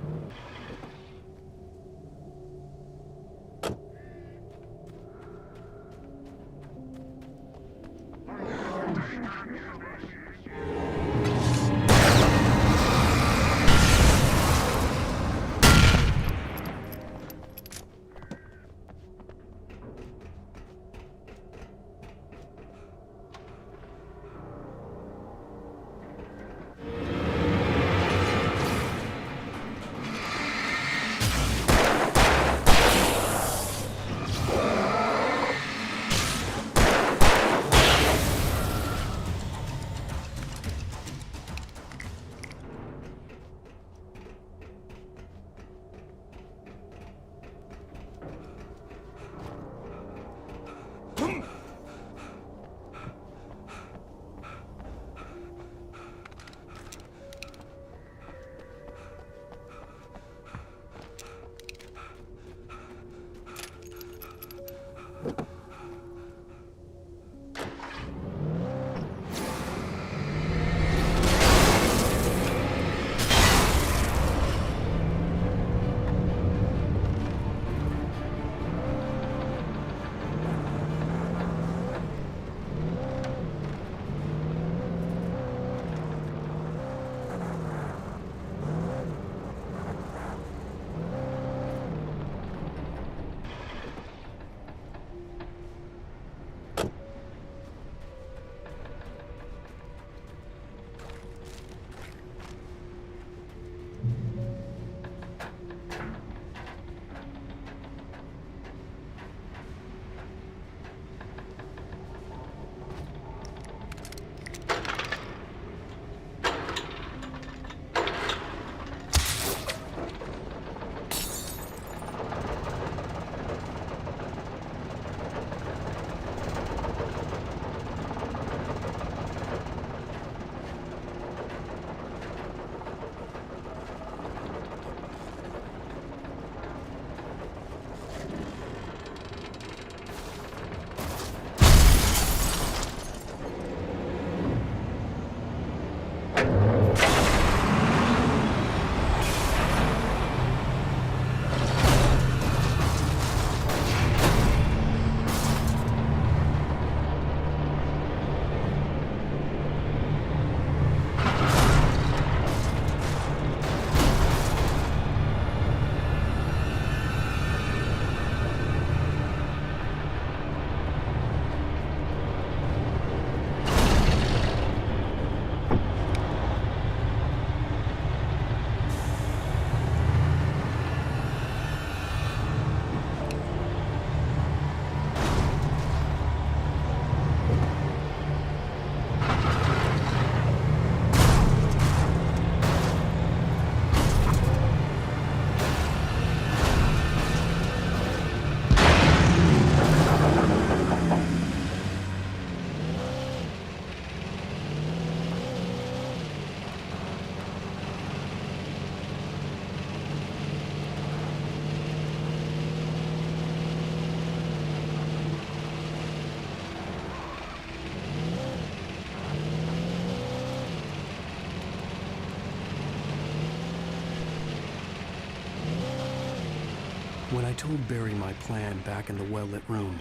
When I told Barry my plan back in the well-lit room,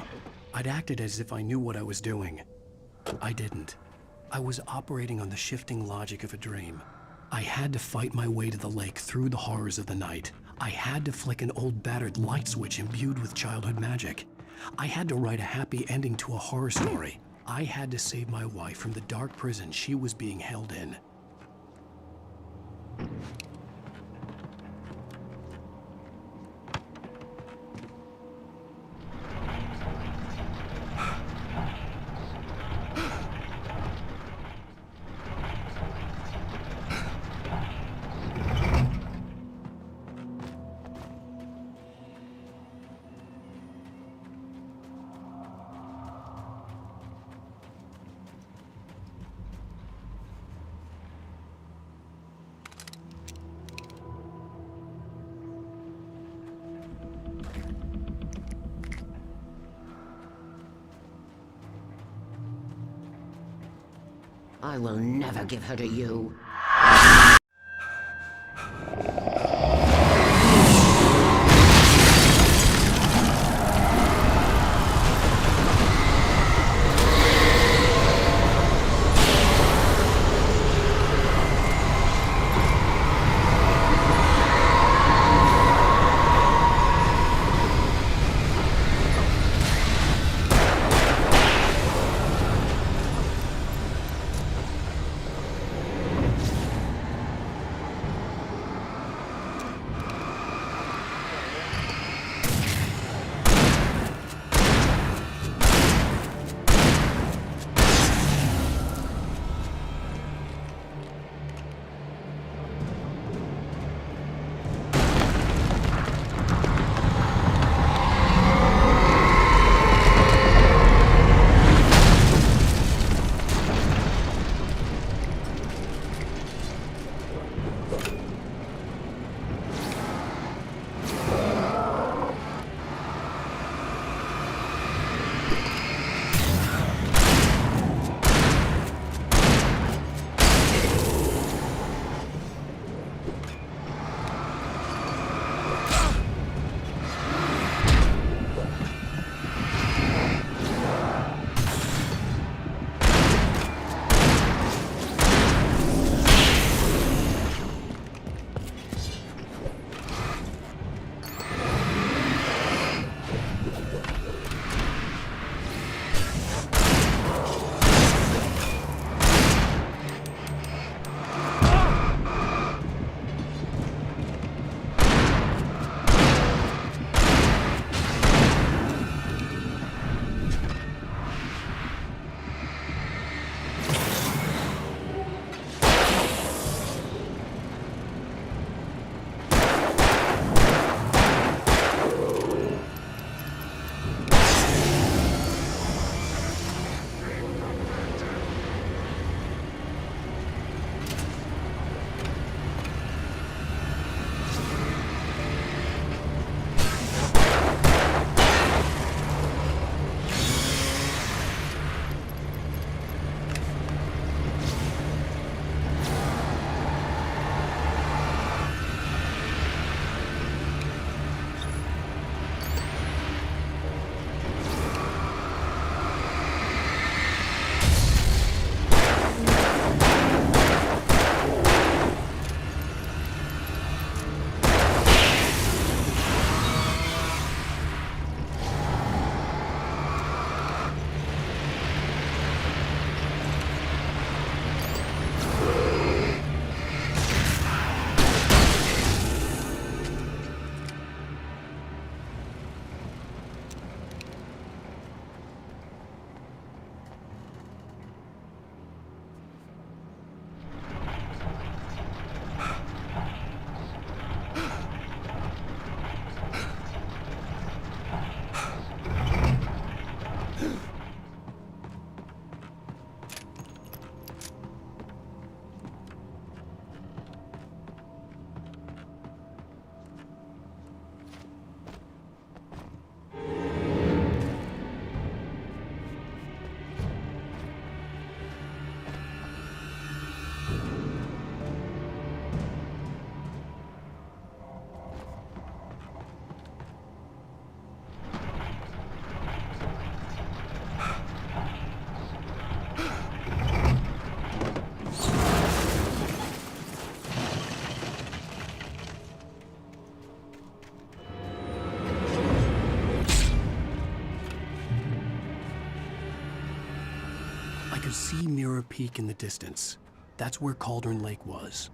I'd acted as if I knew what I was doing. I didn't. I was operating on the shifting logic of a dream. I had to fight my way to the lake through the horrors of the night. I had to flick an old battered light switch imbued with childhood magic. I had to write a happy ending to a horror story. I had to save my wife from the dark prison she was being held in. I will never give her to you. see Mirror Peak in the distance. That's where Cauldron Lake was.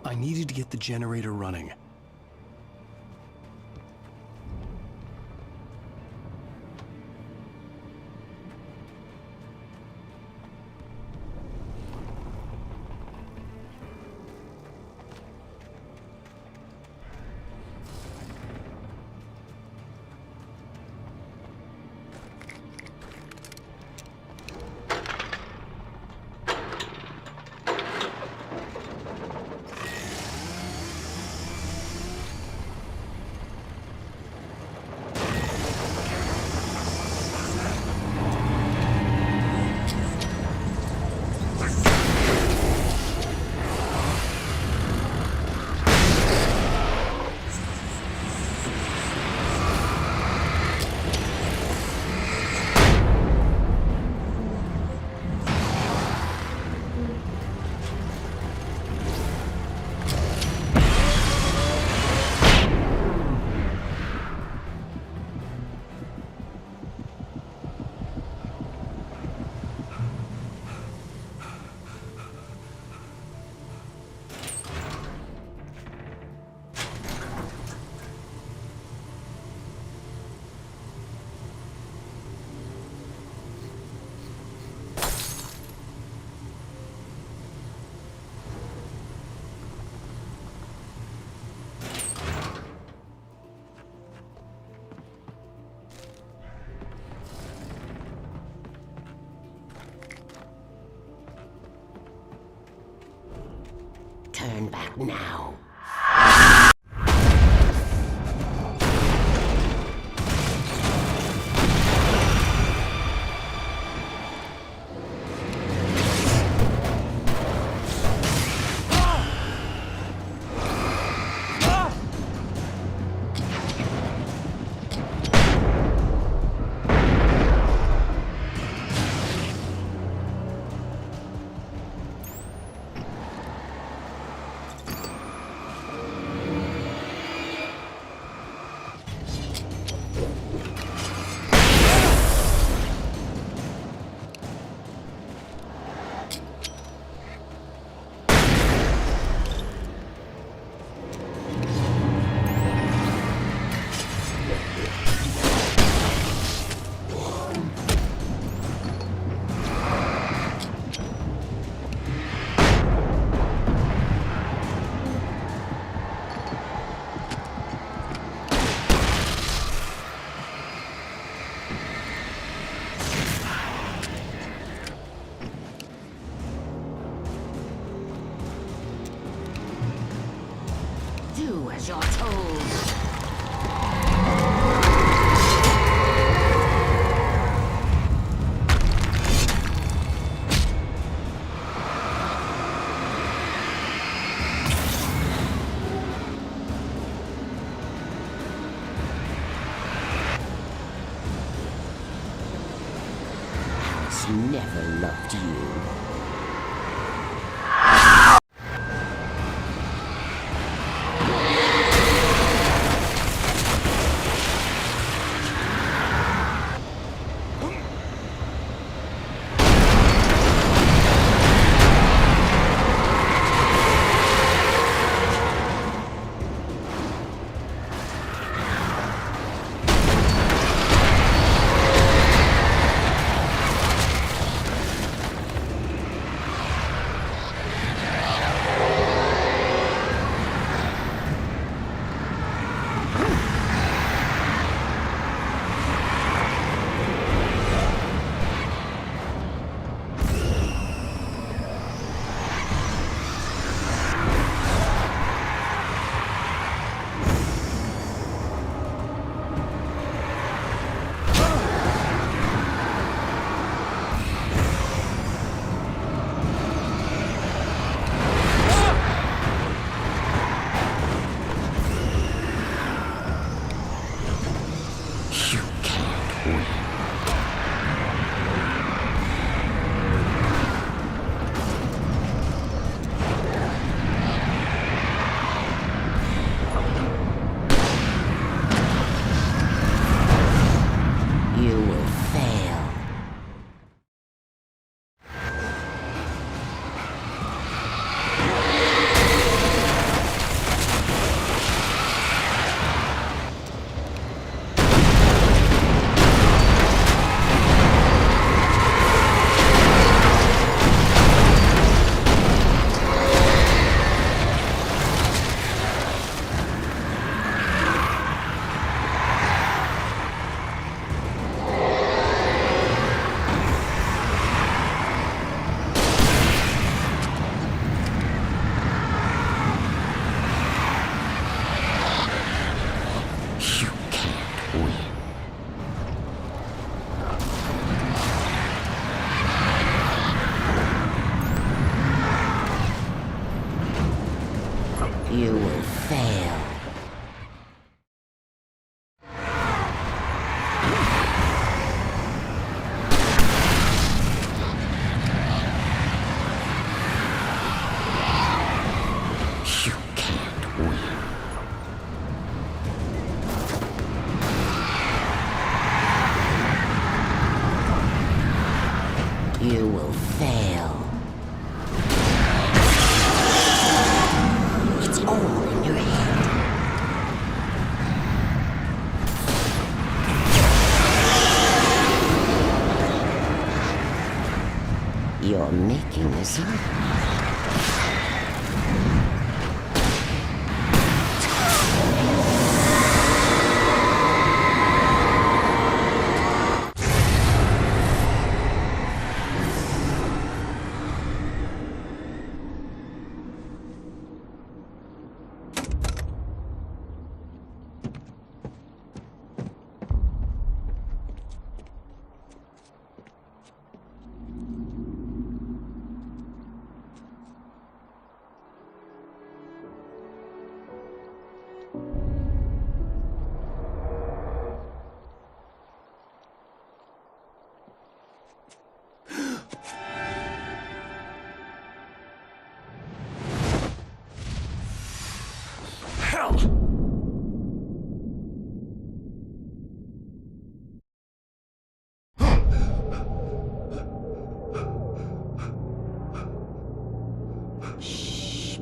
I needed to get the generator running. Turn back now. Do as you're told. Alice never loved you. You will fail. It's all in your head. You're making this up.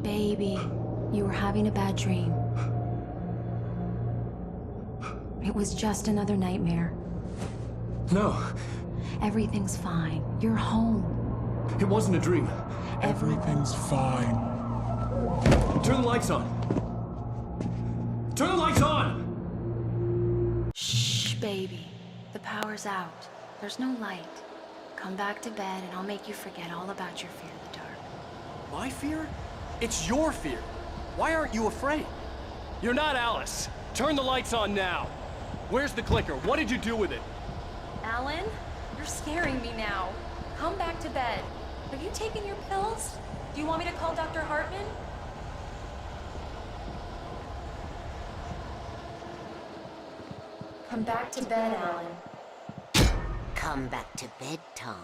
Baby, you were having a bad dream. It was just another nightmare. No. Everything's fine. You're home. It wasn't a dream. Everything's fine. Turn the lights on. Turn the lights on! Shh, baby. The power's out. There's no light. Come back to bed and I'll make you forget all about your fear of the dark. My fear? It's your fear. Why aren't you afraid? You're not Alice. Turn the lights on now. Where's the clicker? What did you do with it? Alan, you're scaring me now. Come back to bed. Have you taken your pills? Do you want me to call Dr. Hartman? Come back to bed, Alan. Come back to bed, Tom.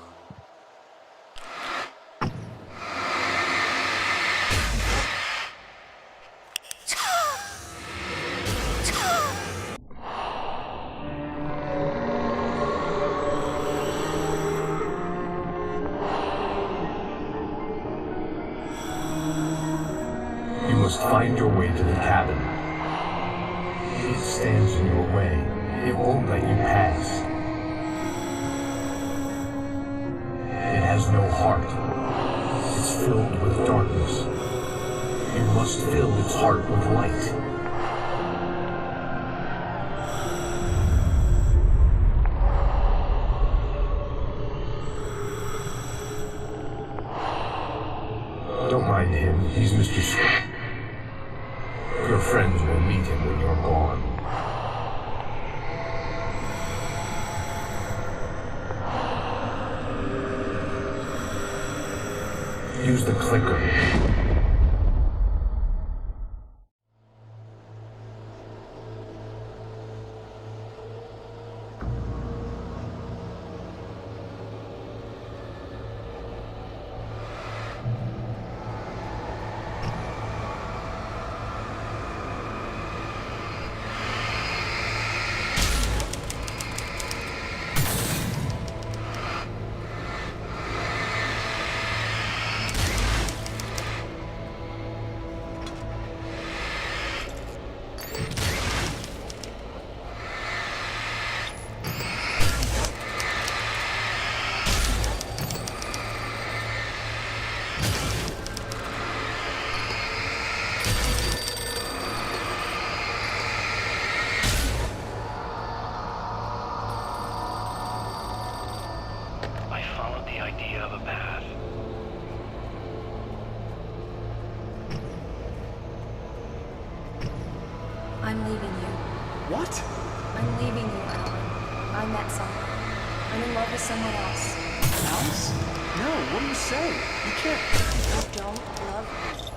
You must find your way to the cabin. It stands in your way. It won't let you pass. It has no heart. It's filled with darkness. You must fill its heart with light. Don't mind him. He's Mr. Scott. Your friends will meet him when you're gone. Use the clicker. I'm leaving you. What? I'm leaving you, Alan. I met someone. I'm in love with someone else. Alice? No, what do you say? You can't. You don't love me.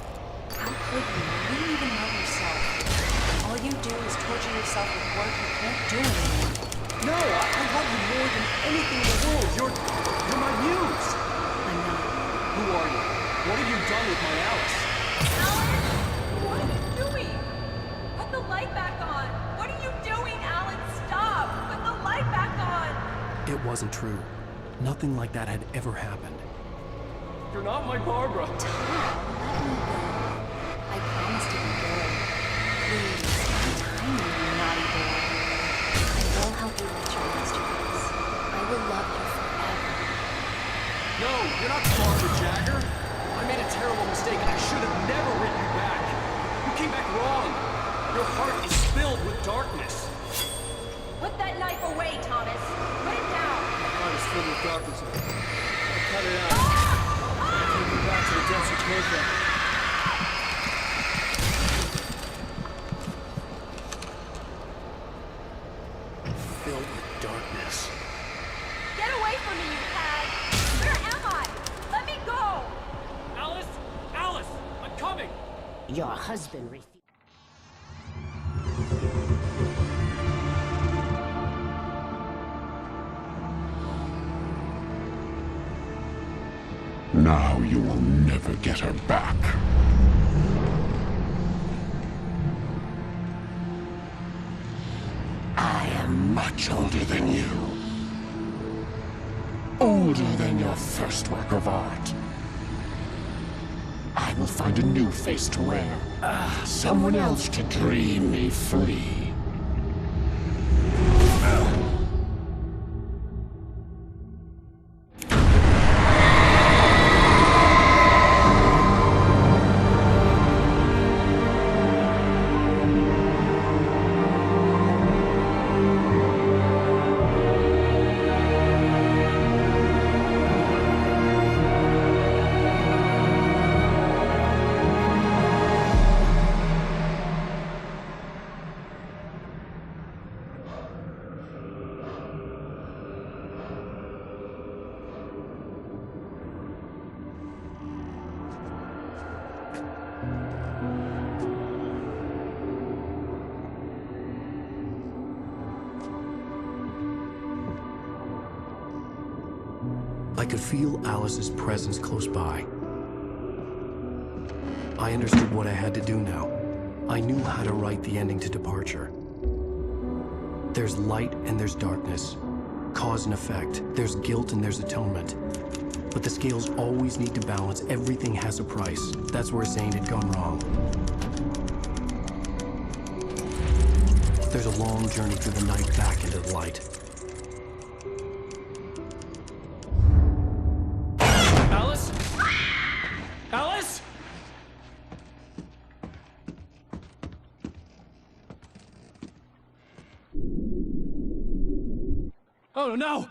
How could you? You don't even love yourself. All you do is torture yourself with work you can't do anymore. No, I love you more than anything in the world. You're my muse. I'm not. Who are you? What have you done with my Alice? Alan! What are you doing? Put the light back on! What are you doing, Alan? Stop! Put the light back on! It wasn't true. Nothing like that had ever happened. You're not my Barbara. Tom, let me go. I promise to be good. Please, one time, you naughty boy. I will help you with your masterpiece. I will love you forever. No, you're not Barbara Jagger. I made a terrible mistake and I should have never written you back. You came back wrong. Your heart is filled with darkness. Put that knife away, Thomas. Put it down. My heart is filled with darkness. I cut it out. Take me back to the depths it came from. Filled with darkness. Get away from me, you hag! Where am I? Let me go! Alice! Alice! I'm coming! Your husband refused. Now you will never get her back. I am much older than you. Older than your first work of art. I will find a new face to wear. Someone else to dream me free. I could feel Alice's presence close by. I understood what I had to do now. I knew how to write the ending to Departure. There's light and there's darkness. Cause and effect. There's guilt and there's atonement. But the scales always need to balance. Everything has a price. That's where Zane had gone wrong. There's a long journey through the night back into the light. Alice? Alice? Oh no!